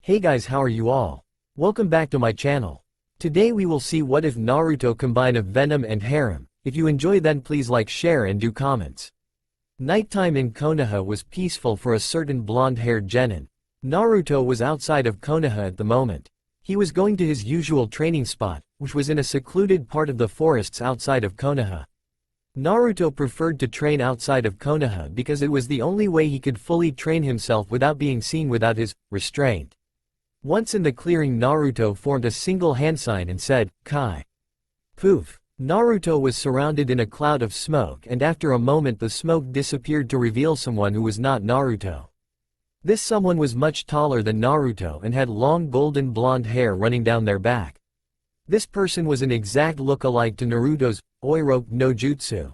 Hey guys, how are you all? Welcome back to my channel. Today we will see what if Naruto combine of Venom and Harem. If you enjoy then please like, share and do comments. Nighttime in Konaha was peaceful for a certain blonde-haired genin. Naruto was outside of Konaha at the moment. He was going to his usual training spot, which was in a secluded part of the forests outside of Konaha. Naruto preferred to train outside of Konaha because it was the only way he could fully train himself without being seen without his restraint. Once in the clearing, Naruto formed a single hand sign and said, Kai. Poof. Naruto was surrounded in a cloud of smoke, and after a moment the smoke disappeared to reveal someone who was not Naruto. This someone was much taller than Naruto and had long golden blonde hair running down their back. This person was an exact look-alike to Naruto's Oiroke no Jutsu.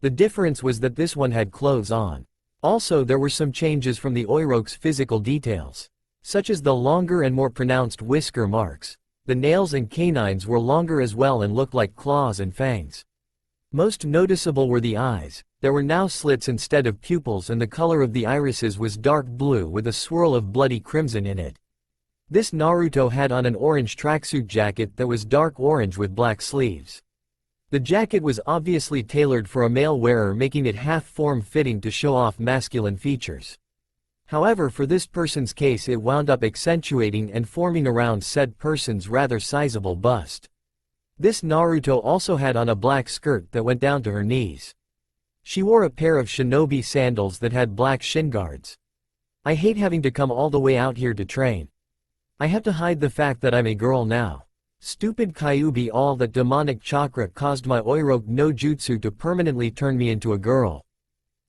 The difference was that this one had clothes on. Also there were some changes from the Oiroke's physical details, such as the longer and more pronounced whisker marks. The nails and canines were longer as well and looked like claws and fangs. Most noticeable were the eyes. There were now slits instead of pupils, and the color of the irises was dark blue with a swirl of bloody crimson in it. This Naruto had on an orange tracksuit jacket that was dark orange with black sleeves. The jacket was obviously tailored for a male wearer, making it half form-fitting to show off masculine features. However, for this person's case it wound up accentuating and forming around said person's rather sizable bust. This Naruto also had on a black skirt that went down to her knees. She wore a pair of shinobi sandals that had black shin guards. I hate having to come all the way out here to train. I have to hide the fact that I'm a girl now. Stupid Kyuubi, all that demonic chakra caused my Oiroke no Jutsu to permanently turn me into a girl.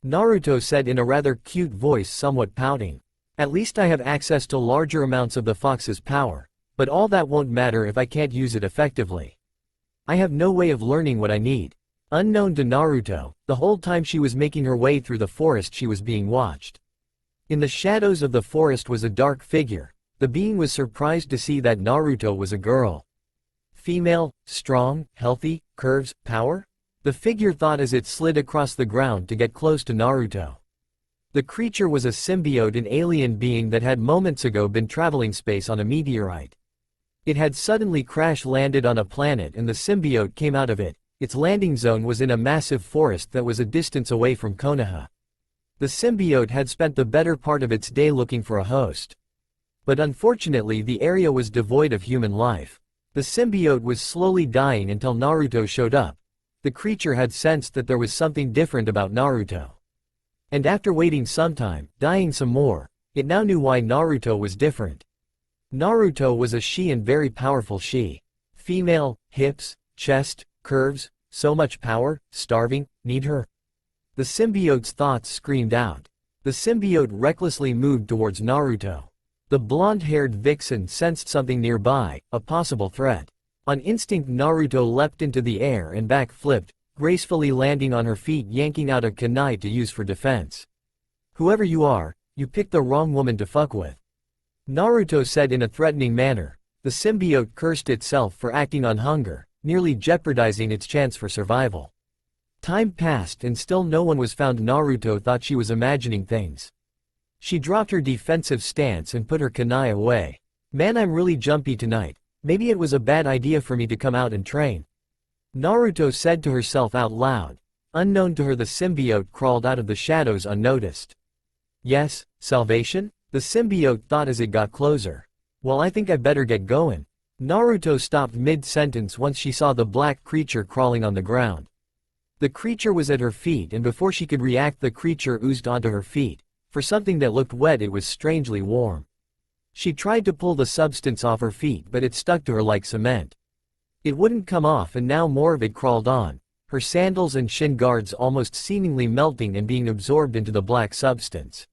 Naruto said in a rather cute voice, somewhat pouting. At least I have access to larger amounts of the fox's power, but all that won't matter if I can't use it effectively. I have no way of learning what I need. Unknown to Naruto, the whole time she was making her way through the forest she was being watched. In the shadows of the forest was a dark figure. The being was surprised to see that Naruto was a girl. Female, strong, healthy, curves, power? The figure thought as it slid across the ground to get close to Naruto. The creature was a symbiote, an alien being that had moments ago been traveling space on a meteorite. It had suddenly crash-landed on a planet and the symbiote came out of it. Its landing zone was in a massive forest that was a distance away from Konaha. The symbiote had spent the better part of its day looking for a host. But unfortunately the area was devoid of human life. The symbiote was slowly dying until Naruto showed up. The creature had sensed that there was something different about Naruto. And after waiting some time, dying some more, it now knew why Naruto was different. Naruto was a she and very powerful she. Female, hips, chest, curves, so much power, starving, need her. The symbiote's thoughts screamed out. The symbiote recklessly moved towards Naruto. The blonde-haired vixen sensed something nearby, a possible threat. On instinct Naruto leapt into the air and back-flipped, gracefully landing on her feet, yanking out a kunai to use for defense. Whoever you are, you picked the wrong woman to fuck with. Naruto said in a threatening manner. The symbiote cursed itself for acting on hunger, nearly jeopardizing its chance for survival. Time passed and still no one was found. Naruto thought she was imagining things. She dropped her defensive stance and put her kunai away. Man, I'm really jumpy tonight. Maybe it was a bad idea for me to come out and train. Naruto said to herself out loud. Unknown to her, the symbiote crawled out of the shadows unnoticed. Yes, salvation? The symbiote thought as it got closer. Well, I think I better get going. Naruto stopped mid-sentence once she saw the black creature crawling on the ground. The creature was at her feet, and before she could react the creature oozed onto her feet. For something that looked wet, it was strangely warm. She tried to pull the substance off her feet, but it stuck to her like cement. It wouldn't come off, and now more of it crawled on, her sandals and shin guards almost seemingly melting and being absorbed into the black substance.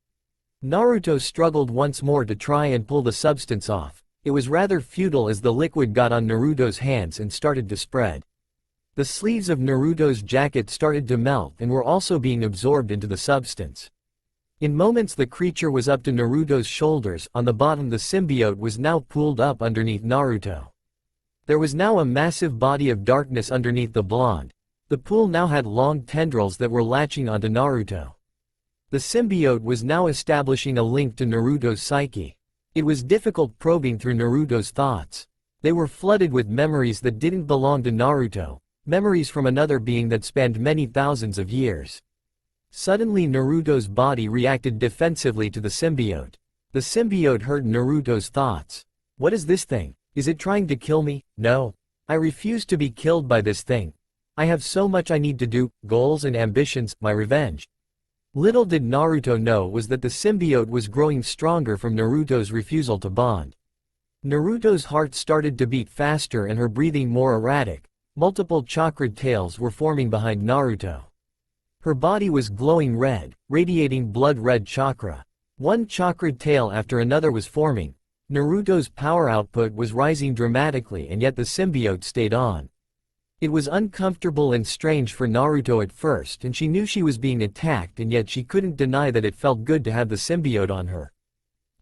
Naruto struggled once more to try and pull the substance off. It was rather futile as the liquid got on Naruto's hands and started to spread. The sleeves of Naruto's jacket started to melt and were also being absorbed into the substance. In moments the creature was up to Naruto's shoulders. On the bottom the symbiote was now pulled up underneath Naruto. There was now a massive body of darkness underneath the blonde. The pool now had long tendrils that were latching onto Naruto. The symbiote was now establishing a link to Naruto's psyche. It was difficult probing through Naruto's thoughts. They were flooded with memories that didn't belong to Naruto, memories from another being that spanned many thousands of years. Suddenly Naruto's body reacted defensively to the symbiote. The symbiote heard Naruto's thoughts. What is this thing? Is it trying to kill me? No. I refuse to be killed by this thing. I have so much I need to do, goals and ambitions, my revenge. Little did Naruto know was that the symbiote was growing stronger from Naruto's refusal to bond. Naruto's heart started to beat faster and her breathing more erratic. Multiple chakra tails were forming behind Naruto. Her body was glowing red, radiating blood-red chakra. One chakra tail after another was forming. Naruto's power output was rising dramatically, and yet the symbiote stayed on. It was uncomfortable and strange for Naruto at first, and she knew she was being attacked, and yet she couldn't deny that it felt good to have the symbiote on her.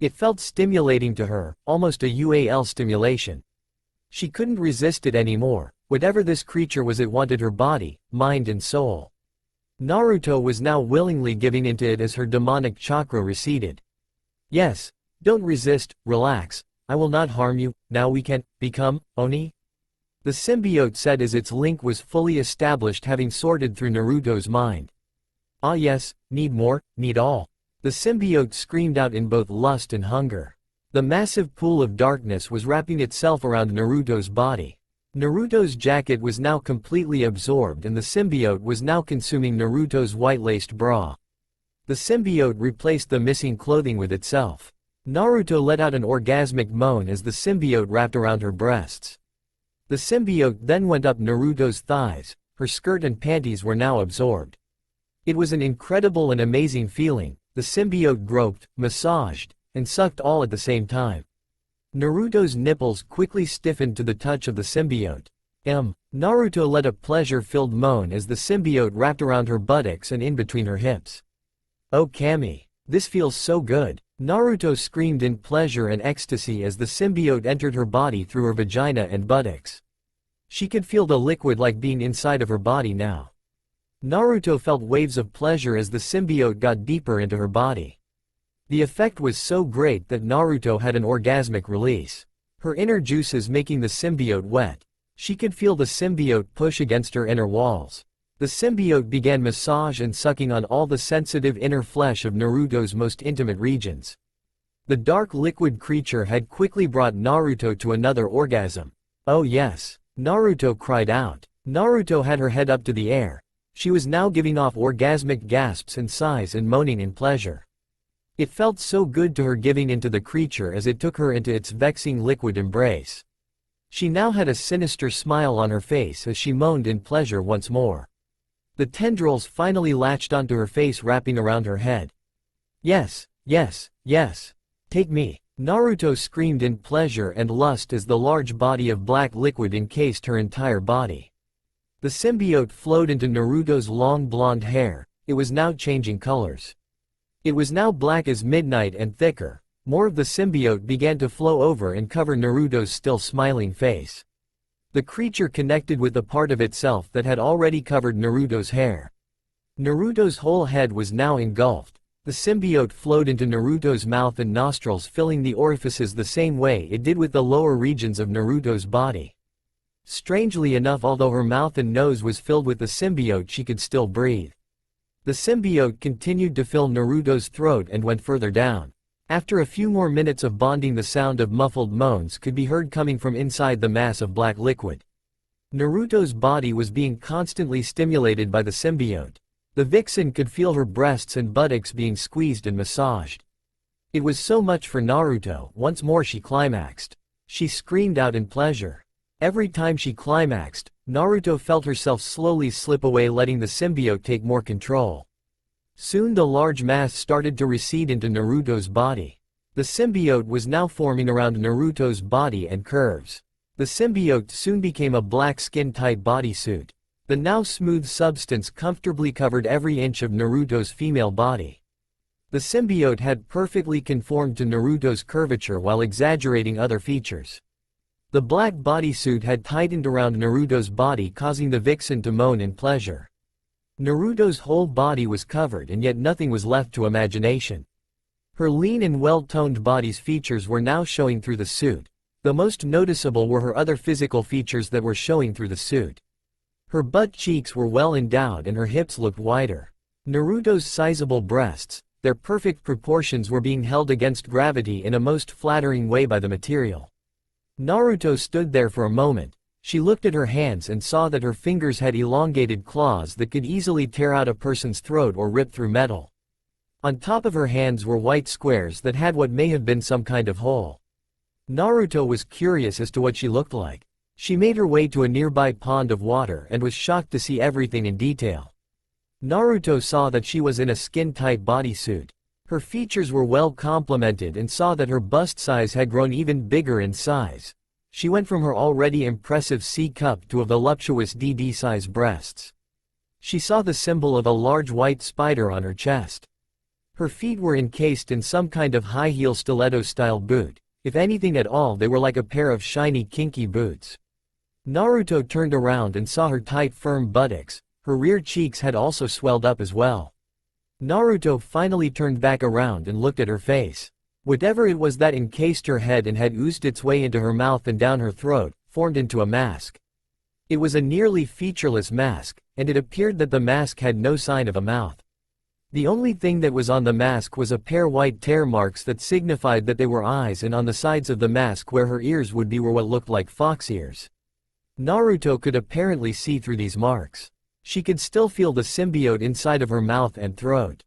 It felt stimulating to her, almost a UAL stimulation. She couldn't resist it anymore. Whatever this creature was, it wanted her body, mind and soul. Naruto was now willingly giving into it as her demonic chakra receded. Yes, don't resist, relax, I will not harm you, now we can become Oni? The symbiote said as its link was fully established, having sorted through Naruto's mind. Ah yes, need more, need all. The symbiote screamed out in both lust and hunger. The massive pool of darkness was wrapping itself around Naruto's body. Naruto's jacket was now completely absorbed and the symbiote was now consuming Naruto's white-laced bra. The symbiote replaced the missing clothing with itself. Naruto let out an orgasmic moan as the symbiote wrapped around her breasts. The symbiote then went up Naruto's thighs. Her skirt and panties were now absorbed. It was an incredible and amazing feeling. The symbiote groped, massaged, and sucked all at the same time. Naruto's nipples quickly stiffened to the touch of the symbiote. Naruto let a pleasure-filled moan as the symbiote wrapped around her buttocks and in between her hips. Oh Kami, this feels so good. Naruto screamed in pleasure and ecstasy as the symbiote entered her body through her vagina and buttocks. She could feel the liquid like being inside of her body now. Naruto felt waves of pleasure as the symbiote got deeper into her body. The effect was so great that Naruto had an orgasmic release. Her inner juices making the symbiote wet. She could feel the symbiote push against her inner walls. The symbiote began massage and sucking on all the sensitive inner flesh of Naruto's most intimate regions. The dark liquid creature had quickly brought Naruto to another orgasm. Oh yes, Naruto cried out. Naruto had her head up to the air. She was now giving off orgasmic gasps and sighs and moaning in pleasure. It felt so good to her giving into the creature as it took her into its vexing liquid embrace. She now had a sinister smile on her face as she moaned in pleasure once more. The tendrils finally latched onto her face, wrapping around her head. Yes, yes, yes. Take me. Naruto screamed in pleasure and lust as the large body of black liquid encased her entire body. The symbiote flowed into Naruto's long blonde hair. It was now changing colors. It was now black as midnight and thicker. More of the symbiote began to flow over and cover Naruto's still smiling face. The creature connected with the part of itself that had already covered Naruto's hair. Naruto's whole head was now engulfed. The symbiote flowed into Naruto's mouth and nostrils, filling the orifices the same way it did with the lower regions of Naruto's body. Strangely enough, although her mouth and nose was filled with the symbiote, she could still breathe. The symbiote continued to fill Naruto's throat and went further down. After a few more minutes of bonding, the sound of muffled moans could be heard coming from inside the mass of black liquid. Naruto's body was being constantly stimulated by the symbiote. The vixen could feel her breasts and buttocks being squeezed and massaged. It was so much for Naruto. Once more she climaxed. She screamed out in pleasure. Every time she climaxed, Naruto felt herself slowly slip away, letting the symbiote take more control. Soon the large mass started to recede into Naruto's body. The symbiote was now forming around Naruto's body and curves. The symbiote soon became a black skin-tight bodysuit. The now smooth substance comfortably covered every inch of Naruto's female body. The symbiote had perfectly conformed to Naruto's curvature while exaggerating other features. The black bodysuit had tightened around Naruto's body, causing the vixen to moan in pleasure. Naruto's whole body was covered, and yet nothing was left to imagination. Her lean and well-toned body's features were now showing through the suit. The most noticeable were her other physical features that were showing through the suit. Her butt cheeks were well endowed and her hips looked wider. Naruto's sizable breasts, their perfect proportions were being held against gravity in a most flattering way by the material. Naruto stood there for a moment. She looked at her hands and saw that her fingers had elongated claws that could easily tear out a person's throat or rip through metal. On top of her hands were white squares that had what may have been some kind of hole. Naruto was curious as to what she looked like. She made her way to a nearby pond of water and was shocked to see everything in detail. Naruto saw that she was in a skin-tight bodysuit. Her features were well complemented and saw that her bust size had grown even bigger in size. She went from her already impressive C-cup to a voluptuous DD-size breasts. She saw the symbol of a large white spider on her chest. Her feet were encased in some kind of high-heel stiletto-style boot. If anything at all, they were like a pair of shiny kinky boots. Naruto turned around and saw her tight firm buttocks. Her rear cheeks had also swelled up as well. Naruto finally turned back around and looked at her face. Whatever it was that encased her head and had oozed its way into her mouth and down her throat, formed into a mask. It was a nearly featureless mask, and it appeared that the mask had no sign of a mouth. The only thing that was on the mask was a pair white tear marks that signified that they were eyes, and on the sides of the mask where her ears would be were what looked like fox ears. Naruto could apparently see through these marks. She could still feel the symbiote inside of her mouth and throat.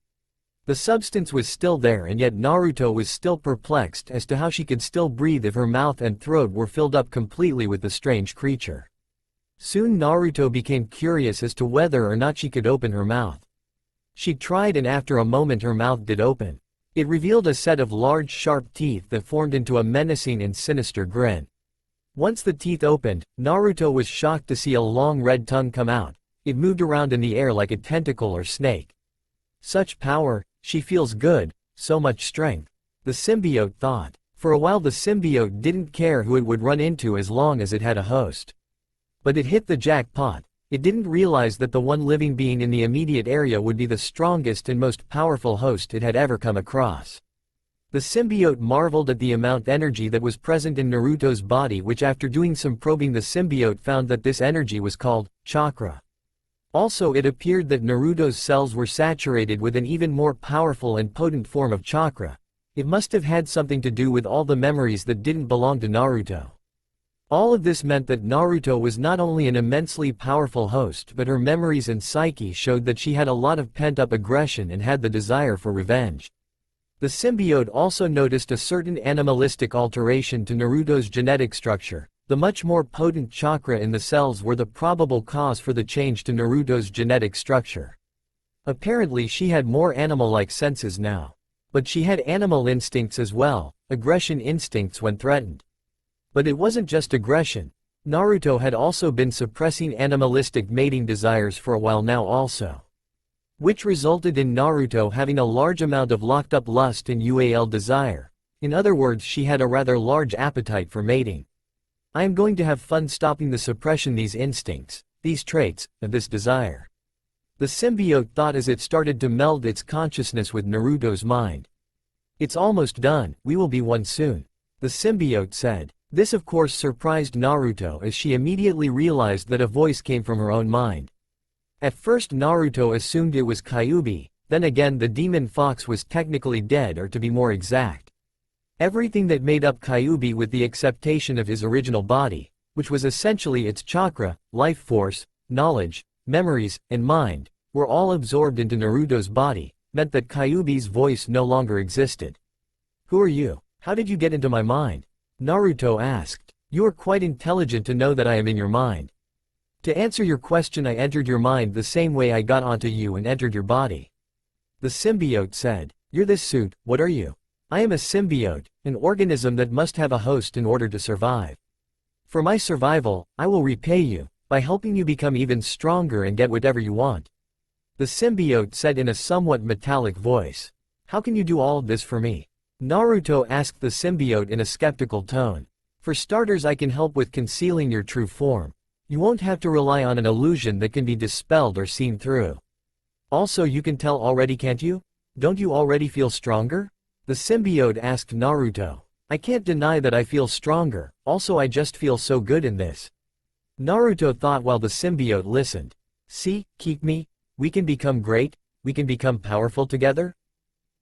The substance was still there, and yet Naruto was still perplexed as to how she could still breathe if her mouth and throat were filled up completely with the strange creature. Soon Naruto became curious as to whether or not she could open her mouth. She tried, and after a moment her mouth did open. It revealed a set of large sharp teeth that formed into a menacing and sinister grin. Once the teeth opened, Naruto was shocked to see a long red tongue come out. It moved around in the air like a tentacle or snake. Such power, she feels good, so much strength. The symbiote thought. For a while the symbiote didn't care who it would run into as long as it had a host. But it hit the jackpot. It didn't realize that the one living being in the immediate area would be the strongest and most powerful host it had ever come across. The symbiote marveled at the amount of energy that was present in Naruto's body, which after doing some probing the symbiote found that this energy was called chakra. Also, it appeared that Naruto's cells were saturated with an even more powerful and potent form of chakra. It must have had something to do with all the memories that didn't belong to Naruto. All of this meant that Naruto was not only an immensely powerful host, but her memories and psyche showed that she had a lot of pent-up aggression and had the desire for revenge. The symbiote also noticed a certain animalistic alteration to Naruto's genetic structure. The much more potent chakra in the cells were the probable cause for the change to Naruto's genetic structure. Apparently she had more animal-like senses now. But she had animal instincts as well, aggression instincts when threatened. But it wasn't just aggression. Naruto had also been suppressing animalistic mating desires for a while now also. Which resulted in Naruto having a large amount of locked-up lust and UAL desire. In other words, she had a rather large appetite for mating. I am going to have fun stopping the suppression these instincts, these traits, and this desire. The symbiote thought as it started to meld its consciousness with Naruto's mind. It's almost done, we will be one soon. The symbiote said. This of course surprised Naruto as she immediately realized that a voice came from her own mind. At first Naruto assumed it was Kyuubi, then again the demon fox was technically dead, or to be more exact. Everything that made up Kyuubi, with the exception of his original body, which was essentially its chakra, life force, knowledge, memories, and mind, were all absorbed into Naruto's body, meant that Kyuubi's voice no longer existed. Who are you? How did you get into my mind? Naruto asked. You are quite intelligent to know that I am in your mind. To answer your question, I entered your mind the same way I got onto you and entered your body. The symbiote said. You're this suit, what are you? I am a symbiote, an organism that must have a host in order to survive. For my survival, I will repay you, by helping you become even stronger and get whatever you want. The symbiote said in a somewhat metallic voice. How can you do all of this for me? Naruto asked the symbiote in a skeptical tone. For starters, I can help with concealing your true form. You won't have to rely on an illusion that can be dispelled or seen through. Also, you can tell already, can't you? Don't you already feel stronger? The symbiote asked Naruto. I can't deny that I feel stronger, also I just feel so good in this. Naruto thought while the symbiote listened. See, keep me, we can become great, we can become powerful together?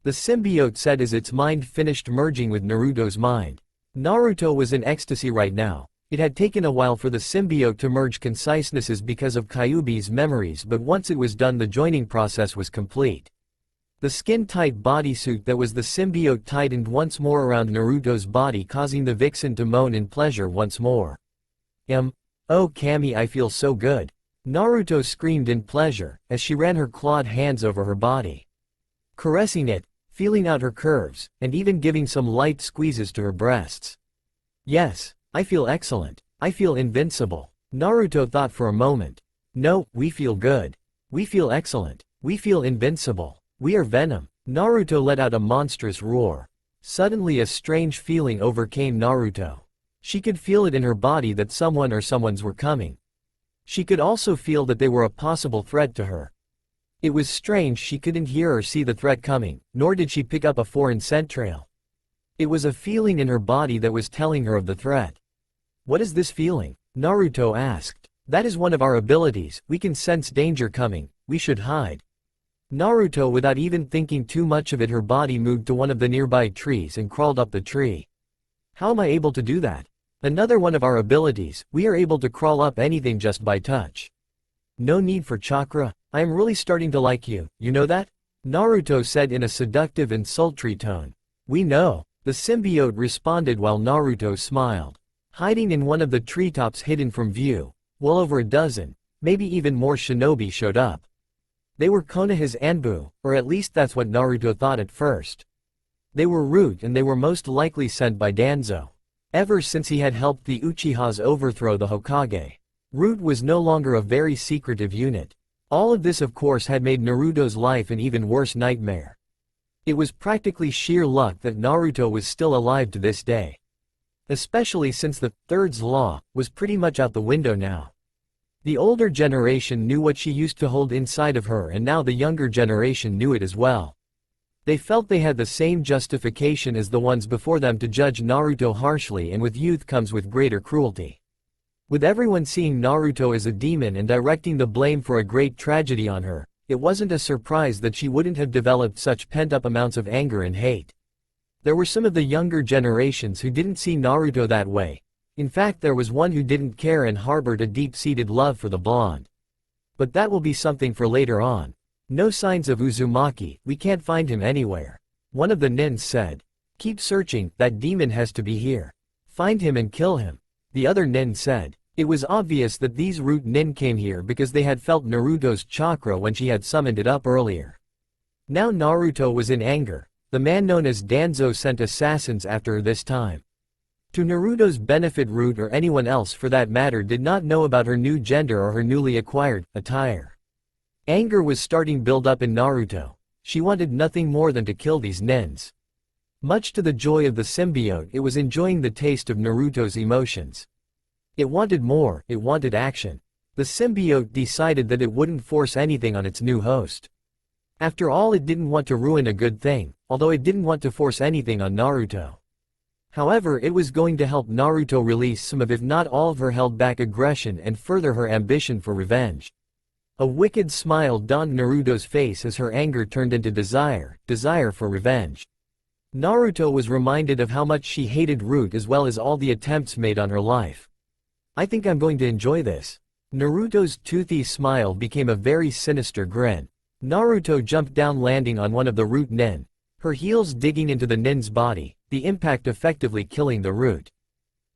The symbiote said as its mind finished merging with Naruto's mind. Naruto was in ecstasy right now. It had taken a while for the symbiote to merge concisenesses because of Kyuubi's memories, but once it was done the joining process was complete. The skin-tight bodysuit that was the symbiote tightened once more around Naruto's body, causing the vixen to moan in pleasure once more. Oh Kami, I feel so good. Naruto screamed in pleasure, as she ran her clawed hands over her body. Caressing it, feeling out her curves, and even giving some light squeezes to her breasts. Yes, I feel excellent. I feel invincible. Naruto thought for a moment. No, we feel good. We feel excellent. We feel invincible. We are Venom. Naruto let out a monstrous roar. Suddenly a strange feeling overcame Naruto. She could feel it in her body that someone or someone's were coming. She could also feel that they were a possible threat to her. It was strange she couldn't hear or see the threat coming, nor did she pick up a foreign scent trail. It was a feeling in her body that was telling her of the threat. What is this feeling? Naruto asked. That is one of our abilities, we can sense danger coming, we should hide. Naruto, without even thinking too much of it, her body moved to one of the nearby trees and crawled up the tree. How am I able to do that? Another one of our abilities, we are able to crawl up anything just by touch. No need for chakra, I am really starting to like you, you know that? Naruto said in a seductive and sultry tone. We know, the symbiote responded while Naruto smiled. Hiding in one of the treetops hidden from view, well over a dozen, maybe even more shinobi showed up. They were Konaha's Anbu, or at least that's what Naruto thought at first. They were Root and they were most likely sent by Danzo. Ever since he had helped the Uchihas overthrow the Hokage, Root was no longer a very secretive unit. All of this of course had made Naruto's life an even worse nightmare. It was practically sheer luck that Naruto was still alive to this day. Especially since the third's law was pretty much out the window now. The older generation knew what she used to hold inside of her, and now the younger generation knew it as well. They felt they had the same justification as the ones before them to judge Naruto harshly, and with youth comes with greater cruelty. With everyone seeing Naruto as a demon and directing the blame for a great tragedy on her, it wasn't a surprise that she wouldn't have developed such pent-up amounts of anger and hate. There were some of the younger generations who didn't see Naruto that way. In fact, there was one who didn't care and harbored a deep-seated love for the blonde. But that will be something for later on. No signs of Uzumaki, we can't find him anywhere. One of the nins said. Keep searching, that demon has to be here. Find him and kill him. The other nin said. It was obvious that these Root nin came here because they had felt Naruto's chakra when she had summoned it up earlier. Now Naruto was in anger. The man known as Danzo sent assassins after her this time. To Naruto's benefit, Root, or anyone else for that matter, did not know about her new gender or her newly acquired attire. Anger was starting to build up in Naruto. She wanted nothing more than to kill these nins. Much to the joy of the symbiote, it was enjoying the taste of Naruto's emotions. It wanted more, it wanted action. The symbiote decided that it wouldn't force anything on its new host. After all, it didn't want to ruin a good thing, although it didn't want to force anything on Naruto. However, it was going to help Naruto release some of, if not all of her held back aggression and further her ambition for revenge. A wicked smile dawned Naruto's face as her anger turned into desire for revenge. Naruto was reminded of how much she hated Root as well as all the attempts made on her life. I think I'm going to enjoy this. Naruto's toothy smile became a very sinister grin. Naruto jumped down, landing on one of the Root nin, her heels digging into the nin's body, the impact effectively killing the Root.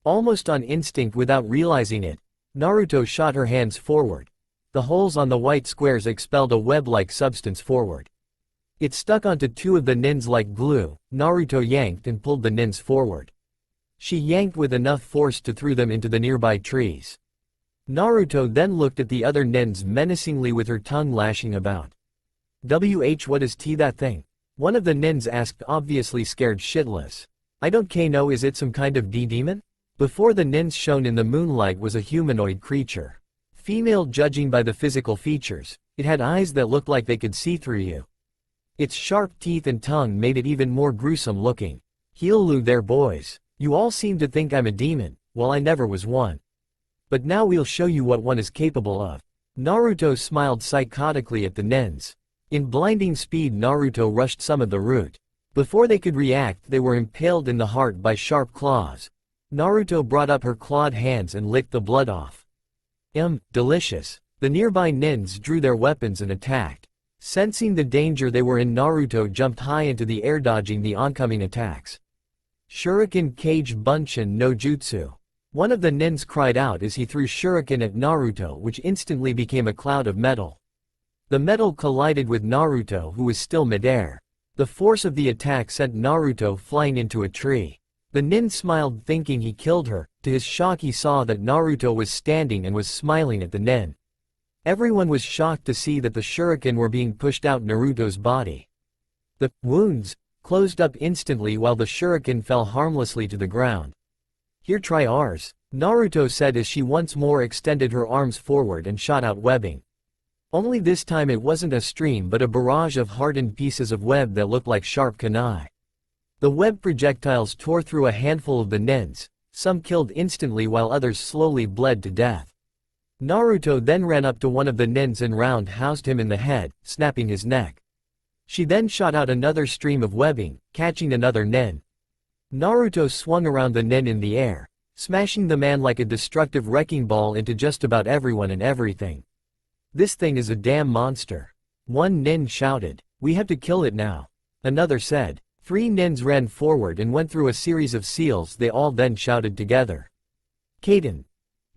Almost on instinct, without realizing it, Naruto shot her hands forward. The holes on the white squares expelled a web-like substance forward. It stuck onto two of the nins like glue. Naruto yanked and pulled the nins forward. She yanked with enough force to throw them into the nearby trees. Naruto then looked at the other nins menacingly with her tongue lashing about. What is that thing? One of the nins asked, obviously scared shitless. I don't know, is it some kind of demon? Before the nins shown in the moonlight was a humanoid creature. Female judging by the physical features, it had eyes that looked like they could see through you. Its sharp teeth and tongue made it even more gruesome looking. "Hello there boys. You all seem to think I'm a demon, well I never was one. But now we'll show you what one is capable of." Naruto smiled psychotically at the nens. In blinding speed Naruto rushed some of the root. Before they could react they were impaled in the heart by sharp claws. Naruto brought up her clawed hands and licked the blood off. Delicious. The nearby nens drew their weapons and attacked. Sensing the danger they were in, Naruto jumped high into the air dodging the oncoming attacks. Shuriken Kage Bunshin no Jutsu. One of the nens cried out as he threw shuriken at Naruto, which instantly became a cloud of metal. The metal collided with Naruto, who was still midair. The force of the attack sent Naruto flying into a tree. The nin smiled thinking he killed her. To his shock he saw that Naruto was standing and was smiling at the nin. Everyone was shocked to see that the shuriken were being pushed out Naruto's body. The wounds closed up instantly while the shuriken fell harmlessly to the ground. "Here, try ours," Naruto said as she once more extended her arms forward and shot out webbing. Only this time it wasn't a stream but a barrage of hardened pieces of web that looked like sharp kunai. The web projectiles tore through a handful of the nens, some killed instantly while others slowly bled to death. Naruto then ran up to one of the nens and roundhoused him in the head, snapping his neck. She then shot out another stream of webbing, catching another nen. Naruto swung around the nen in the air, smashing the man like a destructive wrecking ball into just about everyone and everything. "This thing is a damn monster," one nen shouted. "We have to kill it now," another said. 3 nens ran forward and went through a series of seals. They all then shouted together. "Kaden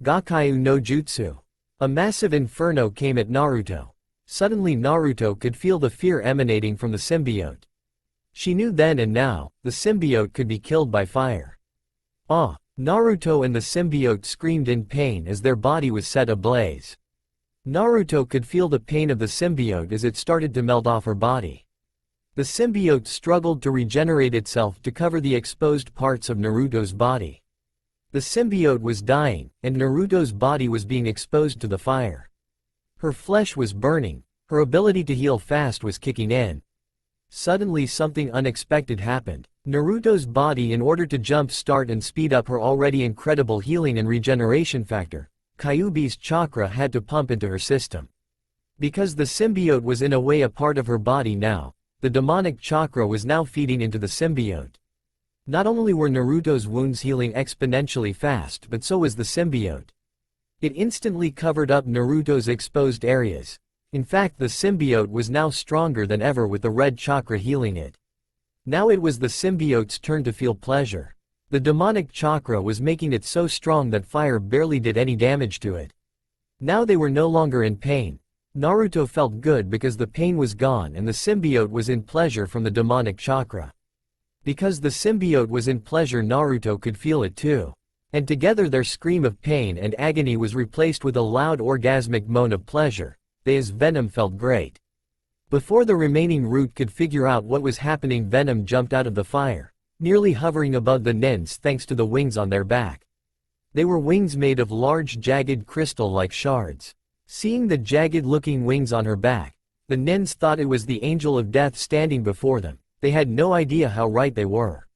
Gakyu no Jutsu." A massive inferno came at Naruto. Suddenly Naruto could feel the fear emanating from the symbiote. She knew then and now, the symbiote could be killed by fire. Naruto and the symbiote screamed in pain as their body was set ablaze. Naruto could feel the pain of the symbiote as it started to melt off her body. The symbiote struggled to regenerate itself to cover the exposed parts of Naruto's body. The symbiote was dying, and Naruto's body was being exposed to the fire. Her flesh was burning, her ability to heal fast was kicking in. Suddenly something unexpected happened. Naruto's body, in order to jump start and speed up her already incredible healing and regeneration factor, Kyuubi's chakra had to pump into her system. Because the symbiote was in a way a part of her body now, the demonic chakra was now feeding into the symbiote. Not only were Naruto's wounds healing exponentially fast but so was the symbiote. It instantly covered up Naruto's exposed areas. In fact, the symbiote was now stronger than ever with the red chakra healing it. Now it was the symbiote's turn to feel pleasure. The demonic chakra was making it so strong that fire barely did any damage to it. Now they were no longer in pain. Naruto felt good because the pain was gone and the symbiote was in pleasure from the demonic chakra. Because the symbiote was in pleasure, Naruto could feel it too. And together their scream of pain and agony was replaced with a loud orgasmic moan of pleasure. As Venom felt great. Before the remaining root could figure out what was happening, Venom jumped out of the fire, nearly hovering above the nens thanks to the wings on their back. They were wings made of large jagged crystal-like shards. Seeing the jagged-looking wings on her back, the nens thought it was the angel of death standing before them. They had no idea how right they were.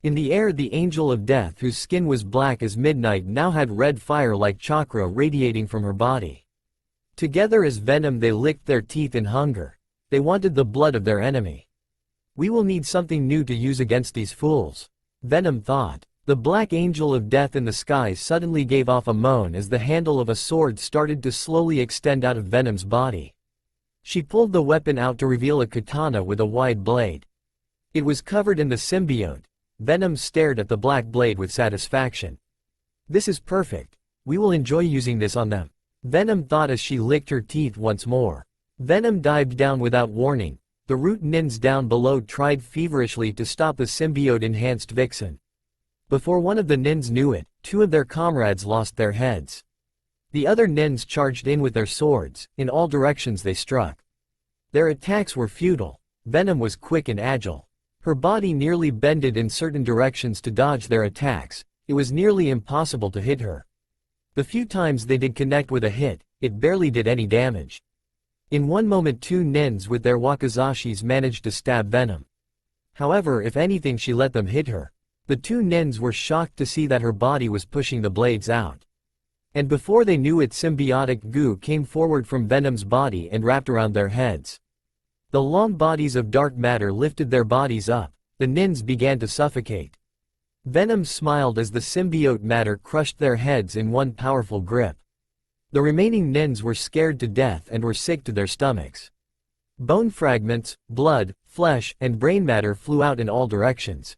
In the air, the angel of death, whose skin was black as midnight, now had red fire-like chakra radiating from her body. Together as Venom they licked their teeth in hunger. They wanted the blood of their enemy. "We will need something new to use against these fools," Venom thought. The black angel of death in the sky suddenly gave off a moan as the handle of a sword started to slowly extend out of Venom's body. She pulled the weapon out to reveal a katana with a wide blade. It was covered in the symbiote. Venom stared at the black blade with satisfaction. "This is perfect. We will enjoy using this on them," Venom thought as she licked her teeth once more. Venom dived down without warning. The root nins down below tried feverishly to stop the symbiote-enhanced vixen. Before one of the nins knew it, 2 of their comrades lost their heads. The other nins charged in with their swords. In all directions they struck. Their attacks were futile. Venom was quick and agile. Her body nearly bended in certain directions to dodge their attacks. It was nearly impossible to hit her. The few times they did connect with a hit, it barely did any damage. In one moment two nins with their wakizashis managed to stab Venom. However, if anything, she let them hit her. The two nins were shocked to see that her body was pushing the blades out. And before they knew it, symbiotic goo came forward from Venom's body and wrapped around their heads. The long bodies of dark matter lifted their bodies up. The nins began to suffocate. Venom smiled as the symbiote matter crushed their heads in one powerful grip. The remaining nins were scared to death and were sick to their stomachs. Bone fragments, blood, flesh, and brain matter flew out in all directions.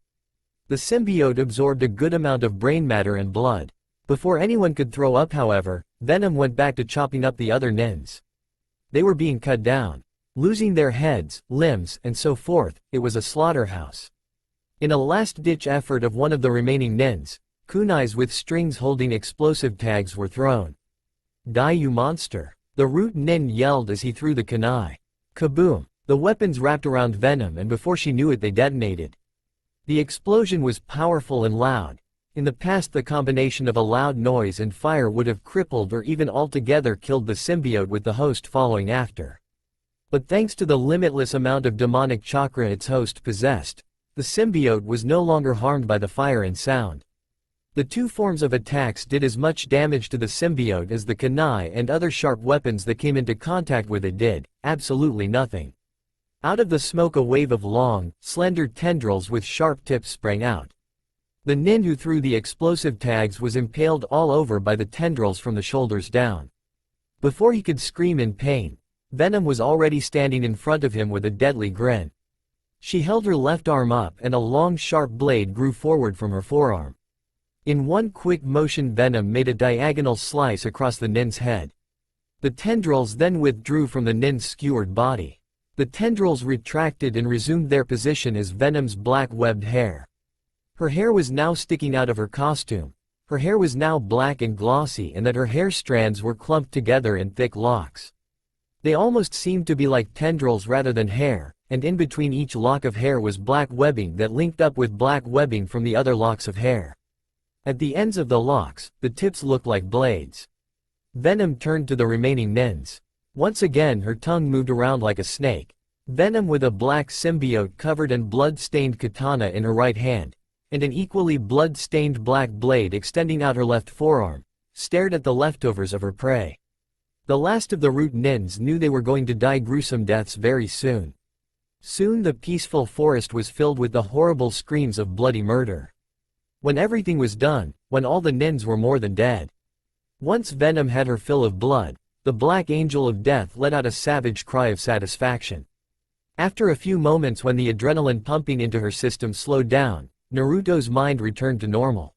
The symbiote absorbed a good amount of brain matter and blood. Before anyone could throw up, however, Venom went back to chopping up the other nins. They were being cut down, losing their heads, limbs, and so forth. It was a slaughterhouse. In a last-ditch effort of one of the remaining nins, kunais with strings holding explosive tags were thrown. "Die, you monster!" the root nin yelled as he threw the kunai. Kaboom! The weapons wrapped around Venom, and before she knew it, they detonated. The explosion was powerful and loud. In the past, the combination of a loud noise and fire would have crippled or even altogether killed the symbiote, with the host following after. But thanks to the limitless amount of demonic chakra its host possessed, the symbiote was no longer harmed by the fire and sound. The two forms of attacks did as much damage to the symbiote as the kunai and other sharp weapons that came into contact with it did, absolutely nothing. Out of the smoke a wave of long, slender tendrils with sharp tips sprang out. The nin who threw the explosive tags was impaled all over by the tendrils from the shoulders down. Before he could scream in pain, Venom was already standing in front of him with a deadly grin. She held her left arm up and a long sharp blade grew forward from her forearm. In one quick motion, Venom made a diagonal slice across the nin's head. The tendrils then withdrew from the nin's skewered body. The tendrils retracted and resumed their position as Venom's black webbed hair. Her hair was now sticking out of her costume. Her hair was now black and glossy, and that her hair strands were clumped together in thick locks. They almost seemed to be like tendrils rather than hair, and in between each lock of hair was black webbing that linked up with black webbing from the other locks of hair. At the ends of the locks, the tips looked like blades. Venom turned to the remaining nins. Once again her tongue moved around like a snake. Venom, with a black symbiote-covered and blood-stained katana in her right hand, and an equally blood-stained black blade extending out her left forearm, stared at the leftovers of her prey. The last of the root nins knew they were going to die gruesome deaths very soon. Soon the peaceful forest was filled with the horrible screams of bloody murder. When everything was done, when all the nins were more than dead. Once Venom had her fill of blood, the Black Angel of Death let out a savage cry of satisfaction. After a few moments, when the adrenaline pumping into her system slowed down, Naruto's mind returned to normal.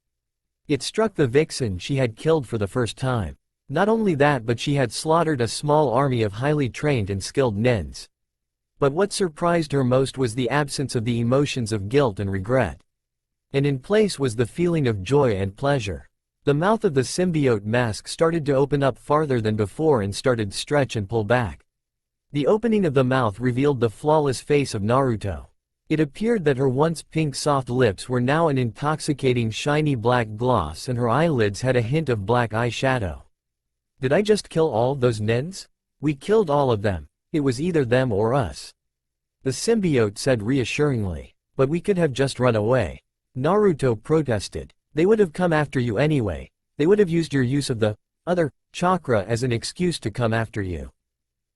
It struck the vixen she had killed for the first time. Not only that, but she had slaughtered a small army of highly trained and skilled nins. But what surprised her most was the absence of the emotions of guilt and regret. And in place was the feeling of joy and pleasure. The mouth of the symbiote mask started to open up farther than before and started to stretch and pull back. The opening of the mouth revealed the flawless face of Naruto. It appeared that her once pink soft lips were now an intoxicating shiny black gloss, and her eyelids had a hint of black eyeshadow. Did I just kill all those nins? We killed all of them. It was either them or us. The symbiote said reassuringly. But we could have just run away. Naruto protested. They would have come after you anyway. They would have used your use of the other chakra as an excuse to come after you.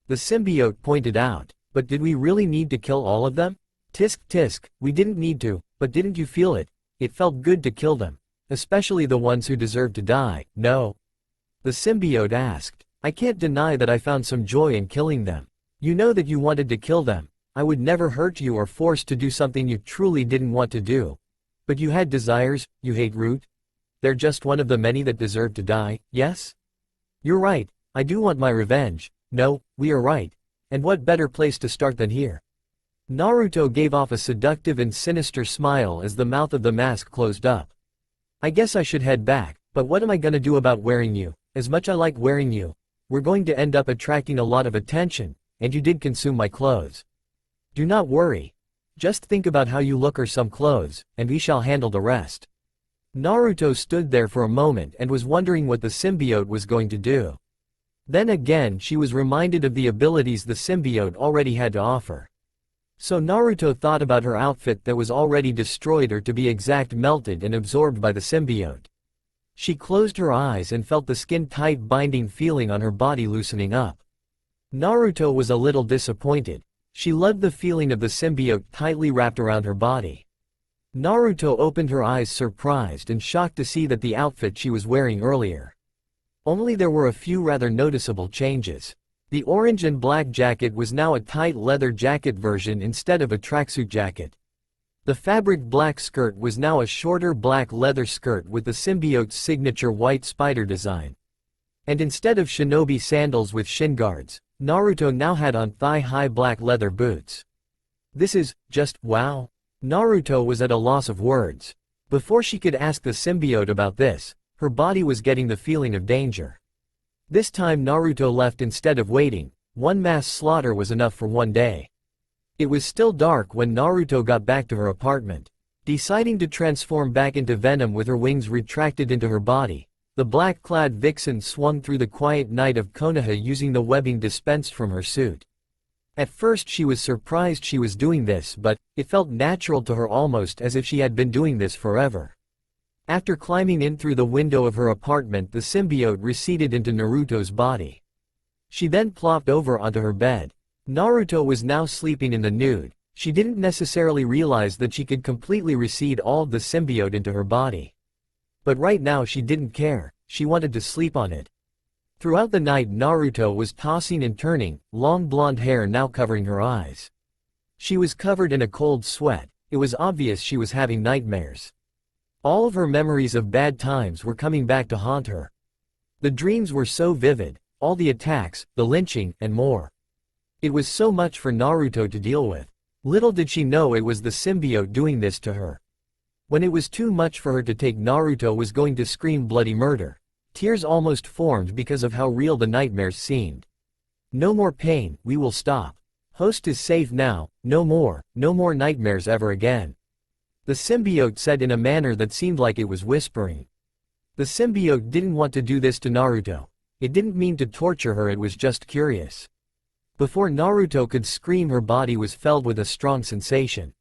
The symbiote pointed out. But did we really need to kill all of them? Tisk tisk, we didn't need to, but didn't you feel it? It felt good to kill them. Especially the ones who deserved to die, no? The symbiote asked. I can't deny that I found some joy in killing them. You know that you wanted to kill them. I would never hurt you or force to do something you truly didn't want to do. But you had desires, you hate Root? They're just one of the many that deserve to die, yes? You're right, I do want my revenge. No, we are right. And what better place to start than here? Naruto gave off a seductive and sinister smile as the mouth of the mask closed up. I guess I should head back, but what am I gonna do about wearing you? As much I like wearing you, we're going to end up attracting a lot of attention, and you did consume my clothes. Do not worry. Just think about how you look or some clothes, and we shall handle the rest. Naruto stood there for a moment and was wondering what the symbiote was going to do. Then again she was reminded of the abilities the symbiote already had to offer. So Naruto thought about her outfit that was already destroyed, or to be exact melted and absorbed by the symbiote. She closed her eyes and felt the skin-tight binding feeling on her body loosening up. Naruto was a little disappointed. She loved the feeling of the symbiote tightly wrapped around her body. Naruto opened her eyes, surprised and shocked to see that the outfit she was wearing earlier. Only there were a few rather noticeable changes. The orange and black jacket was now a tight leather jacket version instead of a tracksuit jacket. The fabric black skirt was now a shorter black leather skirt with the symbiote's signature white spider design. And instead of shinobi sandals with shin guards, Naruto now had on thigh-high black leather boots. This is just wow. Naruto was at a loss of words. Before she could ask the symbiote about this, her body was getting the feeling of danger. This time Naruto left instead of waiting. One mass slaughter was enough for one day. It was still dark when Naruto got back to her apartment. Deciding to transform back into Venom with her wings retracted into her body, the black-clad vixen swung through the quiet night of Konaha using the webbing dispensed from her suit. At first she was surprised she was doing this, but it felt natural to her, almost as if she had been doing this forever. After climbing in through the window of her apartment, the symbiote receded into Naruto's body. She then plopped over onto her bed. Naruto was now sleeping in the nude. She didn't necessarily realize that she could completely recede all of the symbiote into her body. But right now she didn't care, she wanted to sleep on it. Throughout the night Naruto was tossing and turning, long blonde hair now covering her eyes. She was covered in a cold sweat. It was obvious she was having nightmares. All of her memories of bad times were coming back to haunt her. The dreams were so vivid, all the attacks, the lynching, and more. It was so much for Naruto to deal with. Little did she know it was the symbiote doing this to her. When it was too much for her to take, Naruto was going to scream bloody murder. Tears almost formed because of how real the nightmares seemed. No more pain, we will stop. Host is safe now, no more nightmares ever again. The symbiote said in a manner that seemed like it was whispering. The symbiote didn't want to do this to Naruto. It didn't mean to torture her, it was just curious. Before Naruto could scream, her body was filled with a strong sensation.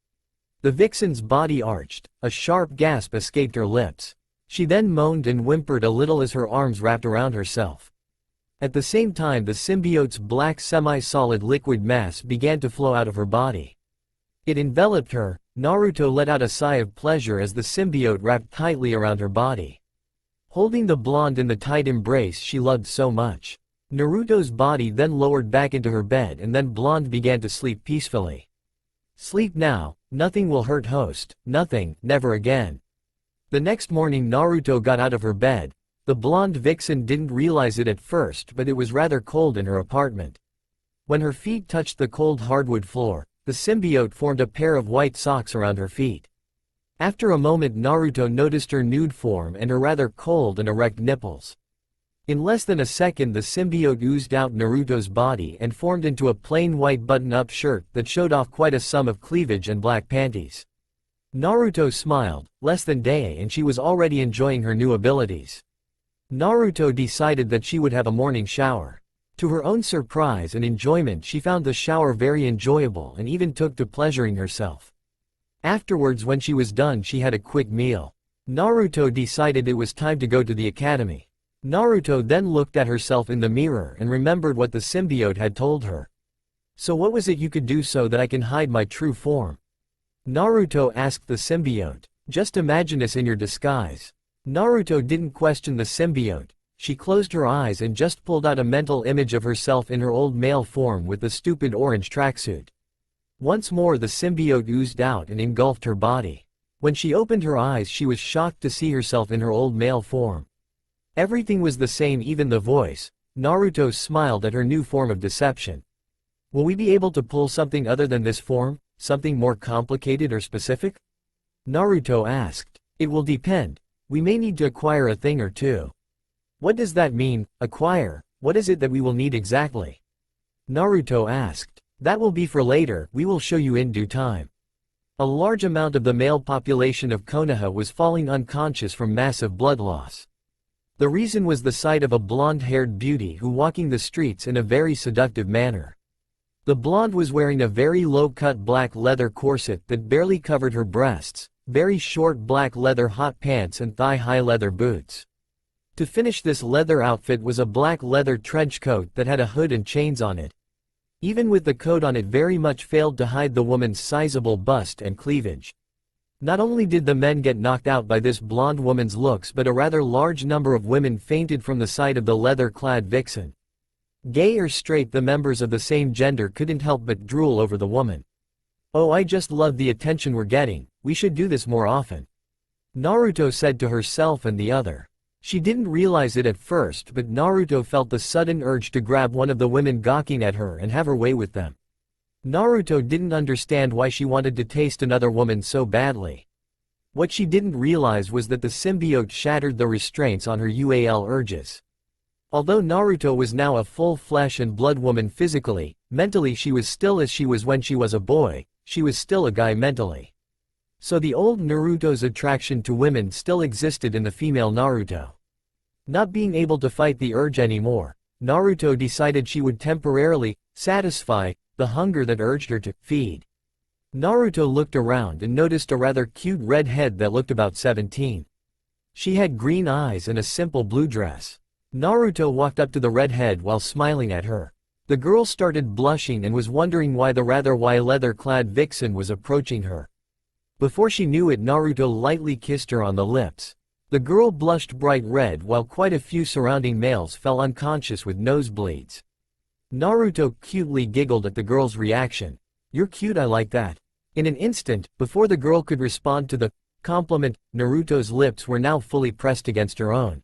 The vixen's body arched, a sharp gasp escaped her lips. She then moaned and whimpered a little as her arms wrapped around herself. At the same time the symbiote's black semi-solid liquid mass began to flow out of her body. It enveloped her. Naruto let out a sigh of pleasure as the symbiote wrapped tightly around her body. Holding the blonde in the tight embrace she loved so much, Naruto's body then lowered back into her bed, and then blonde began to sleep peacefully. Sleep now, nothing will hurt host, nothing, never again. The next morning Naruto got out of her bed. The blonde vixen didn't realize it at first, but it was rather cold in her apartment. When her feet touched the cold hardwood floor, the symbiote formed a pair of white socks around her feet. After a moment Naruto noticed her nude form and her rather cold and erect nipples. In less than a second the symbiote oozed out Naruto's body and formed into a plain white button-up shirt that showed off quite a sum of cleavage and black panties. Naruto smiled. Less than a day and she was already enjoying her new abilities. Naruto decided that she would have a morning shower. To her own surprise and enjoyment, she found the shower very enjoyable and even took to pleasuring herself. Afterwards, when she was done, she had a quick meal. Naruto decided it was time to go to the academy. Naruto then looked at herself in the mirror and remembered what the symbiote had told her. So what was it you could do so that I can hide my true form? Naruto asked the symbiote. Just imagine us in your disguise. Naruto didn't question the symbiote. She closed her eyes and just pulled out a mental image of herself in her old male form with the stupid orange tracksuit. Once more the symbiote oozed out and engulfed her body. When she opened her eyes she was shocked to see herself in her old male form. Everything was the same, even the voice. Naruto smiled at her new form of deception. Will we be able to pull something other than this form? Something more complicated or specific? Naruto asked. It will depend. We may need to acquire a thing or two. What does that mean, acquire? What is it that we will need exactly? Naruto asked. That will be for later, we will show you in due time. A large amount of the male population of Konaha was falling unconscious from massive blood loss. The reason was the sight of a blonde-haired beauty who walking the streets in a very seductive manner. The blonde was wearing a very low-cut black leather corset that barely covered her breasts, very short black leather hot pants and thigh-high leather boots. To finish this leather outfit was a black leather trench coat that had a hood and chains on it. Even with the coat on, it very much failed to hide the woman's sizable bust and cleavage. Not only did the men get knocked out by this blonde woman's looks, but a rather large number of women fainted from the sight of the leather-clad vixen. Gay or straight, the members of the same gender couldn't help but drool over the woman. "Oh, I just love the attention we're getting, we should do this more often," Naruto said to herself and the other. She didn't realize it at first, but Naruto felt the sudden urge to grab one of the women gawking at her and have her way with them. Naruto didn't understand why she wanted to taste another woman so badly. What she didn't realize was that the symbiote shattered the restraints on her UAL urges. Although Naruto was now a full flesh and blood woman physically, mentally she was still as she was when she was a boy, she was still a guy mentally. So the old Naruto's attraction to women still existed in the female Naruto. Not being able to fight the urge anymore, Naruto decided she would temporarily satisfy the hunger that urged her to feed. Naruto looked around and noticed a rather cute redhead that looked about 17. She had green eyes and a simple blue dress. Naruto walked up to the redhead while smiling at her. The girl started blushing and was wondering why the rather leather-clad vixen was approaching her. Before she knew it, Naruto lightly kissed her on the lips. The girl blushed bright red while quite a few surrounding males fell unconscious with nosebleeds. Naruto cutely giggled at the girl's reaction. "You're cute, I like that." In an instant, before the girl could respond to the compliment, Naruto's lips were now fully pressed against her own.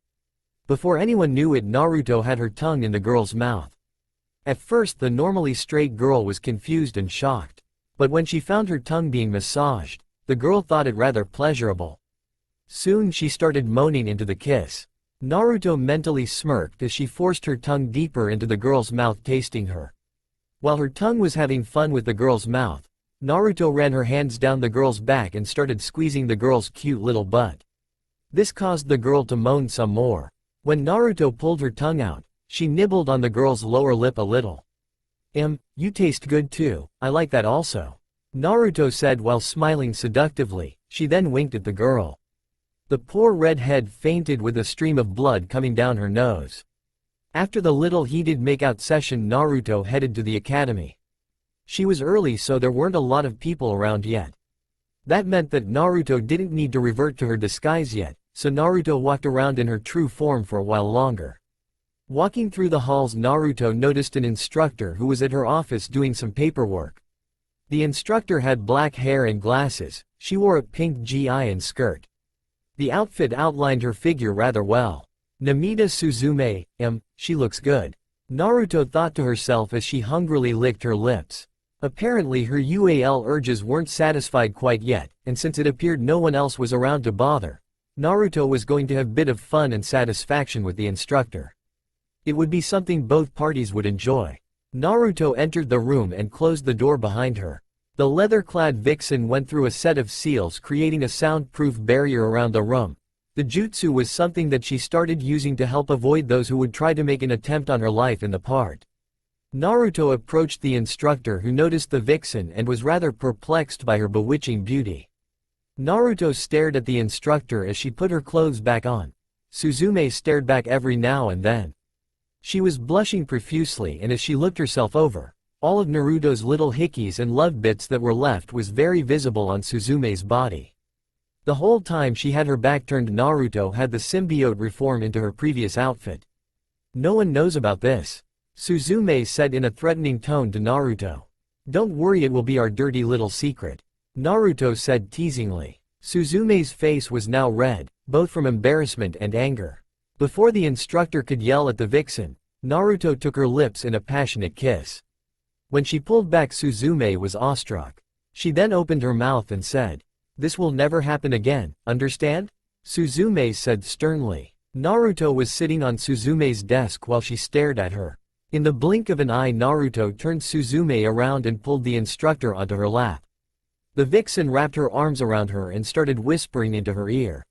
Before anyone knew it, Naruto had her tongue in the girl's mouth. At first, the normally straight girl was confused and shocked. But when she found her tongue being massaged, the girl thought it rather pleasurable. Soon she started moaning into the kiss. Naruto mentally smirked as she forced her tongue deeper into the girl's mouth, tasting her. While her tongue was having fun with the girl's mouth, Naruto ran her hands down the girl's back and started squeezing the girl's cute little butt. This caused the girl to moan some more. When Naruto pulled her tongue out, she nibbled on the girl's lower lip a little. You taste good too, I like that also," Naruto said while smiling seductively. She then winked at the girl. The poor redhead fainted with a stream of blood coming down her nose. After the little heated makeout session, Naruto headed to the academy. She was early, so there weren't a lot of people around yet. That meant that Naruto didn't need to revert to her disguise yet, so Naruto walked around in her true form for a while longer. Walking through the halls, Naruto noticed an instructor who was at her office doing some paperwork. The instructor had black hair and glasses. She wore a pink GI skirt. The outfit outlined her figure rather well. "Namida Suzume, she looks good," Naruto thought to herself as she hungrily licked her lips. Apparently her UAL urges weren't satisfied quite yet, and since it appeared no one else was around to bother, Naruto was going to have a bit of fun and satisfaction with the instructor. It would be something both parties would enjoy. Naruto entered the room and closed the door behind her. The leather-clad vixen went through a set of seals, creating a soundproof barrier around the room. The jutsu was something that she started using to help avoid those who would try to make an attempt on her life in the part. Naruto approached the instructor, who noticed the vixen and was rather perplexed by her bewitching beauty. Naruto stared at the instructor as she put her clothes back on. Suzume stared back every now and then. She was blushing profusely, and as she looked herself over, all of Naruto's little hickeys and love bits that were left was very visible on Suzume's body. The whole time she had her back turned, Naruto had the symbiote reform into her previous outfit. "No one knows about this," Suzume said in a threatening tone to Naruto. "Don't worry, it will be our dirty little secret," Naruto said teasingly. Suzume's face was now red, both from embarrassment and anger. Before the instructor could yell at the vixen, Naruto took her lips in a passionate kiss. When she pulled back, Suzume was awestruck. She then opened her mouth and said, "This will never happen again, understand?" Suzume said sternly. Naruto was sitting on Suzume's desk while she stared at her. In the blink of an eye, Naruto turned Suzume around and pulled the instructor onto her lap. The vixen wrapped her arms around her and started whispering into her ear.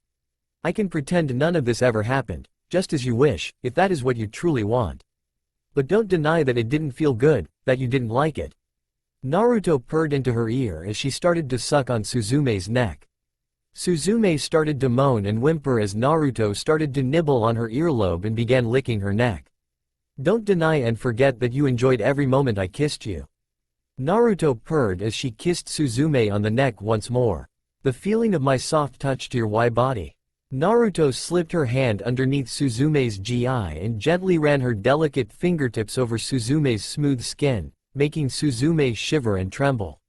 "I can pretend none of this ever happened. just as you wish, if that is what you truly want. But don't deny that it didn't feel good, that you didn't like it. Naruto purred into her ear as she started to suck on Suzume's neck. Suzume started to moan and whimper as Naruto started to nibble on her earlobe and began licking her neck. Don't deny and forget that you enjoyed every moment I kissed you. Naruto purred as she kissed Suzume on the neck once more. The feeling of my soft touch to your body. Naruto slipped her hand underneath Suzume's GI and gently ran her delicate fingertips over Suzume's smooth skin, making Suzume shiver and tremble.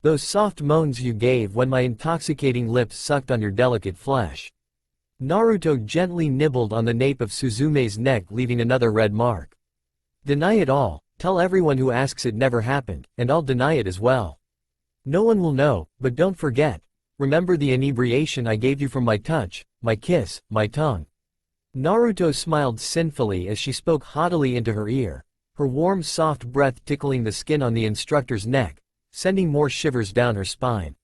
Those soft moans you gave when my intoxicating lips sucked on your delicate flesh. Naruto gently nibbled on the nape of Suzume's neck, leaving another red mark. Deny it all, tell everyone who asks it never happened, and I'll deny it as well. No one will know, but don't forget. Remember the inebriation I gave you from my touch, my kiss, my tongue. Naruto smiled sinfully as she spoke haughtily into her ear, her warm soft breath tickling the skin on the instructor's neck, sending more shivers down her spine.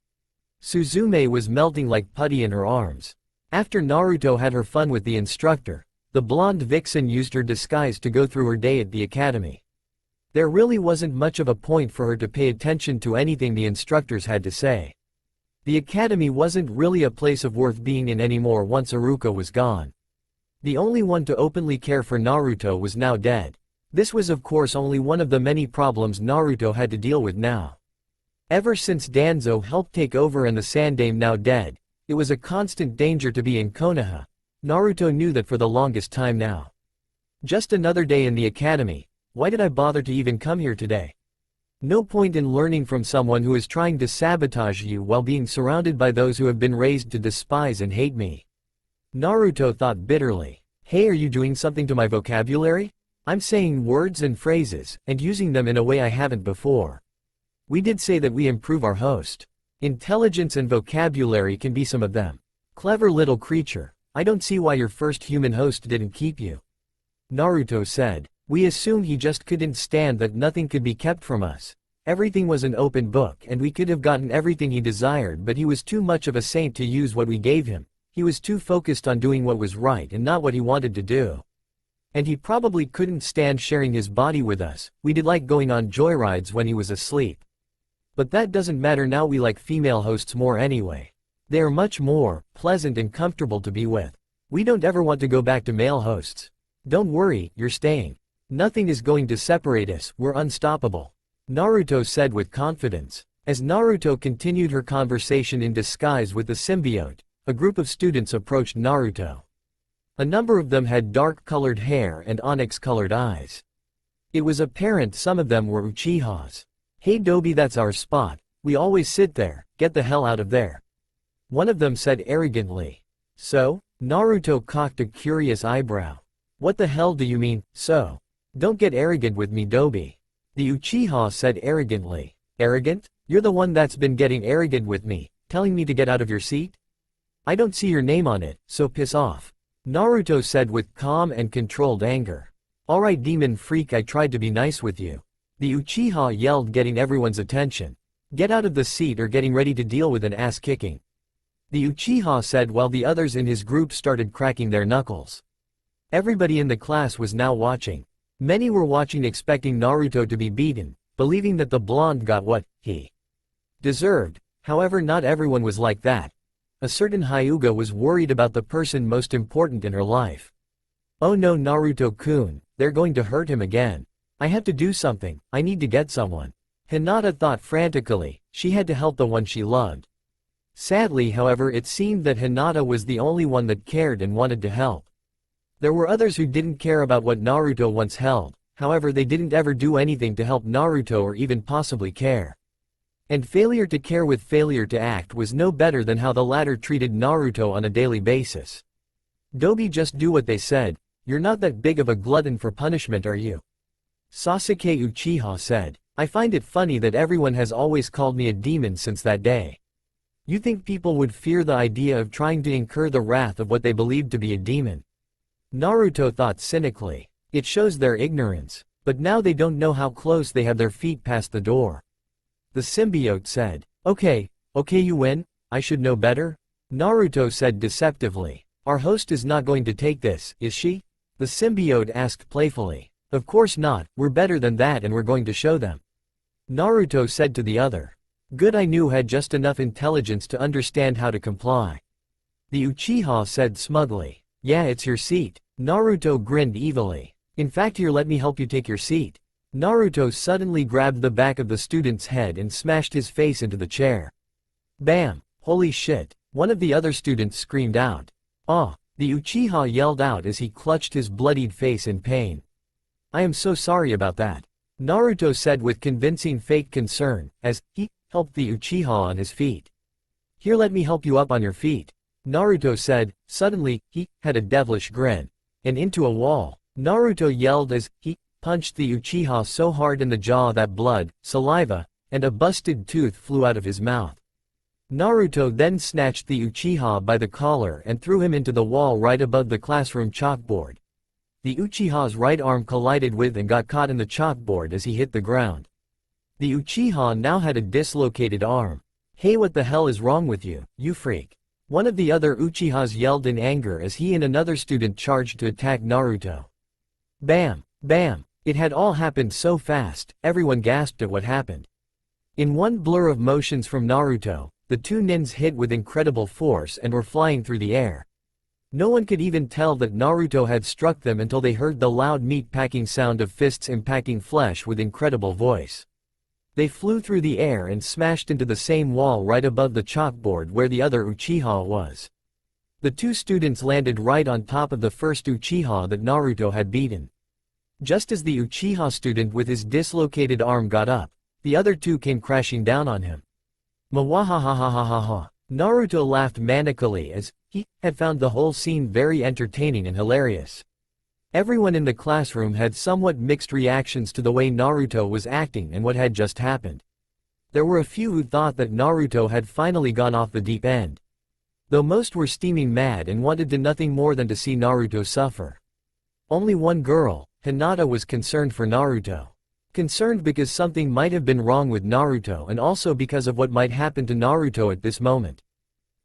Suzume was melting like putty in her arms. After Naruto had her fun with the instructor, the blonde vixen used her disguise to go through her day at the academy. There really wasn't much of a point for her to pay attention to anything the instructors had to say. The academy wasn't really a place of worth being in anymore once Naruko was gone. The only one to openly care for Naruto was now dead. This was of course only one of the many problems Naruto had to deal with now. Ever since Danzo helped take over and the Sandaime now dead, it was a constant danger to be in Konaha. Naruto knew that for the longest time now. Just another day in the academy, why did I bother to even come here today? No point in learning from someone who is trying to sabotage you while being surrounded by those who have been raised to despise and hate me. Naruto thought bitterly. Hey, are you doing something to my vocabulary? I'm saying words and phrases, and using them in a way I haven't before. We did say that we improve our host. Intelligence and vocabulary can be some of them. Clever little creature, I don't see why your first human host didn't keep you. Naruto said. We assumed he just couldn't stand that nothing could be kept from us. Everything was an open book and we could have gotten everything he desired, but he was too much of a saint to use what we gave him. He was too focused on doing what was right and not what he wanted to do. And he probably couldn't stand sharing his body with us. We did like going on joyrides when he was asleep. But that doesn't matter now, we like female hosts more anyway. They are much more pleasant and comfortable to be with. We don't ever want to go back to male hosts. Don't worry, you're staying. Nothing is going to separate us, we're unstoppable. Naruto said with confidence. As Naruto continued her conversation in disguise with the symbiote, a group of students approached Naruto. A number of them had dark-colored hair and onyx-colored eyes. It was apparent some of them were Uchihas. Hey Dobi, that's our spot, we always sit there, get the hell out of there. One of them said arrogantly. So? Naruto cocked a curious eyebrow. What the hell do you mean, so? Don't get arrogant with me, Dobi. The Uchiha said arrogantly. Arrogant? You're the one that's been getting arrogant with me, telling me to get out of your seat? I don't see your name on it, so piss off. Naruto said with calm and controlled anger. Alright demon freak, I tried to be nice with you. The Uchiha yelled, getting everyone's attention. Get out of the seat or getting ready to deal with an ass kicking. The Uchiha said while the others in his group started cracking their knuckles. Everybody in the class was now watching. Many were watching expecting Naruto to be beaten, believing that the blonde got what he deserved. However, not everyone was like that. A certain Hyuga was worried about the person most important in her life. Oh no, Naruto-kun, they're going to hurt him again. I have to do something, I need to get someone. Hinata thought frantically, she had to help the one she loved. Sadly, however, it seemed that Hinata was the only one that cared and wanted to help. There were others who didn't care about what Naruto once held, however they didn't ever do anything to help Naruto or even possibly care. And failure to care with failure to act was no better than how the latter treated Naruto on a daily basis. Dobi, just do what they said, you're not that big of a glutton for punishment, are you? Sasuke Uchiha said. I find it funny that everyone has always called me a demon since that day. You think people would fear the idea of trying to incur the wrath of what they believed to be a demon? Naruto thought cynically. It shows their ignorance. But now they don't know how close they have their feet past the door. The symbiote said. Okay, you win, I should know better? Naruto said deceptively. Our host is not going to take this, is she? The symbiote asked playfully. Of course not, we're better than that and we're going to show them. Naruto said to the other. Good, I knew had just enough intelligence to understand how to comply. The Uchiha said smugly. Yeah, it's your seat. Naruto grinned evilly. In fact, here, let me help you take your seat. Naruto suddenly grabbed the back of the student's head and smashed his face into the chair. Bam! Holy shit! One of the other students screamed out. Ah! The Uchiha yelled out as he clutched his bloodied face in pain. I am so sorry about that. Naruto said with convincing fake concern, as he helped the Uchiha on his feet. Here, let me help you up on your feet. Naruto said. Suddenly, he had a devilish grin. And into a wall. Naruto yelled as he punched the Uchiha so hard in the jaw that blood, saliva, and a busted tooth flew out of his mouth. Naruto then snatched the Uchiha by the collar and threw him into the wall right above the classroom chalkboard. The Uchiha's right arm collided with and got caught in the chalkboard as he hit the ground. The Uchiha now had a dislocated arm. Hey, what the hell is wrong with you, you freak? One of the other Uchihas yelled in anger as he and another student charged to attack Naruto. Bam! Bam! It had all happened so fast, everyone gasped at what happened. In one blur of motions from Naruto, the two nins hit with incredible force and were flying through the air. No one could even tell that Naruto had struck them until they heard the loud meat-packing sound of fists impacting flesh with incredible voice. They flew through the air and smashed into the same wall right above the chalkboard where the other Uchiha was. The two students landed right on top of the first Uchiha that Naruto had beaten. Just as the Uchiha student with his dislocated arm got up, the other two came crashing down on him. Mwahahahahaha. Naruto laughed manically as he had found the whole scene very entertaining and hilarious. Everyone in the classroom had somewhat mixed reactions to the way Naruto was acting and what had just happened. There were a few who thought that Naruto had finally gone off the deep end. Though most were steaming mad and wanted to nothing more than to see Naruto suffer. Only one girl, Hinata, was concerned for Naruto. Concerned because something might have been wrong with Naruto and also because of what might happen to Naruto at this moment.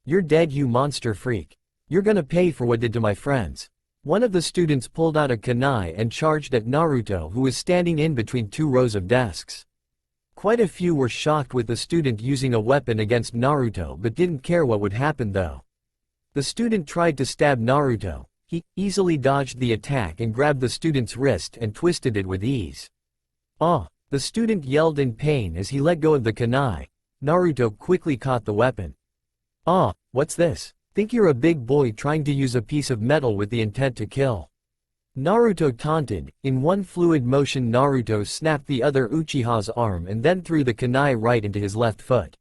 You're dead, you monster freak. You're gonna pay for what did to my friends. One of the students pulled out a kunai and charged at Naruto, who was standing in between two rows of desks. Quite a few were shocked with the student using a weapon against Naruto but didn't care what would happen though. The student tried to stab Naruto. He easily dodged the attack and grabbed the student's wrist and twisted it with ease. Ah! The student yelled in pain as he let go of the kunai. Naruto quickly caught the weapon. Ah! What's this? Think you're a big boy trying to use a piece of metal with the intent to kill. Naruto taunted. In one fluid motion Naruto snapped the other Uchiha's arm and then threw the kunai right into his left foot.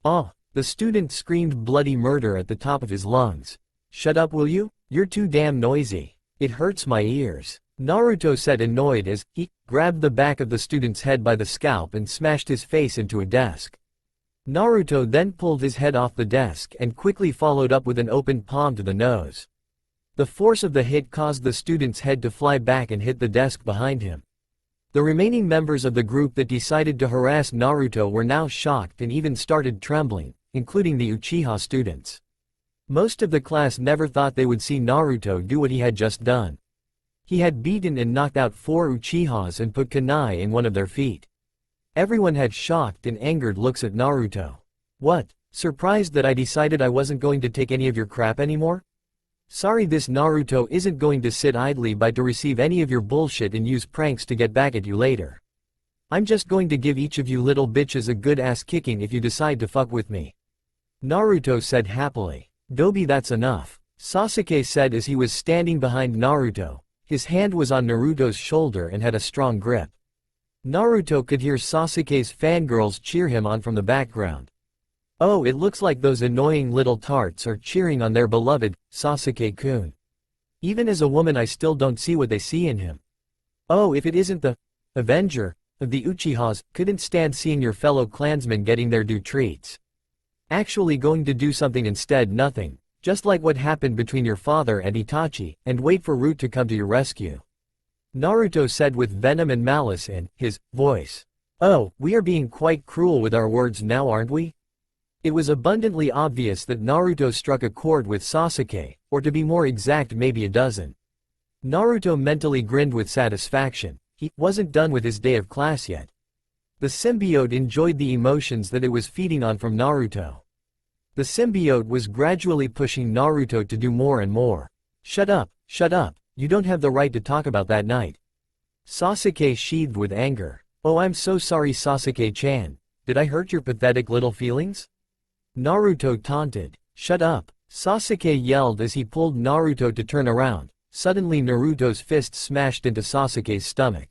Ah! The student screamed bloody murder at the top of his lungs. Shut up, will you? You're too damn noisy. It hurts my ears. Naruto said, annoyed as he grabbed the back of the student's head by the scalp and smashed his face into a desk. Naruto then pulled his head off the desk and quickly followed up with an open palm to the nose. The force of the hit caused the student's head to fly back and hit the desk behind him. The remaining members of the group that decided to harass Naruto were now shocked and even started trembling, including the Uchiha students. Most of the class never thought they would see Naruto do what he had just done. He had beaten and knocked out 4 Uchihas and put kunai in one of their feet. Everyone had shocked and angered looks at Naruto. What? Surprised that I decided I wasn't going to take any of your crap anymore? Sorry, this Naruto isn't going to sit idly by to receive any of your bullshit and use pranks to get back at you later. I'm just going to give each of you little bitches a good ass kicking if you decide to fuck with me. Naruto said happily. Dobi, that's enough. Sasuke said as he was standing behind Naruto. His hand was on Naruto's shoulder and had a strong grip. Naruto could hear Sasuke's fangirls cheer him on from the background. Oh, it looks like those annoying little tarts are cheering on their beloved, Sasuke-kun. Even as a woman I still don't see what they see in him. Oh, if it isn't the Avenger of the Uchihas, couldn't stand seeing your fellow clansmen getting their due treats. Actually going to do something instead, nothing. Just like what happened between your father and Itachi, and wait for Root to come to your rescue. Naruto said with venom and malice in his voice. Oh, we are being quite cruel with our words now, aren't we? It was abundantly obvious that Naruto struck a chord with Sasuke, or to be more exact maybe a dozen. Naruto mentally grinned with satisfaction. He wasn't done with his day of class yet. The symbiote enjoyed the emotions that it was feeding on from Naruto. The symbiote was gradually pushing Naruto to do more and more. Shut up, you don't have the right to talk about that night. Sasuke sheathed with anger. Oh, I'm so sorry, Sasuke-chan. Did I hurt your pathetic little feelings? Naruto taunted. Shut up, Sasuke yelled as he pulled Naruto to turn around. Suddenly Naruto's fist smashed into Sasuke's stomach.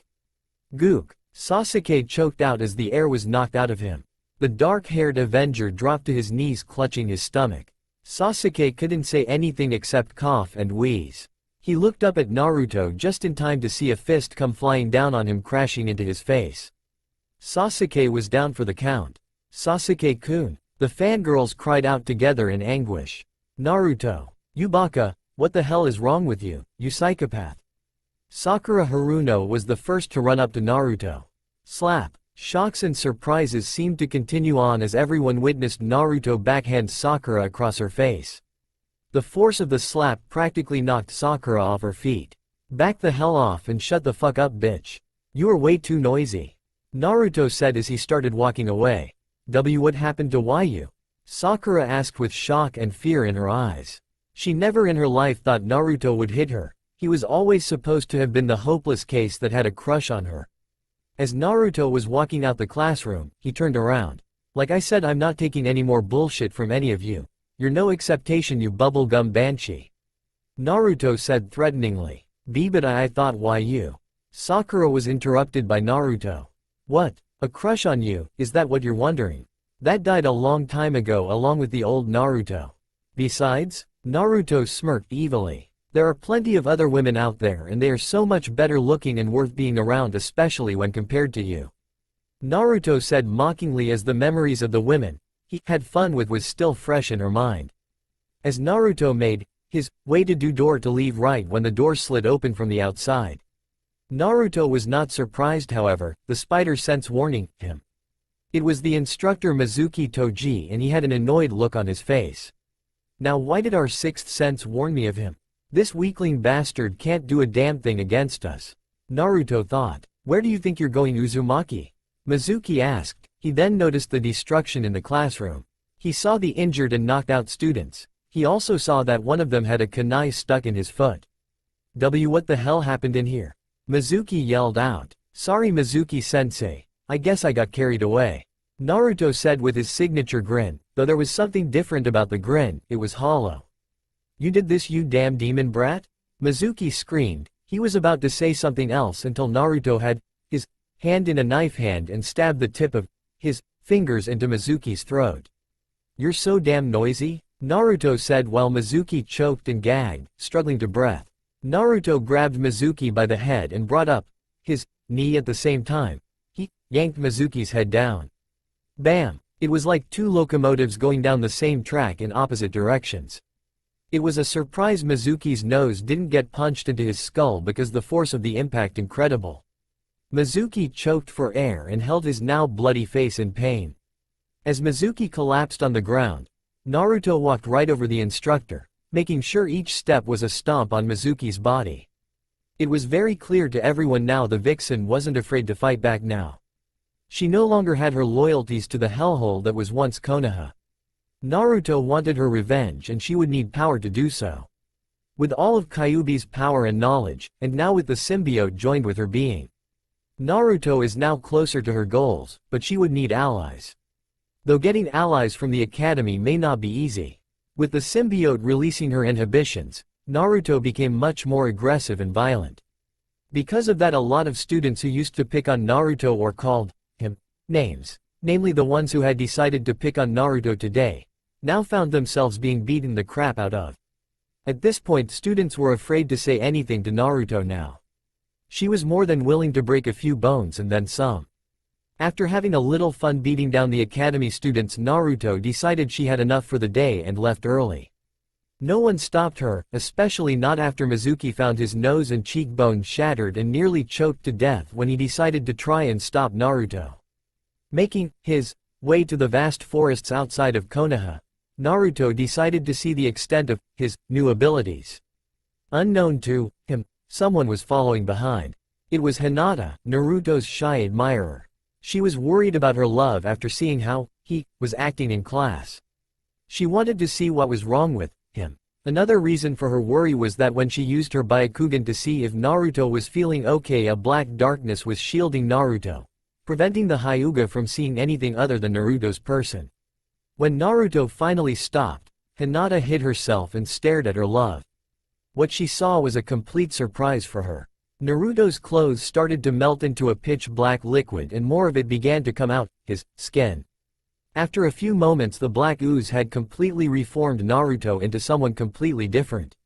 Gook! Sasuke choked out as the air was knocked out of him. The dark-haired Avenger dropped to his knees clutching his stomach. Sasuke couldn't say anything except cough and wheeze. He looked up at Naruto just in time to see a fist come flying down on him, crashing into his face. Sasuke was down for the count. Sasuke-kun! The fangirls cried out together in anguish. Naruto! You baka! What the hell is wrong with you, you psychopath? Sakura Haruno was the first to run up to Naruto. Slap! Shocks and surprises seemed to continue on as everyone witnessed Naruto backhand Sakura across her face. The force of the slap practically knocked Sakura off her feet. Back the hell off and shut the fuck up, bitch. You are way too noisy. Naruto said as he started walking away. What happened to YU? Sakura asked with shock and fear in her eyes. She never in her life thought Naruto would hit her. He was always supposed to have been the hopeless case that had a crush on her. As Naruto was walking out the classroom, he turned around. Like I said, I'm not taking any more bullshit from any of you. You're no acceptation, you bubblegum banshee. Naruto said threateningly. But I thought YU. Sakura was interrupted by Naruto. What? A crush on you, is that what you're wondering? That died a long time ago along with the old Naruto. Besides, Naruto smirked evilly. There are plenty of other women out there and they are so much better looking and worth being around, especially when compared to you. Naruto said mockingly as the memories of the women he had fun with was still fresh in her mind. As Naruto made his way to do door to leave right when the door slid open from the outside. Naruto was not surprised, however, the spider sense warning him. It was the instructor Mizuki Toji and he had an annoyed look on his face. Now why did our sixth sense warn me of him? This weakling bastard can't do a damn thing against us. Naruto thought. Where do you think you're going, Uzumaki? Mizuki asked. He then noticed the destruction in the classroom. He saw the injured and knocked out students. He also saw that one of them had a kunai stuck in his foot. What the hell happened in here? Mizuki yelled out. Sorry Mizuki-sensei, I guess I got carried away. Naruto said with his signature grin, though there was something different about the grin, it was hollow. You did this, you damn demon brat? Mizuki screamed. He was about to say something else until Naruto had his hand in a knife hand and stabbed the tip of his fingers into Mizuki's throat. You're so damn noisy, Naruto said while Mizuki choked and gagged, struggling to breath. Naruto grabbed Mizuki by the head and brought up his knee at the same time. He yanked Mizuki's head down. Bam! It was like two locomotives going down the same track in opposite directions. It was a surprise Mizuki's nose didn't get punched into his skull because the force of the impact incredible. Mizuki choked for air and held his now bloody face in pain. As Mizuki collapsed on the ground, Naruto walked right over the instructor, making sure each step was a stomp on Mizuki's body. It was very clear to everyone now the vixen wasn't afraid to fight back now. She no longer had her loyalties to the hellhole that was once Konaha. Naruto wanted her revenge and she would need power to do so. With all of Kyuubi's power and knowledge, and now with the symbiote joined with her being. Naruto is now closer to her goals, but she would need allies. Though getting allies from the academy may not be easy. With the symbiote releasing her inhibitions, Naruto became much more aggressive and violent. Because of that, a lot of students who used to pick on Naruto or called him names, namely the ones who had decided to pick on Naruto today, now found themselves being beaten the crap out of. At this point, students were afraid to say anything to Naruto now. She was more than willing to break a few bones and then some. After having a little fun beating down the academy students, Naruto decided she had enough for the day and left early. No one stopped her, especially not after Mizuki found his nose and cheekbones shattered and nearly choked to death when he decided to try and stop Naruto. Making his way to the vast forests outside of Konaha, Naruto decided to see the extent of his new abilities. Unknown to him, someone was following behind. It was Hinata, Naruto's shy admirer. She was worried about her love after seeing how he was acting in class. She wanted to see what was wrong with him. Another reason for her worry was that when she used her Byakugan to see if Naruto was feeling okay, a black darkness was shielding Naruto, preventing the Hyuga from seeing anything other than Naruto's person. When Naruto finally stopped, Hinata hid herself and stared at her love. What she saw was a complete surprise for her. Naruto's clothes started to melt into a pitch-black liquid and more of it began to come out his skin. After a few moments, the black ooze had completely reformed Naruto into someone completely different.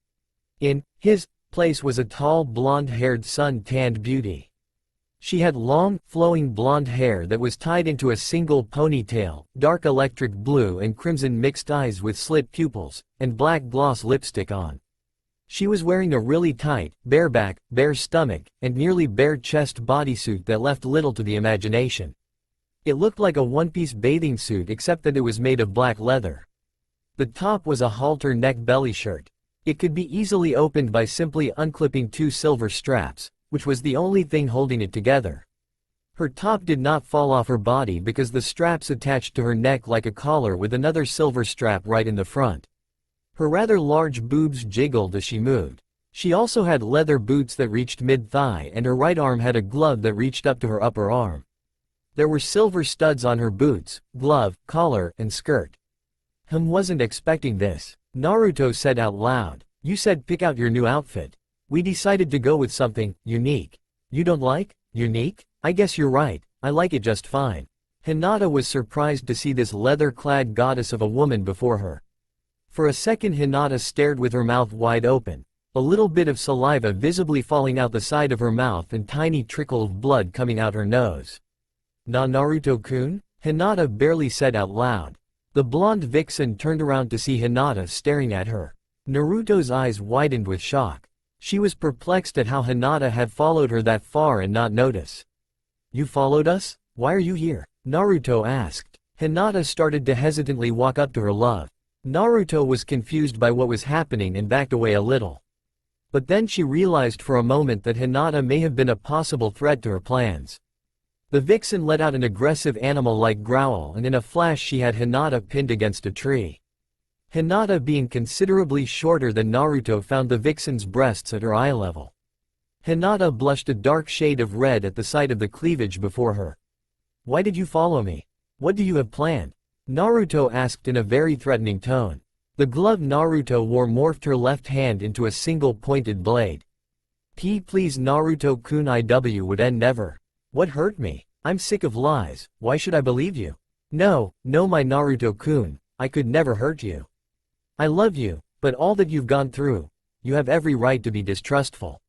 In his place was a tall, blonde-haired, sun-tanned beauty. She had long, flowing blonde hair that was tied into a single ponytail, dark electric blue and crimson mixed eyes with slit pupils, and black gloss lipstick on. She was wearing a really tight, bare back, bare stomach, and nearly bare chest bodysuit that left little to the imagination. It looked like a one-piece bathing suit except that it was made of black leather. The top was a halter neck belly shirt. It could be easily opened by simply unclipping 2 silver straps, which was the only thing holding it together. Her top did not fall off her body because the straps attached to her neck like a collar with another silver strap right in the front. Her rather large boobs jiggled as she moved. She also had leather boots that reached mid-thigh and her right arm had a glove that reached up to her upper arm. There were silver studs on her boots, glove, collar, and skirt. Wasn't expecting this. Naruto said out loud. You said pick out your new outfit. We decided to go with something unique. You don't like unique? I guess you're right, I like it just fine. Hinata was surprised to see this leather-clad goddess of a woman before her. For a second Hinata stared with her mouth wide open, a little bit of saliva visibly falling out the side of her mouth and tiny trickle of blood coming out her nose. Naruto-kun? Hinata barely said out loud. The blonde vixen turned around to see Hinata staring at her. Naruto's eyes widened with shock. She was perplexed at how Hinata had followed her that far and not notice. You followed us? Why are you here? Naruto asked. Hinata started to hesitantly walk up to her love. Naruto was confused by what was happening and backed away a little. But then she realized for a moment that Hinata may have been a possible threat to her plans. The vixen let out an aggressive animal-like growl and in a flash she had Hinata pinned against a tree. Hinata, being considerably shorter than Naruto, found the vixen's breasts at her eye level. Hinata blushed a dark shade of red at the sight of the cleavage before her. Why did you follow me? What do you have planned? Naruto asked in a very threatening tone. The glove Naruto wore morphed her left hand into a single pointed blade. Please Naruto-kun, IW would end never. What hurt me? I'm sick of lies, why should I believe you? No, my Naruto-kun, I could never hurt you. I love you, but all that you've gone through, you have every right to be distrustful.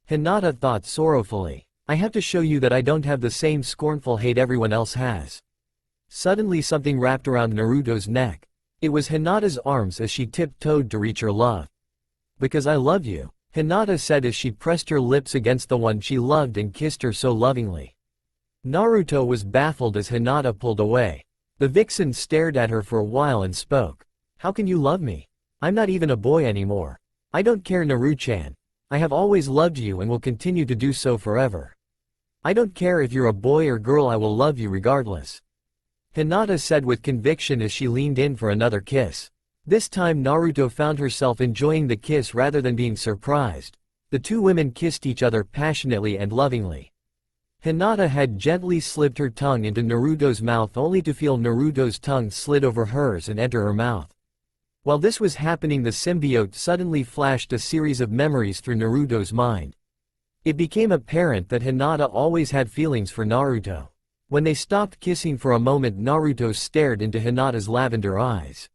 Hinata thought sorrowfully. I have to show you that I don't have the same scornful hate everyone else has. Suddenly something wrapped around Naruto's neck. It was Hinata's arms as she tiptoed to reach her love. Because I love you, Hinata said as she pressed her lips against the one she loved and kissed her so lovingly. Naruto was baffled as Hinata pulled away. The vixen stared at her for a while and spoke. How can you love me? I'm not even a boy anymore. I don't care, Naru-chan. I have always loved you and will continue to do so forever. I don't care if you're a boy or girl, I will love you regardless. Hinata said with conviction as she leaned in for another kiss. This time Naruto found herself enjoying the kiss rather than being surprised. The two women kissed each other passionately and lovingly. Hinata had gently slipped her tongue into Naruto's mouth only to feel Naruto's tongue slid over hers and enter her mouth. While this was happening, the symbiote suddenly flashed a series of memories through Naruto's mind. It became apparent that Hinata always had feelings for Naruto. When they stopped kissing for a moment, Naruto stared into Hinata's lavender eyes.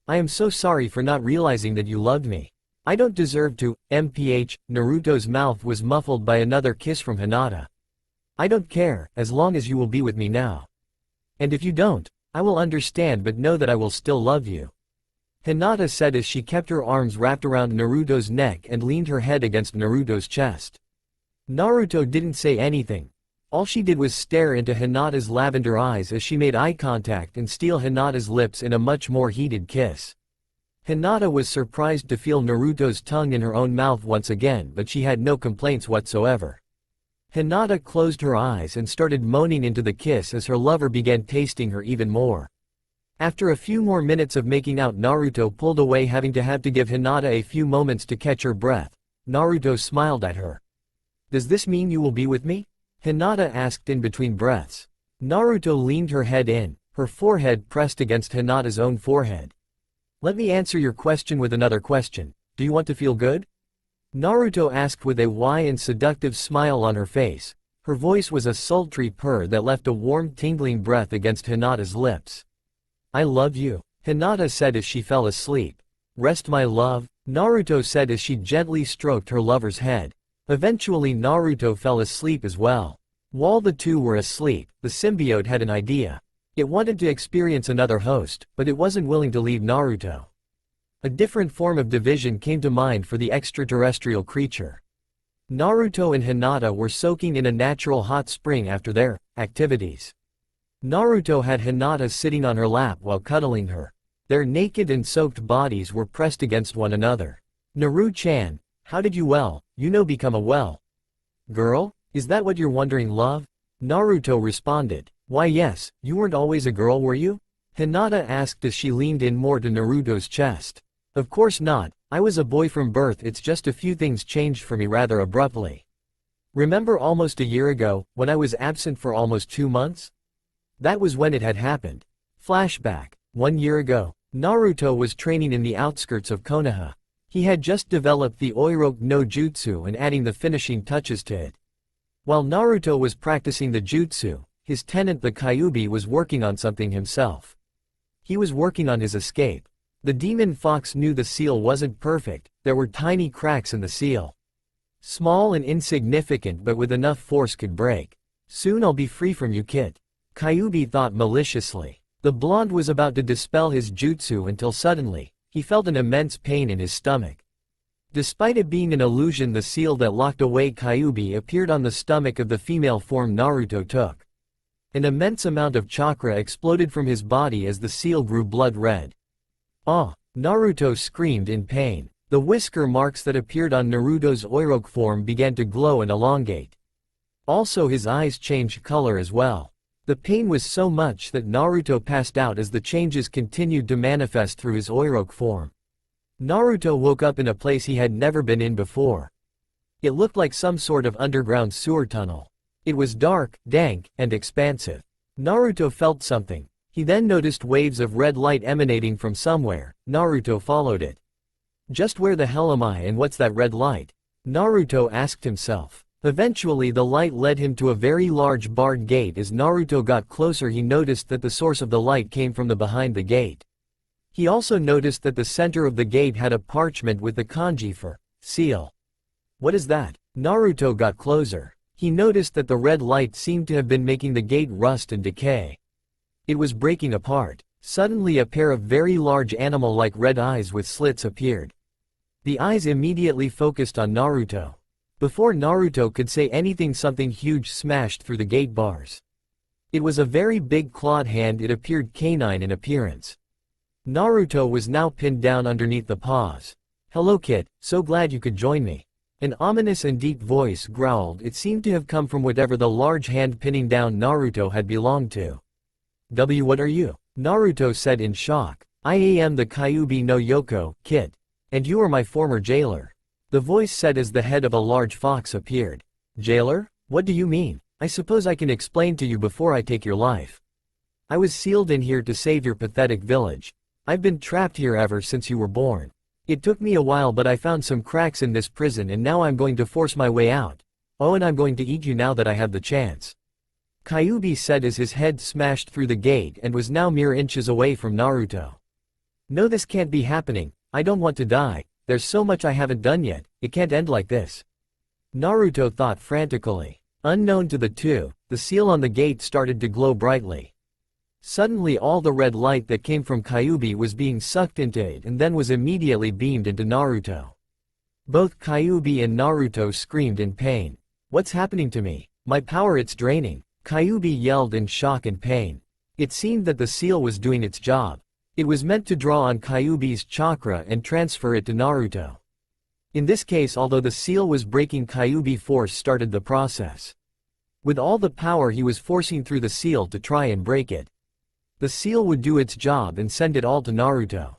I am so sorry for not realizing that you loved me. I don't deserve to, Naruto's mouth was muffled by another kiss from Hinata. I don't care, as long as you will be with me now. And if you don't, I will understand, but know that I will still love you. Hinata said as she kept her arms wrapped around Naruto's neck and leaned her head against Naruto's chest. Naruto didn't say anything. All she did was stare into Hinata's lavender eyes as she made eye contact and steal Hinata's lips in a much more heated kiss. Hinata was surprised to feel Naruto's tongue in her own mouth once again, but she had no complaints whatsoever. Hinata closed her eyes and started moaning into the kiss as her lover began tasting her even more. After a few more minutes of making out, Naruto pulled away, having to give Hinata a few moments to catch her breath. Naruto smiled at her. "Does this mean you will be with me?" Hinata asked in between breaths. Naruto leaned her head in, her forehead pressed against Hinata's own forehead. "Let me answer your question with another question. Do you want to feel good?" Naruto asked with a wry and seductive smile on her face. Her voice was a sultry purr that left a warm tingling breath against Hinata's lips. "I love you," Hinata said as she fell asleep. "Rest, my love," Naruto said as she gently stroked her lover's head. Eventually Naruto fell asleep as well. While the two were asleep, the symbiote had an idea. It wanted to experience another host, but it wasn't willing to leave Naruto. A different form of division came to mind for the extraterrestrial creature. Naruto and Hinata were soaking in a natural hot spring after their activities. Naruto had Hinata sitting on her lap while cuddling her. Their naked and soaked bodies were pressed against one another. "Naru-chan, how did you become a well girl? Is that what you're wondering, love?" Naruto responded. "Why yes, you weren't always a girl, were you?" Hinata asked as she leaned in more to Naruto's chest. "Of course not, I was a boy from birth, it's just a few things changed for me rather abruptly. Remember almost a year ago, when I was absent for almost 2 months? That was when it had happened." Flashback. 1 year ago, Naruto was training in the outskirts of Konaha. He had just developed the Oiroke no Jutsu and adding the finishing touches to it. While Naruto was practicing the jutsu, his tenant the Kyuubi was working on something himself. He was working on his escape. The demon fox knew the seal wasn't perfect, there were tiny cracks in the seal. Small and insignificant, but with enough force could break. "Soon I'll be free from you, kid," Kyuubi thought maliciously. The blonde was about to dispel his jutsu until suddenly, he felt an immense pain in his stomach. Despite it being an illusion, the seal that locked away Kyuubi appeared on the stomach of the female form Naruto took. An immense amount of chakra exploded from his body as the seal grew blood red. "Ah!" Naruto screamed in pain. The whisker marks that appeared on Naruto's Oiroke form began to glow and elongate. Also his eyes changed color as well. The pain was so much that Naruto passed out as the changes continued to manifest through his Oiroke form. Naruto woke up in a place he had never been in before. It looked like some sort of underground sewer tunnel. It was dark, dank, and expansive. Naruto felt something. He then noticed waves of red light emanating from somewhere. Naruto followed it. "Just where the hell am I and what's that red light?" Naruto asked himself. Eventually the light led him to a very large barred gate. As Naruto got closer, he noticed that the source of the light came from the behind the gate. He also noticed that the center of the gate had a parchment with the kanji for seal. "What is that?" Naruto got closer. He noticed that the red light seemed to have been making the gate rust and decay. It was breaking apart. Suddenly a pair of very large animal-like red eyes with slits appeared. The eyes immediately focused on Naruto. Before Naruto could say anything, something huge smashed through the gate bars. It was a very big clawed hand. It appeared canine in appearance. Naruto was now pinned down underneath the paws. "Hello kid, so glad you could join me." An ominous and deep voice growled. It seemed to have come from whatever the large hand pinning down Naruto had belonged to. What are you?" Naruto said in shock. "I am the Kyuubi no Yoko, kid. And you are my former jailer," the voice said as the head of a large fox appeared. "Jailer? What do you mean? I suppose I can explain to you before I take your life. I was sealed in here to save your pathetic village. I've been trapped here ever since you were born. It took me a while, but I found some cracks in this prison and now I'm going to force my way out. Oh, and I'm going to eat you now that I have the chance," Kyuubi said as his head smashed through the gate and was now mere inches away from Naruto. "No, this can't be happening. I don't want to die. There's so much I haven't done yet. It can't end like this," Naruto thought frantically. Unknown to the two, the seal on the gate started to glow brightly. Suddenly all the red light that came from Kyuubi was being sucked into it and then was immediately beamed into Naruto. Both Kyuubi and Naruto screamed in pain. "What's happening to me?" My power, it's draining. Kyuubi yelled in shock and pain. It seemed that the seal was doing its job. It was meant to draw on Kyuubi's chakra and transfer it to Naruto. In this case, although the seal was breaking, Kyuubi force started the process. With all the power he was forcing through the seal to try and break it. The seal would do its job and send it all to Naruto.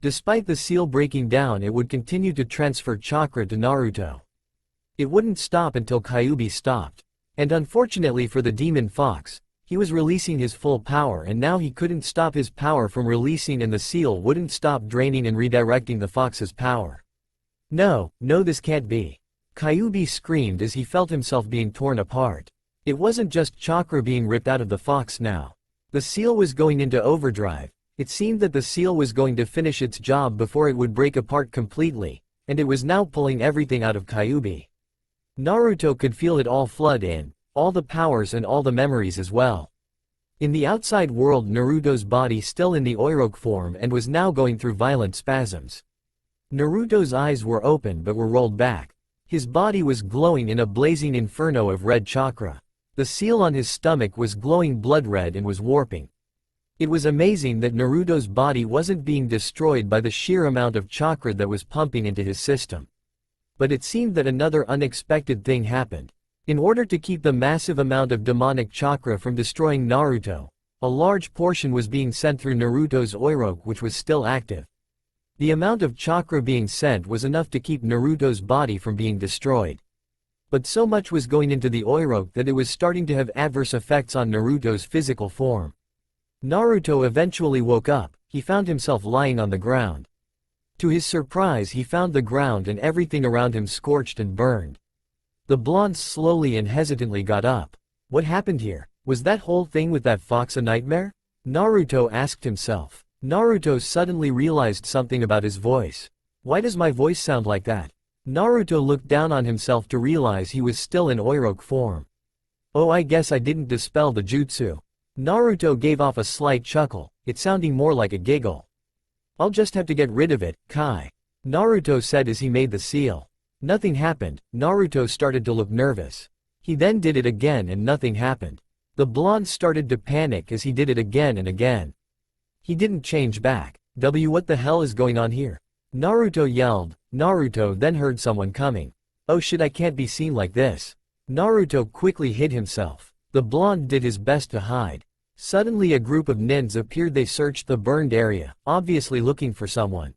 Despite the seal breaking down, it would continue to transfer chakra to Naruto. It wouldn't stop until Kyuubi stopped. And unfortunately for the demon fox, he was releasing his full power, and now he couldn't stop his power from releasing, and the seal wouldn't stop draining and redirecting the fox's power. No, this can't be. Kyuubi screamed as he felt himself being torn apart. It wasn't just chakra being ripped out of the fox now. The seal was going into overdrive. It seemed that the seal was going to finish its job before it would break apart completely, and it was now pulling everything out of Kyuubi. Naruto could feel it all flood in, all the powers and all the memories as well. In the outside world, Naruto's body still in the Oiroke form and was now going through violent spasms. Naruto's eyes were open but were rolled back. His body was glowing in a blazing inferno of red chakra. The seal on his stomach was glowing blood red and was warping. It was amazing that Naruto's body wasn't being destroyed by the sheer amount of chakra that was pumping into his system. But it seemed that another unexpected thing happened. In order to keep the massive amount of demonic chakra from destroying Naruto, a large portion was being sent through Naruto's Oiroke, which was still active. The amount of chakra being sent was enough to keep Naruto's body from being destroyed. But so much was going into the Oiroke that it was starting to have adverse effects on Naruto's physical form. Naruto eventually woke up. He found himself lying on the ground. To his surprise, he found the ground and everything around him scorched and burned. The blonde slowly and hesitantly got up. What happened here? Was that whole thing with that fox a nightmare? Naruto asked himself. Naruto suddenly realized something about his voice. Why does my voice sound like that? Naruto looked down on himself to realize he was still in Oiroke form. Oh, I guess I didn't dispel the jutsu. Naruto gave off a slight chuckle, it sounding more like a giggle. I'll just have to get rid of it, Kai. Naruto said as he made the seal. Nothing happened. Naruto started to look nervous. He then did it again and nothing happened. The blonde started to panic as he did it again and again. He didn't change back. What the hell is going on here? Naruto yelled. Naruto then heard someone coming. Oh shit, I can't be seen like this. Naruto quickly hid himself. The blonde did his best to hide. Suddenly a group of nins appeared. They searched the burned area, obviously looking for someone.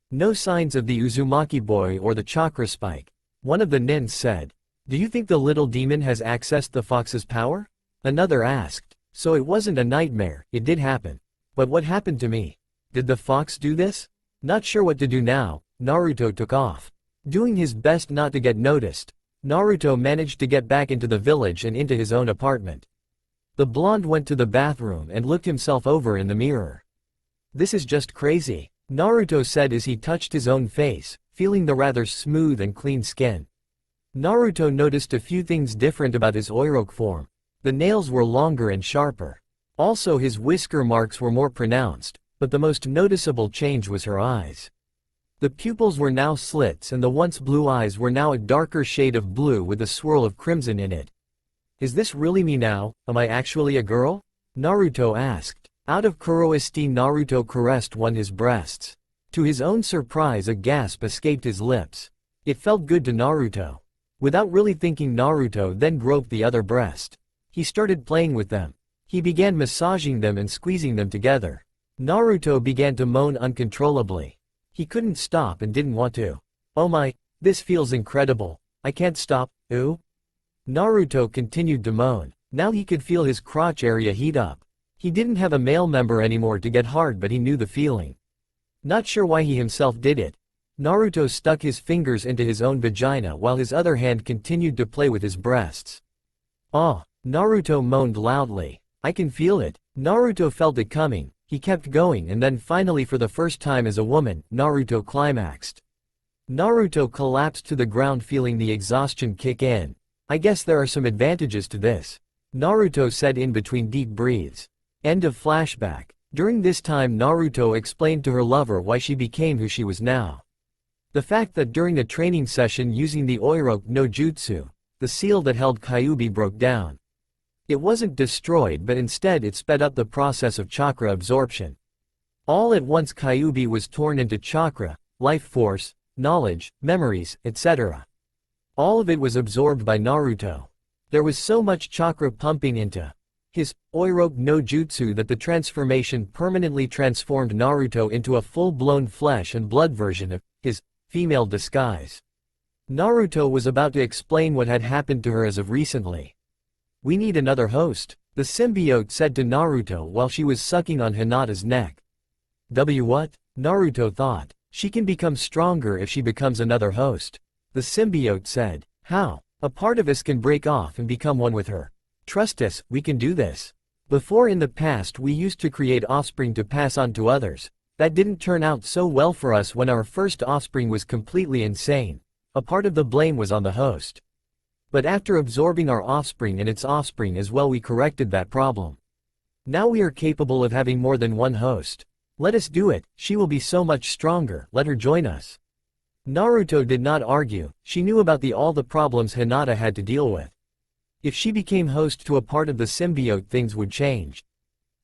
No signs of the Uzumaki boy or the chakra spike. One of the nins said. Do you think the little demon has accessed the fox's power? Another asked. So it wasn't a nightmare, it did happen. But what happened to me? Did the fox do this? Not sure what to do now, Naruto took off. Doing his best not to get noticed, Naruto managed to get back into the village and into his own apartment. The blonde went to the bathroom and looked himself over in the mirror. This is just crazy, Naruto said as he touched his own face, feeling the rather smooth and clean skin. Naruto noticed a few things different about his Oiroke form. The nails were longer and sharper. Also his whisker marks were more pronounced, but the most noticeable change was her eyes. The pupils were now slits and the once blue eyes were now a darker shade of blue with a swirl of crimson in it. Is this really me now? Am I actually a girl? Naruto asked. Out of curiosity, Naruto caressed his breasts. To his own surprise, a gasp escaped his lips. It felt good to Naruto. Without really thinking, Naruto then groped the other breast. He started playing with them. He began massaging them and squeezing them together. Naruto began to moan uncontrollably. He couldn't stop and didn't want to. Oh my, this feels incredible. I can't stop, ooh. Naruto continued to moan. Now he could feel his crotch area heat up. He didn't have a male member anymore to get hard, but he knew the feeling. Not sure why he himself did it. Naruto stuck his fingers into his own vagina while his other hand continued to play with his breasts. Oh, Naruto moaned loudly. I can feel it. Naruto felt it coming. He kept going and then finally, for the first time as a woman, Naruto climaxed. Naruto collapsed to the ground, feeling the exhaustion kick in. I guess there are some advantages to this, Naruto said in between deep breaths. End of flashback. During this time, Naruto explained to her lover why she became who she was now. The fact that during a training session using the Oiroke no Jutsu, the seal that held Kyuubi broke down. It wasn't destroyed, but instead it sped up the process of chakra absorption. All at once Kyuubi was torn into chakra, life force, knowledge, memories, etc. All of it was absorbed by Naruto. There was so much chakra pumping into his Oiroke no Jutsu that the transformation permanently transformed Naruto into a full-blown flesh and blood version of his female disguise. Naruto was about to explain what had happened to her as of recently. "We need another host," the symbiote said to Naruto while she was sucking on Hinata's neck. What? Naruto thought. She can become stronger if she becomes another host. The symbiote said. How? A part of us can break off and become one with her. Trust us, we can do this. Before in the past we used to create offspring to pass on to others. That didn't turn out so well for us when our first offspring was completely insane. A part of the blame was on the host. But after absorbing our offspring and its offspring as well, we corrected that problem. Now we are capable of having more than one host. Let us do it, she will be so much stronger, let her join us. Naruto did not argue, she knew about all the problems Hinata had to deal with. If she became host to a part of the symbiote, things would change.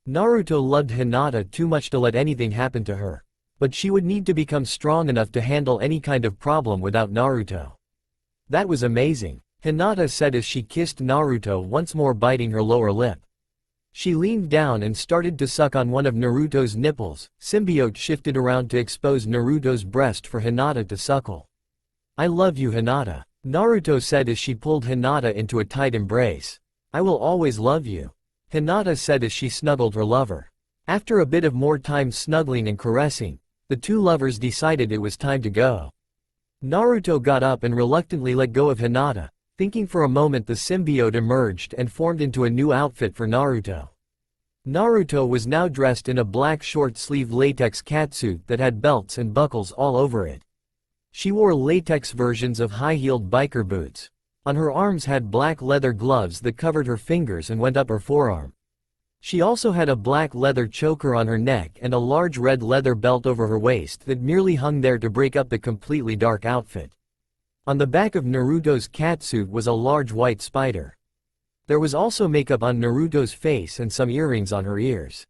Naruto loved Hinata too much to let anything happen to her. But she would need to become strong enough to handle any kind of problem without Naruto. That was amazing, Hinata said as she kissed Naruto, once more biting her lower lip. She leaned down and started to suck on one of Naruto's nipples. Symbiote shifted around to expose Naruto's breast for Hinata to suckle. "I love you, Hinata," Naruto said as she pulled Hinata into a tight embrace. "I will always love you," Hinata said as she snuggled her lover. After a bit of more time snuggling and caressing, the two lovers decided it was time to go. Naruto got up and reluctantly let go of Hinata. Thinking for a moment, the symbiote emerged and formed into a new outfit for Naruto. Naruto was now dressed in a black short-sleeved latex catsuit that had belts and buckles all over it. She wore latex versions of high-heeled biker boots. On her arms had black leather gloves that covered her fingers and went up her forearm. She also had a black leather choker on her neck and a large red leather belt over her waist that merely hung there to break up the completely dark outfit. On the back of Naruto's catsuit was a large white spider. There was also makeup on Naruto's face and some earrings on her ears.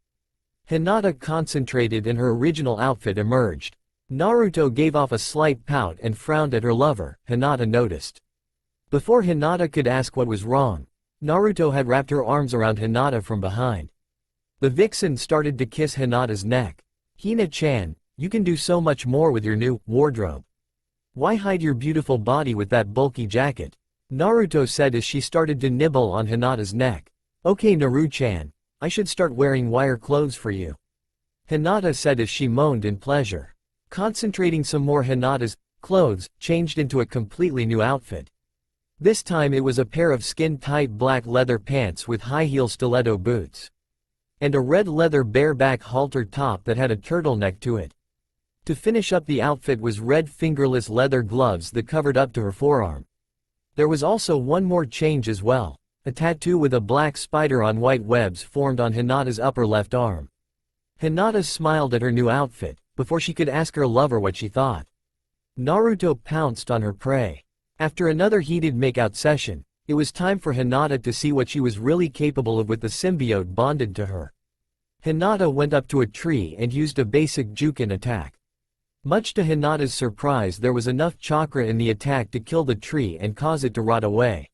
Hinata, concentrated in her original outfit, emerged. Naruto gave off a slight pout and frowned at her lover, Hinata noticed. Before Hinata could ask what was wrong, Naruto had wrapped her arms around Hinata from behind. The vixen started to kiss Hinata's neck. "Hina-chan, you can do so much more with your new wardrobe. Why hide your beautiful body with that bulky jacket?" Naruto said as she started to nibble on Hinata's neck. "Okay, Naru-chan, I should start wearing wire clothes for you," Hinata said as she moaned in pleasure. Concentrating some more, Hinata's clothes changed into a completely new outfit. This time it was a pair of skin-tight black leather pants with high-heel stiletto boots. And a red leather bareback halter top that had a turtleneck to it. To finish up the outfit was red fingerless leather gloves that covered up to her forearm. There was also one more change as well, a tattoo with a black spider on white webs formed on Hinata's upper left arm. Hinata smiled at her new outfit, before she could ask her lover what she thought. Naruto pounced on her prey. After another heated makeout session, it was time for Hinata to see what she was really capable of with the symbiote bonded to her. Hinata went up to a tree and used a basic Jukin attack. Much to Hinata's surprise, there was enough chakra in the attack to kill the tree and cause it to rot away.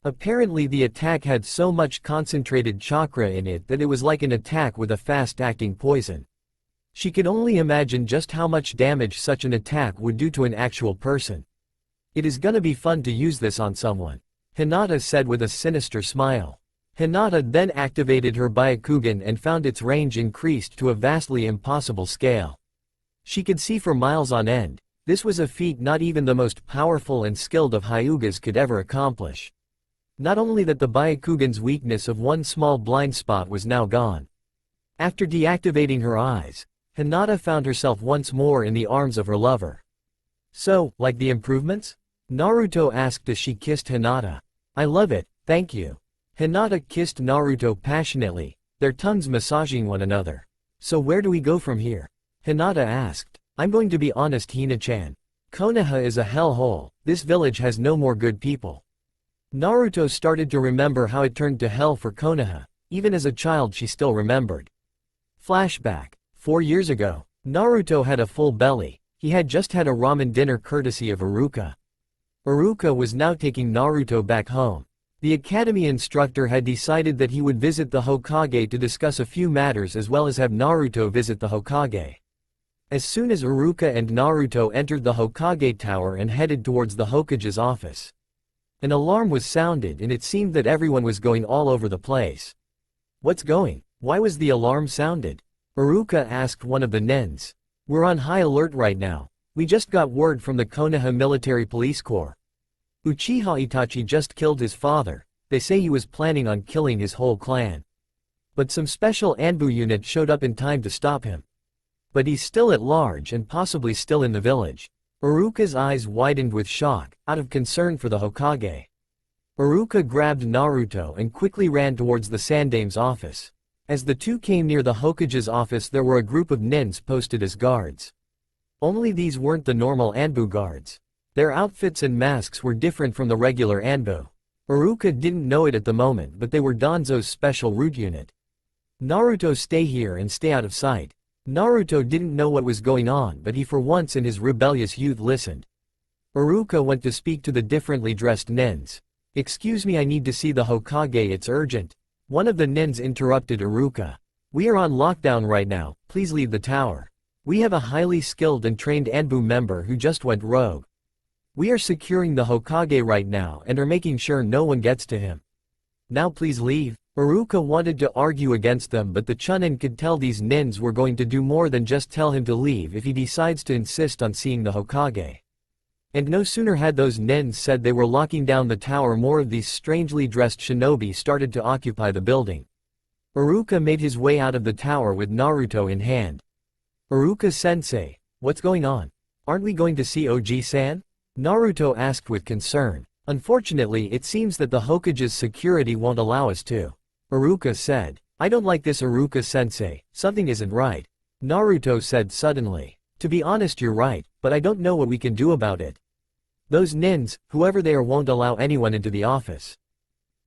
Apparently the attack had so much concentrated chakra in it that it was like an attack with a fast-acting poison. She could only imagine just how much damage such an attack would do to an actual person. "It is gonna be fun to use this on someone," Hinata said with a sinister smile. Hinata then activated her Byakugan and found its range increased to a vastly impossible scale. She could see for miles on end. This was a feat not even the most powerful and skilled of Hyugas could ever accomplish. Not only that, the Byakugan's weakness of one small blind spot was now gone. After deactivating her eyes, Hinata found herself once more in the arms of her lover. "So, like the improvements?" Naruto asked as she kissed Hinata. "I love it, thank you." Hinata kissed Naruto passionately, their tongues massaging one another. "So where do we go from here?" Hinata asked. "I'm going to be honest, Hina-chan. Konaha is a hellhole. This village has no more good people." Naruto started to remember how it turned to hell for Konaha. Even as a child she still remembered. Flashback. 4 years ago, Naruto had a full belly. He had just had a ramen dinner courtesy of Iruka. Iruka was now taking Naruto back home. The academy instructor had decided that he would visit the Hokage to discuss a few matters as well as have Naruto visit the Hokage. As soon as Iruka and Naruto entered the Hokage tower and headed towards the Hokage's office, an alarm was sounded and it seemed that everyone was going all over the place. What's going? Why was the alarm sounded? Iruka asked one of the nins. We're on high alert right now. We just got word from the Konaha Military Police Corps. Uchiha Itachi just killed his father. They say he was planning on killing his whole clan. But some special Anbu unit showed up in time to stop him. But he's still at large and possibly still in the village. Iruka's eyes widened with shock, out of concern for the Hokage. Iruka grabbed Naruto and quickly ran towards the Sandame's office. As the two came near the Hokage's office there were a group of nins posted as guards. Only these weren't the normal Anbu guards. Their outfits and masks were different from the regular Anbu. Iruka didn't know it at the moment but they were Danzo's special route unit. Naruto, stay here and stay out of sight. Naruto didn't know what was going on but he for once in his rebellious youth listened. Iruka went to speak to the differently dressed nins. Excuse me, I need to see the Hokage, it's urgent. One of the nins interrupted Iruka. We are on lockdown right now, please leave the tower. We have a highly skilled and trained Anbu member who just went rogue. We are securing the Hokage right now and are making sure no one gets to him. Now please leave. Iruka wanted to argue against them but the Chunin could tell these nins were going to do more than just tell him to leave if he decides to insist on seeing the Hokage. And no sooner had those nins said they were locking down the tower, more of these strangely dressed shinobi started to occupy the building. Iruka made his way out of the tower with Naruto in hand. Iruka-sensei, what's going on? Aren't we going to see Oji-san? Naruto asked with concern. Unfortunately, it seems that the Hokage's security won't allow us to. Iruka said. I don't like this, Iruka-sensei, something isn't right. Naruto said suddenly. To be honest, you're right, but I don't know what we can do about it. Those nins, whoever they are, won't allow anyone into the office.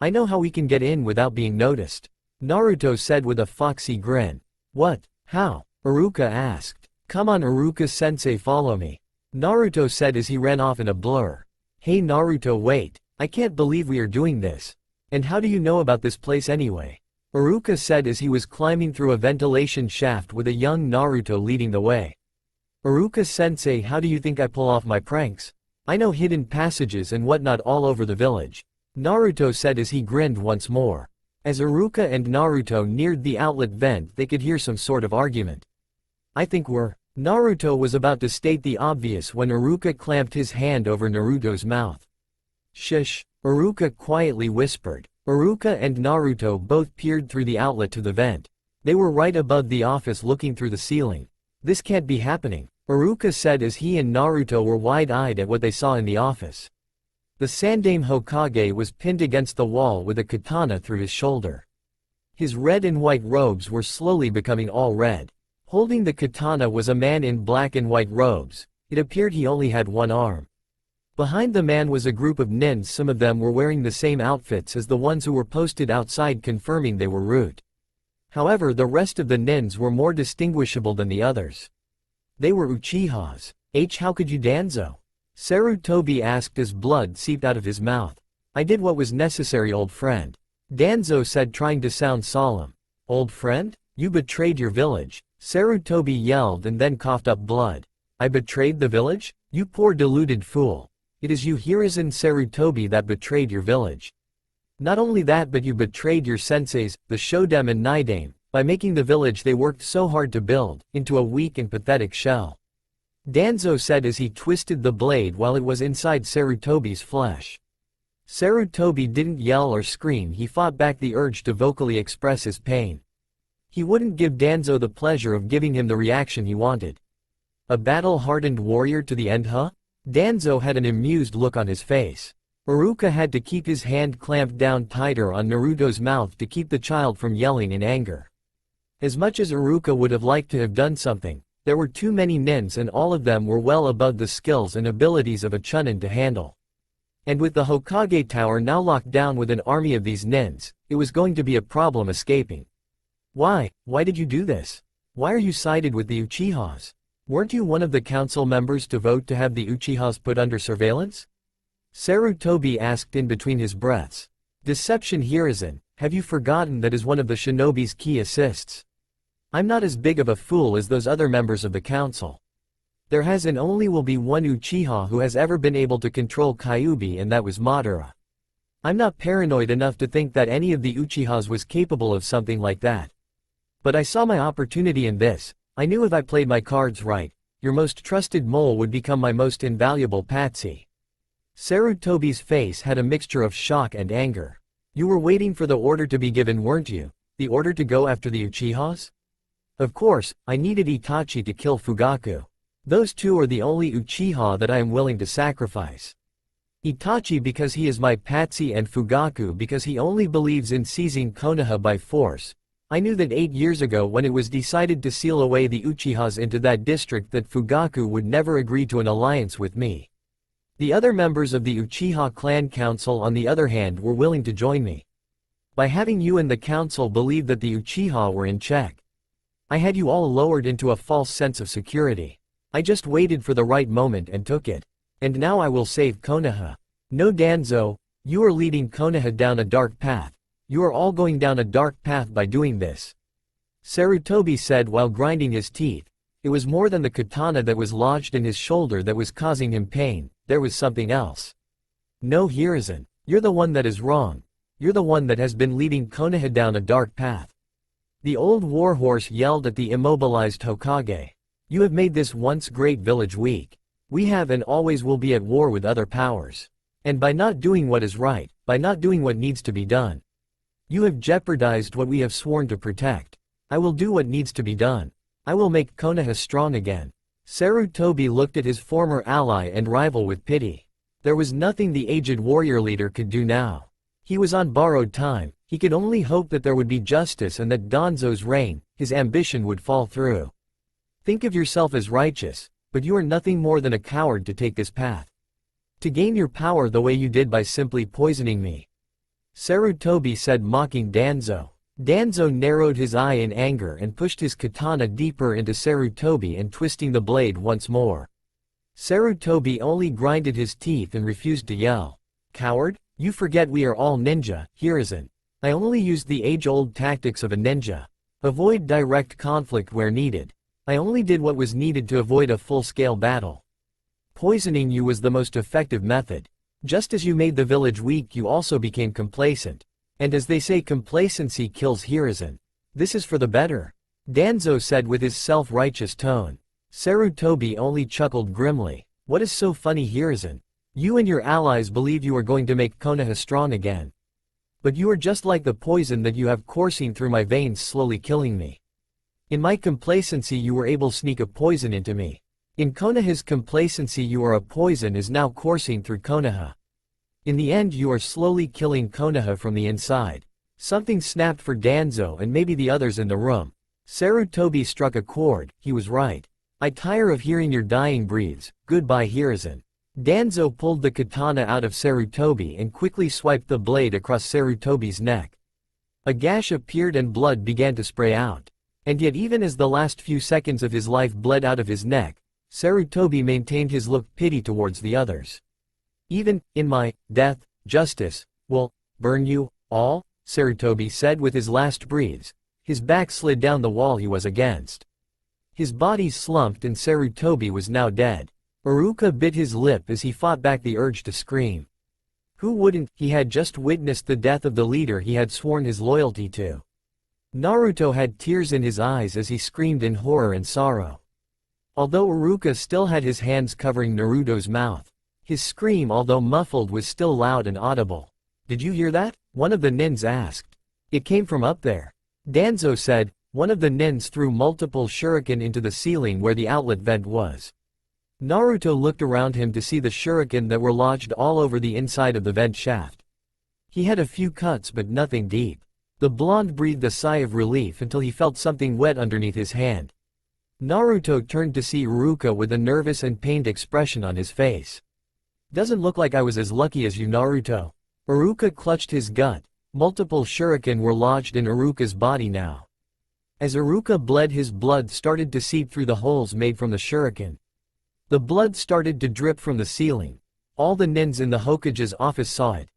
I know how we can get in without being noticed. Naruto said with a foxy grin. What? How? Iruka asked. Come on, Iruka-sensei, follow me. Naruto said as he ran off in a blur. Hey Naruto, wait. I can't believe we are doing this. And how do you know about this place anyway? Iruka said as he was climbing through a ventilation shaft with a young Naruto leading the way. Iruka-sensei, how do you think I pull off my pranks? I know hidden passages and whatnot all over the village. Naruto said as he grinned once more. As Iruka and Naruto neared the outlet vent they could hear some sort of argument. I think we're... Naruto was about to state the obvious when Iruka clamped his hand over Naruto's mouth. Shush, Iruka quietly whispered. Iruka and Naruto both peered through the outlet to the vent. They were right above the office looking through the ceiling. This can't be happening, Iruka said as he and Naruto were wide-eyed at what they saw in the office. The Sandame Hokage was pinned against the wall with a katana through his shoulder. His red and white robes were slowly becoming all red. Holding the katana was a man in black and white robes. It appeared he only had one arm. Behind the man was a group of nins, some of them were wearing the same outfits as the ones who were posted outside, confirming they were root. However, the rest of the nins were more distinguishable than the others. They were Uchihas. How could you, Danzo? Sarutobi asked as blood seeped out of his mouth. I did what was necessary, old friend. Danzo said, trying to sound solemn. Old friend? You betrayed your village. Sarutobi yelled and then coughed up blood. I betrayed the village? You poor deluded fool. It is you, Hiruzen Sarutobi, that betrayed your village. Not only that, but you betrayed your senseis, the Shodem and Nidame, by making the village they worked so hard to build, into a weak and pathetic shell. Danzo said as he twisted the blade while it was inside Sarutobi's flesh. Sarutobi didn't yell or scream, he fought back the urge to vocally express his pain. He wouldn't give Danzo the pleasure of giving him the reaction he wanted. A battle-hardened warrior to the end, huh? Danzo had an amused look on his face. Iruka had to keep his hand clamped down tighter on Naruto's mouth to keep the child from yelling in anger. As much as Iruka would have liked to have done something, there were too many nins and all of them were well above the skills and abilities of a chunin to handle. And with the Hokage Tower now locked down with an army of these nins, it was going to be a problem escaping. Why did you do this? Why are you sided with the Uchihas? Weren't you one of the council members to vote to have the Uchihas put under surveillance? Sarutobi asked in between his breaths. Deception Hiruzen, have you forgotten that is one of the shinobi's key assists? I'm not as big of a fool as those other members of the council. There has and only will be one Uchiha who has ever been able to control Kyuubi, and that was Madara. I'm not paranoid enough to think that any of the Uchihas was capable of something like that. But I saw my opportunity in this. I knew if I played my cards right, your most trusted mole would become my most invaluable patsy. Sarutobi's face had a mixture of shock and anger. You were waiting for the order to be given, weren't you? The order to go after the Uchihas? Of course, I needed Itachi to kill Fugaku. Those two are the only Uchiha that I am willing to sacrifice. Itachi because he is my patsy, and Fugaku because he only believes in seizing Konoha by force. I knew that 8 years ago when it was decided to seal away the Uchihas into that district that Fugaku would never agree to an alliance with me. The other members of the Uchiha clan council on the other hand were willing to join me. By having you and the council believe that the Uchiha were in check. I had you all lowered into a false sense of security. I just waited for the right moment and took it. And now I will save Konoha. No, Danzo, you are leading Konoha down a dark path. You are all going down a dark path by doing this. Sarutobi said while grinding his teeth. It was more than the katana that was lodged in his shoulder that was causing him pain, there was something else. No, Hiruzen, you're the one that is wrong. You're the one that has been leading Konoha down a dark path. The old warhorse yelled at the immobilized Hokage. You have made this once great village weak. We have and always will be at war with other powers. And by not doing what is right, by not doing what needs to be done, you have jeopardized what we have sworn to protect. I will do what needs to be done. I will make Konoha strong again. Sarutobi looked at his former ally and rival with pity. There was nothing the aged warrior leader could do now. He was on borrowed time. He could only hope that there would be justice and that Danzo's reign, his ambition, would fall through. Think of yourself as righteous, but you are nothing more than a coward to take this path. To gain your power the way you did by simply poisoning me. Sarutobi said, mocking Danzo. Danzo narrowed his eye in anger and pushed his katana deeper into Sarutobi and twisting the blade once more. Sarutobi only grinded his teeth and refused to yell. Coward, you forget we are all ninja, Hiruzen. I only used the age-old tactics of a ninja. Avoid direct conflict where needed. I only did what was needed to avoid a full-scale battle. Poisoning you was the most effective method. Just as you made the village weak, you also became complacent. And as they say, complacency kills, Hiruzen. This is for the better. Danzo said with his self-righteous tone. Sarutobi only chuckled grimly. What is so funny, Hiruzen? You and your allies believe you are going to make Konoha strong again. But you are just like the poison that you have coursing through my veins, slowly killing me. In my complacency you were able to sneak a poison into me. In Konoha's complacency you are a poison is now coursing through Konoha. In the end you are slowly killing Konoha from the inside. Something snapped for Danzo and maybe the others in the room. Sarutobi struck a chord, he was right. I tire of hearing your dying breathes, goodbye Hiruzen. Danzo pulled the katana out of Sarutobi and quickly swiped the blade across Sarutobi's neck. A gash appeared and blood began to spray out. And yet even as the last few seconds of his life bled out of his neck, Sarutobi maintained his look pity towards the others. Even in my death, justice will burn you all, Sarutobi said with his last breaths. His back slid down the wall he was against. His body slumped and Sarutobi was now dead. Iruka bit his lip as he fought back the urge to scream. Who wouldn't? He had just witnessed the death of the leader he had sworn his loyalty to. Naruto had tears in his eyes as he screamed in horror and sorrow. Although Iruka still had his hands covering Naruto's mouth, his scream, although muffled, was still loud and audible. Did you hear that? One of the nins asked. It came from up there. Danzo said. One of the nins threw multiple shuriken into the ceiling where the outlet vent was. Naruto looked around him to see the shuriken that were lodged all over the inside of the vent shaft. He had a few cuts but nothing deep. The blonde breathed a sigh of relief until he felt something wet underneath his hand. Naruto turned to see Iruka with a nervous and pained expression on his face. Doesn't look like I was as lucky as you, Naruto. Iruka clutched his gut. Multiple shuriken were lodged in Iruka's body now. As Iruka bled, his blood started to seep through the holes made from the shuriken. The blood started to drip from the ceiling. All the nins in the Hokage's office saw it.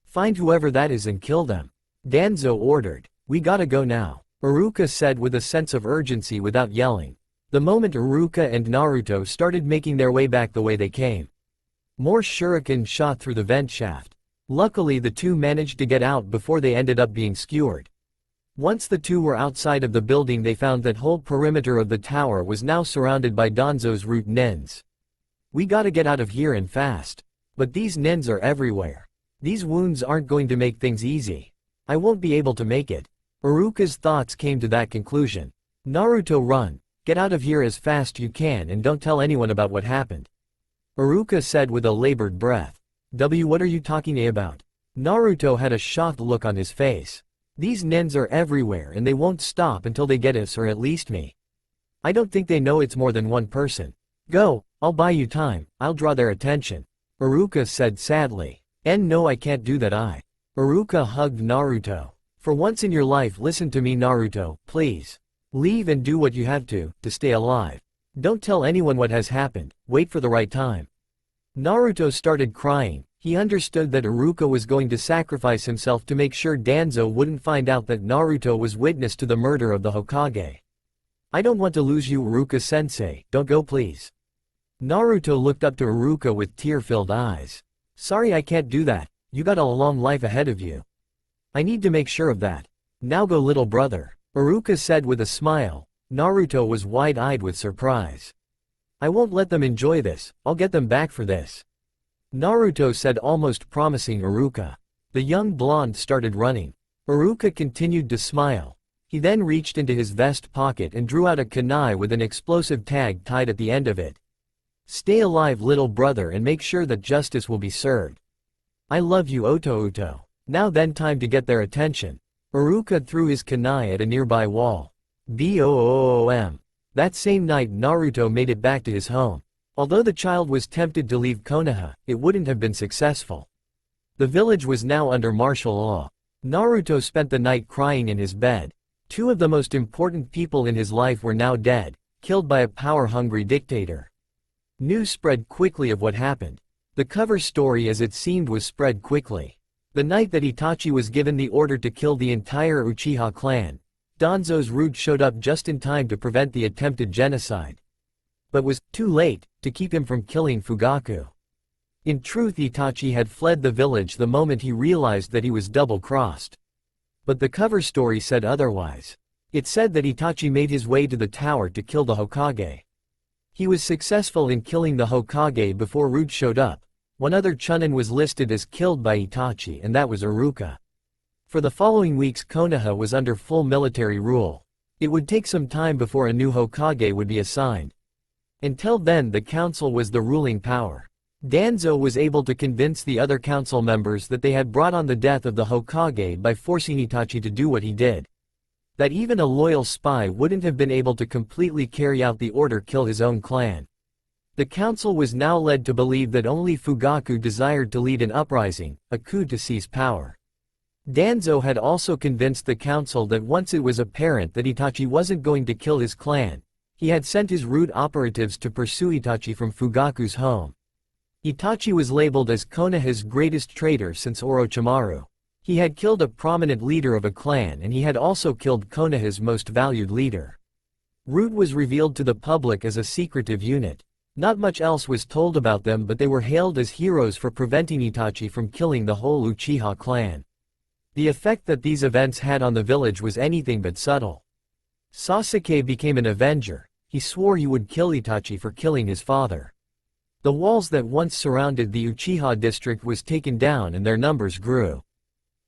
Find whoever that is and kill them. Danzo ordered. We gotta go now, Iruka said with a sense of urgency without yelling. The moment Iruka and Naruto started making their way back the way they came. More shuriken shot through the vent shaft. Luckily the two managed to get out before they ended up being skewered. Once the two were outside of the building, they found that whole perimeter of the tower was now surrounded by Danzo's root nins. We gotta get out of here and fast. But these nins are everywhere. These wounds aren't going to make things easy. I won't be able to make it. Iruka's thoughts came to that conclusion. Naruto, run. Get out of here as fast you can and don't tell anyone about what happened. Iruka said with a labored breath. What are you talking about? Naruto had a shocked look on his face. These nins are everywhere and they won't stop until they get us, or at least me. I don't think they know it's more than one person. Go, I'll buy you time, I'll draw their attention. Iruka said sadly. No, I can't do that. Iruka hugged Naruto. For once in your life, listen to me, Naruto, please. Leave and do what you have to stay alive. Don't tell anyone what has happened, wait for the right time. Naruto started crying. He understood that Iruka was going to sacrifice himself to make sure Danzo wouldn't find out that Naruto was witness to the murder of the Hokage. I don't want to lose you, Iruka-sensei, don't go please. Naruto looked up to Iruka with tear-filled eyes. Sorry, I can't do that, you got a long life ahead of you. I need to make sure of that. Now go, little brother, Iruka said with a smile. Naruto was wide-eyed with surprise. I won't let them enjoy this, I'll get them back for this. Naruto said, almost promising Iruka. The young blonde started running. Iruka continued to smile. He then reached into his vest pocket and drew out a kunai with an explosive tag tied at the end of it. Stay alive, little brother, and make sure that justice will be served. I love you, Oto. Now then, time to get their attention. Iruka threw his kunai at a nearby wall. Boom. That same night Naruto made it back to his home. Although the child was tempted to leave Konaha, it wouldn't have been successful. The village was now under martial law. Naruto spent the night crying in his bed. Two of the most important people in his life were now dead, killed by a power-hungry dictator. News spread quickly of what happened. The cover story, as it seemed, was spread quickly. The night that Itachi was given the order to kill the entire Uchiha clan, Danzo's root showed up just in time to prevent the attempted genocide. But was too late to keep him from killing Fugaku. In truth, Itachi had fled the village the moment he realized that he was double-crossed. But the cover story said otherwise. It said that Itachi made his way to the tower to kill the Hokage. He was successful in killing the Hokage before Root showed up. One other Chunin was listed as killed by Itachi, and that was Iruka. For the following weeks Konoha was under full military rule. It would take some time before a new Hokage would be assigned. Until then, the council was the ruling power. Danzo was able to convince the other council members that they had brought on the death of the Hokage by forcing Itachi to do what he did. That even a loyal spy wouldn't have been able to completely carry out the order, kill his own clan. The council was now led to believe that only Fugaku desired to lead an uprising, a coup to seize power. Danzo had also convinced the council that once it was apparent that Itachi wasn't going to kill his clan, he had sent his root operatives to pursue Itachi from Fugaku's home. Itachi was labeled as Konoha's greatest traitor since Orochimaru. He had killed a prominent leader of a clan, and he had also killed Konoha's most valued leader. Root was revealed to the public as a secretive unit. Not much else was told about them, but they were hailed as heroes for preventing Itachi from killing the whole Uchiha clan. The effect that these events had on the village was anything but subtle. Sasuke became an avenger. He swore he would kill Itachi for killing his father. The walls that once surrounded the Uchiha district was taken down and their numbers grew.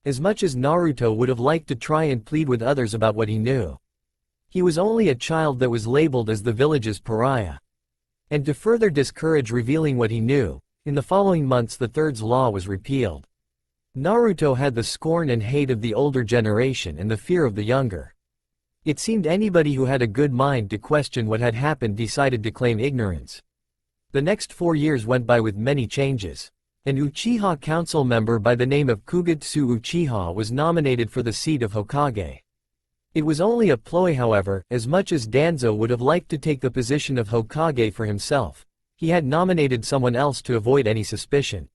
As much as Naruto would have liked to try and plead with others about what he knew, he was only a child that was labeled as the village's pariah. And to further discourage revealing what he knew, in the following months the Third's Law was repealed. Naruto had the scorn and hate of the older generation and the fear of the younger. It seemed anybody who had a good mind to question what had happened decided to claim ignorance. The next 4 years went by with many changes. An Uchiha council member by the name of Kugutsu Uchiha was nominated for the seat of Hokage. It was only a ploy, however, as much as Danzo would have liked to take the position of Hokage for himself. He had nominated someone else to avoid any suspicion.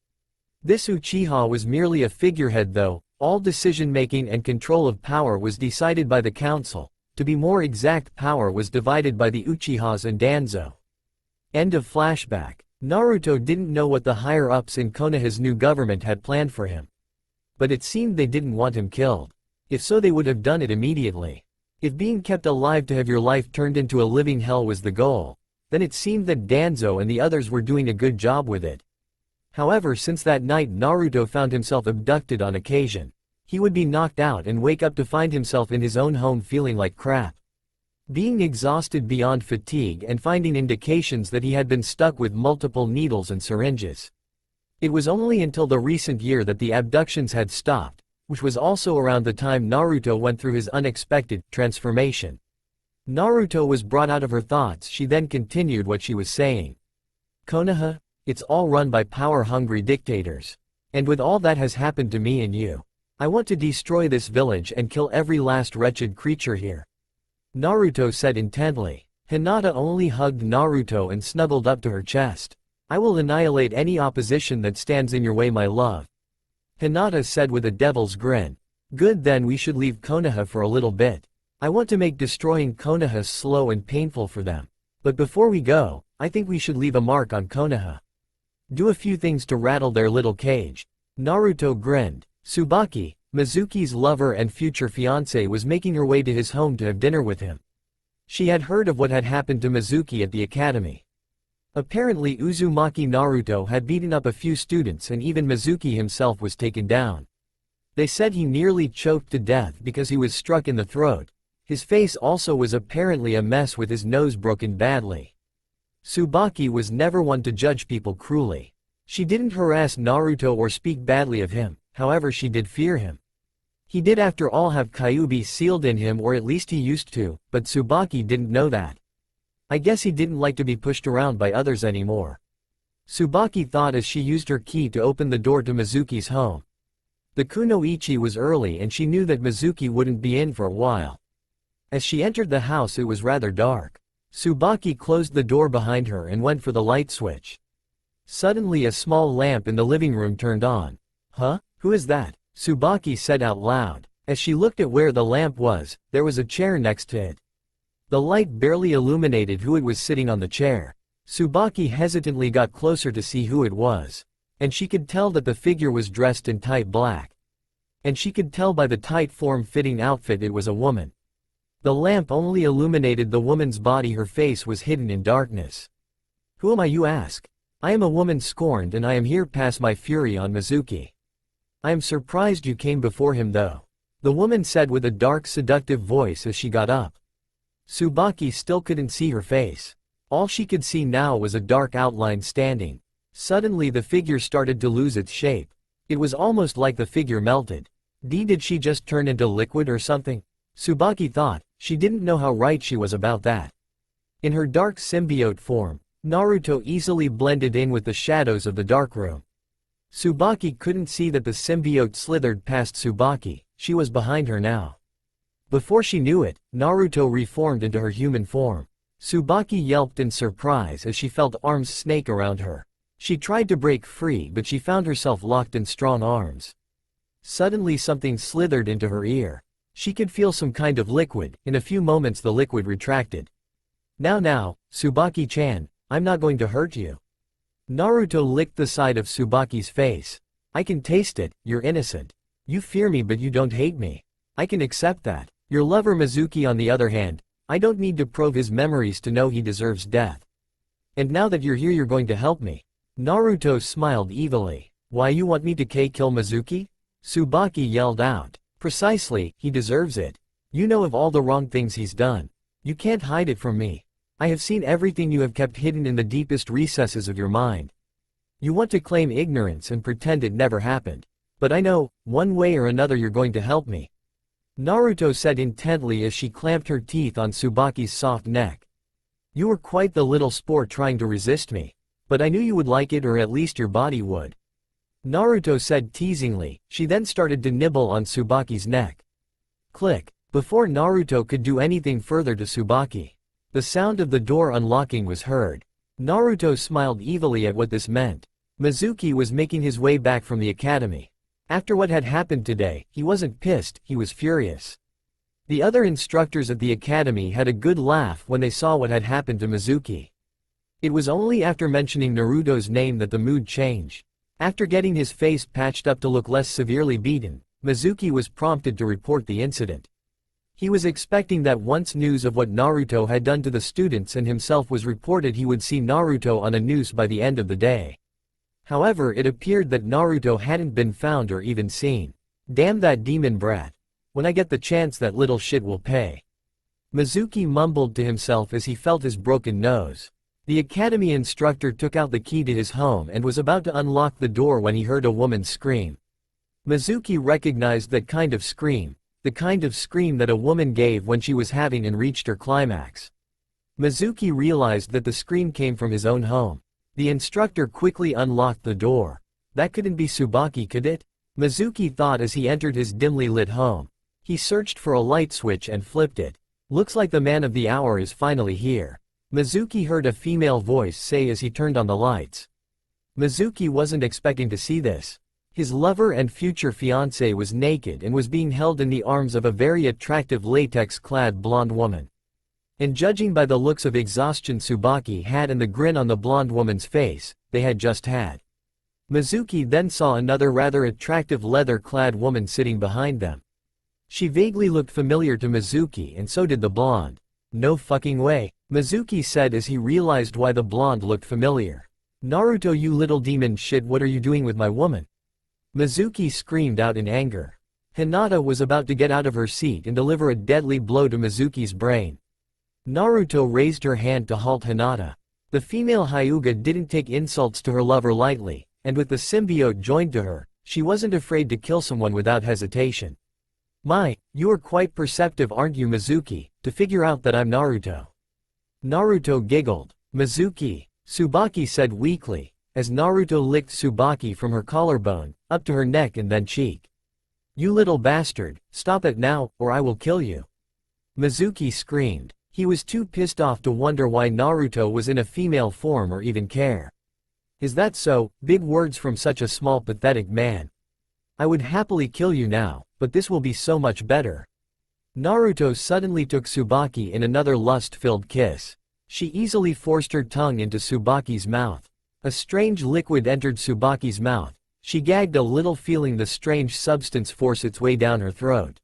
This Uchiha was merely a figurehead though. All decision-making and control of power was decided by the council. To be more exact, power was divided by the Uchihas and Danzo. End of flashback. Naruto didn't know what the higher-ups in Konoha's new government had planned for him. But it seemed they didn't want him killed. If so, they would have done it immediately. If being kept alive to have your life turned into a living hell was the goal, then it seemed that Danzo and the others were doing a good job with it. However, since that night Naruto found himself abducted on occasion. He would be knocked out and wake up to find himself in his own home feeling like crap. Being exhausted beyond fatigue and finding indications that he had been stuck with multiple needles and syringes. It was only until the recent year that the abductions had stopped, which was also around the time Naruto went through his unexpected transformation. Naruto was brought out of her thoughts. She then continued what she was saying. Konoha, it's all run by power-hungry dictators. And with all that has happened to me and you, I want to destroy this village and kill every last wretched creature here. Naruto said intently. Hinata only hugged Naruto and snuggled up to her chest. I will annihilate any opposition that stands in your way, my love. Hinata said with a devil's grin. Good, then we should leave Konoha for a little bit. I want to make destroying Konoha slow and painful for them. But before we go, I think we should leave a mark on Konoha. Do a few things to rattle their little cage. Naruto grinned. Tsubaki, Mizuki's lover and future fiancé, was making her way to his home to have dinner with him. She had heard of what had happened to Mizuki at the academy. Apparently Uzumaki Naruto had beaten up a few students and even Mizuki himself was taken down. They said he nearly choked to death because he was struck in the throat. His face also was apparently a mess with his nose broken badly. Tsubaki was never one to judge people cruelly. She didn't harass Naruto or speak badly of him, however she did fear him. He did after all have Kyuubi sealed in him, or at least he used to, but Tsubaki didn't know that. I guess he didn't like to be pushed around by others anymore. Tsubaki thought as she used her key to open the door to Mizuki's home. The kunoichi was early and she knew that Mizuki wouldn't be in for a while. As she entered the house it was rather dark. Tsubaki closed the door behind her and went for the light switch. Suddenly a small lamp in the living room turned on. Huh? Who is that? Tsubaki said out loud. As she looked at where the lamp was, there was a chair next to it. The light barely illuminated who it was sitting on the chair. Tsubaki hesitantly got closer to see who it was. And she could tell that the figure was dressed in tight black. And she could tell by the tight form-fitting outfit it was a woman. The lamp only illuminated the woman's body, her face was hidden in darkness. Who am I, you ask? I am a woman scorned and I am here pass my fury on Mizuki. I am surprised you came before him though. The woman said with a dark seductive voice as she got up. Tsubaki still couldn't see her face. All she could see now was a dark outline standing. Suddenly the figure started to lose its shape. It was almost like the figure melted. Did she just turn into liquid or something? Tsubaki thought. She didn't know how right she was about that. In her dark symbiote form, Naruto easily blended in with the shadows of the dark room. Tsubaki couldn't see that the symbiote slithered past Tsubaki, she was behind her now. Before she knew it, Naruto reformed into her human form. Tsubaki yelped in surprise as she felt arms snake around her. She tried to break free but she found herself locked in strong arms. Suddenly something slithered into her ear. She could feel some kind of liquid. In a few moments the liquid retracted. Now, Tsubaki-chan, I'm not going to hurt you. Naruto licked the side of Tsubaki's face. I can taste it, you're innocent. You fear me but you don't hate me. I can accept that. Your lover Mizuki on the other hand, I don't need to probe his memories to know he deserves death. And now that you're here you're going to help me. Naruto smiled evilly. Why, you want me to kill Mizuki? Tsubaki yelled out. Precisely, he deserves it. You know of all the wrong things he's done. You can't hide it from me. I have seen everything you have kept hidden in the deepest recesses of your mind. You want to claim ignorance and pretend it never happened. But I know, one way or another you're going to help me. Naruto said intently as she clamped her teeth on Tsubaki's soft neck. You were quite the little sport trying to resist me. But I knew you would like it, or at least your body would. Naruto said teasingly. She then started to nibble on Tsubaki's neck. Click. Before Naruto could do anything further to Tsubaki, the sound of the door unlocking was heard. Naruto smiled evilly at what this meant. Mizuki was making his way back from the academy. After what had happened today, he wasn't pissed, he was furious. The other instructors at the academy had a good laugh when they saw what had happened to Mizuki. It was only after mentioning Naruto's name that the mood changed. After getting his face patched up to look less severely beaten, Mizuki was prompted to report the incident. He was expecting that once news of what Naruto had done to the students and himself was reported, he would see Naruto on a noose by the end of the day. However, it appeared that Naruto hadn't been found or even seen. Damn that demon brat. When I get the chance, that little shit will pay. Mizuki mumbled to himself as he felt his broken nose. The academy instructor took out the key to his home and was about to unlock the door when he heard a woman scream. Mizuki recognized that kind of scream. The kind of scream that a woman gave when she was having and reached her climax. Mizuki realized that the scream came from his own home. The instructor quickly unlocked the door. That couldn't be Tsubaki, could it? Mizuki thought as he entered his dimly lit home. He searched for a light switch and flipped it. Looks like the man of the hour is finally here. Mizuki heard a female voice say as he turned on the lights. Mizuki wasn't expecting to see this. His lover and future fiancée was naked and was being held in the arms of a very attractive latex-clad blonde woman. And judging by the looks of exhaustion Tsubaki had and the grin on the blonde woman's face, they had just had. Mizuki then saw another rather attractive leather-clad woman sitting behind them. She vaguely looked familiar to Mizuki, and so did the blonde. No fucking way, Mizuki said as he realized why the blonde looked familiar. Naruto, you little demon shit, what are you doing with my woman? Mizuki screamed out in anger. Hinata was about to get out of her seat and deliver a deadly blow to Mizuki's brain. Naruto raised her hand to halt Hinata. The female Hyuga didn't take insults to her lover lightly, and with the symbiote joined to her, she wasn't afraid to kill someone without hesitation. My, you are quite perceptive, aren't you, Mizuki, to figure out that I'm Naruto? Naruto giggled. Mizuki, Tsubaki said weakly, as Naruto licked Tsubaki from her collarbone, up to her neck and then cheek. You little bastard, stop it now, or I will kill you. Mizuki screamed. He was too pissed off to wonder why Naruto was in a female form or even care. Is that so? Big words from such a small pathetic man. I would happily kill you now, but this will be so much better. Naruto suddenly took Tsubaki in another lust-filled kiss. She easily forced her tongue into Tsubaki's mouth. A strange liquid entered Tsubaki's mouth. She gagged a little, feeling the strange substance force its way down her throat.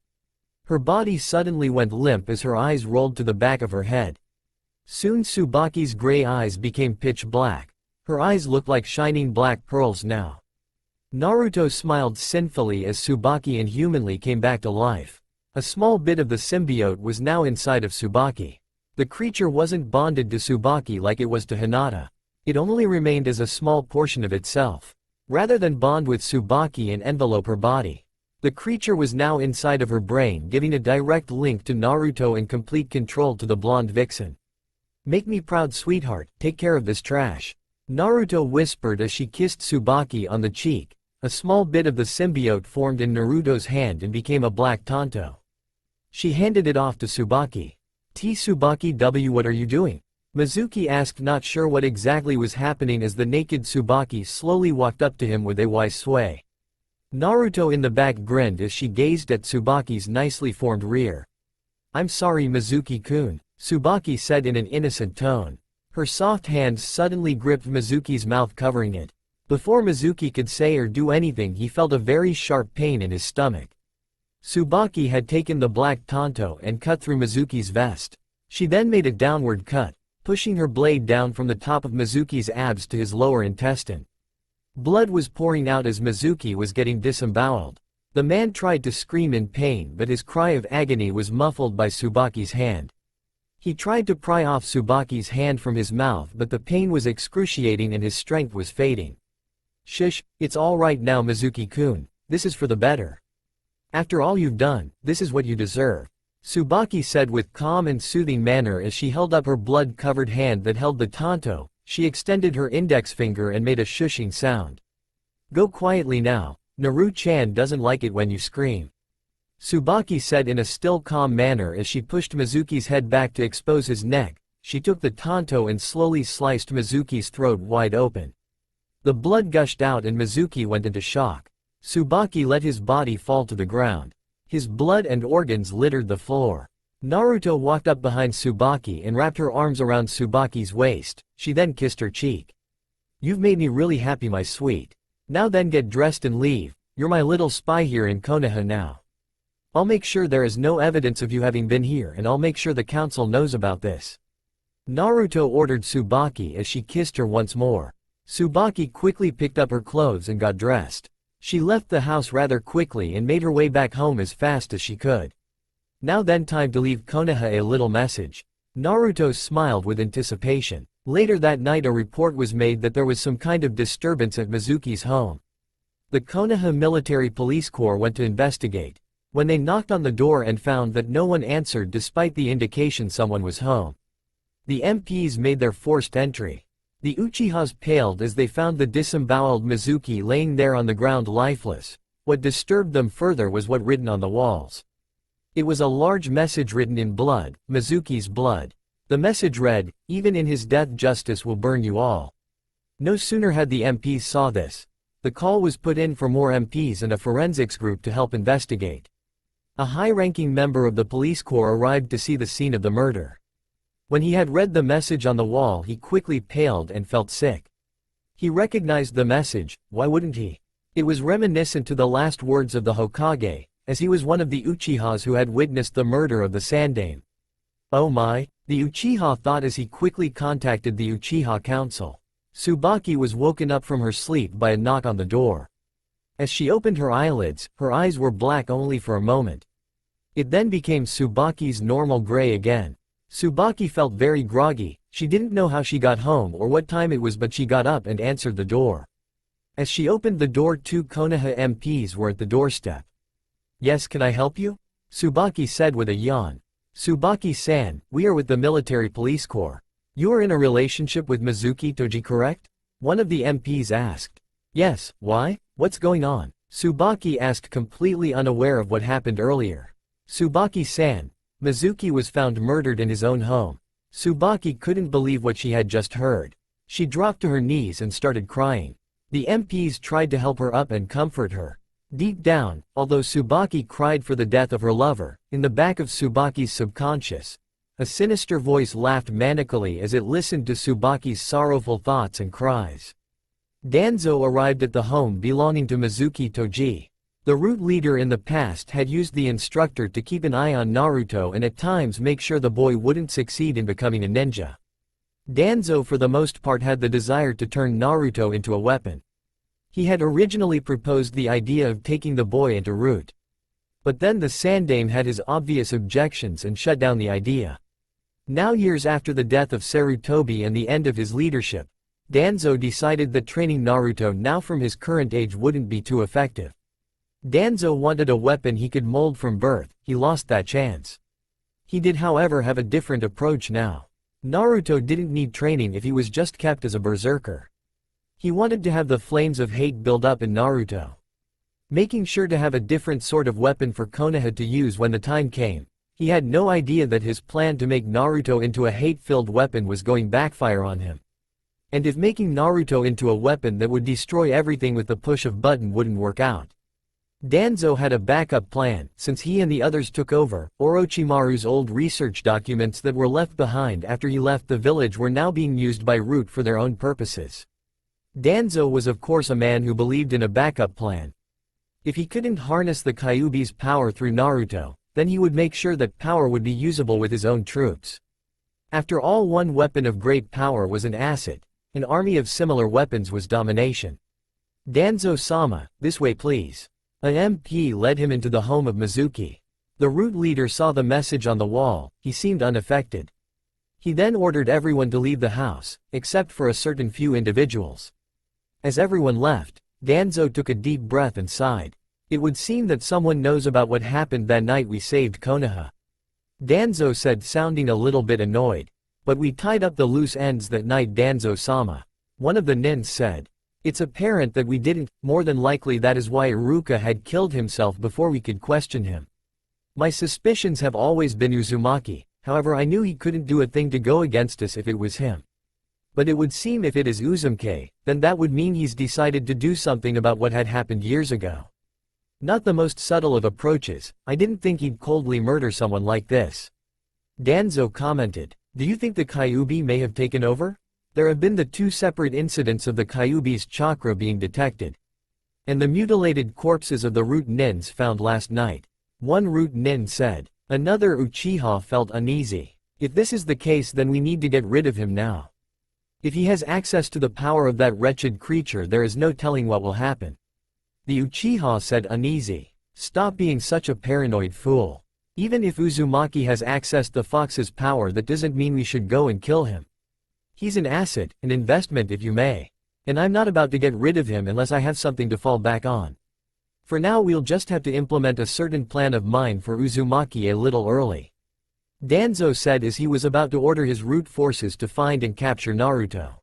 Her body suddenly went limp as her eyes rolled to the back of her head. Soon Tsubaki's gray eyes became pitch black. Her eyes looked like shining black pearls now. Naruto smiled sinfully as Tsubaki inhumanly came back to life. A small bit of the symbiote was now inside of Tsubaki. The creature wasn't bonded to Tsubaki like it was to Hinata. It only remained as a small portion of itself. Rather than bond with Tsubaki and envelope her body, the creature was now inside of her brain, giving a direct link to Naruto and complete control to the blonde vixen. Make me proud, sweetheart, take care of this trash. Naruto whispered as she kissed Tsubaki on the cheek. A small bit of the symbiote formed in Naruto's hand and became a black tanto. She handed it off to Tsubaki. Tsubaki W, what are you doing? Mizuki asked, not sure what exactly was happening, as the naked Tsubaki slowly walked up to him with a wise sway. Naruto in the back grinned as she gazed at Tsubaki's nicely formed rear. I'm sorry, Mizuki-kun, Tsubaki said in an innocent tone. Her soft hands suddenly gripped Mizuki's mouth, covering it. Before Mizuki could say or do anything, he felt a very sharp pain in his stomach. Tsubaki had taken the black tanto and cut through Mizuki's vest. She then made a downward cut, pushing her blade down from the top of Mizuki's abs to his lower intestine. Blood was pouring out as Mizuki was getting disemboweled. The man tried to scream in pain, but his cry of agony was muffled by Tsubaki's hand. He tried to pry off Tsubaki's hand from his mouth, but the pain was excruciating and his strength was fading. Shush, it's all right now, Mizuki-kun, this is for the better. After all you've done, this is what you deserve, Tsubaki said with calm and soothing manner as she held up her blood-covered hand that held the tanto. She extended her index finger and made a shushing sound. "Go quietly now, Naru-chan doesn't like it when you scream," Tsubaki said in a still calm manner as she pushed Mizuki's head back to expose his neck. She took the tanto and slowly sliced Mizuki's throat wide open. The blood gushed out and Mizuki went into shock. Tsubaki let his body fall to the ground. His blood and organs littered the floor. Naruto walked up behind Tsubaki and wrapped her arms around Tsubaki's waist. She then kissed her cheek. "You've made me really happy, my sweet. Now then, get dressed and leave. You're my little spy here in Konaha now. I'll make sure there is no evidence of you having been here, and I'll make sure the council knows about this," Naruto ordered Tsubaki as she kissed her once more. Tsubaki quickly picked up her clothes and got dressed. She left the house rather quickly and made her way back home as fast as she could. Now then, time to leave Konaha. A little message. Naruto smiled with anticipation. Later that night a report was made that there was some kind of disturbance at Mizuki's home. The Konaha Military Police Corps went to investigate. When they knocked on the door and found that no one answered despite the indication someone was home, the MPs made their forced entry. The Uchihas paled as they found the disemboweled Mizuki laying there on the ground lifeless. What disturbed them further was what written on the walls. It was a large message written in blood, Mizuki's blood. The message read, "Even in his death, justice will burn you all." No sooner had the MPs saw this. The call was put in for more MPs and a forensics group to help investigate. A high-ranking member of the police corps arrived to see the scene of the murder. When he had read the message on the wall, he quickly paled and felt sick. He recognized the message, why wouldn't he? It was reminiscent to the last words of the Hokage, as he was one of the Uchihas who had witnessed the murder of the Sandaime. "Oh my," the Uchiha thought as he quickly contacted the Uchiha Council. Tsubaki was woken up from her sleep by a knock on the door. As she opened her eyelids, her eyes were black only for a moment. It then became Tsubaki's normal gray again. Tsubaki felt very groggy. She didn't know how she got home or what time it was, but she got up and answered the door. As she opened the door, 2 Konaha MPs were at the doorstep. "Yes, can I help you?" Tsubaki said with a yawn. "Tsubaki-san, we are with the military police corps. You are in a relationship with Mizuki Toji, correct?" one of the MPs asked. "Yes, why? What's going on?" Tsubaki asked, completely unaware of what happened earlier. "Tsubaki-san, Mizuki was found murdered in his own home." Tsubaki couldn't believe what she had just heard. She dropped to her knees and started crying. The MPs tried to help her up and comfort her. Deep down, although Tsubaki cried for the death of her lover, in the back of Tsubaki's subconscious, a sinister voice laughed manically as it listened to Tsubaki's sorrowful thoughts and cries. Danzo arrived at the home belonging to Mizuki Toji. The root leader in the past had used the instructor to keep an eye on Naruto and at times make sure the boy wouldn't succeed in becoming a ninja. Danzo for the most part had the desire to turn Naruto into a weapon. He had originally proposed the idea of taking the boy into root. But then the Sandaime had his obvious objections and shut down the idea. Now, years after the death of Sarutobi and the end of his leadership, Danzo decided that training Naruto now from his current age wouldn't be too effective. Danzo wanted a weapon he could mold from birth. He lost that chance. He did, however, have a different approach now. Naruto didn't need training if he was just kept as a berserker. He wanted to have the flames of hate build up in Naruto. Making sure to have a different sort of weapon for Konoha to use when the time came, he had no idea that his plan to make Naruto into a hate-filled weapon was going backfire on him. And if making Naruto into a weapon that would destroy everything with the push of button wouldn't work out. Danzo had a backup plan, since he and the others took over. Orochimaru's old research documents that were left behind after he left the village were now being used by Root for their own purposes. Danzo was of course a man who believed in a backup plan. If he couldn't harness the Kyuubi's power through Naruto, then he would make sure that power would be usable with his own troops. After all, one weapon of great power was an asset, an army of similar weapons was domination. Danzo-sama, this way please. An MP led him into the home of Mizuki. The Root leader saw the message on the wall. He seemed unaffected. He then ordered everyone to leave the house, except for a certain few individuals. As everyone left, Danzo took a deep breath and sighed. It would seem that someone knows about what happened that night we saved Konoha. Danzo said, sounding a little bit annoyed. But we tied up the loose ends that night, Danzo-sama. One of the nins said. It's apparent that we didn't, more than likely that is why Iruka had killed himself before we could question him. My suspicions have always been Uzumaki, however I knew he couldn't do a thing to go against us if it was him. But it would seem if it is Uzumaki, then that would mean he's decided to do something about what had happened years ago. Not the most subtle of approaches, I didn't think he'd coldly murder someone like this. Danzo commented, do you think the Kyuubi may have taken over? There have been the 2 separate incidents of the Kyuubi's chakra being detected. And the mutilated corpses of the root nins found last night. One root nin said. Another Uchiha felt uneasy. If this is the case, then we need to get rid of him now. If he has access to the power of that wretched creature, there is no telling what will happen. The Uchiha said uneasy. Stop being such a paranoid fool. Even if Uzumaki has accessed the fox's power, that doesn't mean we should go and kill him. He's an asset, an investment if you may. And I'm not about to get rid of him unless I have something to fall back on. For now we'll just have to implement a certain plan of mine for Uzumaki a little early. Danzo said as he was about to order his root forces to find and capture Naruto.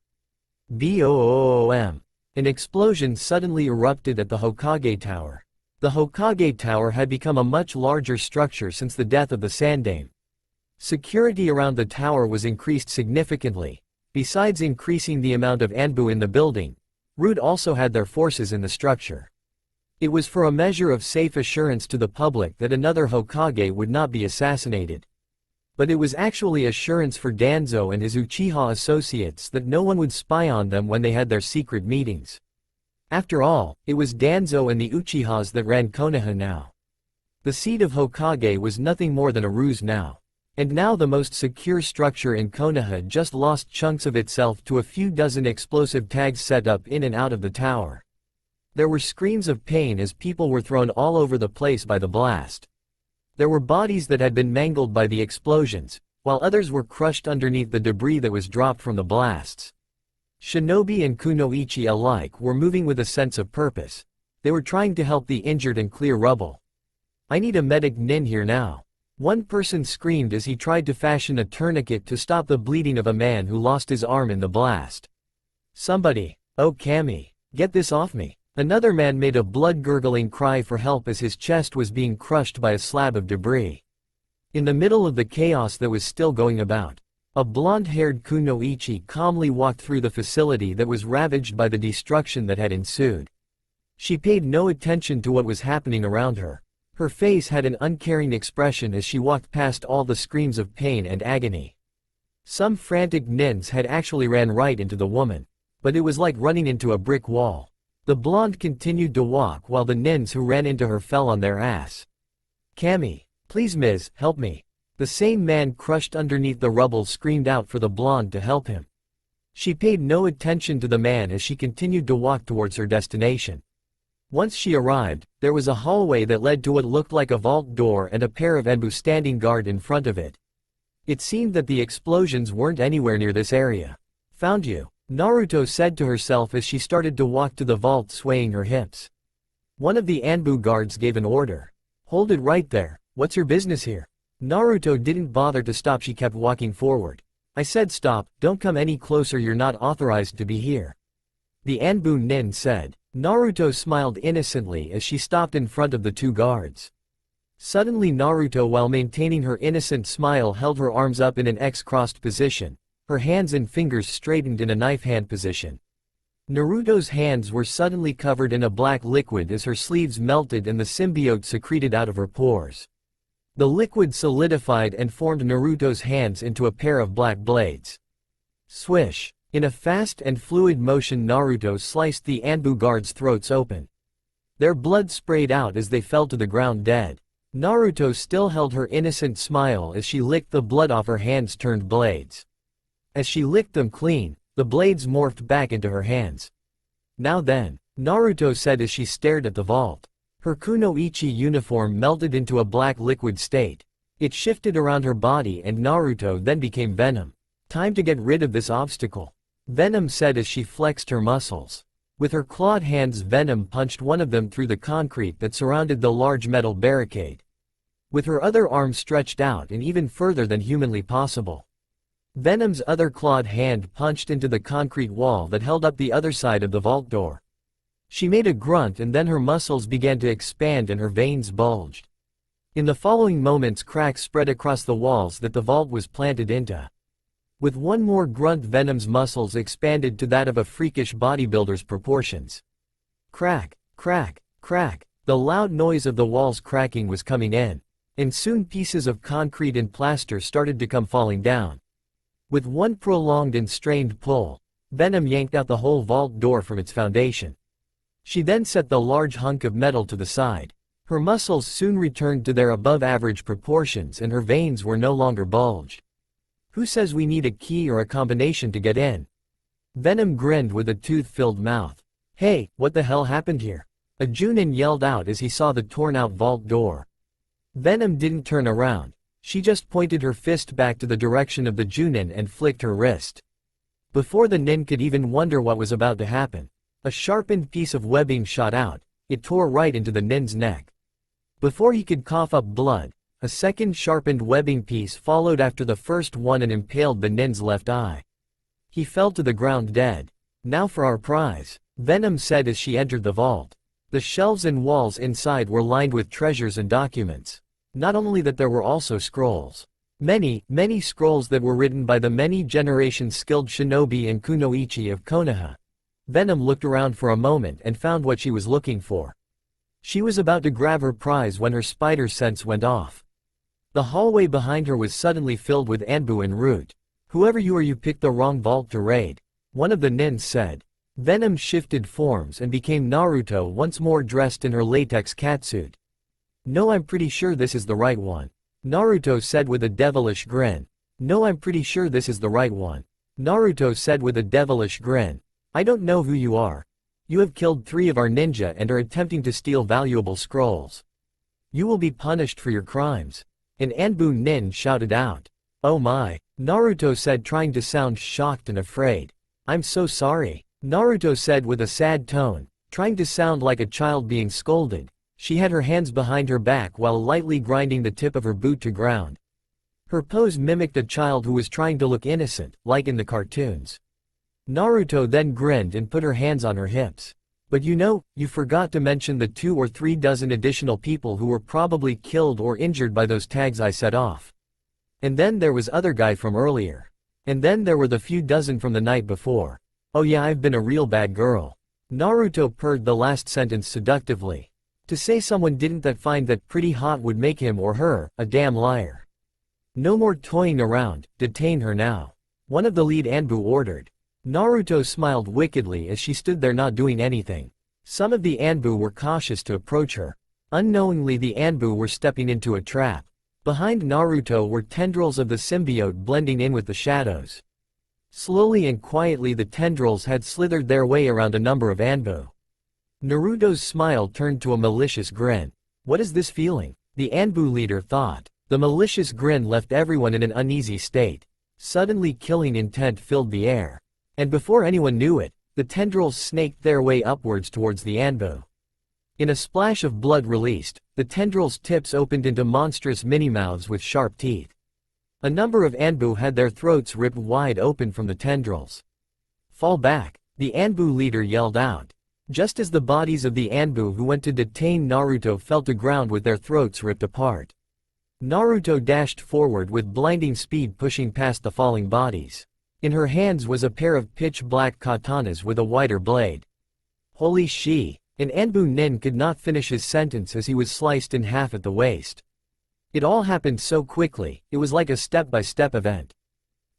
Boom! An explosion suddenly erupted at the Hokage Tower. The Hokage Tower had become a much larger structure since the death of the Sandaime. Security around the tower was increased significantly. Besides increasing the amount of Anbu in the building, Root also had their forces in the structure. It was for a measure of safe assurance to the public that another Hokage would not be assassinated. But it was actually assurance for Danzo and his Uchiha associates that no one would spy on them when they had their secret meetings. After all, it was Danzo and the Uchihas that ran Konaha now. The seat of Hokage was nothing more than a ruse now. And now the most secure structure in Konaha just lost chunks of itself to a few dozen explosive tags set up in and out of the tower. There were screams of pain as people were thrown all over the place by the blast. There were bodies that had been mangled by the explosions, while others were crushed underneath the debris that was dropped from the blasts. Shinobi and kunoichi alike were moving with a sense of purpose. They were trying to help the injured and clear rubble. I need a medic nin here now. One person screamed as he tried to fashion a tourniquet to stop the bleeding of a man who lost his arm in the blast. Somebody, oh Kami, get this off me. Another man made a blood-gurgling cry for help as his chest was being crushed by a slab of debris. In the middle of the chaos that was still going about, a blonde-haired kunoichi calmly walked through the facility that was ravaged by the destruction that had ensued. She paid no attention to what was happening around her. Her face had an uncaring expression as she walked past all the screams of pain and agony. Some frantic nins had actually ran right into the woman. But it was like running into a brick wall. The blonde continued to walk while the nins who ran into her fell on their ass. Kami, please Ms., help me. The same man crushed underneath the rubble screamed out for the blonde to help him. She paid no attention to the man as she continued to walk towards her destination. Once she arrived, there was a hallway that led to what looked like a vault door and a pair of Enbu standing guard in front of it. It seemed that the explosions weren't anywhere near this area. Found you, Naruto said to herself as she started to walk to the vault swaying her hips. One of the Anbu guards gave an order. Hold it right there, what's your business here? Naruto didn't bother to stop, she kept walking forward. I said stop, don't come any closer, you're not authorized to be here. The Anbu nin said. Naruto smiled innocently as she stopped in front of the 2 guards. Suddenly Naruto, while maintaining her innocent smile, held her arms up in an X-crossed position, her hands and fingers straightened in a knife hand position. Naruto's hands were suddenly covered in a black liquid as her sleeves melted and the symbiote secreted out of her pores. The liquid solidified and formed Naruto's hands into a pair of black blades. Swish! In a fast and fluid motion, Naruto sliced the Anbu guards' throats open. Their blood sprayed out as they fell to the ground dead. Naruto still held her innocent smile as she licked the blood off her hands turned blades. As she licked them clean, the blades morphed back into her hands. Now then, Naruto said as she stared at the vault. Her kunoichi uniform melted into a black liquid state. It shifted around her body and Naruto then became Venom. Time to get rid of this obstacle. Venom said as she flexed her muscles. With her clawed hands, Venom punched one of them through the concrete that surrounded the large metal barricade. With her other arm stretched out and even further than humanly possible. Venom's other clawed hand punched into the concrete wall that held up the other side of the vault door. She made a grunt and then her muscles began to expand and her veins bulged. In the following moments cracks spread across the walls that the vault was planted into. With one more grunt Venom's muscles expanded to that of a freakish bodybuilder's proportions. Crack, crack, crack, the loud noise of the walls cracking was coming in. And soon pieces of concrete and plaster started to come falling down. With one prolonged and strained pull, Venom yanked out the whole vault door from its foundation. She then set the large hunk of metal to the side. Her muscles soon returned to their above-average proportions and her veins were no longer bulged. Who says we need a key or a combination to get in? Venom grinned with a tooth-filled mouth. Hey, what the hell happened here? A Junin yelled out as he saw the torn-out vault door. Venom didn't turn around. She just pointed her fist back to the direction of the Junin and flicked her wrist. Before the nin could even wonder what was about to happen, a sharpened piece of webbing shot out. It tore right into the nin's neck. Before he could cough up blood, a second sharpened webbing piece followed after the first one and impaled the nin's left eye. He fell to the ground dead. Now for our prize, Venom said as she entered the vault. The shelves and walls inside were lined with treasures and documents. Not only that, there were also scrolls. Many, many scrolls that were written by the many generations skilled shinobi and kunoichi of Konaha. Venom looked around for a moment and found what she was looking for. She was about to grab her prize when her spider sense went off. The hallway behind her was suddenly filled with Anbu and Root. Whoever you are, you picked the wrong vault to raid, one of the nins said. Venom shifted forms and became Naruto once more, dressed in her latex catsuit. No, I'm pretty sure this is the right one, Naruto said with a devilish grin. No, I'm pretty sure this is the right one, Naruto said with a devilish grin. I don't know who you are. You have killed 3 of our ninja and are attempting to steal valuable scrolls. You will be punished for your crimes. An Anbu nin shouted out. Oh my, Naruto said, trying to sound shocked and afraid. I'm so sorry, Naruto said with a sad tone, trying to sound like a child being scolded. She had her hands behind her back while lightly grinding the tip of her boot to ground. Her pose mimicked a child who was trying to look innocent, like in the cartoons. Naruto then grinned and put her hands on her hips. But you know, you forgot to mention the 2 or 3 dozen additional people who were probably killed or injured by those tags I set off. And then there was other guy from earlier. And then there were the few dozen from the night before. Oh yeah, I've been a real bad girl. Naruto purred the last sentence seductively. To say someone didn't that find that pretty hot would make him or her a damn liar. No more toying around, detain her now, one of the lead Anbu ordered. Naruto smiled wickedly as she stood there not doing anything. Some of the Anbu were cautious to approach her. Unknowingly, the Anbu were stepping into a trap. Behind Naruto were tendrils of the symbiote blending in with the shadows. Slowly and quietly the tendrils had slithered their way around a number of Anbu. Naruto's smile turned to a malicious grin. What is this feeling? The Anbu leader thought. The malicious grin left everyone in an uneasy state. Suddenly killing intent filled the air. And before anyone knew it, the tendrils snaked their way upwards towards the Anbu. In a splash of blood released, the tendrils' tips opened into monstrous mini-mouths with sharp teeth. A number of Anbu had their throats ripped wide open from the tendrils. Fall back, the Anbu leader yelled out. Just as the bodies of the Anbu who went to detain Naruto fell to ground with their throats ripped apart. Naruto dashed forward with blinding speed, pushing past the falling bodies. In her hands was a pair of pitch-black katanas with a wider blade. Holy she! An Anbu nin could not finish his sentence as he was sliced in half at the waist. It all happened so quickly, it was like a step-by-step event.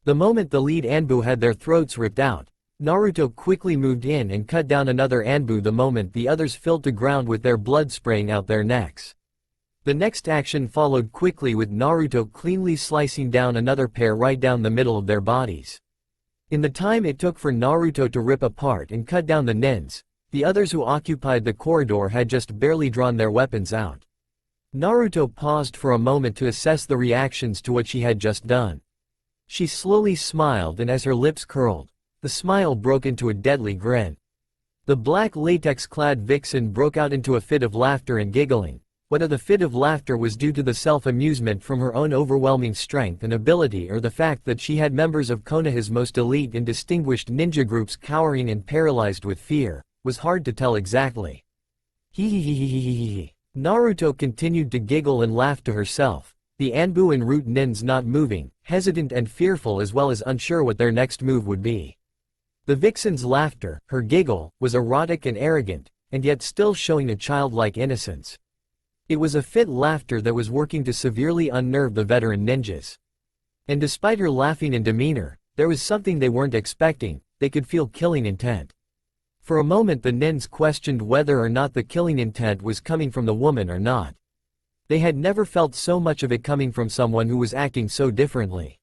The moment the lead Anbu had their throats ripped out, Naruto quickly moved in and cut down another Anbu the moment the others fell to ground with their blood spraying out their necks. The next action followed quickly with Naruto cleanly slicing down another pair right down the middle of their bodies. In the time it took for Naruto to rip apart and cut down the nins, the others who occupied the corridor had just barely drawn their weapons out. Naruto paused for a moment to assess the reactions to what she had just done. She slowly smiled, and as her lips curled, the smile broke into a deadly grin. The black latex-clad vixen broke out into a fit of laughter and giggling. whether the fit of laughter was due to the self-amusement from her own overwhelming strength and ability or the fact that she had members of Konoha's most elite and distinguished ninja groups cowering and paralyzed with fear, was hard to tell exactly. Hehehehehehe. Naruto continued to giggle and laugh to herself, the Anbu and Root Nins not moving, hesitant and fearful as well as unsure what their next move would be. The vixen's laughter, her giggle, was erotic and arrogant, and yet still showing a childlike innocence. It was a fit laughter that was working to severely unnerve the veteran ninjas. And despite her laughing and demeanor, there was something they weren't expecting. They could feel killing intent. For a moment the nins questioned whether or not the killing intent was coming from the woman or not. They had never felt so much of it coming from someone who was acting so differently.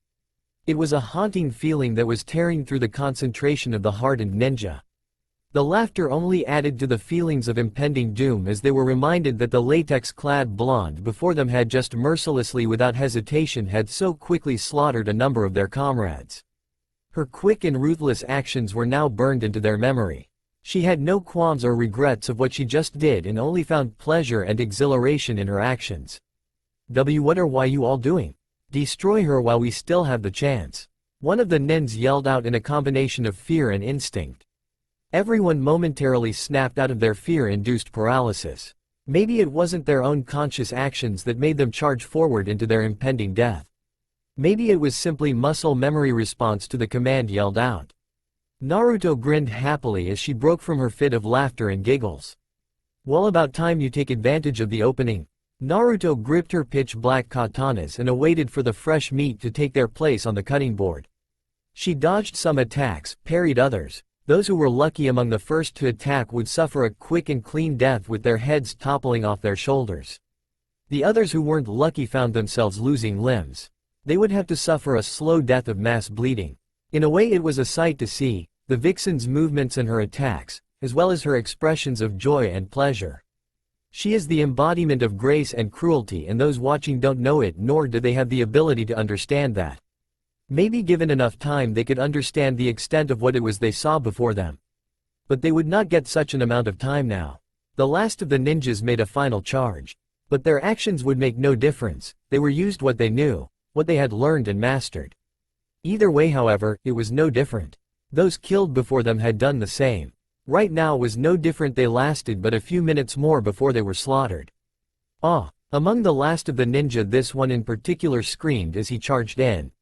It was a haunting feeling that was tearing through the concentration of the hardened ninja. The laughter only added to the feelings of impending doom as they were reminded that the latex-clad blonde before them had just mercilessly without hesitation had so quickly slaughtered a number of their comrades. Her quick and ruthless actions were now burned into their memory. She had no qualms or regrets of what she just did and only found pleasure and exhilaration in her actions. What are you all doing? Destroy her while we still have the chance. One of the nins yelled out in a combination of fear and instinct. Everyone momentarily snapped out of their fear-induced paralysis. Maybe it wasn't their own conscious actions that made them charge forward into their impending death. Maybe it was simply muscle memory response to the command yelled out. Naruto grinned happily as she broke from her fit of laughter and giggles. Well, about time you take advantage of the opening. Naruto gripped her pitch-black katanas and awaited for the fresh meat to take their place on the cutting board. She dodged some attacks, parried others. Those who were lucky among the first to attack would suffer a quick and clean death with their heads toppling off their shoulders. The others who weren't lucky found themselves losing limbs. They would have to suffer a slow death of mass bleeding. In a way it was a sight to see, the vixen's movements and her attacks, as well as her expressions of joy and pleasure. She is the embodiment of grace and cruelty, and those watching don't know it, nor do they have the ability to understand that. Maybe given enough time they could understand the extent of what it was they saw before them. But they would not get such an amount of time now. The last of the ninjas made a final charge. But their actions would make no difference. They were used what they knew, what they had learned and mastered. Either way, however, it was no different. Those killed before them had done the same. Right now was no different. They lasted but a few minutes more before they were slaughtered. Among the last of the ninja, this one in particular screamed as he charged in.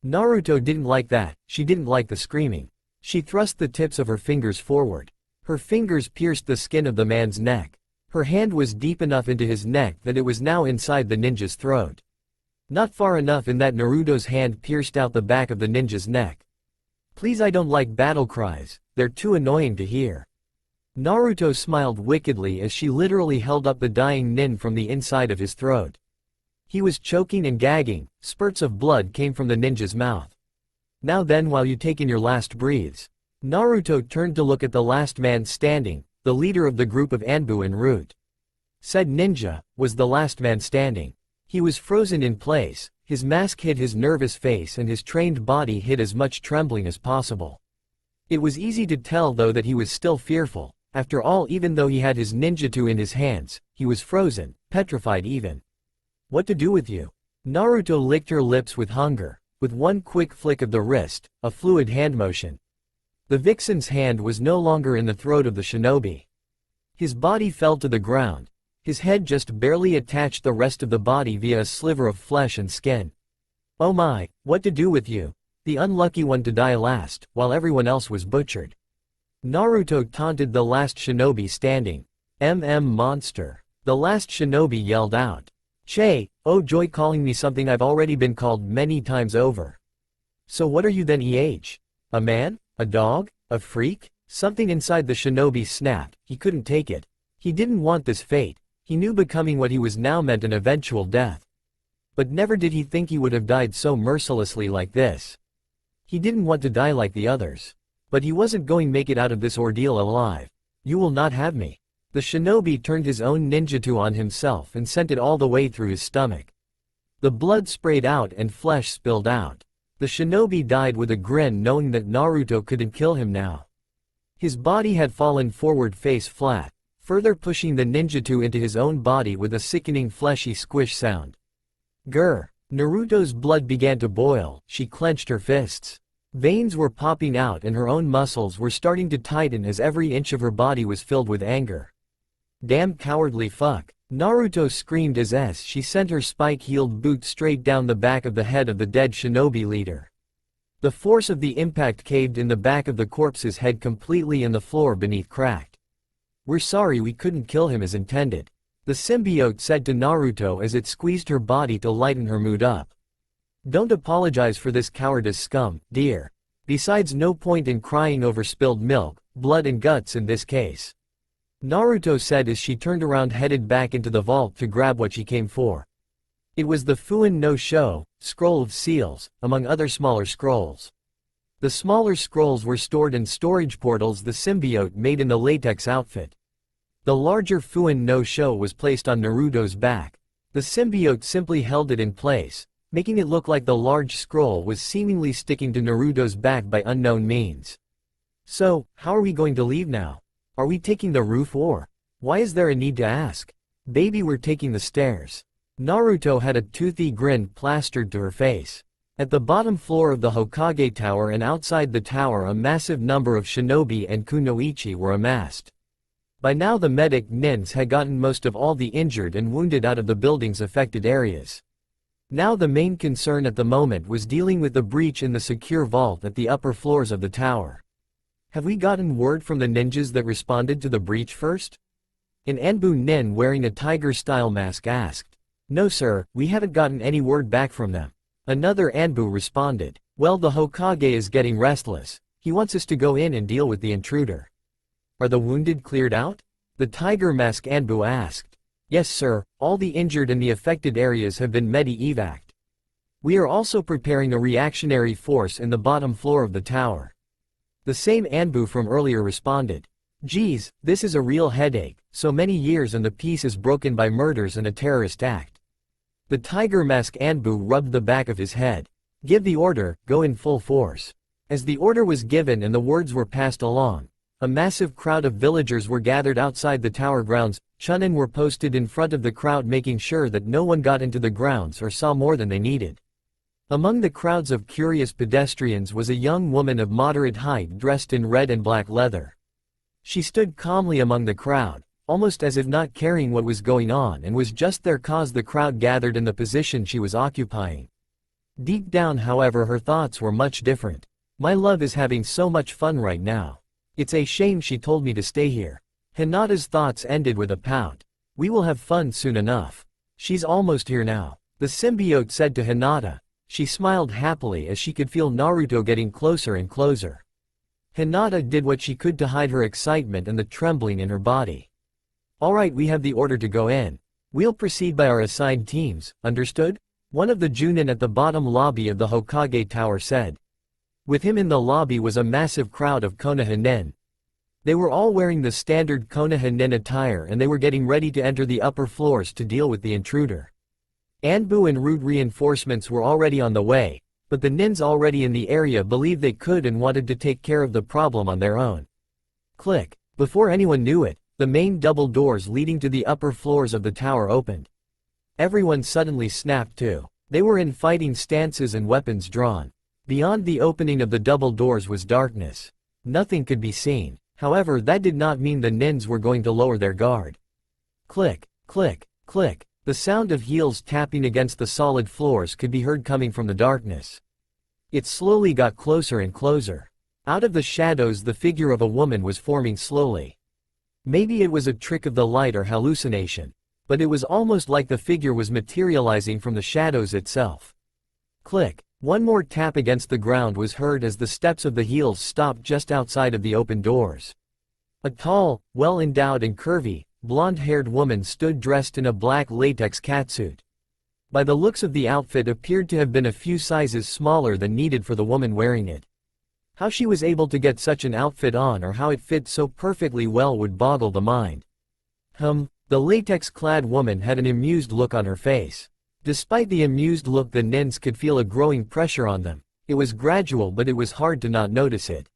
Naruto didn't like that. She didn't like the screaming. She thrust the tips of her fingers forward. Her fingers pierced the skin of the man's neck. Her hand was deep enough into his neck that it was now inside the ninja's throat. Not far enough in that Naruto's hand pierced out the back of the ninja's neck. Please, I don't like battle cries, they're too annoying to hear. Naruto smiled wickedly as she literally held up the dying nin from the inside of his throat. He was choking and gagging, spurts of blood came from the ninja's mouth. Now then, while you take in your last breaths. Naruto turned to look at the last man standing, the leader of the group of Anbu and Root. Said ninja was the last man standing. He was frozen in place, his mask hid his nervous face and his trained body hid as much trembling as possible. It was easy to tell though that he was still fearful. After all, even though he had his ninjutsu in his hands, he was frozen, petrified even. What to do with you? Naruto licked her lips with hunger, with one quick flick of the wrist, a fluid hand motion. The vixen's hand was no longer in the throat of the shinobi. His body fell to the ground. His head just barely attached the rest of the body via a sliver of flesh and skin. Oh my, what to do with you? The unlucky one to die last, while everyone else was butchered. Naruto taunted the last shinobi standing. Monster. The last shinobi yelled out. Che, oh joy, calling me something I've already been called many times over. So what are you then, A man? A dog? A freak? Something inside the shinobi snapped. He couldn't take it. He didn't want this fate. He knew becoming what he was now meant an eventual death. But never did he think he would have died so mercilessly like this. He didn't want to die like the others. But he wasn't going to make it out of this ordeal alive. You will not have me. The shinobi turned his own ninjutsu on himself and sent it all the way through his stomach. The blood sprayed out and flesh spilled out. The shinobi died with a grin, knowing that Naruto couldn't kill him now. His body had fallen forward face flat. further pushing the ninjutsu into his own body with a sickening fleshy squish sound. Grr! Naruto's blood began to boil, she clenched her fists. Veins were popping out and her own muscles were starting to tighten as every inch of her body was filled with anger. Damn cowardly fuck. Naruto screamed as she sent her spike-heeled boot straight down the back of the head of the dead shinobi leader. The force of the impact caved in the back of the corpse's head completely and the floor beneath cracked. "We're sorry we couldn't kill him as intended," the symbiote said to Naruto as it squeezed her body to lighten her mood up. "Don't apologize for this cowardice, scum, dear. Besides, no point in crying over spilled milk, blood and guts in this case," Naruto said as she turned around, headed back into the vault to grab what she came for. It was the Fuin no Sho, Scroll of Seals, among other smaller scrolls. The smaller scrolls were stored in storage portals the symbiote made in the latex outfit. The larger Fuin no Sho was placed on Naruto's back. The symbiote simply held it in place, making it look like the large scroll was seemingly sticking to Naruto's back by unknown means. "So, how are we going to leave now? Are we taking the roof or? Why is there a need to ask? Baby, we're taking the stairs." Naruto had a toothy grin plastered to her face. At the bottom floor of the Hokage Tower and outside the tower, a massive number of shinobi and kunoichi were amassed. By now the medic nins had gotten most of all the injured and wounded out of the building's affected areas. Now the main concern at the moment was dealing with the breach in the secure vault at the upper floors of the tower. "Have we gotten word from the ninjas that responded to the breach first?" An Anbu nin wearing a tiger-style mask asked. "No sir, we haven't gotten any word back from them," another Anbu responded. "Well, the Hokage is getting restless. He wants us to go in and deal with the intruder." "Are the wounded cleared out?" the tiger mask Anbu asked. "Yes sir, all the injured in the affected areas have been medi-evac'd. We are also preparing a reactionary force in the bottom floor of the tower." The same Anbu from earlier responded. "Geez, this is a real headache, so many years and the peace is broken by murders and a terrorist act." The tiger mask Anbu rubbed the back of his head. "Give the order, go in full force." As the order was given and the words were passed along, a massive crowd of villagers were gathered outside the tower grounds. Chunin were posted in front of the crowd, making sure that no one got into the grounds or saw more than they needed. Among the crowds of curious pedestrians was a young woman of moderate height dressed in red and black leather. She stood calmly among the crowd, almost as if not caring what was going on, and was just there cause the crowd gathered in the position she was occupying. Deep down, however, her thoughts were much different. "My love is having so much fun right now. It's a shame she told me to stay here." Hinata's thoughts ended with a pout. "We will have fun soon enough. She's almost here now," the symbiote said to Hinata. She smiled happily as she could feel Naruto getting closer and closer. Hinata did what she could to hide her excitement and the trembling in her body. "Alright, we have the order to go in. We'll proceed by our assigned teams, understood?" one of the Junin at the bottom lobby of the Hokage Tower said. With him in the lobby was a massive crowd of Konaha nin. They were all wearing the standard Konaha nin attire and they were getting ready to enter the upper floors to deal with the intruder. Anbu and Root reinforcements were already on the way, but the nins already in the area believed they could and wanted to take care of the problem on their own. Click. Before anyone knew it, the main double doors leading to the upper floors of the tower opened. Everyone suddenly snapped to. They were in fighting stances and weapons drawn. Beyond the opening of the double doors was darkness. Nothing could be seen. However, that did not mean the nins were going to lower their guard. Click, click, click. The sound of heels tapping against the solid floors could be heard coming from the darkness. It slowly got closer and closer. Out of the shadows the figure of a woman was forming slowly. Maybe it was a trick of the light or hallucination, but it was almost like the figure was materializing from the shadows itself. Click. One more tap against the ground was heard as the steps of the heels stopped just outside of the open doors. A tall, well-endowed and curvy, blonde-haired woman stood dressed in a black latex catsuit. By the looks of the outfit appeared to have been a few sizes smaller than needed for the woman wearing it. How she was able to get such an outfit on or how it fit so perfectly well would boggle the mind. The latex-clad woman had an amused look on her face. Despite the amused look, the nins could feel a growing pressure on them. It was gradual, but it was hard to not notice it.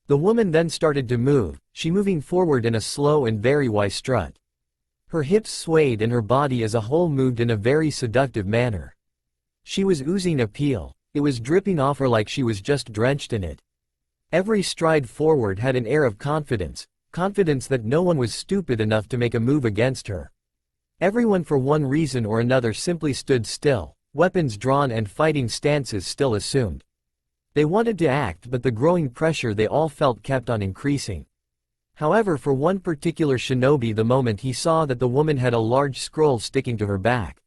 The woman then started to move, she moving forward in a slow and very wise strut. Her hips swayed and her body as a whole moved in a very seductive manner. She was oozing appeal, it was dripping off her like she was just drenched in it. Every stride forward had an air of confidence, confidence that no one was stupid enough to make a move against her. Everyone for one reason or another simply stood still, weapons drawn and fighting stances still assumed. They wanted to act, but the growing pressure they all felt kept on increasing. However, for one particular shinobi, the moment he saw that the woman had a large scroll sticking to her back,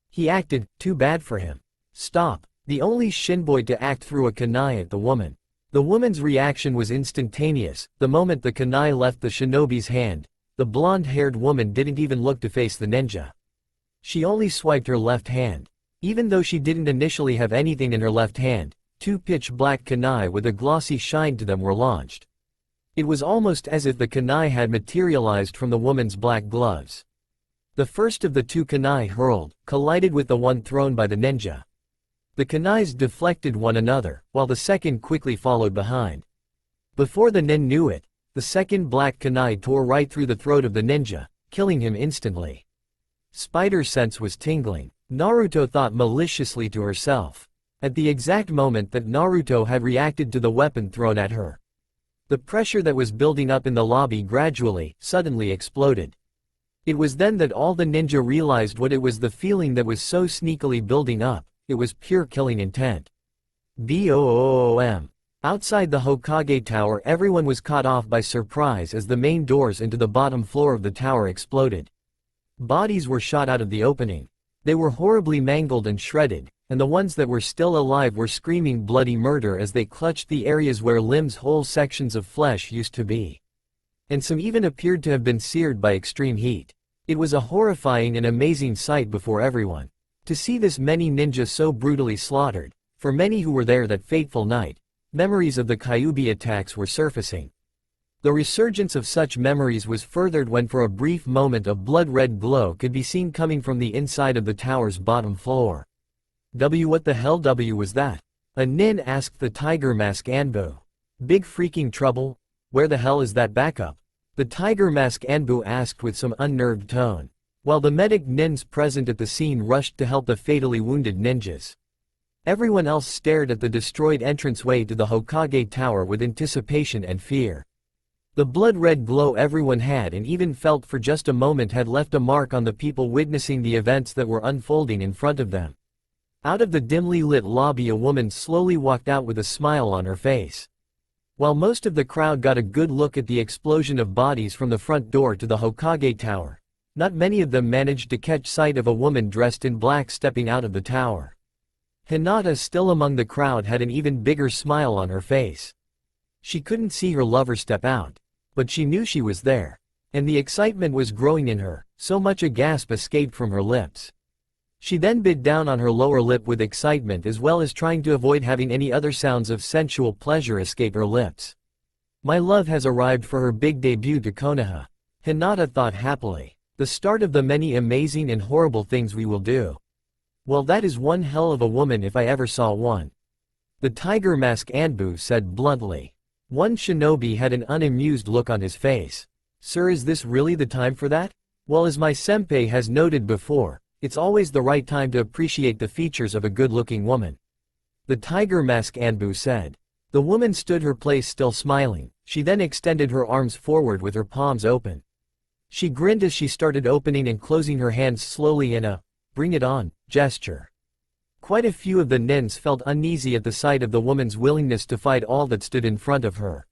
he acted. Too bad for him. Stop. The only shinboy to act threw a kunai at the woman. The woman's reaction was instantaneous. The moment the kunai left the shinobi's hand, the blonde-haired woman didn't even look to face the ninja. She only swiped her left hand. Even though she didn't initially have anything in her left hand, two pitch-black kunai with a glossy shine to them were launched. It was almost as if the kunai had materialized from the woman's black gloves. The first of the two kunai hurled, collided with the one thrown by the ninja. The kunais deflected one another, while the second quickly followed behind. Before the nin knew it, the second black kunai tore right through the throat of the ninja, killing him instantly. Spider's sense was tingling. Naruto thought maliciously to herself. At the exact moment that Naruto had reacted to the weapon thrown at her, the pressure that was building up in the lobby gradually, suddenly exploded. It was then that all the ninja realized what it was, the feeling that was so sneakily building up. It was pure killing intent. Boom! Outside the Hokage Tower, everyone was caught off by surprise as the main doors into the bottom floor of the tower exploded. Bodies were shot out of the opening. They were horribly mangled and shredded, and the ones that were still alive were screaming bloody murder as they clutched the areas where limbs, whole sections of flesh used to be. And some even appeared to have been seared by extreme heat. It was a horrifying and amazing sight before everyone. To see this many ninjas so brutally slaughtered, for many who were there that fateful night, memories of the Kyuubi attacks were surfacing. The resurgence of such memories was furthered when for a brief moment a blood-red glow could be seen coming from the inside of the tower's bottom floor. What the hell was that? A nin asked the tiger mask Anbu. Big freaking trouble? Where the hell is that backup? The tiger mask Anbu asked with some unnerved tone, while the medic nins present at the scene rushed to help the fatally wounded ninjas. Everyone else stared at the destroyed entranceway to the Hokage Tower with anticipation and fear. The blood-red glow everyone had and even felt for just a moment had left a mark on the people witnessing the events that were unfolding in front of them. Out of the dimly lit lobby, a woman slowly walked out with a smile on her face. While most of the crowd got a good look at the explosion of bodies from the front door to the Hokage Tower, not many of them managed to catch sight of a woman dressed in black stepping out of the tower. Hinata, still among the crowd, had an even bigger smile on her face. She couldn't see her lover step out, but she knew she was there, and the excitement was growing in her, so much a gasp escaped from her lips. She then bit down on her lower lip with excitement, as well as trying to avoid having any other sounds of sensual pleasure escape her lips. My love has arrived for her big debut to Konaha, Hinata thought happily. The start of the many amazing and horrible things we will do. Well, that is one hell of a woman if I ever saw one. The tiger mask Anbu said bluntly. One shinobi had an unamused look on his face. Sir, is this really the time for that? Well, as my senpai has noted before, it's always the right time to appreciate the features of a good-looking woman. The tiger mask Anbu said. The woman stood her place still smiling. She then extended her arms forward with her palms open. She grinned as she started opening and closing her hands slowly in a "bring it on" gesture. Quite a few of the nins felt uneasy at the sight of the woman's willingness to fight all that stood in front of her.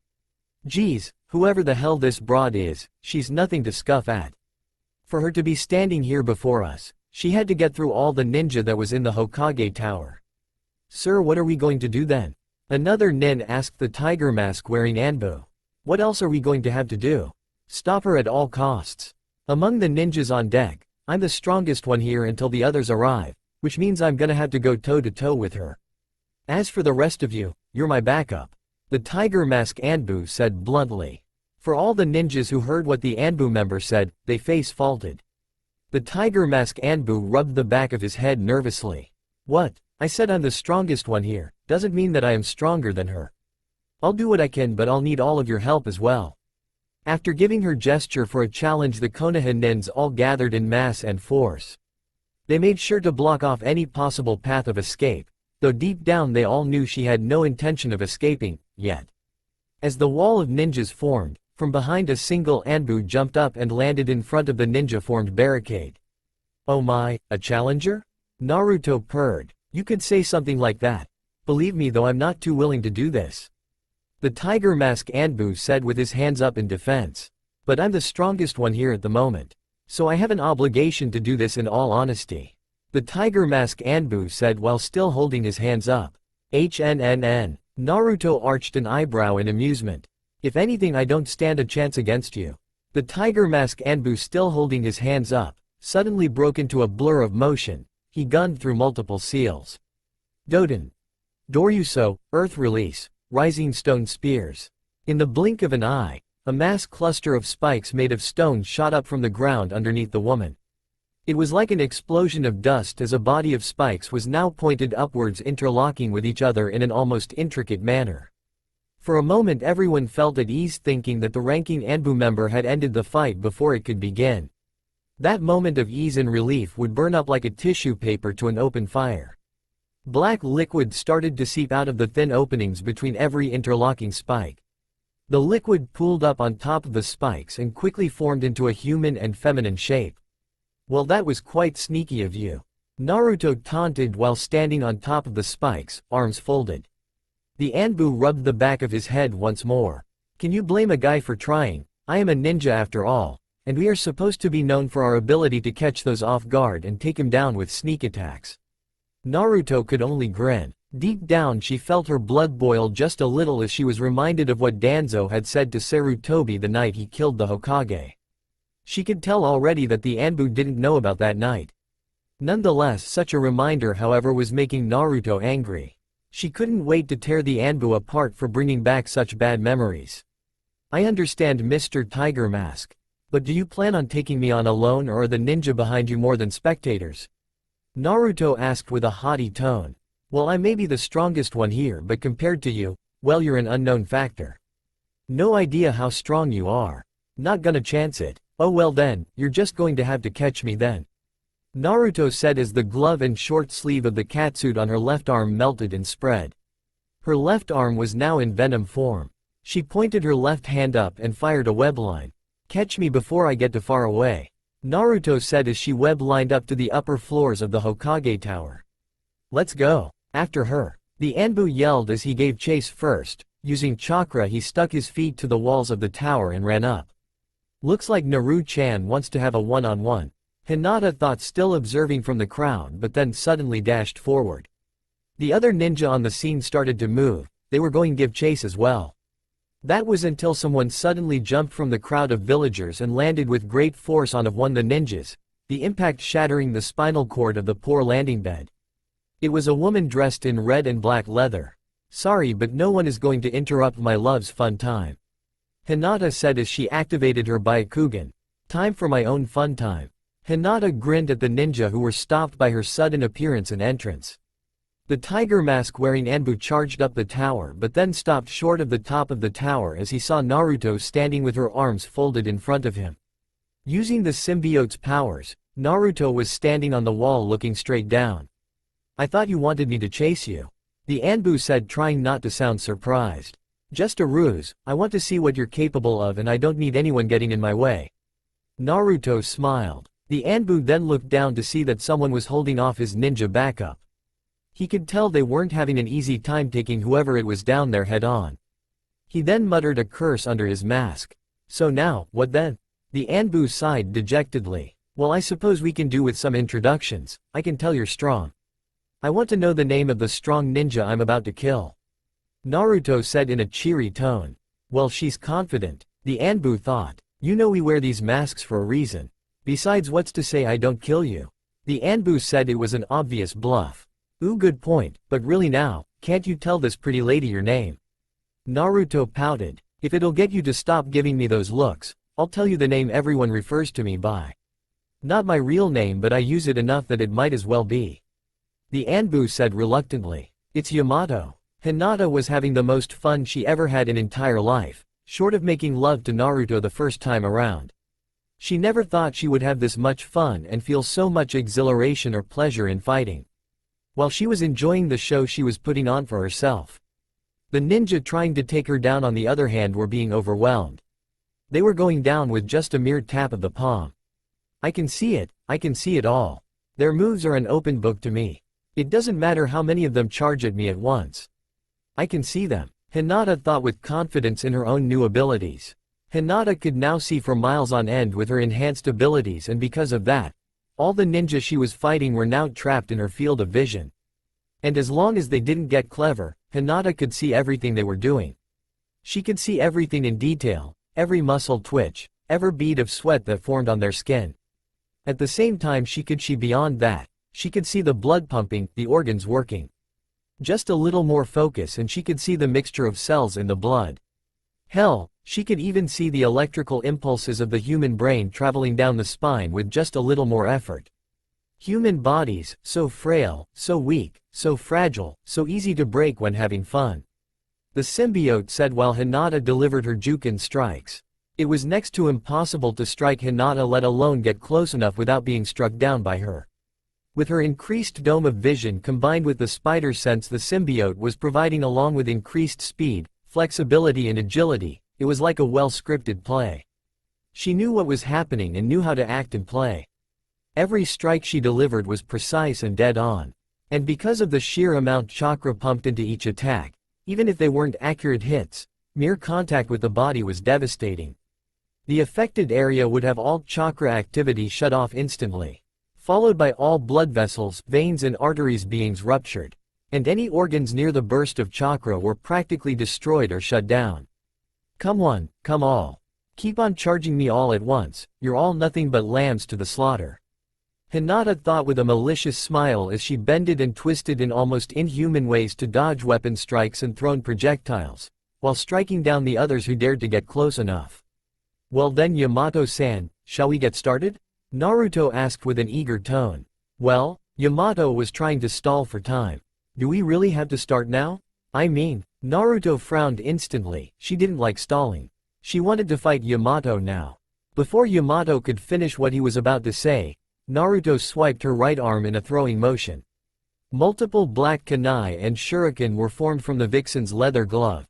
Geez, whoever the hell this broad is, she's nothing to scoff at. For her to be standing here before us, she had to get through all the ninja that was in the Hokage Tower. Sir, what are we going to do then? Another nin asked the tiger mask wearing Anbu. What else are we going to have to do? Stop her at all costs. Among the ninjas on deck, I'm the strongest one here until the others arrive, which means I'm gonna have to go toe-to-toe with her. As for the rest of you, you're my backup. The tiger mask Anbu said bluntly. For all the ninjas who heard what the Anbu member said, they face-faulted. The tiger mask Anbu rubbed the back of his head nervously. What? I said I'm the strongest one here, doesn't mean that I am stronger than her. I'll do what I can, but I'll need all of your help as well. After giving her gesture for a challenge, the Konaha nins all gathered in mass and force. They made sure to block off any possible path of escape, though deep down they all knew she had no intention of escaping, yet. As the wall of ninjas formed, from behind a single Anbu jumped up and landed in front of the ninja-formed barricade. Oh my, a challenger? Naruto purred. You could say something like that. Believe me though, I'm not too willing to do this. The tiger mask Anbu said with his hands up in defense. But I'm the strongest one here at the moment. So I have an obligation to do this in all honesty. The tiger mask Anbu said while still holding his hands up. HNNN. Naruto arched an eyebrow in amusement. If anything, I don't stand a chance against you. The tiger mask Anbu, still holding his hands up, suddenly broke into a blur of motion. He gunned through multiple seals. Doden. Doryuso, Earth Release, Rising Stone Spears. In the blink of an eye, a mass cluster of spikes made of stone shot up from the ground underneath the woman. It was like an explosion of dust as a body of spikes was now pointed upwards, interlocking with each other in an almost intricate manner. For a moment everyone felt at ease, thinking that the ranking Anbu member had ended the fight before it could begin. That moment of ease and relief would burn up like a tissue paper to an open fire. Black liquid started to seep out of the thin openings between every interlocking spike. The liquid pooled up on top of the spikes and quickly formed into a human and feminine shape. Well, that was quite sneaky of you. Naruto taunted while standing on top of the spikes, arms folded. The Anbu rubbed the back of his head once more. Can you blame a guy for trying? I am a ninja after all, and we are supposed to be known for our ability to catch those off guard and take him down with sneak attacks. Naruto could only grin. Deep down she felt her blood boil just a little as she was reminded of what Danzo had said to Sarutobi the night he killed the Hokage. She could tell already that the Anbu didn't know about that night. Nonetheless, such a reminder, however, was making Naruto angry. She couldn't wait to tear the Anbu apart for bringing back such bad memories. I understand, Mr. Tiger Mask. But do you plan on taking me on alone, or are the ninja behind you more than spectators? Naruto asked with a haughty tone. Well, I may be the strongest one here, but compared to you, well, you're an unknown factor. No idea how strong you are. Not gonna chance it. Oh well then, you're just going to have to catch me then. Naruto said as the glove and short sleeve of the catsuit on her left arm melted and spread. Her left arm was now in venom form. She pointed her left hand up and fired a web line. Catch me before I get too far away, Naruto said as she web lined up to the upper floors of the Hokage Tower. Let's go. After her. The Anbu yelled as he gave chase. First, using chakra, he stuck his feet to the walls of the tower and ran up. Looks like Naru-chan wants to have a one-on-one. Hinata thought, still observing from the crowd, but then suddenly dashed forward. The other ninja on the scene started to move. They were going to give chase as well. That was until someone suddenly jumped from the crowd of villagers and landed with great force on one of the ninjas, the impact shattering the spinal cord of the poor landing bed. It was a woman dressed in red and black leather. Sorry, but no one is going to interrupt my love's fun time, Hinata said as she activated her Byakugan. Time for my own fun time. Hinata grinned at the ninja who were stopped by her sudden appearance and entrance. The tiger mask wearing Anbu charged up the tower, but then stopped short of the top of the tower as he saw Naruto standing with her arms folded in front of him. Using the symbiote's powers, Naruto was standing on the wall looking straight down. I thought you wanted me to chase you, the Anbu said, trying not to sound surprised. Just a ruse. I want to see what you're capable of, and I don't need anyone getting in my way. Naruto smiled. The Anbu then looked down to see that someone was holding off his ninja backup. He could tell they weren't having an easy time taking whoever it was down there head on. He then muttered a curse under his mask. So now, what then? The Anbu sighed dejectedly. Well, I suppose we can do with some introductions. I can tell you're strong. I want to know the name of the strong ninja I'm about to kill, Naruto said in a cheery tone. Well, she's confident, the Anbu thought. You know we wear these masks for a reason. Besides, what's to say I don't kill you? The Anbu said it was an obvious bluff. Ooh, good point, but really now, can't you tell this pretty lady your name? Naruto pouted. If it'll get you to stop giving me those looks, I'll tell you the name everyone refers to me by. Not my real name, but I use it enough that it might as well be, the Anbu said reluctantly. It's Yamato. Hinata was having the most fun she ever had in entire life, short of making love to Naruto the first time around. She never thought she would have this much fun and feel so much exhilaration or pleasure in fighting. While she was enjoying the show she was putting on for herself, the ninja trying to take her down on the other hand were being overwhelmed. They were going down with just a mere tap of the palm. I can see it all. Their moves are an open book to me. It doesn't matter how many of them charge at me at once. I can see them, Hinata thought with confidence in her own new abilities. Hinata could now see for miles on end with her enhanced abilities, and because of that, all the ninja she was fighting were now trapped in her field of vision. And as long as they didn't get clever, Hinata could see everything they were doing. She could see everything in detail, every muscle twitch, every bead of sweat that formed on their skin. At the same time she could see beyond that. She could see the blood pumping, the organs working. Just a little more focus and she could see the mixture of cells in the blood. Hell, she could even see the electrical impulses of the human brain traveling down the spine with just a little more effort. Human bodies, so frail, so weak, so fragile, so easy to break when having fun. The symbiote said while Hinata delivered her Jukin strikes. It was next to impossible to strike Hinata, let alone get close enough without being struck down by her. With her increased dome of vision combined with the spider sense the symbiote was providing along with increased speed, flexibility and agility, it was like a well-scripted play. She knew what was happening and knew how to act and play. Every strike she delivered was precise and dead on. And because of the sheer amount chakra pumped into each attack, even if they weren't accurate hits, mere contact with the body was devastating. The affected area would have all chakra activity shut off instantly, followed by all blood vessels, veins and arteries being ruptured, and any organs near the burst of chakra were practically destroyed or shut down. Come one, come all. Keep on charging me all at once, you're all nothing but lambs to the slaughter. Hinata thought with a malicious smile as she bended and twisted in almost inhuman ways to dodge weapon strikes and thrown projectiles, while striking down the others who dared to get close enough. Well then Yamato-san, shall we get started? Naruto asked with an eager tone. Well, Yamato was trying to stall for time. Do we really have to start now? I mean, Naruto frowned instantly, she didn't like stalling. She wanted to fight Yamato now. Before Yamato could finish what he was about to say, Naruto swiped her right arm in a throwing motion. Multiple black kunai and shuriken were formed from the vixen's leather glove.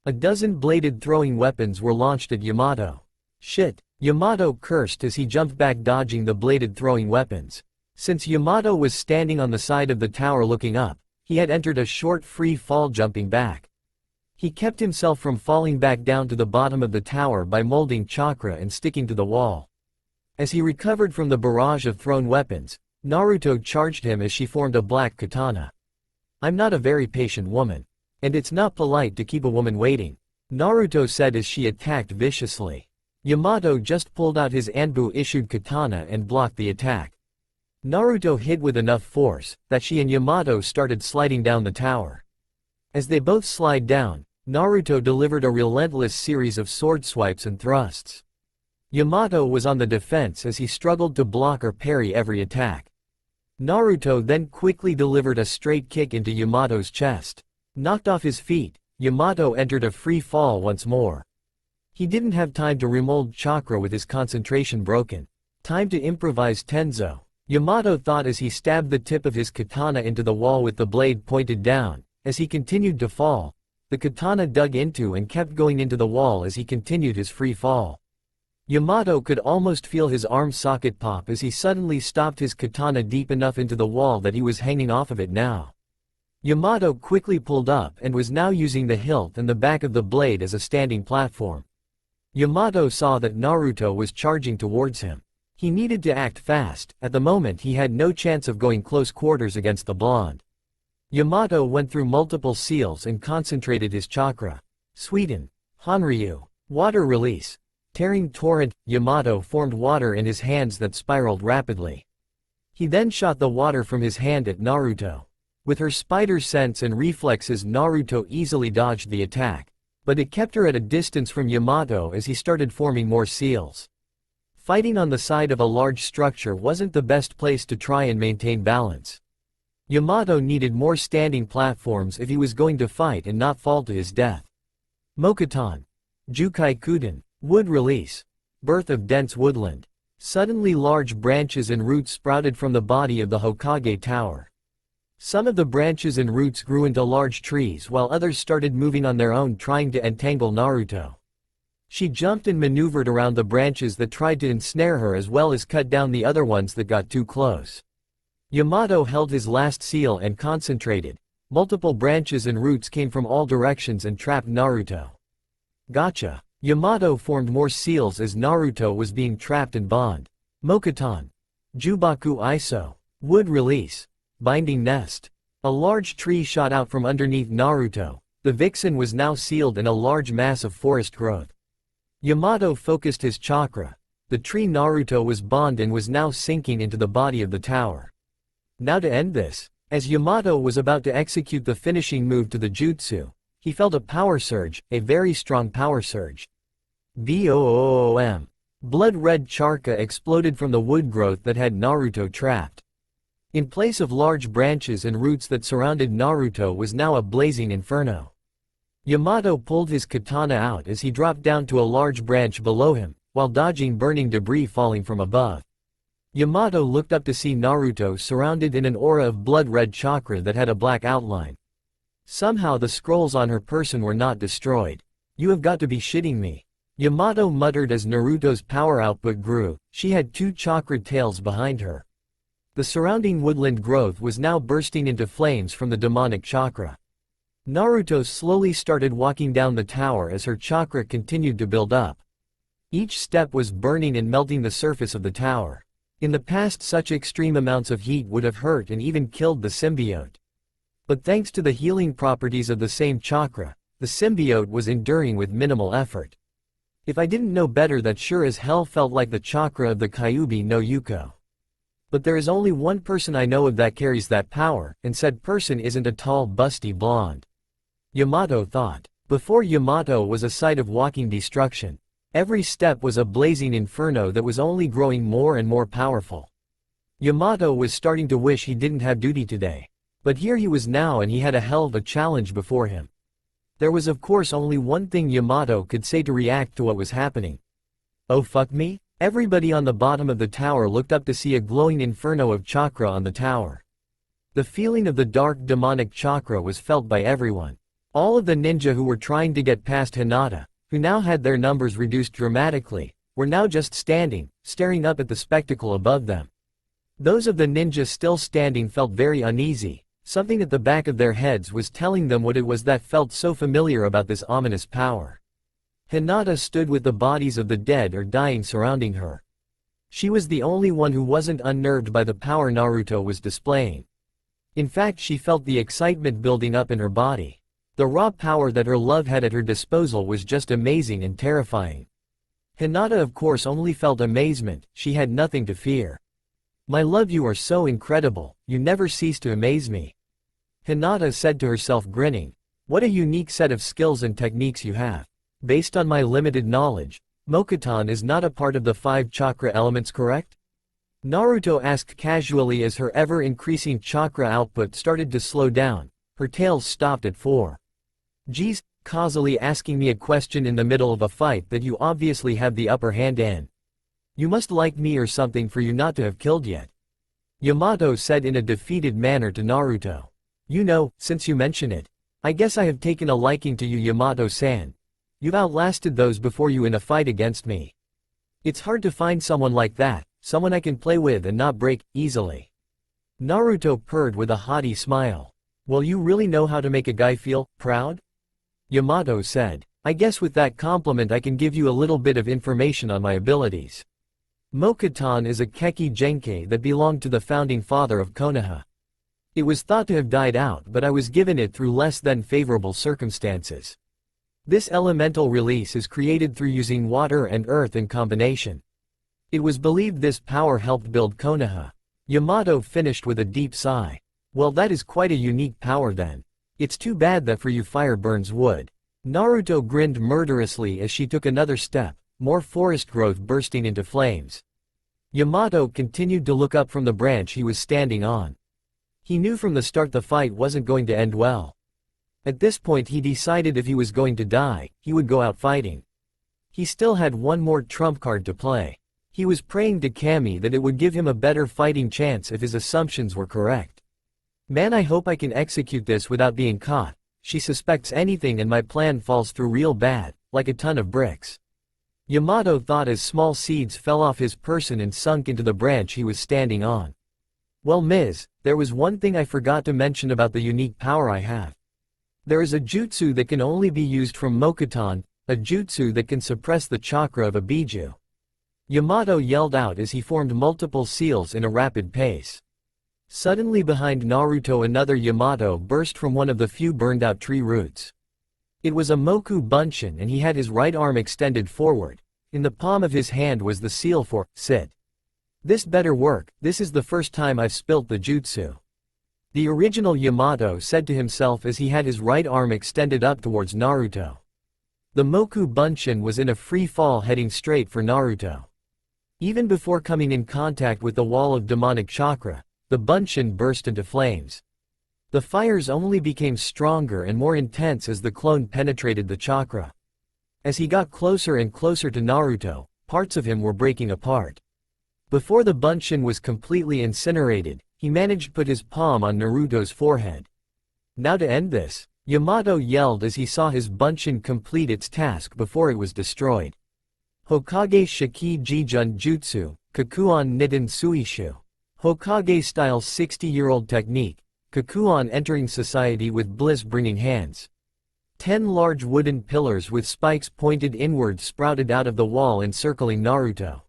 A dozen bladed throwing weapons were launched at Yamato. Shit, Yamato cursed as he jumped back dodging the bladed throwing weapons. Since Yamato was standing on the side of the tower looking up, he had entered a short free fall jumping back. He kept himself from falling back down to the bottom of the tower by molding chakra and sticking to the wall. As he recovered from the barrage of thrown weapons, Naruto charged him as she formed a black katana. I'm not a very patient woman. And it's not polite to keep a woman waiting, Naruto said as she attacked viciously. Yamato just pulled out his Anbu-issued katana and blocked the attack. Naruto hit with enough force that she and Yamato started sliding down the tower. As they both slide down, Naruto delivered a relentless series of sword swipes and thrusts. Yamato was on the defense as he struggled to block or parry every attack. Naruto then quickly delivered a straight kick into Yamato's chest. Knocked off his feet, Yamato entered a free fall once more. He didn't have time to remold chakra with his concentration broken. Time to improvise Tenzo, Yamato thought as he stabbed the tip of his katana into the wall with the blade pointed down. As he continued to fall, the katana dug into and kept going into the wall as he continued his free fall. Yamato could almost feel his arm socket pop as he suddenly stopped his katana deep enough into the wall that he was hanging off of it now. Yamato quickly pulled up and was now using the hilt and the back of the blade as a standing platform. Yamato saw that Naruto was charging towards him. He needed to act fast, at the moment he had no chance of going close quarters against the blonde. Yamato went through multiple seals and concentrated his chakra. Suiten, Hanryu, water release. Tearing torrent, Yamato formed water in his hands that spiraled rapidly. He then shot the water from his hand at Naruto. With her spider sense and reflexes Naruto easily dodged the attack, but it kept her at a distance from Yamato as he started forming more seals. Fighting on the side of a large structure wasn't the best place to try and maintain balance. Yamato needed more standing platforms if he was going to fight and not fall to his death. Mokuton. Jukai Kuden. Wood release. Birth of dense woodland. Suddenly large branches and roots sprouted from the body of the Hokage tower. Some of the branches and roots grew into large trees while others started moving on their own, trying to entangle Naruto. She jumped and maneuvered around the branches that tried to ensnare her as well as cut down the other ones that got too close. Yamato held his last seal and concentrated. Multiple branches and roots came from all directions and trapped Naruto. Gotcha. Yamato formed more seals as Naruto was being trapped and bound. Mokuton. Jubaku Iso. Wood release. Binding nest. A large tree shot out from underneath Naruto. The vixen was now sealed in a large mass of forest growth. Yamato focused his chakra. The tree Naruto was bound and was now sinking into the body of the tower. Now to end this, as Yamato was about to execute the finishing move to the jutsu, he felt a power surge, a very strong power surge. Boom! Blood-red chakra exploded from the wood growth that had Naruto trapped. In place of large branches and roots that surrounded Naruto was now a blazing inferno. Yamato pulled his katana out as he dropped down to a large branch below him, while dodging burning debris falling from above. Yamato looked up to see Naruto surrounded in an aura of blood-red chakra that had a black outline. Somehow the scrolls on her person were not destroyed. You have got to be shitting me. Yamato muttered as Naruto's power output grew. She had 2 chakra tails behind her. The surrounding woodland growth was now bursting into flames from the demonic chakra. Naruto slowly started walking down the tower as her chakra continued to build up. Each step was burning and melting the surface of the tower. In the past, such extreme amounts of heat would have hurt and even killed the symbiote. But thanks to the healing properties of the same chakra, the symbiote was enduring with minimal effort. If I didn't know better, that sure as hell felt like the chakra of the Kyuubi no Yuko. But there is only one person I know of that carries that power, and said person isn't a tall, busty blonde. Yamato thought. Before Yamato was a sight of walking destruction. Every step was a blazing inferno that was only growing more and more powerful. Yamato was starting to wish he didn't have duty today. But here he was now and he had a hell of a challenge before him. There was of course only one thing Yamato could say to react to what was happening. Oh fuck me? Everybody on the bottom of the tower looked up to see a glowing inferno of chakra on the tower. The feeling of the dark demonic chakra was felt by everyone. All of the ninja who were trying to get past Hinata, who now had their numbers reduced dramatically, were now just standing, staring up at the spectacle above them. Those of the ninjas still standing felt very uneasy. Something at the back of their heads was telling them what it was that felt so familiar about this ominous power. Hinata stood with the bodies of the dead or dying surrounding her. She was the only one who wasn't unnerved by the power Naruto was displaying. In fact, she felt the excitement building up in her body. The raw power that her love had at her disposal was just amazing and terrifying. Hinata of course only felt amazement, she had nothing to fear. My love, you are so incredible, you never cease to amaze me. Hinata said to herself, grinning. What a unique set of skills and techniques you have. Based on my limited knowledge, Mokuton is not a part of the 5 chakra elements, correct? Naruto asked casually as her ever-increasing chakra output started to slow down. Her tails stopped at 4. Geez, causally asking me a question in the middle of a fight that you obviously have the upper hand in. You must like me or something for you not to have killed yet. Yamato said in a defeated manner to Naruto. You know, since you mention it, I guess I have taken a liking to you, Yamato-san. You've outlasted those before you in a fight against me. It's hard to find someone like that, someone I can play with and not break easily. Naruto purred with a haughty smile. Well, you really know how to make a guy feel proud? Yamato said. I guess with that compliment I can give you a little bit of information on my abilities. Mokuton is a Keki Genkai that belonged to the founding father of Konaha. It was thought to have died out, but I was given it through less than favorable circumstances. This elemental release is created through using water and earth in combination. It was believed this power helped build Konaha. Yamato finished with a deep sigh. Well, that is quite a unique power then. It's too bad that for you fire burns wood. Naruto grinned murderously as she took another step, more forest growth bursting into flames. Yamato continued to look up from the branch he was standing on. He knew from the start the fight wasn't going to end well. At this point he decided if he was going to die, he would go out fighting. He still had one more trump card to play. He was praying to Kami that it would give him a better fighting chance if his assumptions were correct. Man, I hope I can execute this without being caught. She suspects anything and my plan falls through real bad, like a ton of bricks. Yamato thought as small seeds fell off his person and sunk into the branch he was standing on. Well Ms., there was one thing I forgot to mention about the unique power I have. There is a jutsu that can only be used from Mokuton, a jutsu that can suppress the chakra of a biju. Yamato yelled out as he formed multiple seals in a rapid pace. Suddenly behind Naruto another Yamato burst from one of the few burned-out tree roots. It was a Moku Bunshin and he had his right arm extended forward. In the palm of his hand was the seal for sit. This better work, this is the first time I've spilt the jutsu. The original Yamato said to himself as he had his right arm extended up towards Naruto. The Moku Bunshin was in a free fall heading straight for Naruto. Even before coming in contact with the wall of demonic chakra, the Bunshin burst into flames. The fires only became stronger and more intense as the clone penetrated the chakra. As he got closer and closer to Naruto, parts of him were breaking apart. Before the Bunshin was completely incinerated, he managed to put his palm on Naruto's forehead. Now to end this, Yamato yelled as he saw his Bunshin complete its task before it was destroyed. Hokage Shiki Jijun Jutsu, Kakuon Nitten Suishu. Hokage-style 60-year-old technique, Kakuon entering society with bliss-bringing hands. 10 large wooden pillars with spikes pointed inward sprouted out of the wall encircling Naruto.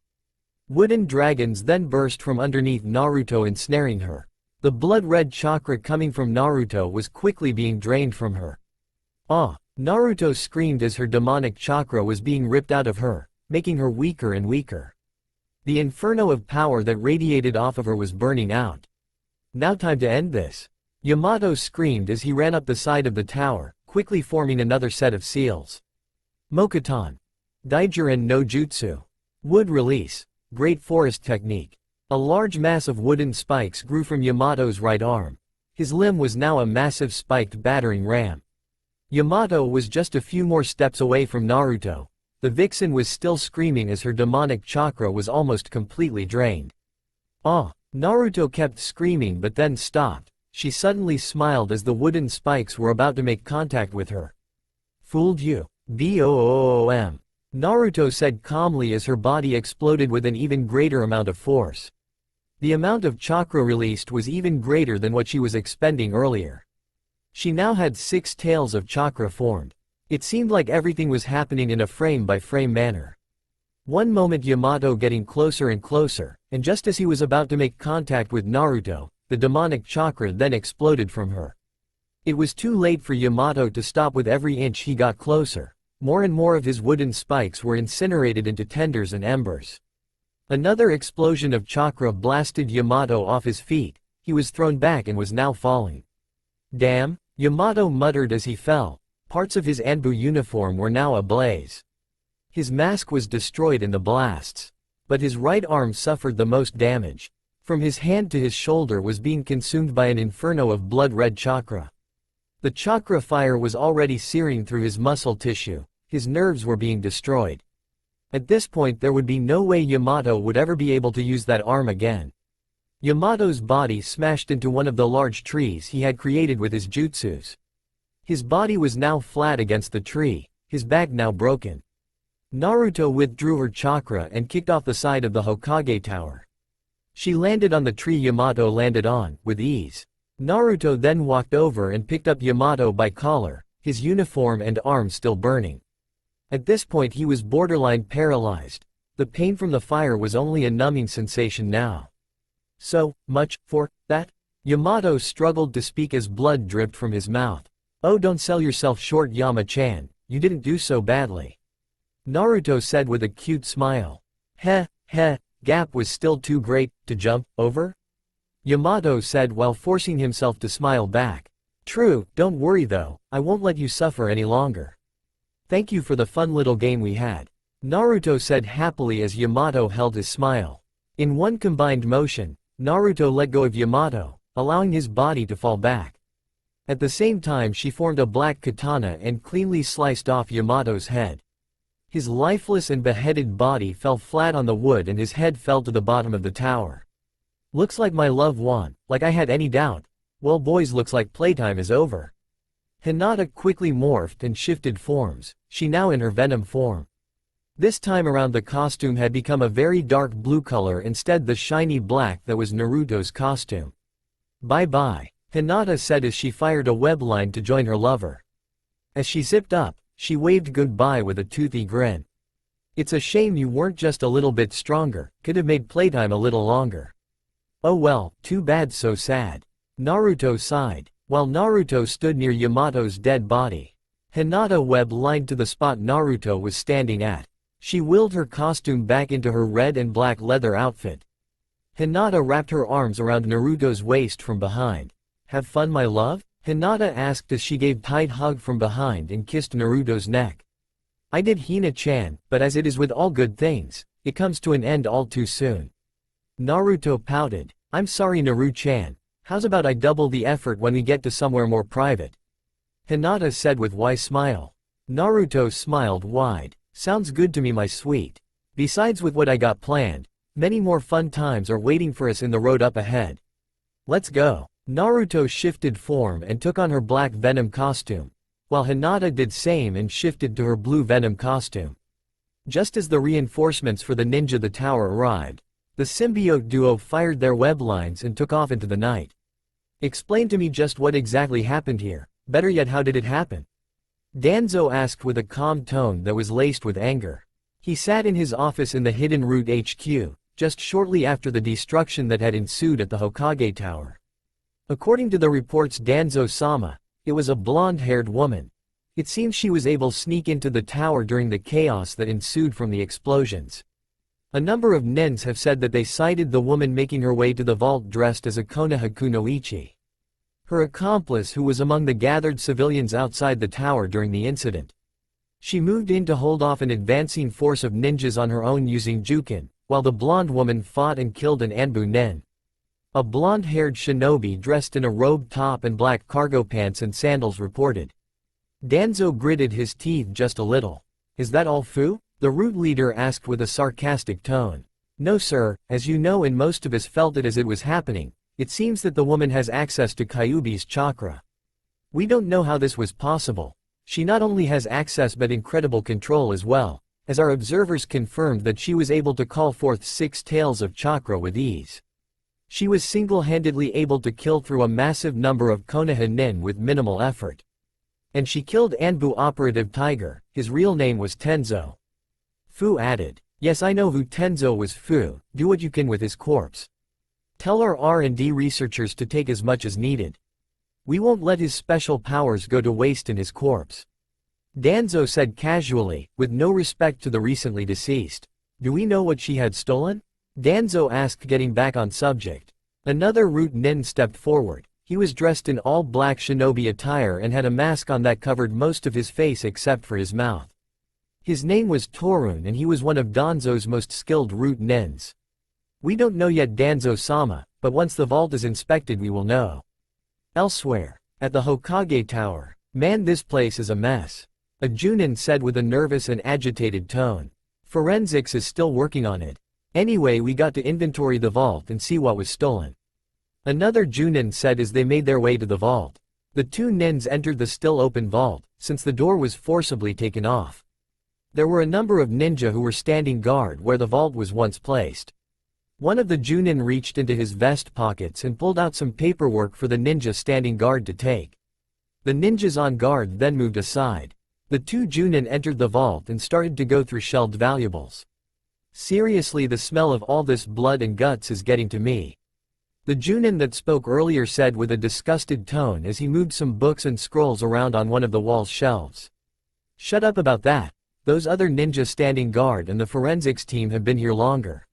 Wooden dragons then burst from underneath Naruto ensnaring her. The blood-red chakra coming from Naruto was quickly being drained from her. Ah! Naruto screamed as her demonic chakra was being ripped out of her, making her weaker and weaker. The inferno of power that radiated off of her was burning out. Now time to end this. Yamato screamed as he ran up the side of the tower, quickly forming another set of seals. Mokuton. Daijuren no Jutsu. Wood release. Great forest technique. A large mass of wooden spikes grew from Yamato's right arm. His limb was now a massive spiked battering ram. Yamato was just a few more steps away from Naruto. The vixen was still screaming as her demonic chakra was almost completely drained. Ah! Naruto kept screaming but then stopped. She suddenly smiled as the wooden spikes were about to make contact with her. Fooled you. Boom. Naruto said calmly as her body exploded with an even greater amount of force. The amount of chakra released was even greater than what she was expending earlier. She now had 6 tails of chakra formed. It seemed like everything was happening in a frame-by-frame manner. One moment Yamato getting closer and closer, and just as he was about to make contact with Naruto, the demonic chakra then exploded from her. It was too late for Yamato to stop. With every inch he got closer, more and more of his wooden spikes were incinerated into tenders and embers. Another explosion of chakra blasted Yamato off his feet. He was thrown back and was now falling. Damn, Yamato muttered as he fell. Parts of his Anbu uniform were now ablaze. His mask was destroyed in the blasts. But his right arm suffered the most damage. From his hand to his shoulder was being consumed by an inferno of blood-red chakra. The chakra fire was already searing through his muscle tissue. His nerves were being destroyed. At this point there would be no way Yamato would ever be able to use that arm again. Yamato's body smashed into one of the large trees he had created with his jutsus. His body was now flat against the tree, his back now broken. Naruto withdrew her chakra and kicked off the side of the Hokage tower. She landed on the tree Yamato landed on, with ease. Naruto then walked over and picked up Yamato by collar, his uniform and arm still burning. At this point he was borderline paralyzed. The pain from the fire was only a numbing sensation now. So much for that? Yamato struggled to speak as blood dripped from his mouth. Oh, don't sell yourself short, Yama-chan, you didn't do so badly. Naruto said with a cute smile. Heh, gap was still too great to jump over? Yamato said while forcing himself to smile back. True, don't worry though, I won't let you suffer any longer. Thank you for the fun little game we had. Naruto said happily as Yamato held his smile. In one combined motion, Naruto let go of Yamato, allowing his body to fall back. At the same time she formed a black katana and cleanly sliced off Yamato's head. His lifeless and beheaded body fell flat on the wood and his head fell to the bottom of the tower. Looks like my love won, like I had any doubt. Well boys, looks like playtime is over. Hinata quickly morphed and shifted forms, she now in her Venom form. This time around the costume had become a very dark blue color instead the shiny black that was Naruto's costume. Bye bye, Hinata said as she fired a web line to join her lover. As she zipped up, she waved goodbye with a toothy grin. It's a shame you weren't just a little bit stronger, could have made playtime a little longer. Oh well, too bad, so sad. Naruto sighed, while Naruto stood near Yamato's dead body. Hinata web-lined to the spot Naruto was standing at. She willed her costume back into her red and black leather outfit. Hinata wrapped her arms around Naruto's waist from behind. Have fun, my love? Hinata asked as she gave tight hug from behind and kissed Naruto's neck. I did, Hina-chan, but as it is with all good things, it comes to an end all too soon. Naruto pouted. I'm sorry Naru-chan, how's about I double the effort when we get to somewhere more private? Hinata said with wise smile. Naruto smiled wide. Sounds good to me, my sweet. Besides with what I got planned, many more fun times are waiting for us in the road up ahead. Let's go. Naruto shifted form and took on her black Venom costume, while Hinata did same and shifted to her blue Venom costume. Just as the reinforcements for the ninja the tower arrived, the symbiote duo fired their web lines and took off into the night. Explain to me just what exactly happened here, better yet how did it happen? Danzo asked with a calm tone that was laced with anger. He sat in his office in the Hidden Root HQ, just shortly after the destruction that had ensued at the Hokage Tower. According to the reports Danzo-sama, it was a blonde-haired woman. It seems she was able to sneak into the tower during the chaos that ensued from the explosions. A number of nins have said that they sighted the woman making her way to the vault dressed as a Konaha kunoichi. Her accomplice who was among the gathered civilians outside the tower during the incident. She moved in to hold off an advancing force of ninjas on her own using Jukin, while the blonde woman fought and killed an Anbu nin. A blonde-haired shinobi dressed in a robe top and black cargo pants and sandals reported. Danzo gritted his teeth just a little. Is that all, Fu? The root leader asked with a sarcastic tone. No sir, as you know and most of us felt it as it was happening. It seems that the woman has access to Kyuubi's chakra. We don't know how this was possible. She not only has access but incredible control as well, as our observers confirmed that she was able to call forth 6 tails of chakra with ease. She was single-handedly able to kill through a massive number of Konoha nin with minimal effort. And she killed Anbu operative Tiger, his real name was Tenzo. Fu added, yes I know who Tenzo was. Fu, do what you can with his corpse. Tell our R&D researchers to take as much as needed. We won't let his special powers go to waste in his corpse. Danzo said casually, with no respect to the recently deceased. Do we know what she had stolen? Danzo asked, getting back on subject. Another root nin stepped forward. He was dressed in all black shinobi attire and had a mask on that covered most of his face except for his mouth. His name was Torun and he was one of Danzo's most skilled root nins. We don't know yet Danzo-sama, but once the vault is inspected we will know. Elsewhere, at the Hokage Tower, man, this place is a mess. A Junin said with a nervous and agitated tone. Forensics is still working on it. Anyway, we got to inventory the vault and see what was stolen. Another Junin said as they made their way to the vault. The 2 nins entered the still open vault, since the door was forcibly taken off. There were a number of ninja who were standing guard where the vault was once placed. One of the Junin reached into his vest pockets and pulled out some paperwork for the ninja standing guard to take. The ninjas on guard then moved aside. The 2 Junin entered the vault and started to go through shelved valuables. Seriously, the smell of all this blood and guts is getting to me. The Junin that spoke earlier said with a disgusted tone as he moved some books and scrolls around on one of the wall's shelves. Shut up about that. Those other ninjas standing guard and the forensics team have been here longer.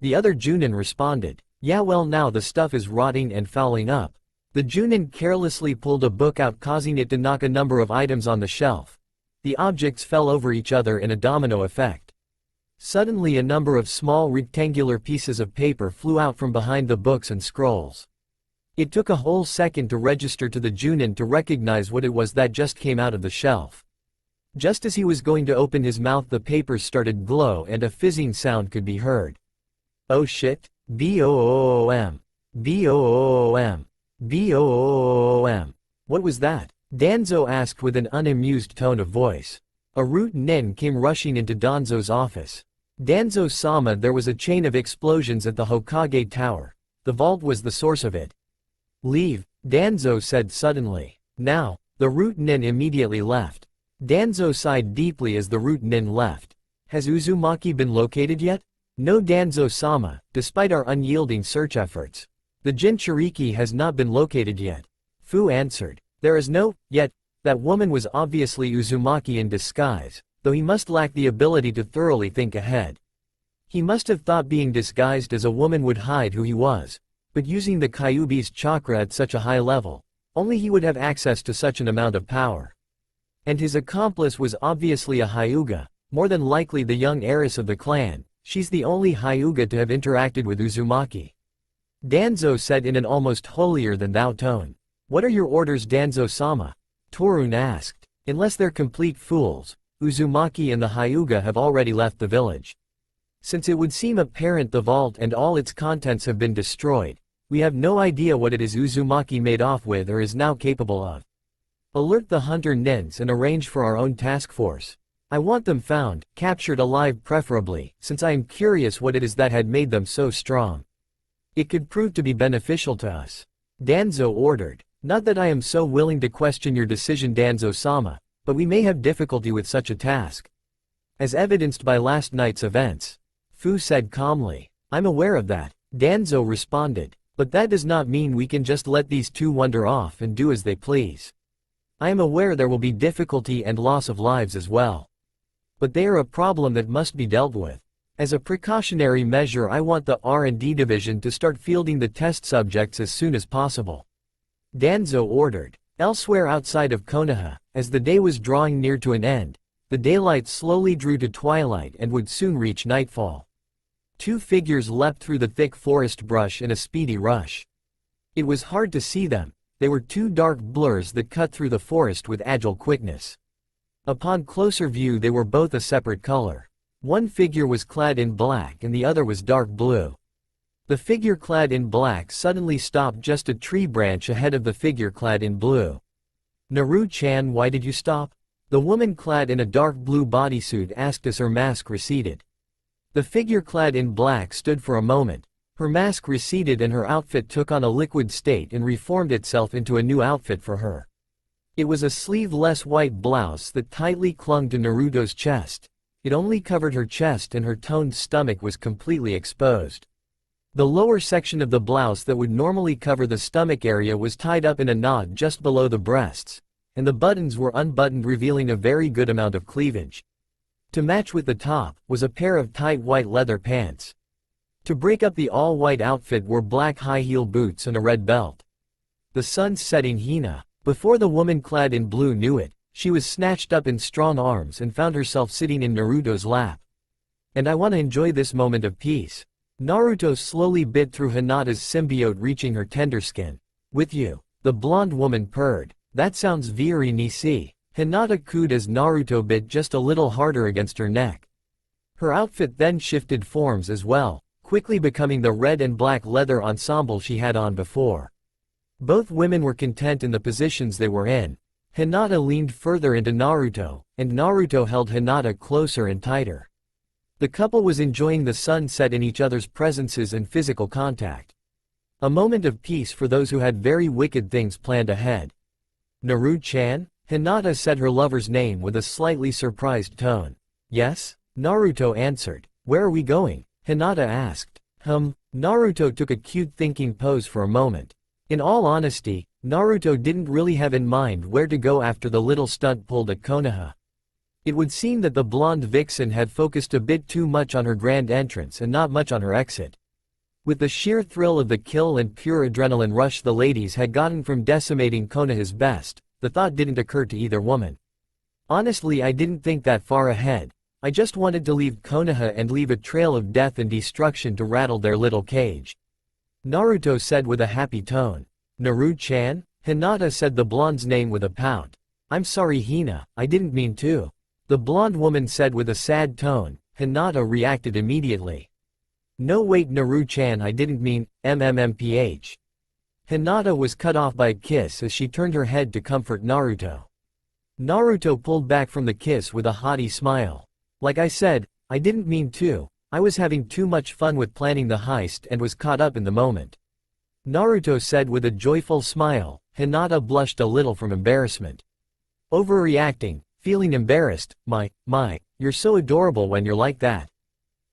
The other Junin responded. Yeah, well now the stuff is rotting and fouling up. The Junin carelessly pulled a book out, causing it to knock a number of items on the shelf. The objects fell over each other in a domino effect. Suddenly a number of small rectangular pieces of paper flew out from behind the books and scrolls. It took a whole second to register to the Junin to recognize what it was that just came out of the shelf. Just as he was going to open his mouth, the papers started glow and a fizzing sound could be heard. Oh shit, boom, boom, boom. What was that? Danzo asked with an unamused tone of voice. A root nin came rushing into Danzo's office. Danzo-sama, there was a chain of explosions at the Hokage Tower. The vault was the source of it. Leave, Danzo said suddenly. Now, the root nin immediately left. Danzo sighed deeply as the root nin left. Has Uzumaki been located yet? No, Danzo-sama, despite our unyielding search efforts. The Jinchuriki has not been located yet. Fu answered. There is no, yet. That woman was obviously Uzumaki in disguise, though he must lack the ability to thoroughly think ahead. He must have thought being disguised as a woman would hide who he was, but using the Kyuubi's chakra at such a high level, only he would have access to such an amount of power. And his accomplice was obviously a Hyuga, more than likely the young heiress of the clan. She's the only Hyuga to have interacted with Uzumaki. Danzo said in an almost holier-than-thou tone. What are your orders, Danzo-sama? Torun asked. Unless they're complete fools, Uzumaki and the Hyuga have already left the village. Since it would seem apparent the vault and all its contents have been destroyed, we have no idea what it is Uzumaki made off with or is now capable of. Alert the hunter nins and arrange for our own task force. I want them found, captured alive preferably, since I am curious what it is that had made them so strong. It could prove to be beneficial to us. Danzo ordered. Not that I am so willing to question your decision, Danzo-sama, but we may have difficulty with such a task. As evidenced by last night's events. Fu said calmly. I'm aware of that, Danzo responded, but that does not mean we can just let these two wander off and do as they please. I am aware there will be difficulty and loss of lives as well. But they are a problem that must be dealt with. As a precautionary measure, I want the R&D division to start fielding the test subjects as soon as possible. Danzo ordered. Elsewhere outside of Konaha, as the day was drawing near to an end, the daylight slowly drew to twilight and would soon reach nightfall. Two figures leapt through the thick forest brush in a speedy rush. It was hard to see them. They were two dark blurs that cut through the forest with agile quickness. Upon closer view, they were both a separate color. One figure was clad in black and the other was dark blue. The figure clad in black suddenly stopped just a tree branch ahead of the figure clad in blue. Naru-chan, why did you stop? The woman clad in a dark blue bodysuit asked as her mask receded. The figure clad in black stood for a moment. Her mask receded and her outfit took on a liquid state and reformed itself into a new outfit for her. It was a sleeveless white blouse that tightly clung to Naruto's chest. It only covered her chest and her toned stomach was completely exposed. The lower section of the blouse that would normally cover the stomach area was tied up in a knot just below the breasts, and the buttons were unbuttoned, revealing a very good amount of cleavage. To match with the top, was a pair of tight white leather pants. To break up the all-white outfit were black high-heel boots and a red belt. The sun's setting. Hina. Before the woman clad in blue knew it, she was snatched up in strong arms and found herself sitting in Naruto's lap. And I want to enjoy this moment of peace. Naruto slowly bit through Hinata's symbiote, reaching her tender skin. With you, the blonde woman purred. That sounds very nice. Hinata cooed as Naruto bit just a little harder against her neck. Her outfit then shifted forms as well, quickly becoming the red and black leather ensemble she had on before. Both women were content in the positions they were in. Hinata leaned further into Naruto, and Naruto held Hinata closer and tighter. The couple was enjoying the sunset in each other's presences and physical contact. A moment of peace for those who had very wicked things planned ahead. Naru-chan? Hinata said her lover's name with a slightly surprised tone. Yes? Naruto answered. Where are we going? Hinata asked. Naruto took a cute thinking pose for a moment. In all honesty, Naruto didn't really have in mind where to go after the little stunt pulled at Konaha. It would seem that the blonde vixen had focused a bit too much on her grand entrance and not much on her exit. With the sheer thrill of the kill and pure adrenaline rush the ladies had gotten from decimating Konaha's best, the thought didn't occur to either woman. Honestly, I didn't think that far ahead. I just wanted to leave Konaha and leave a trail of death and destruction to rattle their little cage. Naruto said with a happy tone. Naruto-chan? Hinata said the blonde's name with a pout. I'm sorry Hina, I didn't mean to. The blonde woman said with a sad tone. Hinata reacted immediately. No wait Naruto-chan, I didn't mean, mmmph. Hinata was cut off by a kiss as she turned her head to comfort Naruto. Naruto pulled back from the kiss with a haughty smile. Like I said, I didn't mean to, I was having too much fun with planning the heist and was caught up in the moment. Naruto said with a joyful smile. Hinata blushed a little from embarrassment. Overreacting, feeling embarrassed, my, you're so adorable when you're like that.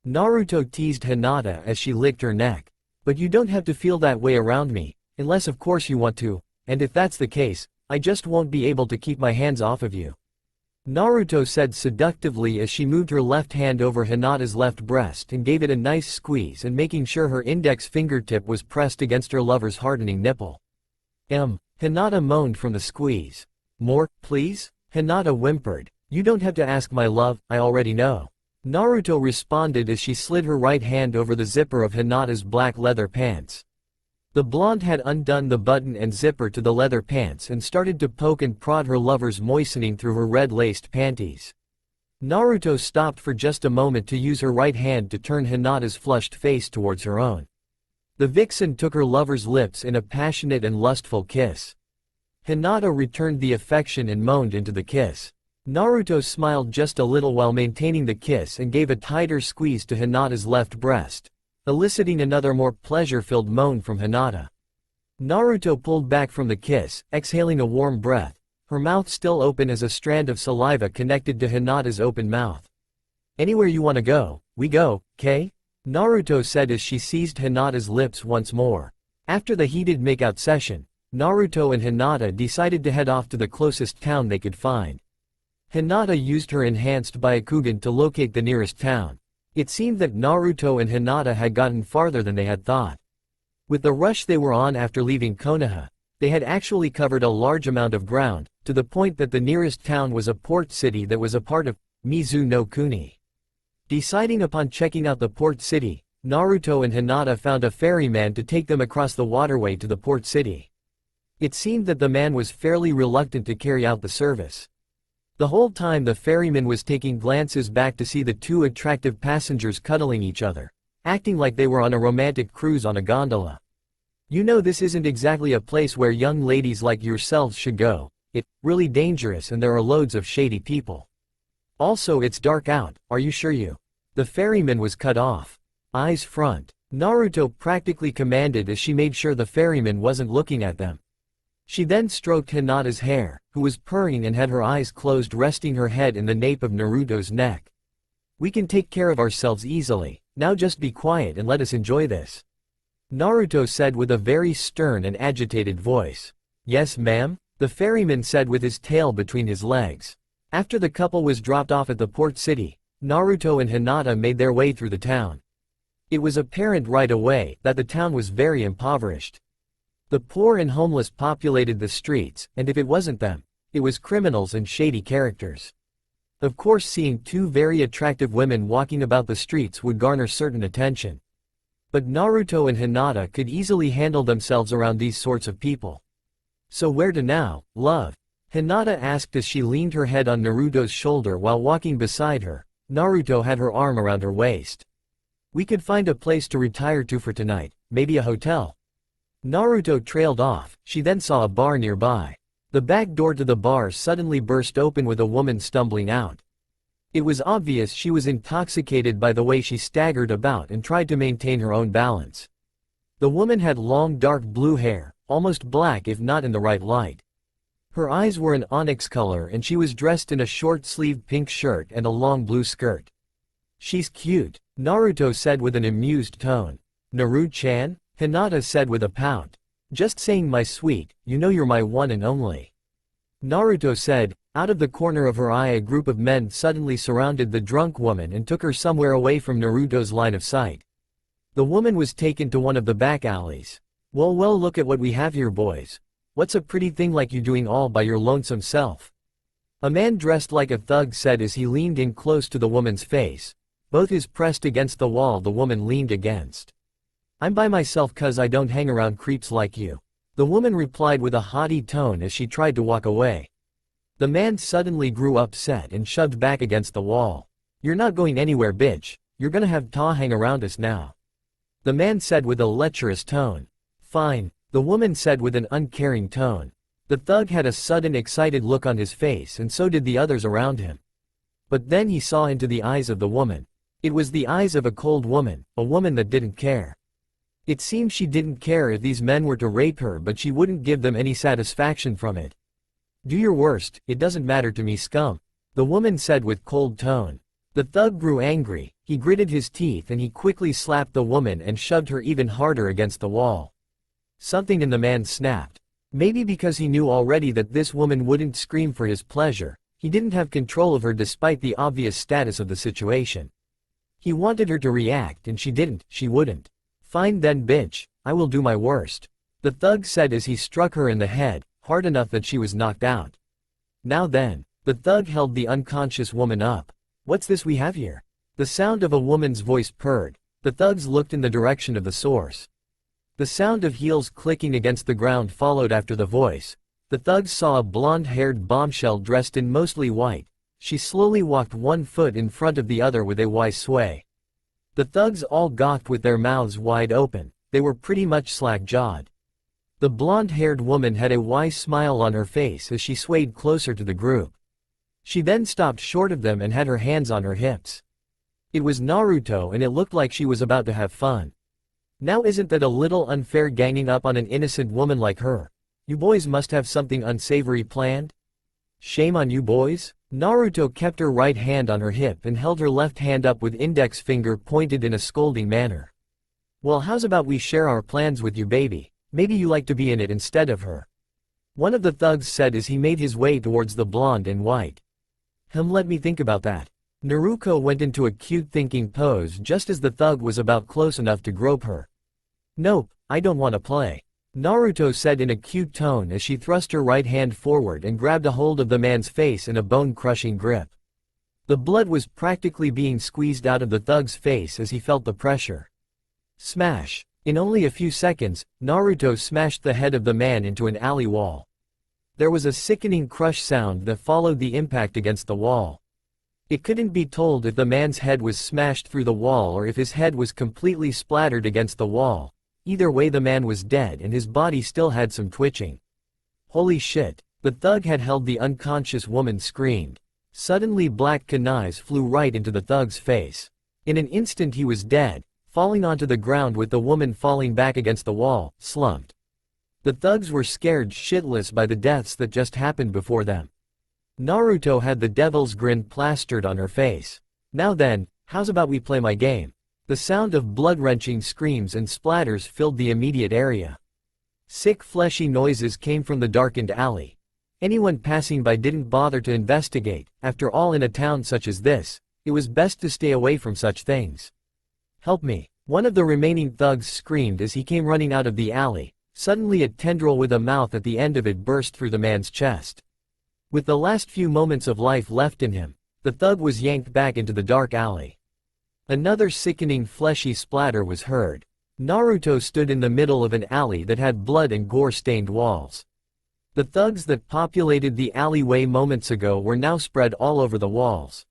Naruto teased Hinata as she licked her neck. But you don't have to feel that way around me, unless of course you want to, and if that's the case, I just won't be able to keep my hands off of you. Naruto said seductively as she moved her left hand over Hinata's left breast and gave it a nice squeeze and making sure her index fingertip was pressed against her lover's hardening nipple. Hinata moaned from the squeeze. More, please? Hinata whimpered. You don't have to ask my love, I already know. Naruto responded as she slid her right hand over the zipper of Hinata's black leather pants. The blonde had undone the button and zipper to the leather pants and started to poke and prod her lover's moistening through her red-laced panties. Naruto stopped for just a moment to use her right hand to turn Hinata's flushed face towards her own. The vixen took her lover's lips in a passionate and lustful kiss. Hinata returned the affection and moaned into the kiss. Naruto smiled just a little while maintaining the kiss and gave a tighter squeeze to Hinata's left breast, eliciting another more pleasure-filled moan from Hinata. Naruto pulled back from the kiss, exhaling a warm breath, her mouth still open as a strand of saliva connected to Hinata's open mouth. Anywhere you wanna go, we go, K? Naruto said as she seized Hinata's lips once more. After the heated makeout session, Naruto and Hinata decided to head off to the closest town they could find. Hinata used her enhanced Byakugan to locate the nearest town. It seemed that Naruto and Hinata had gotten farther than they had thought. With the rush they were on after leaving Konaha, they had actually covered a large amount of ground, to the point that the nearest town was a port city that was a part of Mizu no Kuni. Deciding upon checking out the port city, Naruto and Hinata found a ferryman to take them across the waterway to the port city. It seemed that the man was fairly reluctant to carry out the service. The whole time the ferryman was taking glances back to see the two attractive passengers cuddling each other, acting like they were on a romantic cruise on a gondola. You know this isn't exactly a place where young ladies like yourselves should go, it's really dangerous and there are loads of shady people. Also it's dark out, are you sure you? The ferryman was cut off. Eyes front. Naruto practically commanded as she made sure the ferryman wasn't looking at them. She then stroked Hinata's hair, who was purring and had her eyes closed, resting her head in the nape of Naruto's neck. We can take care of ourselves easily, now just be quiet and let us enjoy this. Naruto said with a very stern and agitated voice. Yes ma'am, the ferryman said with his tail between his legs. After the couple was dropped off at the port city, Naruto and Hinata made their way through the town. It was apparent right away that the town was very impoverished. The poor and homeless populated the streets, and if it wasn't them, it was criminals and shady characters. Of course seeing two very attractive women walking about the streets would garner certain attention. But Naruto and Hinata could easily handle themselves around these sorts of people. So where to now, love? Hinata asked as she leaned her head on Naruto's shoulder while walking beside her. Naruto had her arm around her waist. We could find a place to retire to for tonight, maybe a hotel. Naruto trailed off. She then saw a bar nearby. The back door to the bar suddenly burst open with a woman stumbling out. It was obvious she was intoxicated by the way she staggered about and tried to maintain her own balance. The woman had long dark blue hair, almost black if not in the right light. Her eyes were an onyx color and she was dressed in a short-sleeved pink shirt and a long blue skirt. She's cute, Naruto said with an amused tone. Naruto-chan? Hinata said with a pout. Just saying my sweet, you know you're my one and only. Naruto said. Out of the corner of her eye a group of men suddenly surrounded the drunk woman and took her somewhere away from Naruto's line of sight. The woman was taken to one of the back alleys. Well look at what we have here boys. What's a pretty thing like you doing all by your lonesome self? A man dressed like a thug said as he leaned in close to the woman's face, both his pressed against the wall the woman leaned against. I'm by myself cause I don't hang around creeps like you. The woman replied with a haughty tone as she tried to walk away. The man suddenly grew upset and shoved back against the wall. "You're not going anywhere, bitch. You're gonna have Ta hang around us now," the man said with a lecherous tone. "Fine," the woman said with an uncaring tone. The thug had a sudden excited look on his face, and so did the others around him. But then he saw into the eyes of the woman. It was the eyes of a cold woman, a woman that didn't care. It seemed she didn't care if these men were to rape her, but she wouldn't give them any satisfaction from it. "Do your worst, it doesn't matter to me, scum," the woman said with cold tone. The thug grew angry, he gritted his teeth and he quickly slapped the woman and shoved her even harder against the wall. Something in the man snapped. Maybe because he knew already that this woman wouldn't scream for his pleasure, he didn't have control of her despite the obvious status of the situation. He wanted her to react and she didn't, she wouldn't. "Fine then, bitch, I will do my worst," the thug said as he struck her in the head, hard enough that she was knocked out. "Now then," the thug held the unconscious woman up. "What's this we have here?" The sound of a woman's voice purred. The thugs looked in the direction of the source. The sound of heels clicking against the ground followed after the voice. The thugs saw a blonde-haired bombshell dressed in mostly white. She slowly walked one foot in front of the other with a wise sway. The thugs all gawked with their mouths wide open. They were pretty much slack-jawed. The blonde-haired woman had a wise smile on her face as she swayed closer to the group. She then stopped short of them and had her hands on her hips. It was Naruto and it looked like she was about to have fun. Now isn't that a little unfair, ganging up on an innocent woman like her? You boys must have something unsavory planned? Shame on you boys? Naruto kept her right hand on her hip and held her left hand up with index finger pointed in a scolding manner. Well, how's about we share our plans with you, baby? Maybe you like to be in it instead of her. One of the thugs said as he made his way towards the blonde in white. Let me think about that. Naruko went into a cute thinking pose just as the thug was about close enough to grope her. Nope, I don't want to play, Naruto said in a cute tone as she thrust her right hand forward and grabbed a hold of the man's face in a bone-crushing grip. The blood was practically being squeezed out of the thug's face as he felt the pressure. Smash! In only a few seconds, Naruto smashed the head of the man into an alley wall. There was a sickening crush sound that followed the impact against the wall. It couldn't be told if the man's head was smashed through the wall or if his head was completely splattered against the wall. Either way, the man was dead and his body still had some twitching. Holy shit! The thug had held the unconscious woman screamed. Suddenly black kunais flew right into the thug's face. In an instant he was dead, falling onto the ground with the woman falling back against the wall, slumped. The thugs were scared shitless by the deaths that just happened before them. Naruto had the devil's grin plastered on her face. Now then, how's about we play my game? The sound of blood-wrenching screams and splatters filled the immediate area. Sick fleshy noises came from the darkened alley. Anyone passing by didn't bother to investigate. After all, in a town such as this, it was best to stay away from such things. Help me! One of the remaining thugs screamed as he came running out of the alley. Suddenly a tendril with a mouth at the end of it burst through the man's chest. With the last few moments of life left in him, the thug was yanked back into the dark alley. Another sickening fleshy splatter was heard. Naruto stood in the middle of an alley that had blood and gore-stained walls. The thugs that populated the alleyway moments ago were now spread all over the walls.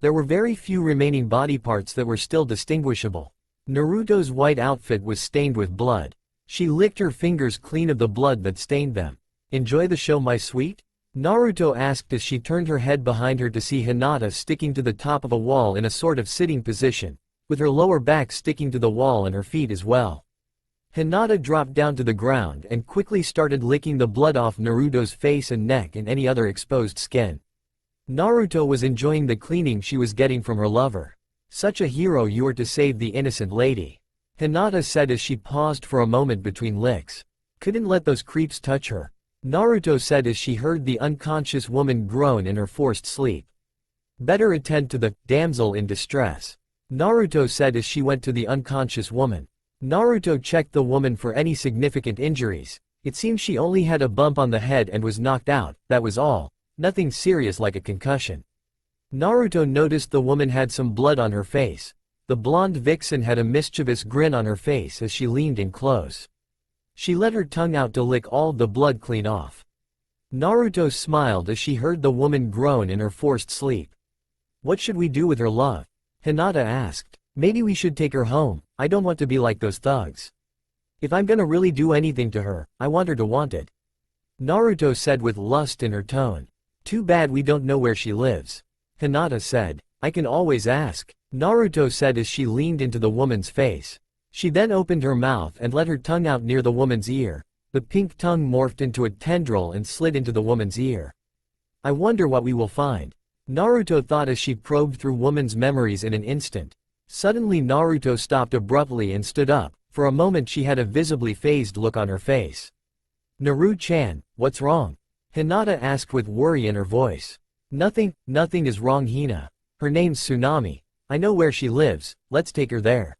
There were very few remaining body parts that were still distinguishable. Naruto's white outfit was stained with blood. She licked her fingers clean of the blood that stained them. Enjoy the show, my sweet? Naruto asked as she turned her head behind her to see Hinata sticking to the top of a wall in a sort of sitting position, with her lower back sticking to the wall and her feet as well. Hinata dropped down to the ground and quickly started licking the blood off Naruto's face and neck and any other exposed skin. Naruto was enjoying the cleaning she was getting from her lover. Such a hero, you are to save the innocent lady, Hinata said as she paused for a moment between licks. Couldn't let those creeps touch her, Naruto said as she heard the unconscious woman groan in her forced sleep. Better attend to the damsel in distress, Naruto said as she went to the unconscious woman. Naruto checked the woman for any significant injuries. It seemed she only had a bump on the head and was knocked out, that was all. Nothing serious like a concussion. Naruto noticed the woman had some blood on her face. The blonde vixen had a mischievous grin on her face as she leaned in close. She let her tongue out to lick all the blood clean off. Naruto smiled as she heard the woman groan in her forced sleep. What should we do with her love? Hinata asked. Maybe we should take her home, I don't want to be like those thugs. If I'm gonna really do anything to her, I want her to want it. Naruto said with lust in her tone. Too bad we don't know where she lives. Hinata said. I can always ask. Naruto said as she leaned into the woman's face. She then opened her mouth and let her tongue out near the woman's ear. The pink tongue morphed into a tendril and slid into the woman's ear. I wonder what we will find. Naruto thought as she probed through woman's memories in an instant. Suddenly Naruto stopped abruptly and stood up. For a moment she had a visibly phased look on her face. Naru-chan, what's wrong? Hinata asked with worry in her voice. Nothing is wrong Hina. Her name's Tsunami. I know where she lives, let's take her there.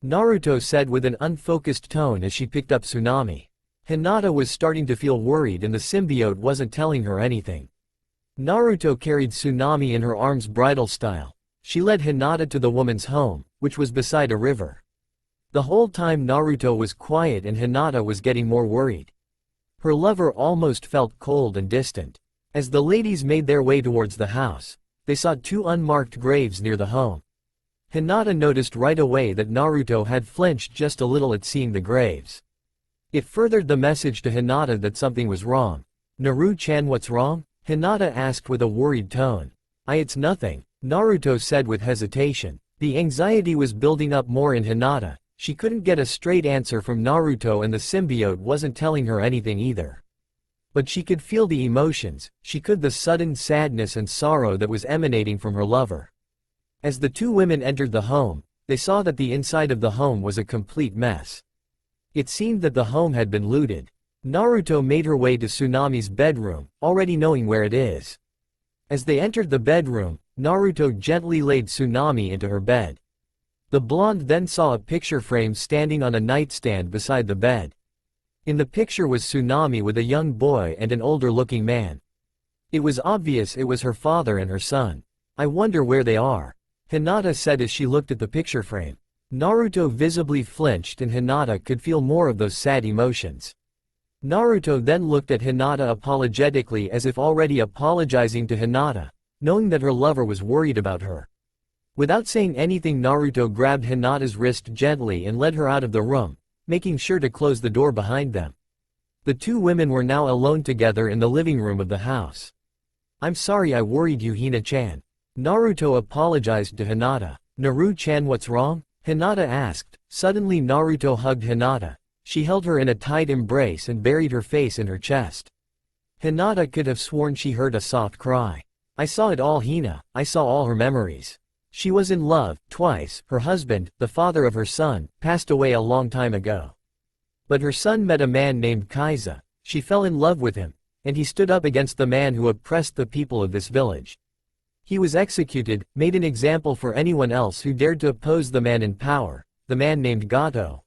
Naruto said with an unfocused tone as she picked up Tsunami. Hinata was starting to feel worried and the symbiote wasn't telling her anything. Naruto carried Tsunami in her arms bridal style. She led Hinata to the woman's home, which was beside a river. The whole time Naruto was quiet and Hinata was getting more worried. Her lover almost felt cold and distant. As the ladies made their way towards the house, they saw two unmarked graves near the home. Hinata noticed right away that Naruto had flinched just a little at seeing the graves. It furthered the message to Hinata that something was wrong. Naru-chan, what's wrong? Hinata asked with a worried tone. It's nothing, Naruto said with hesitation. The anxiety was building up more in Hinata. She couldn't get a straight answer from Naruto and the symbiote wasn't telling her anything either. But she could feel the emotions, she could the sudden sadness and sorrow that was emanating from her lover. As the two women entered the home, they saw that the inside of the home was a complete mess. It seemed that the home had been looted. Naruto made her way to Tsunami's bedroom, already knowing where it is. As they entered the bedroom, Naruto gently laid Tsunami into her bed. The blonde then saw a picture frame standing on a nightstand beside the bed. In the picture was Tsunami with a young boy and an older-looking man. It was obvious it was her father and her son. I wonder where they are, Hinata said as she looked at the picture frame. Naruto visibly flinched and Hinata could feel more of those sad emotions. Naruto then looked at Hinata apologetically as if already apologizing to Hinata, knowing that her lover was worried about her. Without saying anything, Naruto grabbed Hinata's wrist gently and led her out of the room, making sure to close the door behind them. The two women were now alone together in the living room of the house. I'm sorry I worried you, Hina-chan. Naruto apologized to Hinata. Naru-chan, what's wrong? Hinata asked. Suddenly Naruto hugged Hinata. She held her in a tight embrace and buried her face in her chest. Hinata could have sworn she heard a soft cry. I saw it all, Hina. I saw all her memories. She was in love, twice. Her husband, the father of her son, passed away a long time ago. But her son met a man named Kaiza. She fell in love with him, and he stood up against the man who oppressed the people of this village. He was executed, made an example for anyone else who dared to oppose the man in power, the man named Gato.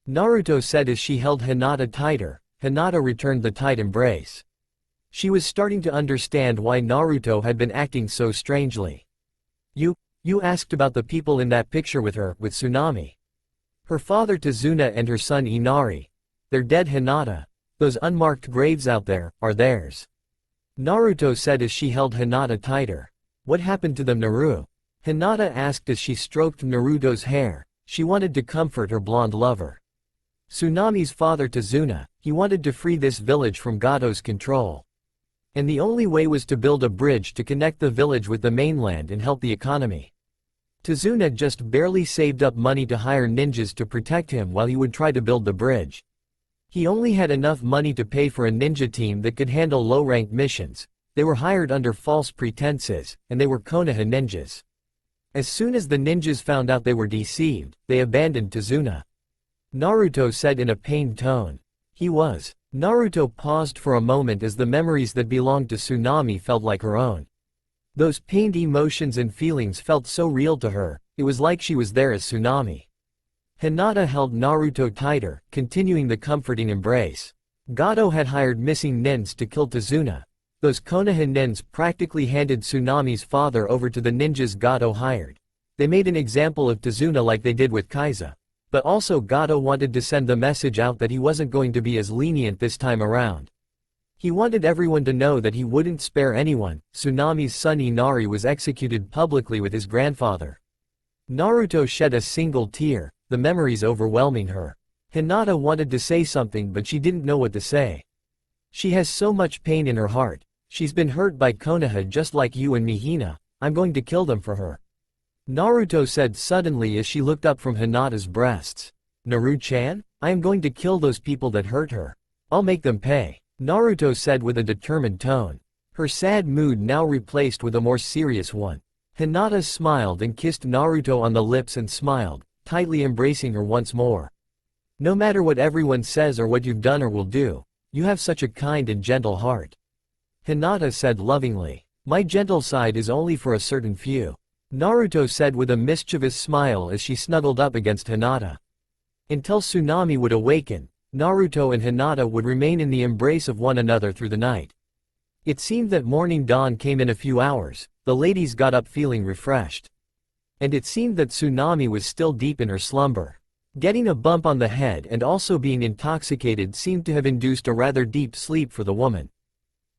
Naruto said as she held Hinata tighter. Hinata returned the tight embrace. She was starting to understand why Naruto had been acting so strangely. You asked about the people in that picture with her, with Tsunami. Her father Tazuna and her son Inari. They're dead, Hinata. Those unmarked graves out there, are theirs. Naruto said as she held Hinata tighter. What happened to them, Naru? Hinata asked as she stroked Naruto's hair. She wanted to comfort her blonde lover. Tsunami's father Tazuna, he wanted to free this village from Gato's control. And the only way was to build a bridge to connect the village with the mainland and help the economy. Tazuna just barely saved up money to hire ninjas to protect him while he would try to build the bridge. He only had enough money to pay for a ninja team that could handle low-rank missions. They were hired under false pretenses, and they were Konaha ninjas. As soon as the ninjas found out they were deceived, they abandoned Tazuna. Naruto said in a pained tone. He was. Naruto paused for a moment as the memories that belonged to Tsunami felt like her own. Those pained emotions and feelings felt so real to her, it was like she was there as Tsunami. Hinata held Naruto tighter, continuing the comforting embrace. Gato had hired missing nins to kill Tazuna. Those Konaha nins practically handed Tsunami's father over to the ninjas Gato hired. They made an example of Tazuna like they did with Kaiza. But also Gato wanted to send the message out that he wasn't going to be as lenient this time around. He wanted everyone to know that he wouldn't spare anyone. Tsunami's son Inari was executed publicly with his grandfather. Naruto shed a single tear, the memories overwhelming her. Hinata wanted to say something but she didn't know what to say. She has so much pain in her heart. She's been hurt by Konaha just like you and me, Hina. I'm going to kill them for her. Naruto said suddenly as she looked up from Hinata's breasts. Naru-chan? I am going to kill those people that hurt her. I'll make them pay, Naruto said with a determined tone. Her sad mood now replaced with a more serious one. Hinata smiled and kissed Naruto on the lips and smiled, tightly embracing her once more. No matter what everyone says or what you've done or will do, you have such a kind and gentle heart. Hinata said lovingly. My gentle side is only for a certain few, Naruto said with a mischievous smile as she snuggled up against Hinata. Until Tsunami would awaken, Naruto and Hinata would remain in the embrace of one another through the night. It seemed that morning dawn came in a few hours. The ladies got up feeling refreshed. And it seemed that Tsunami was still deep in her slumber. Getting a bump on the head and also being intoxicated seemed to have induced a rather deep sleep for the woman.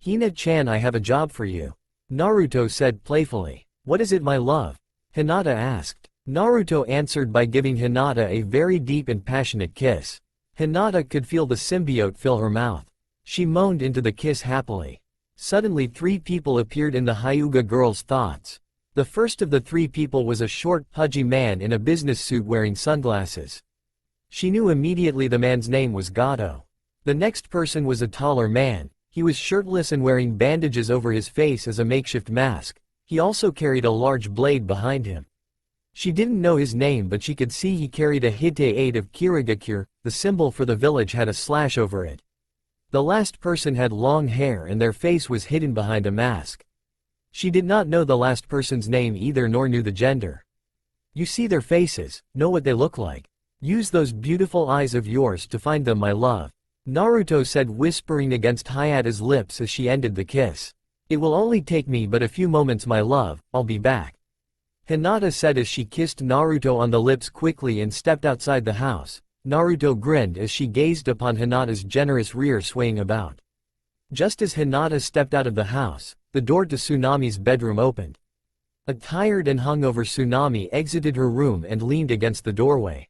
Hina-chan, I have a job for you, Naruto said playfully. What is it, my love? Hinata asked. Naruto answered by giving Hinata a very deep and passionate kiss. Hinata could feel the symbiote fill her mouth. She moaned into the kiss happily. Suddenly 3 people appeared in the Hyuga girl's thoughts. The first of the 3 people was a short, pudgy man in a business suit wearing sunglasses. She knew immediately the man's name was Gato. The next person was a taller man. He was shirtless and wearing bandages over his face as a makeshift mask. He also carried a large blade behind him. She didn't know his name but she could see he carried a Hite-8 of Kirigakure, the symbol for the village had a slash over it. The last person had long hair and their face was hidden behind a mask. She did not know the last person's name either nor knew the gender. You see their faces, know what they look like. Use those beautiful eyes of yours to find them, my love, Naruto said, whispering against Hinata's lips as she ended the kiss. It will only take me but a few moments, my love, I'll be back, Hinata said as she kissed Naruto on the lips quickly and stepped outside the house. Naruto grinned as she gazed upon Hinata's generous rear swaying about. Just as Hinata stepped out of the house, the door to Tsunami's bedroom opened. A tired and hungover Tsunami exited her room and leaned against the doorway.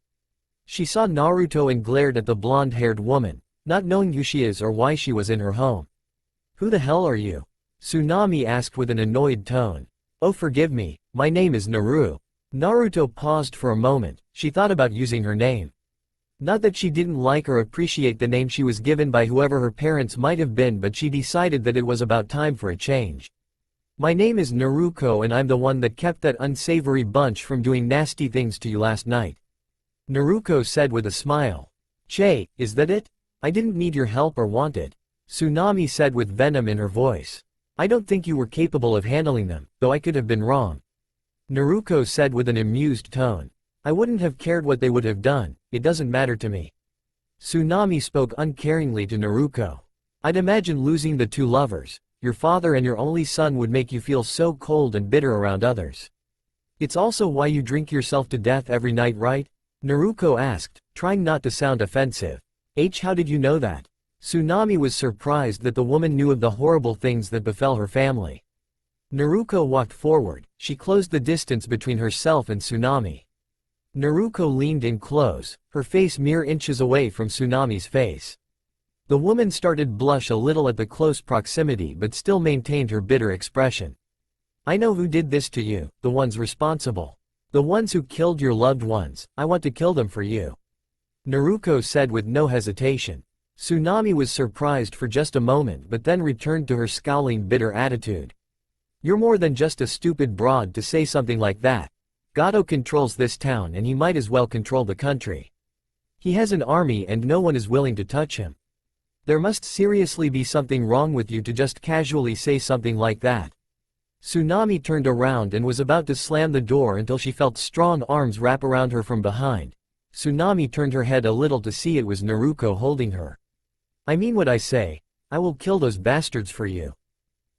She saw Naruto and glared at the blonde-haired woman, not knowing who she is or why she was in her home. Who the hell are you? Tsunami asked with an annoyed tone. Oh, forgive me, my name is Naru. Naruto paused for a moment. She thought about using her name. Not that she didn't like or appreciate the name she was given by whoever her parents might have been, but she decided that it was about time for a change. My name is Naruko and I'm the one that kept that unsavory bunch from doing nasty things to you last night, Naruko said with a smile. Che, is that it? I didn't need your help or want it, Tsunami said with venom in her voice. I don't think you were capable of handling them, though I could have been wrong, Naruko said with an amused tone. I wouldn't have cared what they would have done, it doesn't matter to me. Tsunami spoke uncaringly to Naruko. I'd imagine losing the 2 lovers, your father and your only son, would make you feel so cold and bitter around others. It's also why you drink yourself to death every night, right? Naruko asked, trying not to sound offensive. How did you know that? Tsunami was surprised that the woman knew of the horrible things that befell her family. Naruko walked forward. She closed the distance between herself and Tsunami. Naruko leaned in close, her face mere inches away from Tsunami's face. The woman started blush a little at the close proximity but still maintained her bitter expression. I know who did this to you, the ones responsible. The ones who killed your loved ones, I want to kill them for you, Naruko said with no hesitation. Tsunami was surprised for just a moment but then returned to her scowling, bitter attitude. You're more than just a stupid broad to say something like that. Gato controls this town and he might as well control the country. He has an army and no one is willing to touch him. There must seriously be something wrong with you to just casually say something like that. Tsunami turned around and was about to slam the door until she felt strong arms wrap around her from behind. Tsunami turned her head a little to see it was Naruko holding her. I mean what I say, I will kill those bastards for you.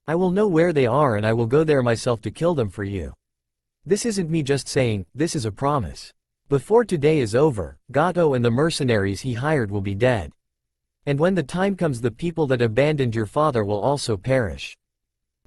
I will know where they are and I will go there myself to kill them for you. This isn't me just saying, this is a promise. Before today is over, Gato and the mercenaries he hired will be dead. And when the time comes, the people that abandoned your father will also perish.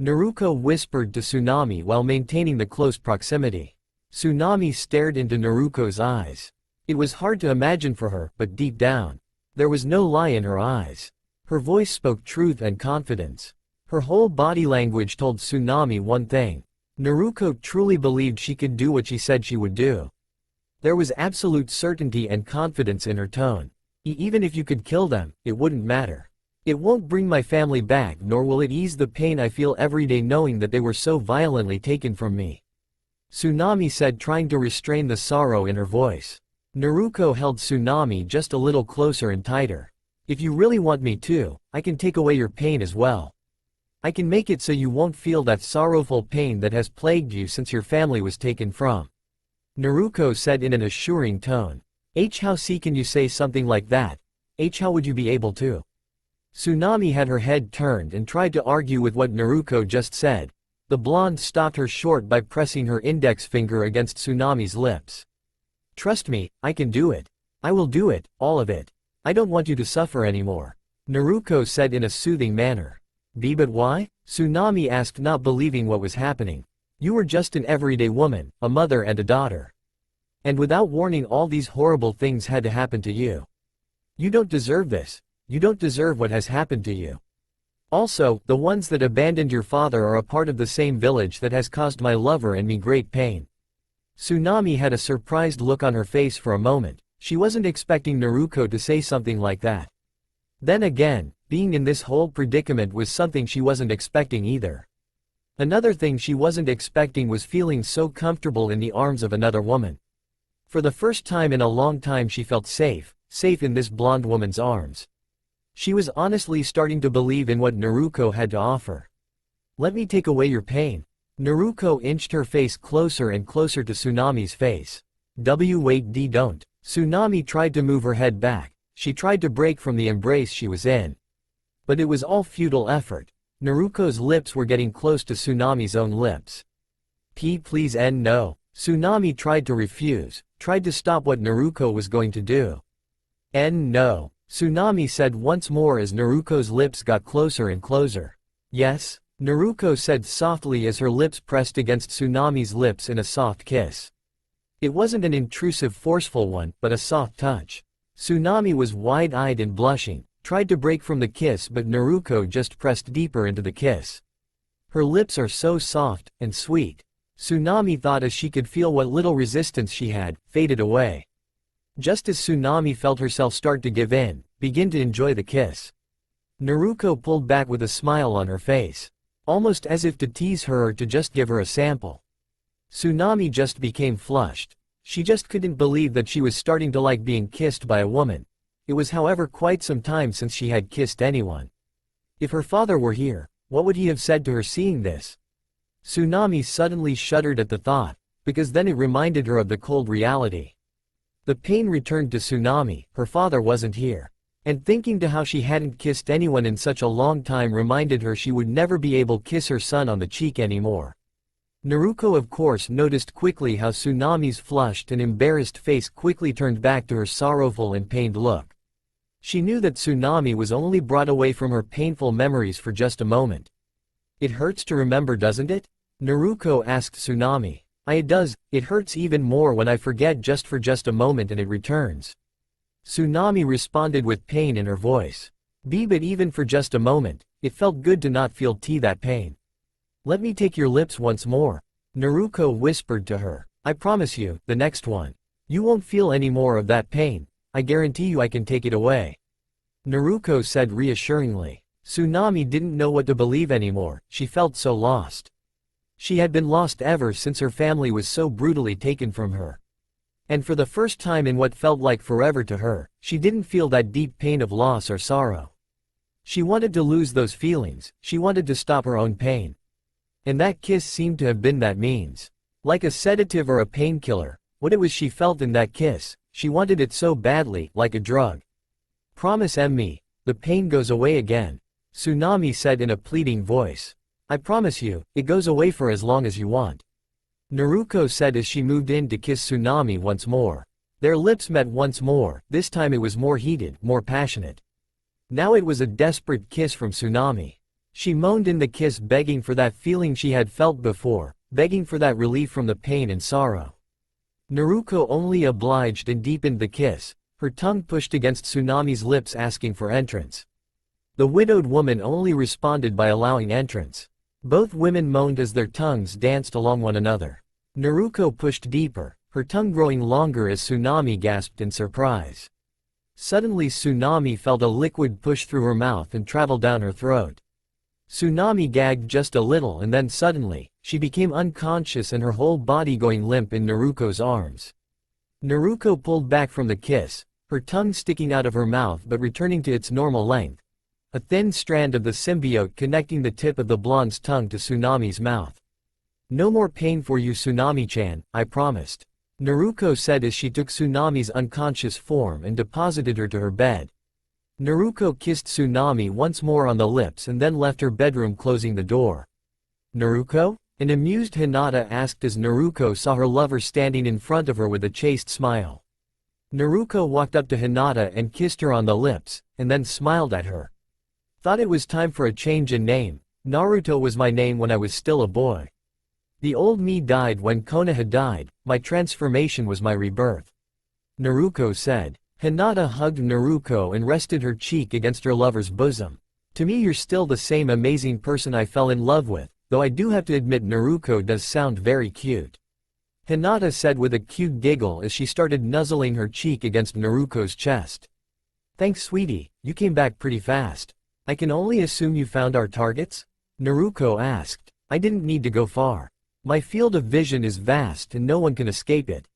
Naruko whispered to Tsunami while maintaining the close proximity. Tsunami stared into Naruko's eyes. It was hard to imagine for her, but deep down, there was no lie in her eyes. Her voice spoke truth and confidence. Her whole body language told Tsunami one thing. Naruko truly believed she could do what she said she would do. There was absolute certainty and confidence in her tone. Even if you could kill them, it wouldn't matter. It won't bring my family back, nor will it ease the pain I feel every day knowing that they were so violently taken from me. Tsunami said, trying to restrain the sorrow in her voice. Naruko held Tsunami just a little closer and tighter. If you really want me to, I can take away your pain as well. I can make it so you won't feel that sorrowful pain that has plagued you since your family was taken from. Naruko said in an assuring tone. How can you say something like that? How would you be able to? Tsunami had her head turned and tried to argue with what Naruko just said. The blonde stopped her short by pressing her index finger against Tsunami's lips. Trust me, I can do it. I will do it, all of it. I don't want you to suffer anymore. Naruko said in a soothing manner. But why? Tsunami asked, not believing what was happening. You were just an everyday woman, a mother and a daughter. And without warning, all these horrible things had to happen to you. You don't deserve this. You don't deserve what has happened to you. Also, the ones that abandoned your father are a part of the same village that has caused my lover and me great pain. Tsunami had a surprised look on her face for a moment. She wasn't expecting Naruko to say something like that. Then again, being in this whole predicament was something she wasn't expecting either. Another thing she wasn't expecting was feeling so comfortable in the arms of another woman. For the first time in a long time she felt safe in this blonde woman's arms. She was honestly starting to believe in what Naruko had to offer. Let me take away your pain. Naruko inched her face closer and closer to Tsunami's face. Wait, don't. Tsunami tried to move her head back. She tried to break from the embrace she was in. But it was all futile effort. Naruko's lips were getting close to Tsunami's own lips. Please end, no. Tsunami tried to refuse, tried to stop what Naruko was going to do. No. Tsunami said once more as Naruko's lips got closer and closer. Yes, Naruko said softly as her lips pressed against Tsunami's lips in a soft kiss. It wasn't an intrusive, forceful one, but a soft touch. Tsunami was wide-eyed and blushing, tried to break from the kiss, but Naruko just pressed deeper into the kiss. Her lips are so soft and sweet. Tsunami thought as she could feel what little resistance she had faded away. Just as Tsunami felt herself start to give in, begin to enjoy the kiss, Naruko pulled back with a smile on her face, almost as if to tease her or to just give her a sample. Tsunami just became flushed. She just couldn't believe that she was starting to like being kissed by a woman. It was, however, quite some time since she had kissed anyone. If her father were here, what would he have said to her seeing this? Tsunami suddenly shuddered at the thought, because then it reminded her of the cold reality. The pain returned to Tsunami, her father wasn't here. And thinking to how she hadn't kissed anyone in such a long time reminded her she would never be able to kiss her son on the cheek anymore. Naruko of course noticed quickly how Tsunami's flushed and embarrassed face quickly turned back to her sorrowful and pained look. She knew that Tsunami was only brought away from her painful memories for just a moment. It hurts to remember, doesn't it? Naruko asked Tsunami. It does. It hurts even more when I forget just for just a moment and it returns. Tsunami responded with pain in her voice. But even for just a moment, it felt good to not feel that pain. Let me take your lips once more. Naruko whispered to her. I promise you, the next one. You won't feel any more of that pain. I guarantee you I can take it away. Naruko said reassuringly. Tsunami didn't know what to believe anymore, she felt so lost. She had been lost ever since her family was so brutally taken from her. And for the first time in what felt like forever to her, she didn't feel that deep pain of loss or sorrow. She wanted to lose those feelings, she wanted to stop her own pain. And that kiss seemed to have been that means. Like a sedative or a painkiller, what it was she felt in that kiss, she wanted it so badly, like a drug. Promise me, the pain goes away again, Tsunami said in a pleading voice. I promise you, it goes away for as long as you want. Naruko said as she moved in to kiss Tsunami once more. Their lips met once more, this time it was more heated, more passionate. Now it was a desperate kiss from Tsunami. She moaned in the kiss, begging for that feeling she had felt before, begging for that relief from the pain and sorrow. Naruko only obliged and deepened the kiss, her tongue pushed against Tsunami's lips asking for entrance. The widowed woman only responded by allowing entrance. Both women moaned as their tongues danced along one another. Naruko pushed deeper, her tongue growing longer as Tsunami gasped in surprise. Suddenly Tsunami felt a liquid push through her mouth and travel down her throat. Tsunami gagged just a little and then suddenly, she became unconscious and her whole body going limp in Naruko's arms. Naruko pulled back from the kiss, her tongue sticking out of her mouth but returning to its normal length. A thin strand of the symbiote connecting the tip of the blonde's tongue to Tsunami's mouth. "No more pain for you, Tsunami-chan, I promised," Naruko said as she took Tsunami's unconscious form and deposited her to her bed. Naruko kissed Tsunami once more on the lips and then left her bedroom, closing the door. "Naruko?" an amused Hinata asked as Naruko saw her lover standing in front of her with a chaste smile. Naruko walked up to Hinata and kissed her on the lips, and then smiled at her. "Thought it was time for a change in name. Naruto was my name when I was still a boy. The old me died when Konaha died, my transformation was my rebirth," Naruko said. Hinata hugged Naruko and rested her cheek against her lover's bosom. "To me you're still the same amazing person I fell in love with, though I do have to admit Naruko does sound very cute," Hinata said with a cute giggle as she started nuzzling her cheek against Naruko's chest. "Thanks sweetie, you came back pretty fast. I can only assume you found our targets?" Naruko asked. "I didn't need to go far. My field of vision is vast and no one can escape it."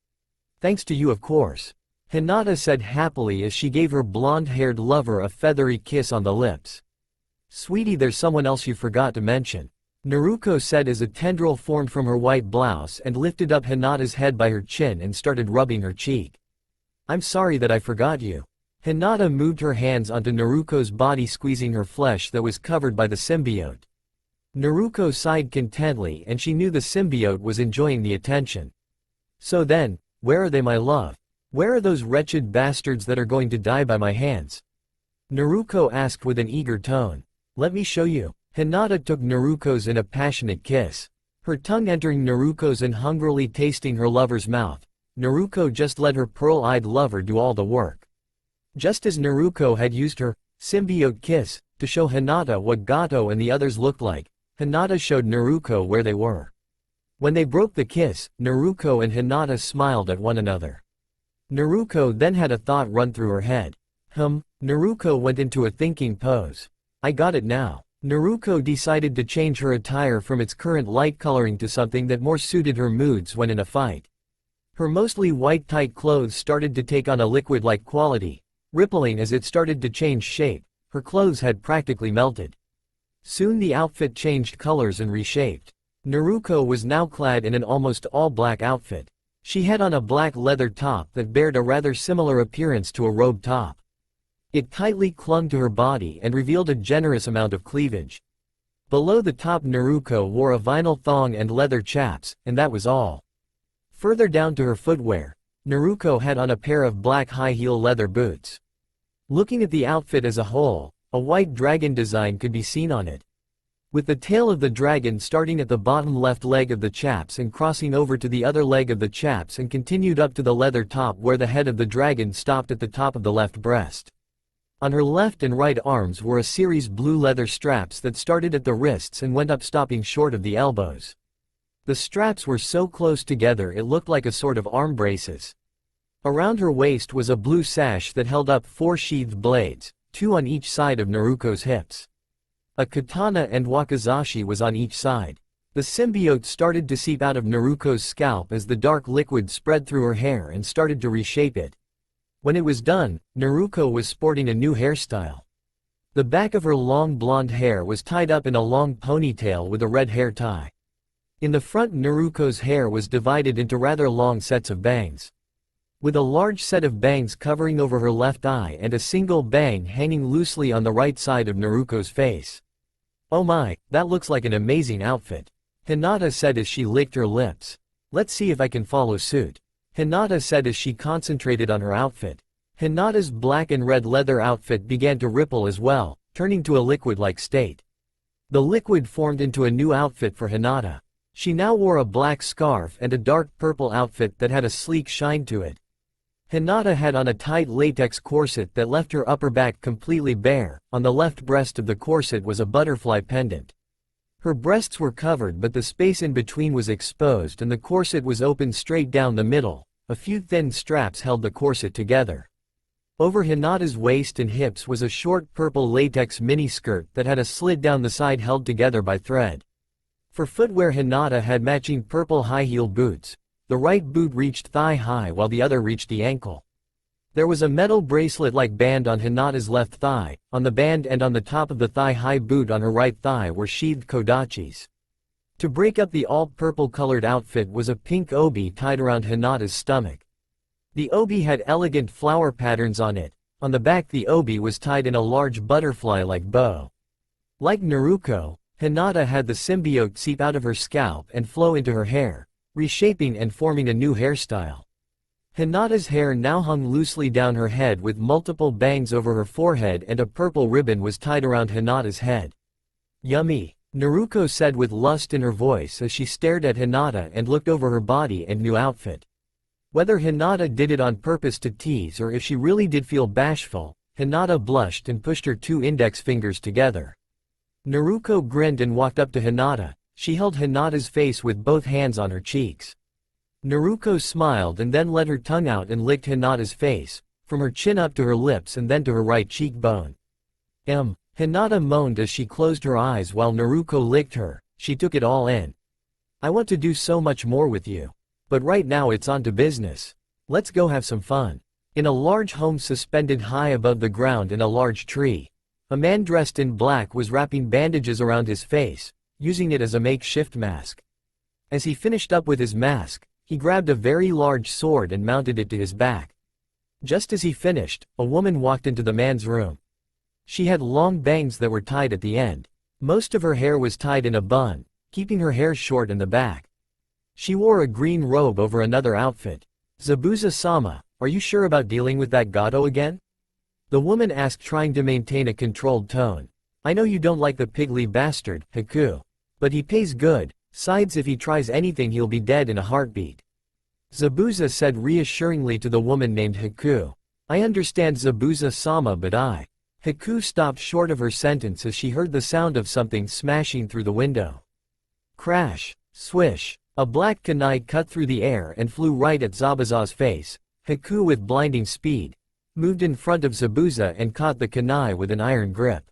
"Thanks to you of course," Hinata said happily as she gave her blonde-haired lover a feathery kiss on the lips. "Sweetie, there's someone else you forgot to mention," Naruko said as a tendril formed from her white blouse and lifted up Hinata's head by her chin and started rubbing her cheek. "I'm sorry that I forgot you." Hinata moved her hands onto Naruko's body, squeezing her flesh that was covered by the symbiote. Naruko sighed contentedly and she knew the symbiote was enjoying the attention. "So then, where are they, my love? Where are those wretched bastards that are going to die by my hands?" Naruko asked with an eager tone. "Let me show you." Hinata took Naruko's in a passionate kiss. Her tongue entering Naruko's and hungrily tasting her lover's mouth, Naruko just let her pearl-eyed lover do all the work. Just as Naruko had used her symbiote kiss to show Hinata what Gato and the others looked like, Hinata showed Naruko where they were. When they broke the kiss, Naruko and Hinata smiled at one another. Naruko then had a thought run through her head. Naruko went into a thinking pose. "I got it now." Naruko decided to change her attire from its current light coloring to something that more suited her moods when in a fight. Her mostly white tight clothes started to take on a liquid-like quality, rippling as it started to change shape. Her clothes had practically melted. Soon the outfit changed colors and reshaped. Naruko was now clad in an almost all-black outfit. She had on a black leather top that bared a rather similar appearance to a robe top. It tightly clung to her body and revealed a generous amount of cleavage. Below the top, Naruko wore a vinyl thong and leather chaps, and that was all. Further down to her footwear, Naruko had on a pair of black high-heel leather boots. Looking at the outfit as a whole, a white dragon design could be seen on it, with the tail of the dragon starting at the bottom left leg of the chaps and crossing over to the other leg of the chaps and continued up to the leather top where the head of the dragon stopped at the top of the left breast. On her left and right arms were a series blue leather straps that started at the wrists and went up, stopping short of the elbows. The straps were so close together it looked like a sort of arm braces. Around her waist was a blue sash that held up 4 sheathed blades, 2 on each side of Naruko's hips. A katana and wakizashi was on each side. The symbiote started to seep out of Naruko's scalp as the dark liquid spread through her hair and started to reshape it. When it was done, Naruko was sporting a new hairstyle. The back of her long blonde hair was tied up in a long ponytail with a red hair tie. In the front, Naruko's hair was divided into rather long sets of bangs, with a large set of bangs covering over her left eye and a single bang hanging loosely on the right side of Naruko's face. "Oh my, that looks like an amazing outfit," Hinata said as she licked her lips. "Let's see if I can follow suit." Hinata said as she concentrated on her outfit. Hinata's black and red leather outfit began to ripple as well, turning to a liquid-like state. The liquid formed into a new outfit for Hinata. She now wore a black scarf and a dark purple outfit that had a sleek shine to it. Hinata had on a tight latex corset that left her upper back completely bare. On the left breast of the corset was a butterfly pendant. Her breasts were covered but the space in between was exposed and the corset was open straight down the middle. A few thin straps held the corset together. Over Hinata's waist and hips was a short purple latex miniskirt that had a slit down the side held together by thread. For footwear, Hinata had matching purple high-heel boots. The right boot reached thigh-high while the other reached the ankle. There was a metal bracelet-like band on Hinata's left thigh. On the band and on the top of the thigh-high boot on her right thigh were sheathed kodachis. To break up the all-purple colored outfit was a pink obi tied around Hinata's stomach. The obi had elegant flower patterns on it. On the back the obi was tied in a large butterfly-like bow. Like Naruko, Hinata had the symbiote seep out of her scalp and flow into her hair, reshaping and forming a new hairstyle. Hinata's hair now hung loosely down her head with multiple bangs over her forehead and a purple ribbon was tied around Hinata's head. "Yummy," Naruko said with lust in her voice as she stared at Hinata and looked over her body and new outfit. Whether Hinata did it on purpose to tease or if she really did feel bashful, Hinata blushed and pushed her two index fingers together. Naruko grinned and walked up to Hinata. She held Hinata's face with both hands on her cheeks. Naruko smiled and then let her tongue out and licked Hinata's face, from her chin up to her lips and then to her right cheekbone. Hinata moaned as she closed her eyes while Naruko licked her. She took it all in. "I want to do so much more with you. But right now it's on to business. Let's go have some fun." In a large home suspended high above the ground in a large tree, a man dressed in black was wrapping bandages around his face, using it as a makeshift mask. As he finished up with his mask, he grabbed a very large sword and mounted it to his back. Just as he finished, a woman walked into the man's room. She had long bangs that were tied at the end. Most of her hair was tied in a bun, keeping her hair short in the back. She wore a green robe over another outfit. "Zabuza-sama, are you sure about dealing with that Gato again?" the woman asked, trying to maintain a controlled tone. "I know you don't like the pigly bastard, Haku. But he pays good, sides if he tries anything he'll be dead in a heartbeat." Zabuza said reassuringly to the woman named Haku. "I understand, Zabuza-sama, but I..." Haku stopped short of her sentence as she heard the sound of something smashing through the window. Crash, swish. A black kunai cut through the air and flew right at Zabuza's face. Haku, with blinding speed, moved in front of Zabuza and caught the kunai with an iron grip.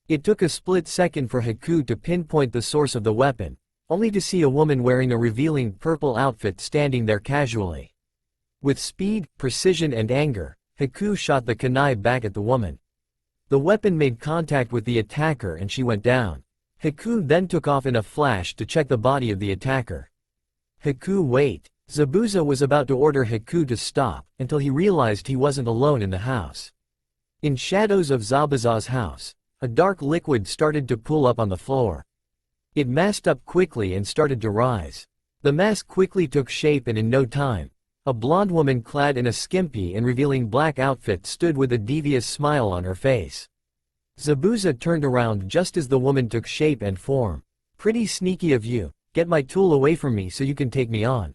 It took a split second for Haku to pinpoint the source of the weapon, only to see a woman wearing a revealing purple outfit standing there casually. With speed, precision and anger, Haku shot the kunai back at the woman. The weapon made contact with the attacker and she went down. Haku then took off in a flash to check the body of the attacker. "Haku, wait." Zabuza was about to order Haku to stop, until he realized he wasn't alone in the house. In shadows of Zabuza's house, a dark liquid started to pool up on the floor. It massed up quickly and started to rise. The mass quickly took shape and in no time, a blonde woman clad in a skimpy and revealing black outfit stood with a devious smile on her face. Zabuza turned around just as the woman took shape and form. "Pretty sneaky of you. Get my tool away from me so you can take me on,"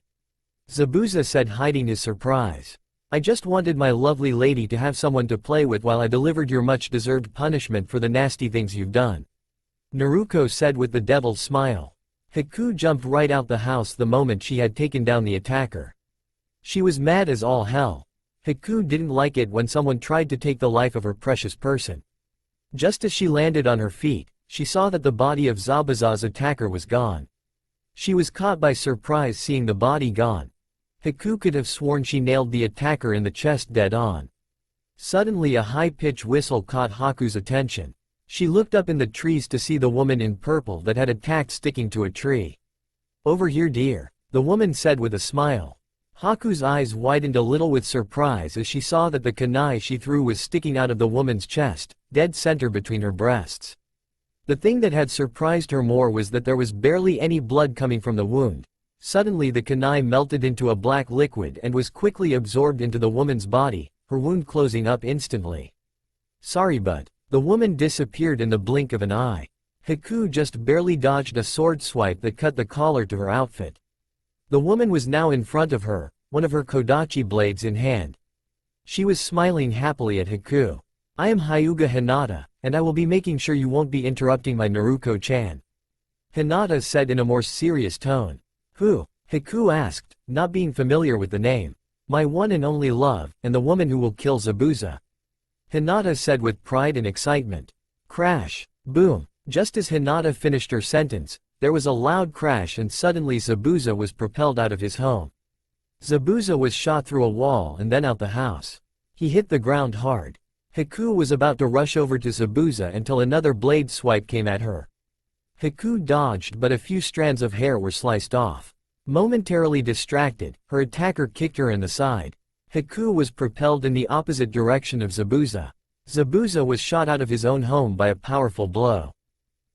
Zabuza said, hiding his surprise. "I just wanted my lovely lady to have someone to play with while I delivered your much-deserved punishment for the nasty things you've done," Naruko said with the devil's smile. Haku jumped right out the house the moment she had taken down the attacker. She was mad as all hell. Haku didn't like it when someone tried to take the life of her precious person. Just as she landed on her feet, she saw that the body of Zabuza's attacker was gone. She was caught by surprise seeing the body gone. Haku could have sworn she nailed the attacker in the chest dead on. Suddenly a high-pitched whistle caught Haku's attention. She looked up in the trees to see the woman in purple that had attacked sticking to a tree. "Over here, dear," the woman said with a smile. Haku's eyes widened a little with surprise as she saw that the kunai she threw was sticking out of the woman's chest, dead center between her breasts. The thing that had surprised her more was that there was barely any blood coming from the wound. Suddenly the kunai melted into a black liquid and was quickly absorbed into the woman's body, her wound closing up instantly. Sorry but, the woman disappeared in the blink of an eye. Haku just barely dodged a sword swipe that cut the collar to her outfit. The woman was now in front of her, one of her kodachi blades in hand. She was smiling happily at Haku. I am Hyuga Hinata, and I will be making sure you won't be interrupting my Naruko-chan. Hinata said in a more serious tone. Who? Haku asked, not being familiar with the name. My one and only love, and the woman who will kill Zabuza. Hinata said with pride and excitement. Crash. Boom. Just as Hinata finished her sentence, there was a loud crash and suddenly Zabuza was propelled out of his home. Zabuza was shot through a wall and then out the house. He hit the ground hard. Haku was about to rush over to Zabuza until another blade swipe came at her. Haku dodged but a few strands of hair were sliced off. Momentarily distracted, her attacker kicked her in the side. Haku was propelled in the opposite direction of Zabuza. Zabuza was shot out of his own home by a powerful blow.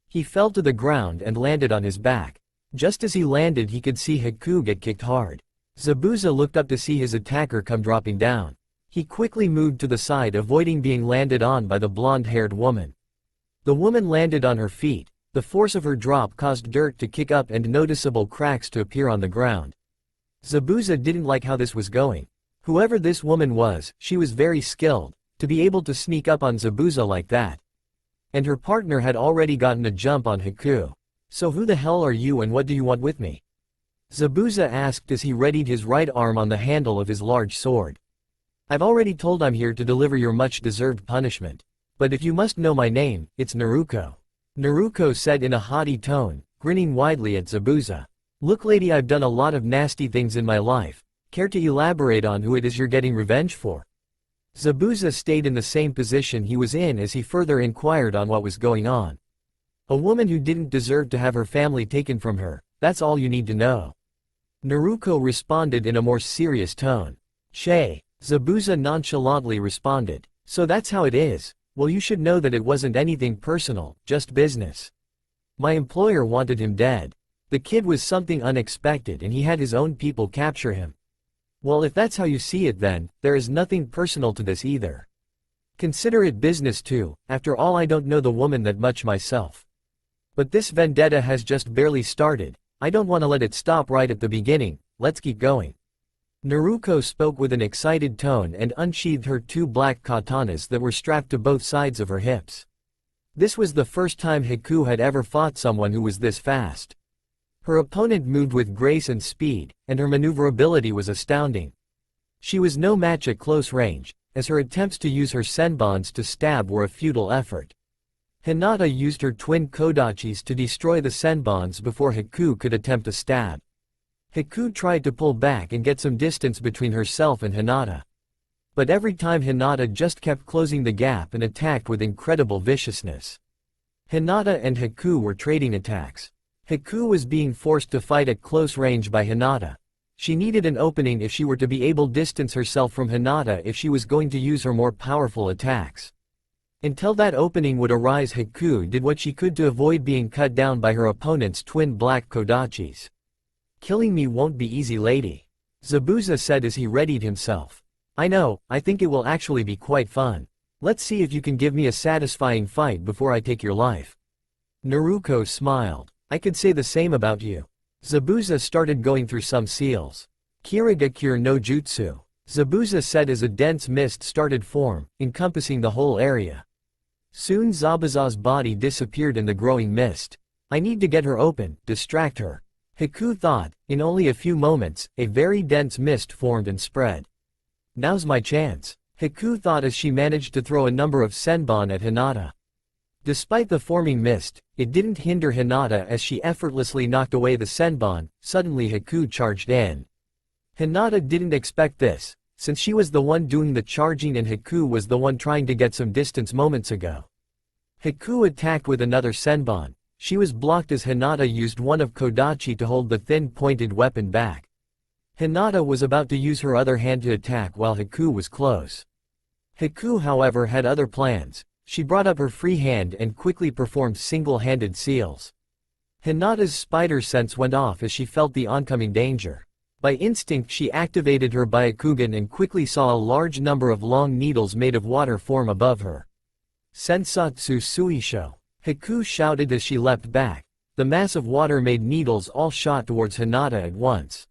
He fell to the ground and landed on his back. Just as he landed he could see Haku get kicked hard. Zabuza looked up to see his attacker come dropping down. He quickly moved to the side avoiding being landed on by the blonde-haired woman. The woman landed on her feet. The force of her drop caused dirt to kick up and noticeable cracks to appear on the ground. Zabuza didn't like how this was going. Whoever this woman was, she was very skilled, to be able to sneak up on Zabuza like that. And her partner had already gotten a jump on Haku. So who the hell are you and what do you want with me? Zabuza asked as he readied his right arm on the handle of his large sword. I've already told I'm here to deliver your much-deserved punishment. But if you must know my name, it's Naruko. Naruko said in a haughty tone, grinning widely at Zabuza. Look lady, I've done a lot of nasty things in my life. Care to elaborate on who it is you're getting revenge for? Zabuza stayed in the same position he was in as he further inquired on what was going on. A woman who didn't deserve to have her family taken from her, that's all you need to know. Naruko responded in a more serious tone. Shay. Zabuza nonchalantly responded. So that's how it is. Well, you should know that it wasn't anything personal, just business. My employer wanted him dead. The kid was something unexpected and he had his own people capture him. Well, if that's how you see it then, there is nothing personal to this either. Consider it business too, after all I don't know the woman that much myself. But this vendetta has just barely started, I don't want to let it stop right at the beginning, let's keep going. Naruko spoke with an excited tone and unsheathed her two black katanas that were strapped to both sides of her hips. This was the first time Haku had ever fought someone who was this fast. Her opponent moved with grace and speed, and her maneuverability was astounding. She was no match at close range, as her attempts to use her senbons to stab were a futile effort. Hinata used her twin kodachis to destroy the senbons before Haku could attempt to stab. Haku tried to pull back and get some distance between herself and Hinata. But every time Hinata just kept closing the gap and attacked with incredible viciousness. Hinata and Haku were trading attacks. Haku was being forced to fight at close range by Hinata. She needed an opening if she were to be able to distance herself from Hinata if she was going to use her more powerful attacks. Until that opening would arise, Haku did what she could to avoid being cut down by her opponent's twin black kodachis. Killing me won't be easy lady. Zabuza said as he readied himself. I know, I think it will actually be quite fun. Let's see if you can give me a satisfying fight before I take your life. Naruko smiled. I could say the same about you. Zabuza started going through some seals. Kirigakure no jutsu. Zabuza said as a dense mist started form, encompassing the whole area. Soon Zabuza's body disappeared in the growing mist. I need to get her open, distract her. Haku thought. In only a few moments, a very dense mist formed and spread. Now's my chance. Haku thought as she managed to throw a number of senbon at Hinata. Despite the forming mist, it didn't hinder Hinata as she effortlessly knocked away the senbon. Suddenly Haku charged in. Hinata didn't expect this, since she was the one doing the charging and Haku was the one trying to get some distance moments ago. Haku attacked with another senbon. She was blocked as Hinata used one of Kodachi to hold the thin pointed weapon back. Hinata was about to use her other hand to attack while Haku was close. Haku however had other plans. She brought up her free hand and quickly performed single-handed seals. Hinata's spider sense went off as she felt the oncoming danger. By instinct she activated her Byakugan and quickly saw a large number of long needles made of water form above her. Sensatsu Suisho. Haku shouted as she leapt back. The mass of water-made needles all shot towards Hinata at once.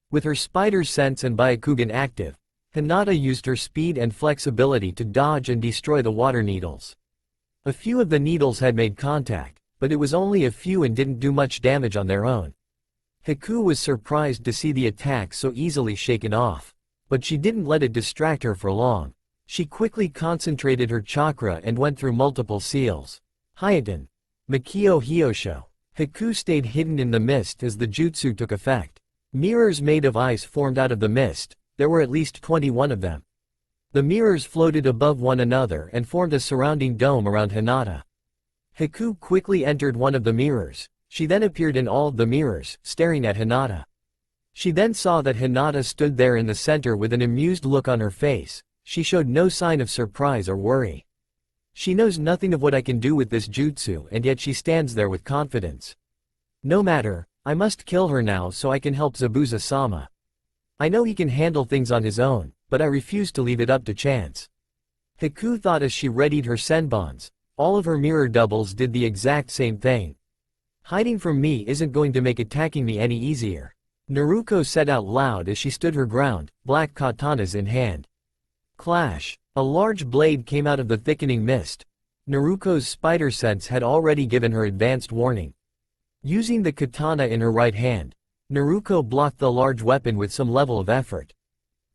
With her spider sense and Byakugan active, Hinata used her speed and flexibility to dodge and destroy the water needles. A few of the needles had made contact, but it was only a few and didn't do much damage on their own. Haku was surprised to see the attack so easily shaken off. But she didn't let it distract her for long. She quickly concentrated her chakra and went through multiple seals. Hyeten. Makio Hyosho. Haku stayed hidden in the mist as the jutsu took effect. Mirrors made of ice formed out of the mist. There were at least 21 of them. The mirrors floated above one another and formed a surrounding dome around Hinata. Haku quickly entered one of the mirrors. She then appeared in all of the mirrors, staring at Hinata. She then saw that Hinata stood there in the center with an amused look on her face. She showed no sign of surprise or worry. She knows nothing of what I can do with this jutsu and yet she stands there with confidence. No matter, I must kill her now so I can help Zabuza-sama. I know he can handle things on his own, but I refuse to leave it up to chance. Haku thought as she readied her senbons. All of her mirror doubles did the exact same thing. Hiding from me isn't going to make attacking me any easier. Naruko said out loud as she stood her ground, black katanas in hand. Clash. A large blade came out of the thickening mist. Naruko's spider sense had already given her advanced warning. Using the katana in her right hand, Naruko blocked the large weapon with some level of effort.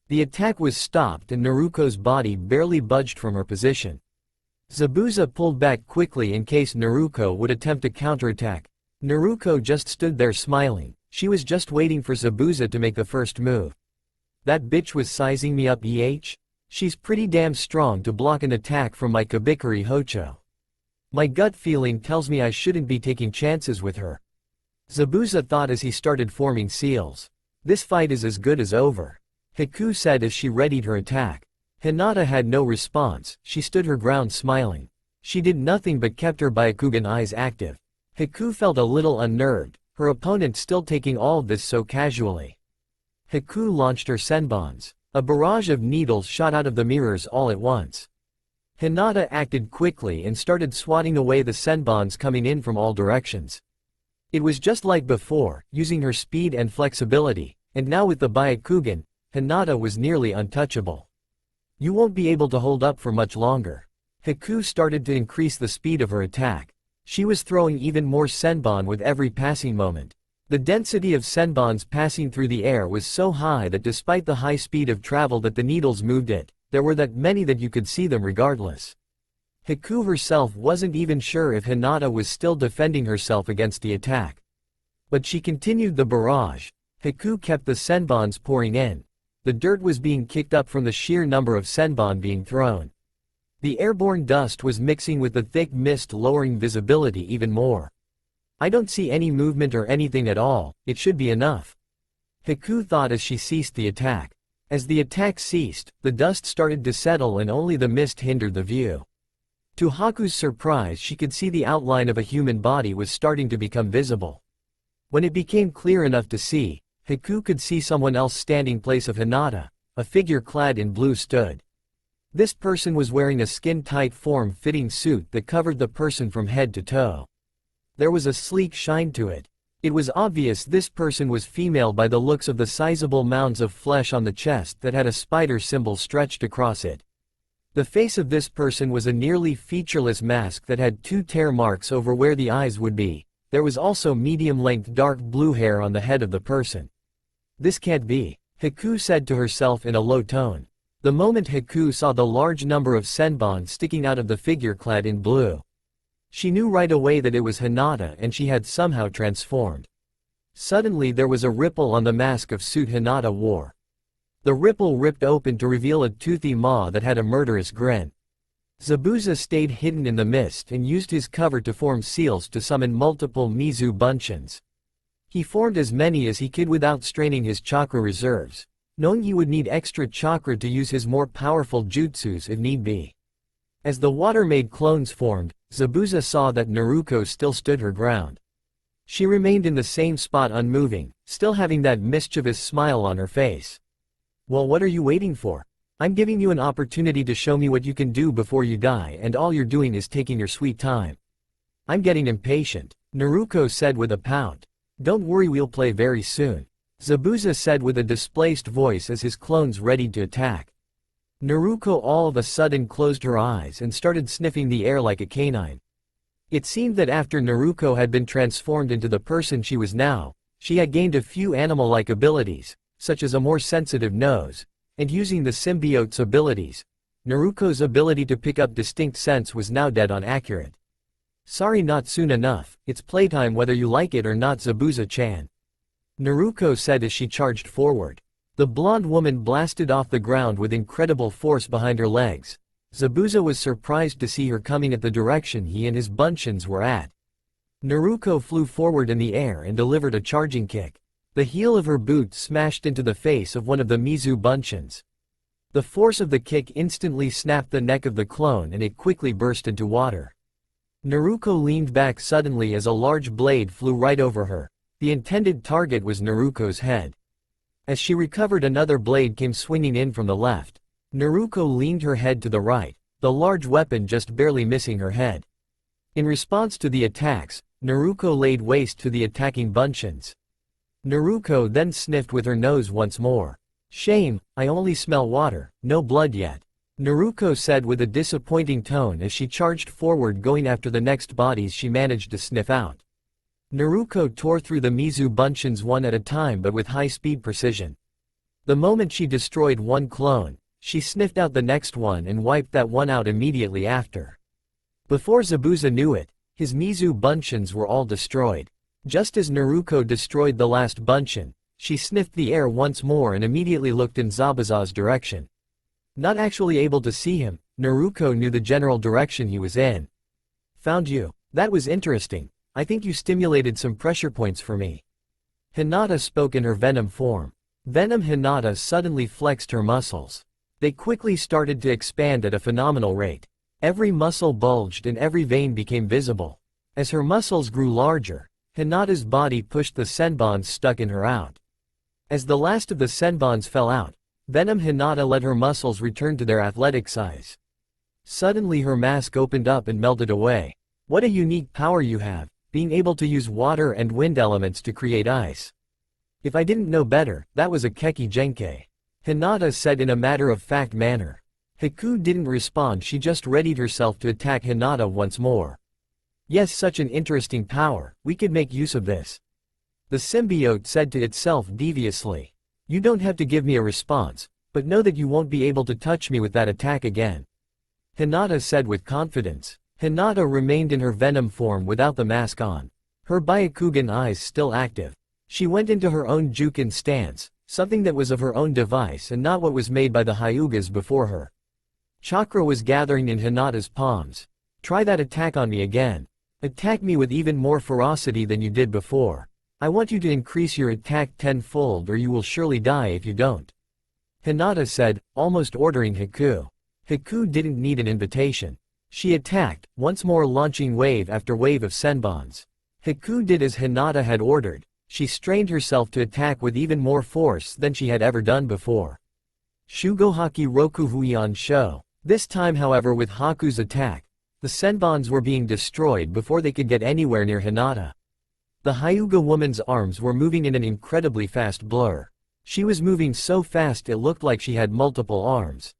The attack was stopped and Naruko's body barely budged from her position. Zabuza pulled back quickly in case Naruko would attempt a counterattack. Naruko just stood there smiling. She was just waiting for Zabuza to make the first move. That bitch was sizing me up, She's pretty damn strong to block an attack from my Kabikari Hocho. My gut feeling tells me I shouldn't be taking chances with her. Zabuza thought as he started forming seals. This fight is as good as over. Haku said as she readied her attack. Hinata had no response. She stood her ground smiling. She did nothing but kept her Byakugan eyes active. Haku felt a little unnerved, her opponent still taking all of this so casually. Haku launched her senbons. A barrage of needles shot out of the mirrors all at once. Hinata acted quickly and started swatting away the senbons coming in from all directions. It was just like before, using her speed and flexibility, and now with the Byakugan, Hinata was nearly untouchable. You won't be able to hold up for much longer. Haku started to increase the speed of her attack. She was throwing even more senbon with every passing moment. The density of senbons passing through the air was so high that despite the high speed of travel that the needles moved at, there were that many that you could see them regardless. Haku herself wasn't even sure if Hinata was still defending herself against the attack. But she continued the barrage. Haku kept the senbons pouring in. The dirt was being kicked up from the sheer number of senbon being thrown. The airborne dust was mixing with the thick mist, lowering visibility even more. I don't see any movement or anything at all, it should be enough. Haku thought as she ceased the attack. As the attack ceased, the dust started to settle and only the mist hindered the view. To Haku's surprise, she could see the outline of a human body was starting to become visible. When it became clear enough to see, Haku could see someone else standing in place of Hinata. A figure clad in blue stood. This person was wearing a skin-tight form-fitting suit that covered the person from head to toe. There was a sleek shine to it. It was obvious this person was female by the looks of the sizable mounds of flesh on the chest that had a spider symbol stretched across it. The face of this person was a nearly featureless mask that had 2 tear marks over where the eyes would be. There was also medium-length dark blue hair on the head of the person. This can't be, Haku said to herself in a low tone. The moment Haku saw the large number of senbon sticking out of the figure clad in blue, she knew right away that it was Hinata and she had somehow transformed. Suddenly there was a ripple on the mask of suit Hinata wore. The ripple ripped open to reveal a toothy maw that had a murderous grin. Zabuza stayed hidden in the mist and used his cover to form seals to summon multiple Mizu Bunshins. He formed as many as he could without straining his chakra reserves, knowing he would need extra chakra to use his more powerful jutsus if need be. As the water-made clones formed, Zabuza saw that Naruko still stood her ground. She remained in the same spot unmoving, still having that mischievous smile on her face. Well, what are you waiting for? I'm giving you an opportunity to show me what you can do before you die, and all you're doing is taking your sweet time. I'm getting impatient, Naruko said with a pout. Don't worry, we'll play very soon, Zabuza said with a displaced voice as his clones readied to attack. Naruko all of a sudden closed her eyes and started sniffing the air like a canine. It seemed that after Naruko had been transformed into the person she was now, she had gained a few animal-like abilities, such as a more sensitive nose, and using the symbiote's abilities, Naruko's ability to pick up distinct scents was now dead on accurate. Sorry, not soon enough, it's playtime whether you like it or not, Zabuza-chan, Naruko said as she charged forward. The blonde woman blasted off the ground with incredible force behind her legs. Zabuza was surprised to see her coming at the direction he and his bunchins were at. Naruko flew forward in the air and delivered a charging kick. The heel of her boot smashed into the face of one of the Mizu bunchins. The force of the kick instantly snapped the neck of the clone and it quickly burst into water. Naruko leaned back suddenly as a large blade flew right over her. The intended target was Naruko's head. As she recovered, another blade came swinging in from the left. Naruko leaned her head to the right, the large weapon just barely missing her head. In response to the attacks, Naruko laid waste to the attacking bunchins. Naruko then sniffed with her nose once more. Shame, I only smell water, no blood yet, Naruko said with a disappointing tone as she charged forward, going after the next bodies she managed to sniff out. Naruko tore through the Mizu bunchins one at a time but with high-speed precision. The moment she destroyed one clone, she sniffed out the next one and wiped that one out immediately after. Before Zabuza knew it, his Mizu bunchins were all destroyed. Just as Naruko destroyed the last bunchin, she sniffed the air once more and immediately looked in Zabuza's direction. Not actually able to see him, Naruko knew the general direction he was in. Found you. That was interesting. I think you stimulated some pressure points for me. Hinata spoke in her Venom form. Venom Hinata suddenly flexed her muscles. They quickly started to expand at a phenomenal rate. Every muscle bulged and every vein became visible. As her muscles grew larger, Hinata's body pushed the senbons stuck in her out. As the last of the senbons fell out, Venom Hinata let her muscles return to their athletic size. Suddenly her mask opened up and melted away. What a unique power you have, being able to use water and wind elements to create ice. If I didn't know better, that was a Keki Genkai, Hinata said in a matter-of-fact manner. Haku didn't respond, she just readied herself to attack Hinata once more. Yes, such an interesting power, we could make use of this. The symbiote said to itself deviously. You don't have to give me a response, but know that you won't be able to touch me with that attack again, Hinata said with confidence. Hinata remained in her Venom form without the mask on. Her Byakugan eyes still active. She went into her own Jukin stance, something that was of her own device and not what was made by the Hyugas before her. Chakra was gathering in Hinata's palms. Try that attack on me again. Attack me with even more ferocity than you did before. I want you to increase your attack tenfold or you will surely die if you don't, Hinata said, almost ordering Haku. Haku didn't need an invitation. She attacked, once more launching wave after wave of senbons. Haku did as Hinata had ordered. She strained herself to attack with even more force than she had ever done before. Shugohaki Rokuhuion Sho. This time, however, with Haku's attack, the senbons were being destroyed before they could get anywhere near Hinata. The Hyuga woman's arms were moving in an incredibly fast blur. She was moving so fast it looked like she had multiple arms.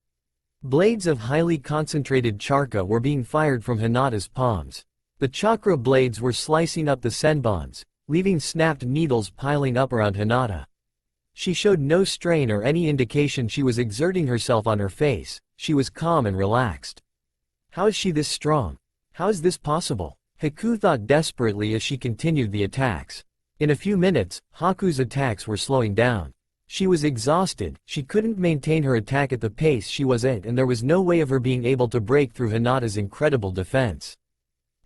Blades of highly concentrated chakra were being fired from Hinata's palms. The chakra blades were slicing up the senbons, leaving snapped needles piling up around Hinata. She showed no strain or any indication she was exerting herself on her face. She was calm and relaxed. How is she this strong? How is this possible? Haku thought desperately as she continued the attacks. In a few minutes, Haku's attacks were slowing down. She was exhausted, she couldn't maintain her attack at the pace she was at and there was no way of her being able to break through Hinata's incredible defense.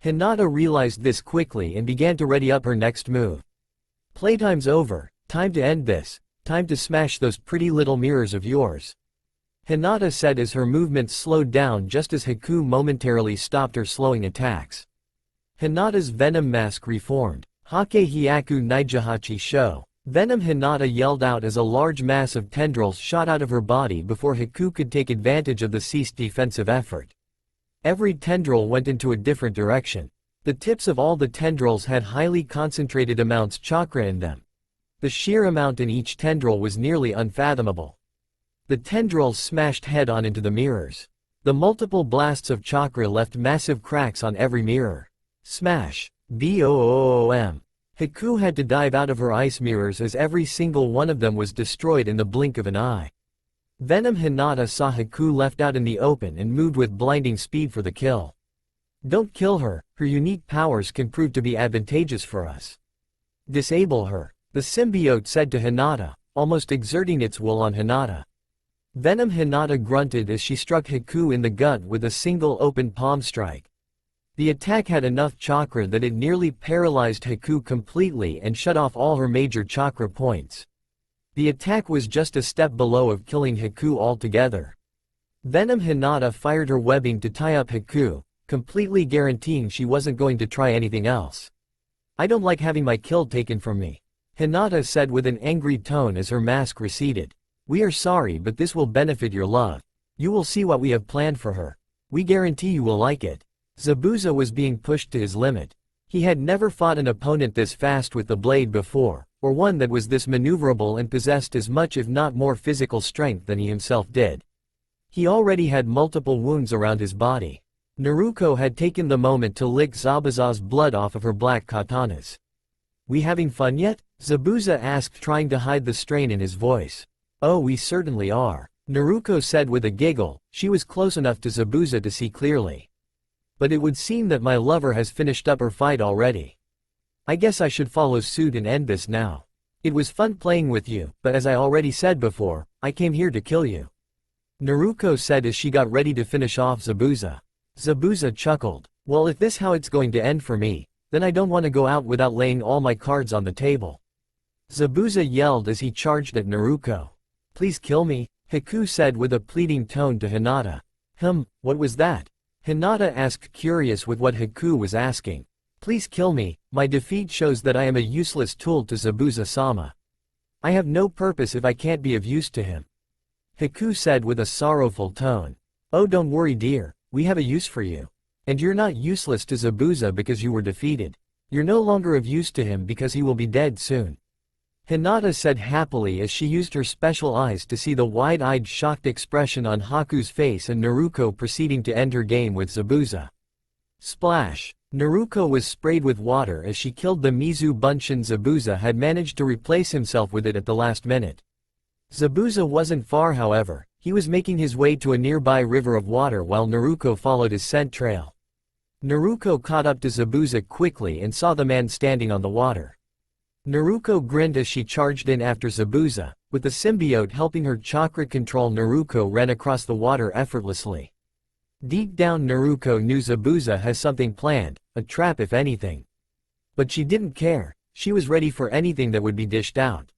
Hinata realized this quickly and began to ready up her next move. Playtime's over, time to end this, time to smash those pretty little mirrors of yours, Hinata said as her movements slowed down just as Haku momentarily stopped her slowing attacks. Hinata's venom mask reformed. Hake Hyaku Naijahachi Sho. Venom Hinata yelled out as a large mass of tendrils shot out of her body before Haku could take advantage of the ceased defensive effort. Every tendril went into a different direction. The tips of all the tendrils had highly concentrated amounts chakra in them. The sheer amount in each tendril was nearly unfathomable. The tendrils smashed head-on into the mirrors. The multiple blasts of chakra left massive cracks on every mirror. Smash. Boom. Haku had to dive out of her ice mirrors as every single one of them was destroyed in the blink of an eye. Venom Hinata saw Haku left out in the open and moved with blinding speed for the kill. Don't kill her, her unique powers can prove to be advantageous for us. Disable her, the symbiote said to Hinata, almost exerting its will on Hinata. Venom Hinata grunted as she struck Haku in the gut with a single open palm strike. The attack had enough chakra that it nearly paralyzed Haku completely and shut off all her major chakra points. The attack was just a step below of killing Haku altogether. Venom Hinata fired her webbing to tie up Haku, completely guaranteeing she wasn't going to try anything else. I don't like having my kill taken from me, Hinata said with an angry tone as her mask receded. We are sorry, but this will benefit your love. You will see what we have planned for her. We guarantee you will like it. Zabuza was being pushed to his limit. He had never fought an opponent this fast with the blade before, or one that was this maneuverable and possessed as much if not more physical strength than he himself did. He already had multiple wounds around his body. Naruko had taken the moment to lick Zabuza's blood off of her black katanas. We having fun yet? Zabuza asked, trying to hide the strain in his voice. Oh, we certainly are, Naruko said with a giggle. She was close enough to Zabuza to see clearly. But it would seem that my lover has finished up her fight already. I guess I should follow suit and end this now. It was fun playing with you, but as I already said before, I came here to kill you, Naruko said as she got ready to finish off Zabuza. Zabuza chuckled. Well, if this how it's going to end for me, then I don't want to go out without laying all my cards on the table, Zabuza yelled as he charged at Naruko. Please kill me, Haku said with a pleading tone to Hinata. What was that? Hinata asked, curious with what Haku was asking. Please kill me, my defeat shows that I am a useless tool to Zabuza-sama. I have no purpose if I can't be of use to him, Haku said with a sorrowful tone. Oh, don't worry dear, we have a use for you. And you're not useless to Zabuza because you were defeated. You're no longer of use to him because he will be dead soon, Hinata said happily as she used her special eyes to see the wide-eyed shocked expression on Haku's face and Naruko proceeding to end her game with Zabuza. Splash! Naruko was sprayed with water as she killed the Mizu Bunshin. Zabuza had managed to replace himself with it at the last minute. Zabuza wasn't far, however. He was making his way to a nearby river of water while Naruko followed his scent trail. Naruko caught up to Zabuza quickly and saw the man standing on the water. Naruko grinned as she charged in after Zabuza, with the symbiote helping her chakra control. Naruko ran across the water effortlessly. Deep down Naruko knew Zabuza has something planned, a trap if anything. But she didn't care, she was ready for anything that would be dished out.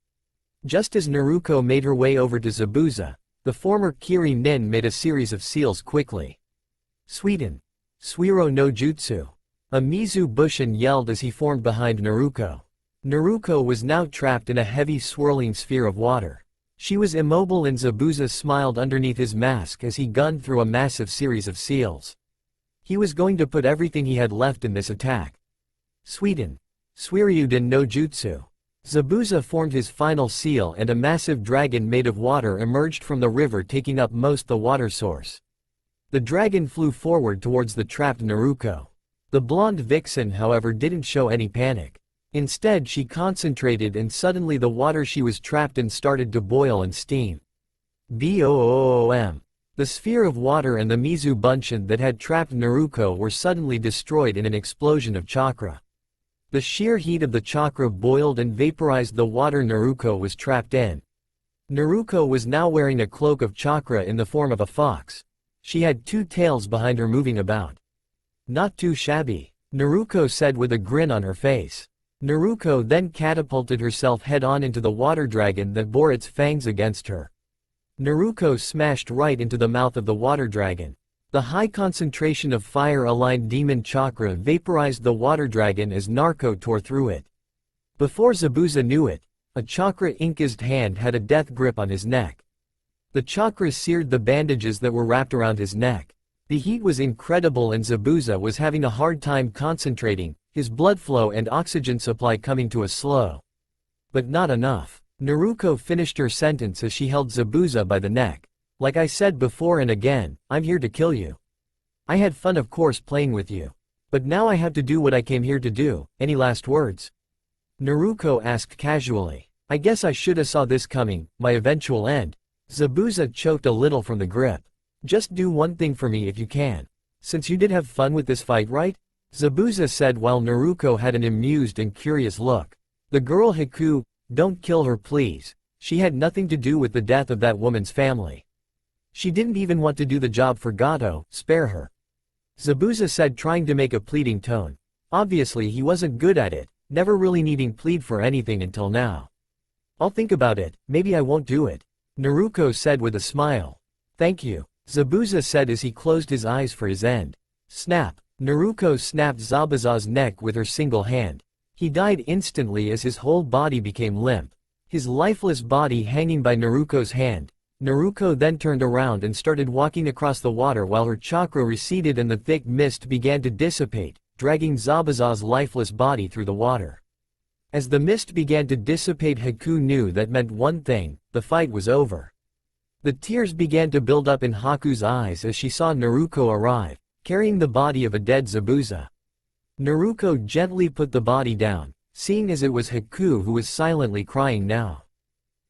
Just as Naruko made her way over to Zabuza, the former Kiri Nin made a series of seals quickly. Suiten. Suiro no Jutsu. A Mizu Bushin yelled as he formed behind Naruko. Naruko was now trapped in a heavy swirling sphere of water. She was immobile and Zabuza smiled underneath his mask as he gunned through a massive series of seals. He was going to put everything he had left in this attack. Suiten. Suiryuden no Jutsu. Zabuza formed his final seal and a massive dragon made of water emerged from the river, taking up most the water source. The dragon flew forward towards the trapped Naruko. The blonde vixen, however, didn't show any panic. Instead, she concentrated and suddenly the water she was trapped in started to boil and steam. Boom! The sphere of water and the Mizu Bunshin that had trapped Naruko were suddenly destroyed in an explosion of chakra. The sheer heat of the chakra boiled and vaporized the water Naruko was trapped in. Naruko was now wearing a cloak of chakra in the form of a fox. She had two tails behind her moving about. Not too shabby, Naruko said with a grin on her face. Naruko then catapulted herself head-on into the water dragon that bore its fangs against her. Naruko smashed right into the mouth of the water dragon. The high concentration of fire-aligned demon chakra vaporized the water dragon as Naruko tore through it. Before Zabuza knew it, a chakra-inkized hand had a death grip on his neck. The chakra seared the bandages that were wrapped around his neck. The heat was incredible and Zabuza was having a hard time concentrating, his blood flow and oxygen supply coming to a slow. But not enough. Naruko finished her sentence as she held Zabuza by the neck. Like I said before and again, I'm here to kill you. I had fun of course playing with you. But now I have to do what I came here to do. Any last words? Naruko asked casually. I guess I shoulda saw this coming, my eventual end. Zabuza choked a little from the grip. Just do one thing for me if you can. Since you did have fun with this fight, right? Zabuza said while Naruko had an amused and curious look. The girl Haku, don't kill her please. She had nothing to do with the death of that woman's family. She didn't even want to do the job for Gato, spare her. Zabuza said trying to make a pleading tone. Obviously he wasn't good at it, never really needing plead for anything until now. I'll think about it, maybe I won't do it. Naruko said with a smile. Thank you, Zabuza said as he closed his eyes for his end. Snap. Naruko snapped Zabuza's neck with her single hand. He died instantly as his whole body became limp. His lifeless body hanging by Naruko's hand. Naruko then turned around and started walking across the water while her chakra receded and the thick mist began to dissipate, dragging Zabuza's lifeless body through the water. As the mist began to dissipate, Haku knew that meant one thing, the fight was over. The tears began to build up in Haku's eyes as she saw Naruko arrive, carrying the body of a dead Zabuza. Naruko gently put the body down, seeing as it was Haku who was silently crying now.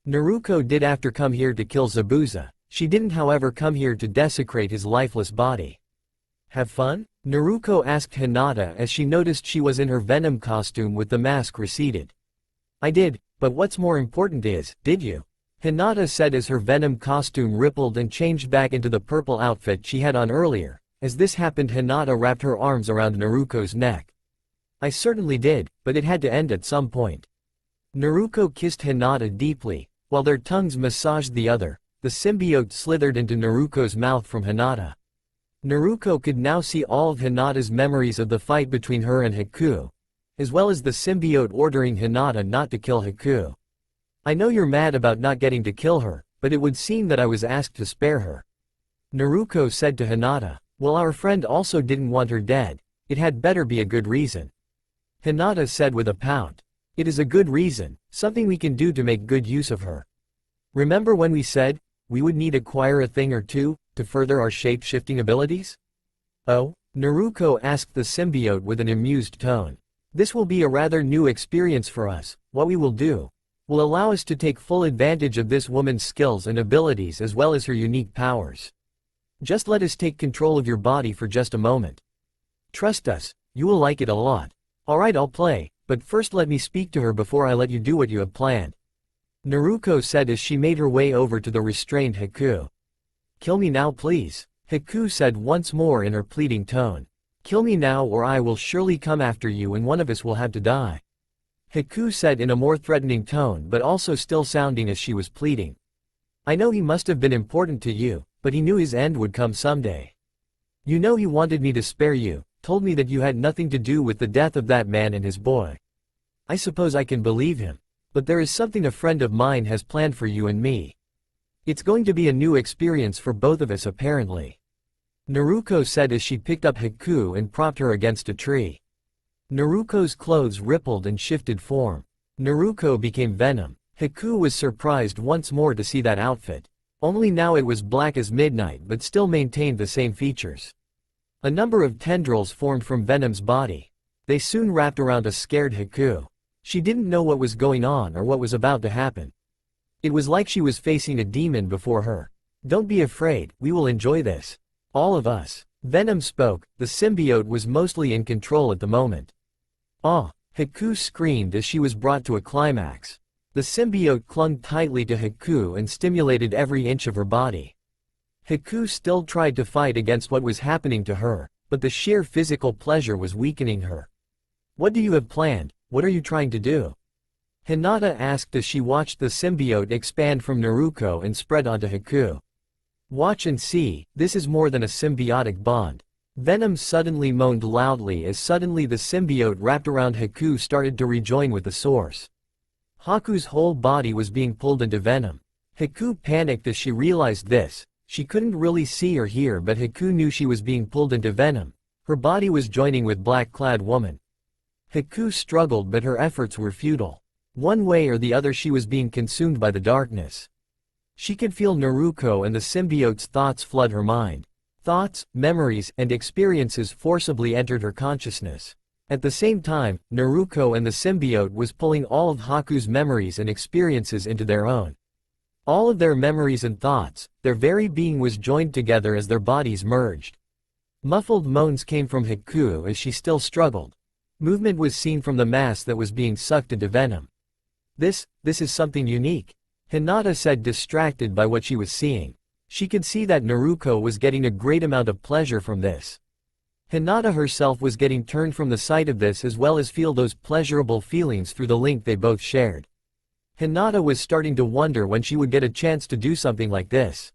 Naruko did after come here to kill Zabuza, she didn't however come here to desecrate his lifeless body. Have fun? Naruko asked Hinata as she noticed she was in her Venom costume with the mask receded. I did, but what's more important is, did you? Hinata said as her Venom costume rippled and changed back into the purple outfit she had on earlier. As this happened, Hinata wrapped her arms around Naruko's neck. I certainly did, but it had to end at some point. Naruko kissed Hinata deeply, while their tongues massaged the other. The symbiote slithered into Naruko's mouth from Hinata. Naruko could now see all of Hinata's memories of the fight between her and Haku, as well as the symbiote ordering Hinata not to kill Haku. I know you're mad about not getting to kill her, but it would seem that I was asked to spare her. Naruko said to Hinata. Well, our friend also didn't want her dead. It had better be a good reason. Hinata said with a pout. It is a good reason, something we can do to make good use of her. Remember when we said, we would need acquire a thing or two, to further our shape-shifting abilities? Oh? Naruko asked the symbiote with an amused tone. This will be a rather new experience for us. What we will do will allow us to take full advantage of this woman's skills and abilities as well as her unique powers. Just let us take control of your body for just a moment. Trust us, you will like it a lot. Alright, I'll play, but first let me speak to her before I let you do what you have planned. Naruko said as she made her way over to the restrained Haku. Kill me now please, Haku said once more in her pleading tone. Kill me now or I will surely come after you and one of us will have to die. Haku said in a more threatening tone but also still sounding as she was pleading. I know he must have been important to you, but he knew his end would come someday. You know he wanted me to spare you, told me that you had nothing to do with the death of that man and his boy. I suppose I can believe him. But there is something a friend of mine has planned for you and me. It's going to be a new experience for both of us apparently. Naruko said as she picked up Haku and propped her against a tree. Naruko's clothes rippled and shifted form. Naruko became Venom. Haku was surprised once more to see that outfit. Only now it was black as midnight but still maintained the same features. A number of tendrils formed from Venom's body. They soon wrapped around a scared Haku. She didn't know what was going on or what was about to happen. It was like she was facing a demon before her. Don't be afraid, we will enjoy this. All of us. Venom spoke, the symbiote was mostly in control at the moment. Ah! Haku screamed as she was brought to a climax. The symbiote clung tightly to Haku and stimulated every inch of her body. Haku still tried to fight against what was happening to her, but the sheer physical pleasure was weakening her. What do you have planned? What are you trying to do? Hinata asked as she watched the symbiote expand from Naruko and spread onto Haku. Watch and see, this is more than a symbiotic bond. Venom suddenly moaned loudly as suddenly the symbiote wrapped around Haku started to rejoin with the source. Haku's whole body was being pulled into Venom. Haku panicked as she realized this. She couldn't really see or hear, but Haku knew she was being pulled into Venom. Her body was joining with black-clad woman. Haku struggled, but her efforts were futile. One way or the other she was being consumed by the darkness. She could feel Naruko and the symbiote's thoughts flood her mind. Thoughts, memories, and experiences forcibly entered her consciousness. At the same time, Naruko and the symbiote was pulling all of Haku's memories and experiences into their own. All of their memories and thoughts, their very being was joined together as their bodies merged. Muffled moans came from Haku as she still struggled. Movement was seen from the mass that was being sucked into Venom. This is something unique," Hinata said, distracted by what she was seeing. She could see that Naruko was getting a great amount of pleasure from this. Hinata herself was getting turned from the sight of this as well as feel those pleasurable feelings through the link they both shared. Hinata was starting to wonder when she would get a chance to do something like this.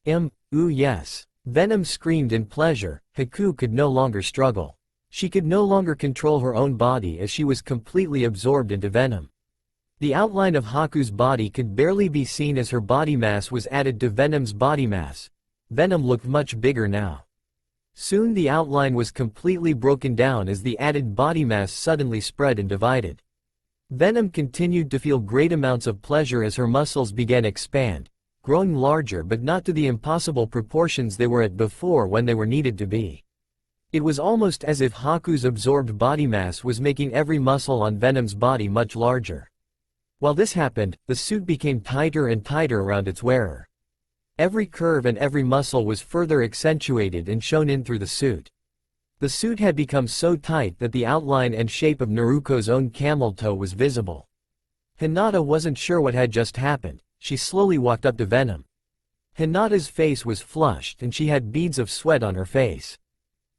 Ooh yes. Venom screamed in pleasure. Haku could no longer struggle. She could no longer control her own body as she was completely absorbed into Venom. The outline of Haku's body could barely be seen as her body mass was added to Venom's body mass. Venom looked much bigger now. Soon the outline was completely broken down as the added body mass suddenly spread and divided. Venom continued to feel great amounts of pleasure as her muscles began to expand, growing larger but not to the impossible proportions they were at before when they were needed to be. It was almost as if Haku's absorbed body mass was making every muscle on Venom's body much larger. While this happened, the suit became tighter and tighter around its wearer. Every curve and every muscle was further accentuated and shown in through the suit. The suit had become so tight that the outline and shape of Naruko's own camel toe was visible. Hinata wasn't sure what had just happened. She slowly walked up to Venom. Hinata's face was flushed and she had beads of sweat on her face.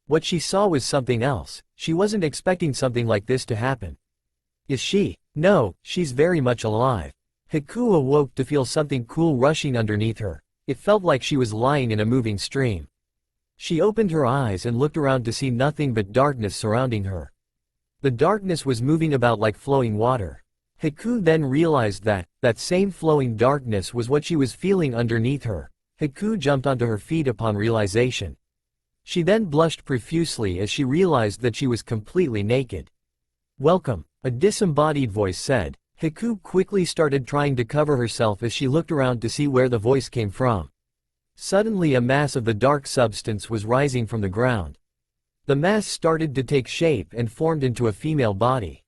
What she saw was something else. She wasn't expecting something like this to happen. Is she? No, she's very much alive. Haku awoke to feel something cool rushing underneath her. It felt like she was lying in a moving stream. She opened her eyes and looked around to see nothing but darkness surrounding her. The darkness was moving about like flowing water. Haku then realized that same flowing darkness was what she was feeling underneath her. Haku jumped onto her feet upon realization. She then blushed profusely as she realized that she was completely naked. "Welcome," a disembodied voice said. Haku quickly started trying to cover herself as she looked around to see where the voice came from. Suddenly a mass of the dark substance was rising from the ground. The mass started to take shape and formed into a female body.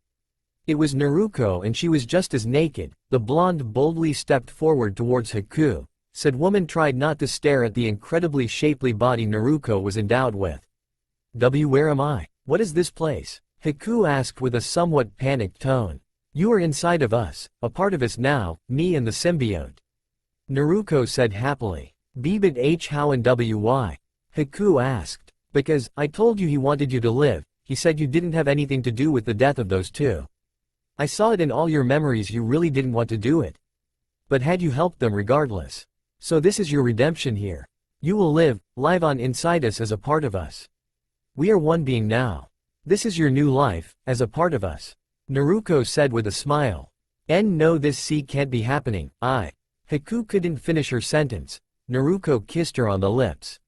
It was Naruko and she was just as naked. The blonde boldly stepped forward towards Haku. Said woman tried not to stare at the incredibly shapely body Naruko was endowed with. Where am I? What is this place? Haku asked with a somewhat panicked tone. You are inside of us, a part of us now, me and the symbiote. Naruko said happily. But how and why? Haku asked. Because, I told you he wanted you to live, he said you didn't have anything to do with the death of those two. I saw it in all your memories, you really didn't want to do it. But had you helped them regardless. So this is your redemption here. You will live on inside us as a part of us. We are one being now. This is your new life, as a part of us. Naruko said with a smile. No, this can't be happening, Haku couldn't finish her sentence. Naruko kissed her on the lips.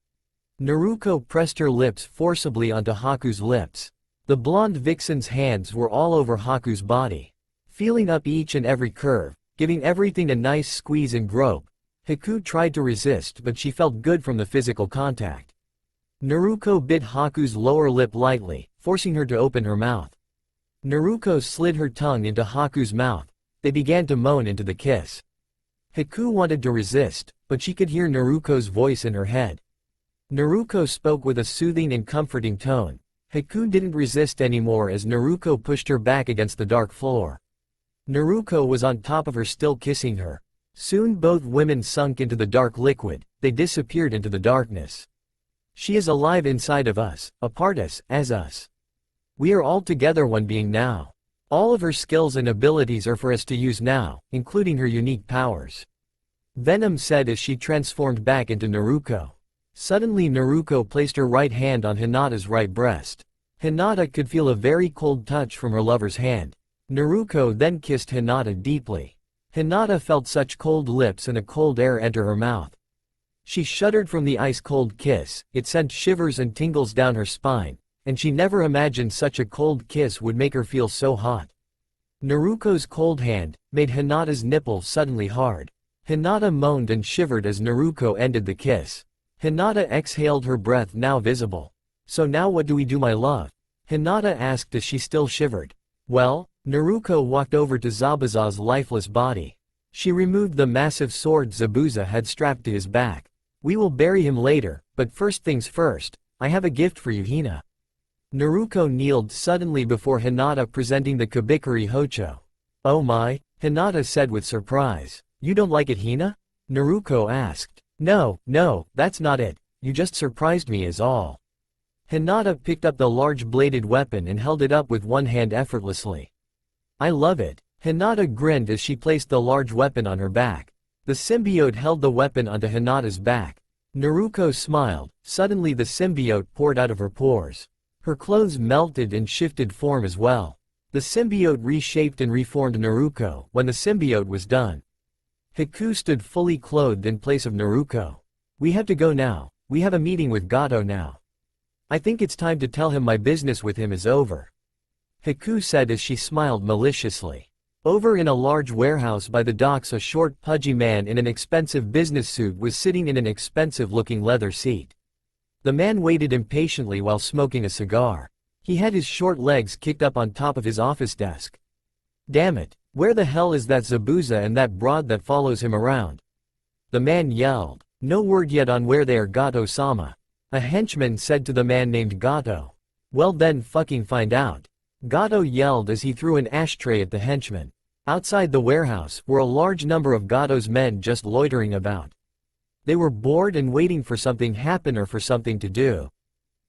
Naruko pressed her lips forcibly onto Haku's lips. The blonde vixen's hands were all over Haku's body. Feeling up each and every curve, giving everything a nice squeeze and grope. Haku tried to resist but she felt good from the physical contact. Naruko bit Haku's lower lip lightly, forcing her to open her mouth. Naruko slid her tongue into Haku's mouth. They began to moan into the kiss. Haku wanted to resist, but she could hear Naruko's voice in her head. Naruko spoke with a soothing and comforting tone. Haku didn't resist anymore as Naruko pushed her back against the dark floor. Naruko was on top of her still kissing her. Soon both women sunk into the dark liquid, they disappeared into the darkness. She is alive inside of us, a part us, as us. We are all together one being now. All of her skills and abilities are for us to use now, including her unique powers. Venom said as she transformed back into Naruko. Suddenly Naruko placed her right hand on Hinata's right breast. Hinata could feel a very cold touch from her lover's hand. Naruko then kissed Hinata deeply. Hinata felt such cold lips and a cold air enter her mouth. She shuddered from the ice-cold kiss, it sent shivers and tingles down her spine, and she never imagined such a cold kiss would make her feel so hot. Naruko's cold hand made Hinata's nipple suddenly hard. Hinata moaned and shivered as Naruko ended the kiss. Hinata exhaled, her breath now visible. "So now what do we do, my love?" Hinata asked as she still shivered. "Well," Naruko walked over to Zabuza's lifeless body. She removed the massive sword Zabuza had strapped to his back. "We will bury him later, but first things first, I have a gift for you, Hina." Naruko kneeled suddenly before Hinata, presenting the Kabikari Hocho. "Oh my," Hinata said with surprise. "You don't like it, Hina?" Naruko asked. No, that's not it. You just surprised me is all." Hinata picked up the large bladed weapon and held it up with one hand effortlessly. "I love it." Hinata grinned as she placed the large weapon on her back. The symbiote held the weapon onto Hinata's back. Naruko smiled. Suddenly the symbiote poured out of her pores. Her clothes melted and shifted form as well. The symbiote reshaped and reformed Naruko. When the symbiote was done, Haku stood fully clothed in place of Naruko. "We have to go now. We have a meeting with Gato now. I think it's time to tell him my business with him is over," Haku said as she smiled maliciously. Over in a large warehouse by the docks, a short pudgy man in an expensive business suit was sitting in an expensive-looking leather seat. The man waited impatiently while smoking a cigar. He had his short legs kicked up on top of his office desk. "Damn it, where the hell is that Zabuza and that broad that follows him around?" the man yelled. "No word yet on where they are, Gato-sama," a henchman said to the man named Gato. "Well then fucking find out," Gato yelled as he threw an ashtray at the henchman. Outside the warehouse were a large number of Gato's men just loitering about. They were bored and waiting for something to happen or for something to do.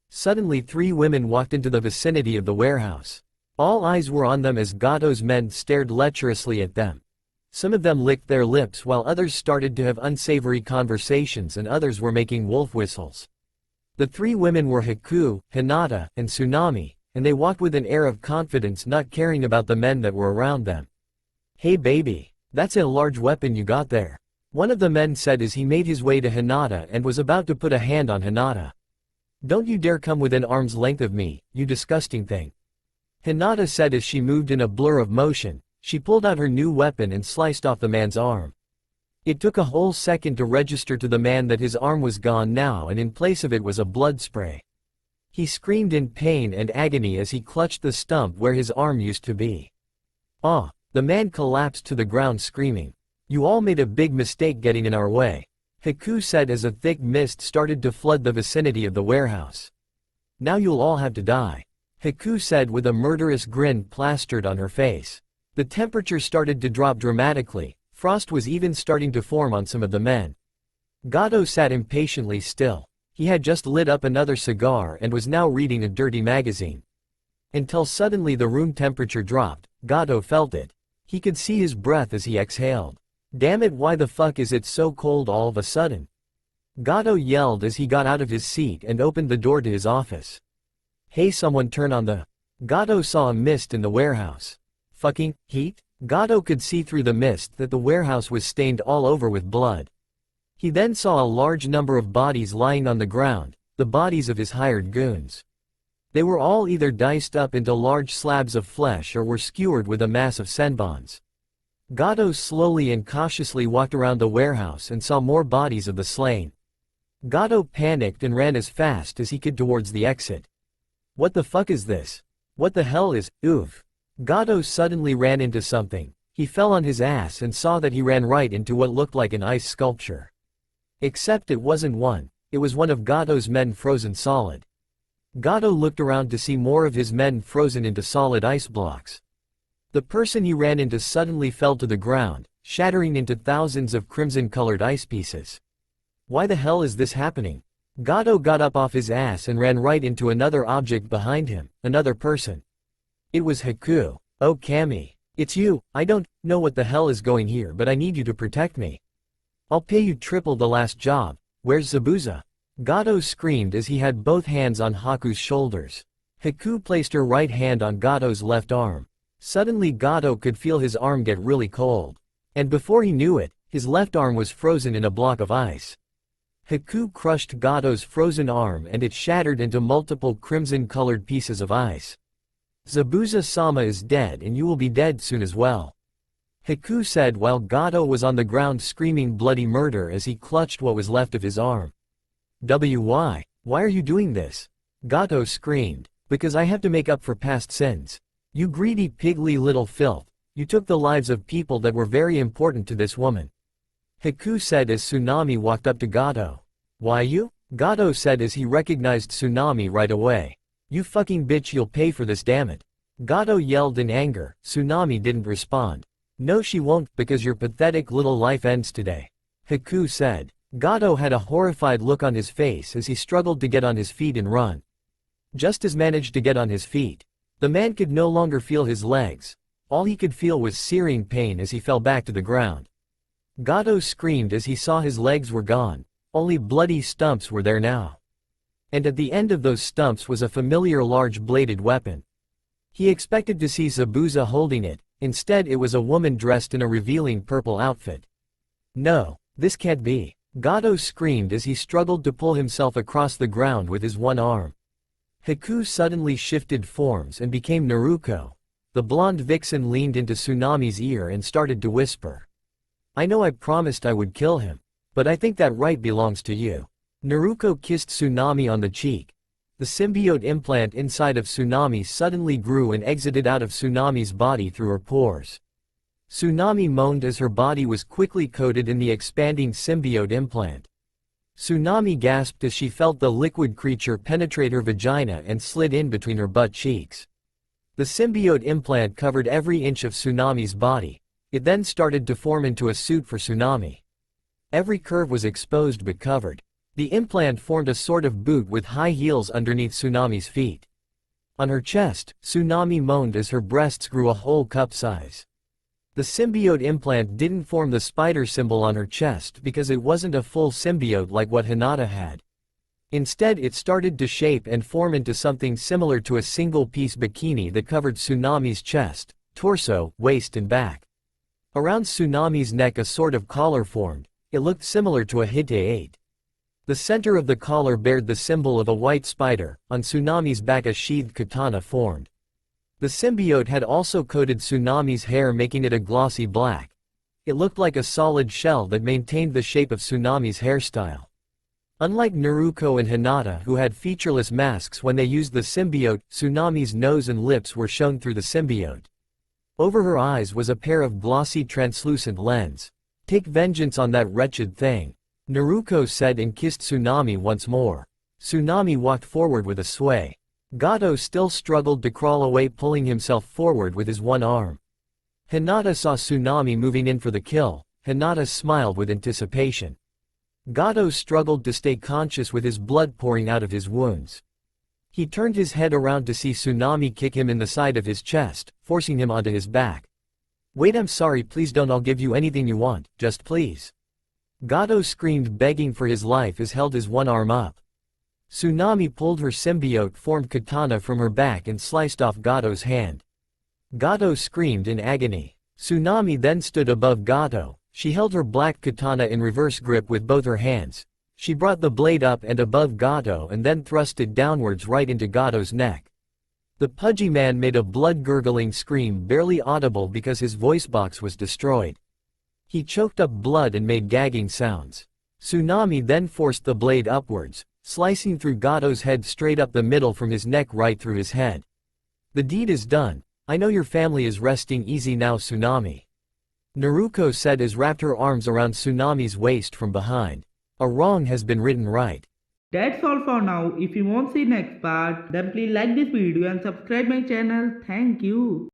Suddenly 3 women walked into the vicinity of the warehouse. All eyes were on them as Gato's men stared lecherously at them. Some of them licked their lips while others started to have unsavory conversations and others were making wolf whistles. The 3 women were Haku, Hinata, and Tsunami, and they walked with an air of confidence, not caring about the men that were around them. "Hey baby, that's a large weapon you got there," one of the men said as he made his way to Hinata and was about to put a hand on Hinata. "Don't you dare come within arm's length of me, you disgusting thing," Hinata said as she moved in a blur of motion. She pulled out her new weapon and sliced off the man's arm. It took a whole second to register to the man that his arm was gone now, and in place of it was a blood spray. He screamed in pain and agony as he clutched the stump where his arm used to be. "Ah!" The man collapsed to the ground screaming. "You all made a big mistake getting in our way," Haku said as a thick mist started to flood the vicinity of the warehouse. "Now you'll all have to die," Haku said with a murderous grin plastered on her face. The temperature started to drop dramatically. Frost was even starting to form on some of the men. Gato sat impatiently still. He had just lit up another cigar and was now reading a dirty magazine. Until suddenly the room temperature dropped. Gato felt it. He could see his breath as he exhaled. "Damn it, why the fuck is it so cold all of a sudden?" Gato yelled as he got out of his seat and opened the door to his office. "Hey, someone turn on the..." Gato saw a mist in the warehouse. "Fucking heat?" Gato could see through the mist that the warehouse was stained all over with blood. He then saw a large number of bodies lying on the ground, the bodies of his hired goons. They were all either diced up into large slabs of flesh or were skewered with a mass of senbons. Gato slowly and cautiously walked around the warehouse and saw more bodies of the slain. Gato panicked and ran as fast as he could towards the exit. "What the fuck is this? What the hell is, oof?" Gato suddenly ran into something. He fell on his ass and saw that he ran right into what looked like an ice sculpture. Except it wasn't one, it was one of Gato's men frozen solid. Gato looked around to see more of his men frozen into solid ice blocks. The person he ran into suddenly fell to the ground, shattering into thousands of crimson-colored ice pieces. Why the hell is this happening? Gato got up off his ass and ran right into another object behind him, another person. It was Haku. "Oh Kami. It's you. I don't know what the hell is going here, but I need you to protect me. I'll pay you triple the last job. Where's Zabuza?" Gato screamed as he had both hands on Haku's shoulders. Haku placed her right hand on Gato's left arm. Suddenly Gato could feel his arm get really cold. And before he knew it, his left arm was frozen in a block of ice. Haku crushed Gato's frozen arm and it shattered into multiple crimson-colored pieces of ice. Zabuza-sama is dead and you will be dead soon as well. Haku said while Gato was on the ground screaming bloody murder as he clutched what was left of his arm. Why are you doing this? Gato screamed. Because I have to make up for past sins. You greedy pigly little filth, you took the lives of people that were very important to this woman. Haku said as Tsunami walked up to Gato. Why you? Gato said as he recognized Tsunami right away. You fucking bitch, you'll pay for this, damn it. Gato yelled in anger. Tsunami didn't respond. No she won't, because your pathetic little life ends today. Haku said. Gato had a horrified look on his face as he struggled to get on his feet and run. Just as managed to get on his feet. The man could no longer feel his legs. All he could feel was searing pain as he fell back to the ground. Gato screamed as he saw his legs were gone. Only bloody stumps were there now. And at the end of those stumps was a familiar large bladed weapon. He expected to see Zabuza holding it, instead it was a woman dressed in a revealing purple outfit. No, this can't be. Gato screamed as he struggled to pull himself across the ground with his one arm. Haku suddenly shifted forms and became Naruko. The blonde vixen leaned into Tsunami's ear and started to whisper. I know I promised I would kill him. But I think that right belongs to you. Naruko kissed Tsunami on the cheek. The symbiote implant inside of Tsunami suddenly grew and exited out of Tsunami's body through her pores. Tsunami moaned as her body was quickly coated in the expanding symbiote implant. Tsunami gasped as she felt the liquid creature penetrate her vagina and slid in between her butt cheeks. The symbiote implant covered every inch of Tsunami's body. It then started to form into a suit for Tsunami. Every curve was exposed but covered. The implant formed a sort of boot with high heels underneath Tsunami's feet. On her chest, Tsunami moaned as her breasts grew a whole cup size. The symbiote implant didn't form the spider symbol on her chest because it wasn't a full symbiote like what Hinata had. Instead it started to shape and form into something similar to a single-piece bikini that covered Tsunami's chest, torso, waist and back. Around Tsunami's neck a sort of collar formed. It looked similar to a Hite-8. The center of the collar bared the symbol of a white spider. On Tsunami's back a sheathed katana formed. The symbiote had also coated Tsunami's hair, making it a glossy black. It looked like a solid shell that maintained the shape of Tsunami's hairstyle. Unlike Naruko and Hinata, who had featureless masks when they used the symbiote, Tsunami's nose and lips were shown through the symbiote. Over her eyes was a pair of glossy translucent lens. Take vengeance on that wretched thing. Naruko said and kissed Tsunami once more. Tsunami walked forward with a sway. Gato still struggled to crawl away, pulling himself forward with his one arm. Hinata saw Tsunami moving in for the kill. Hinata smiled with anticipation. Gato struggled to stay conscious with his blood pouring out of his wounds. He turned his head around to see Tsunami kick him in the side of his chest, forcing him onto his back. Wait, I'm sorry, please don't, I'll give you anything you want, just please. Gato screamed, begging for his life as held his one arm up. Tsunami pulled her symbiote-formed katana from her back and sliced off Gato's hand. Gato screamed in agony. Tsunami then stood above Gato. She held her black katana in reverse grip with both her hands. She brought the blade up and above Gato and then thrust it downwards right into Gato's neck. The pudgy man made a blood-gurgling scream, barely audible because his voice box was destroyed. He choked up blood and made gagging sounds. Tsunami then forced the blade upwards, slicing through Gato's head straight up the middle from his neck right through his head. The deed is done. I know your family is resting easy now, Tsunami. Naruko said as wrapped her arms around Tsunami's waist from behind. A wrong has been written right. That's all for now. If you want to see next part, then please like this video and subscribe my channel. Thank you.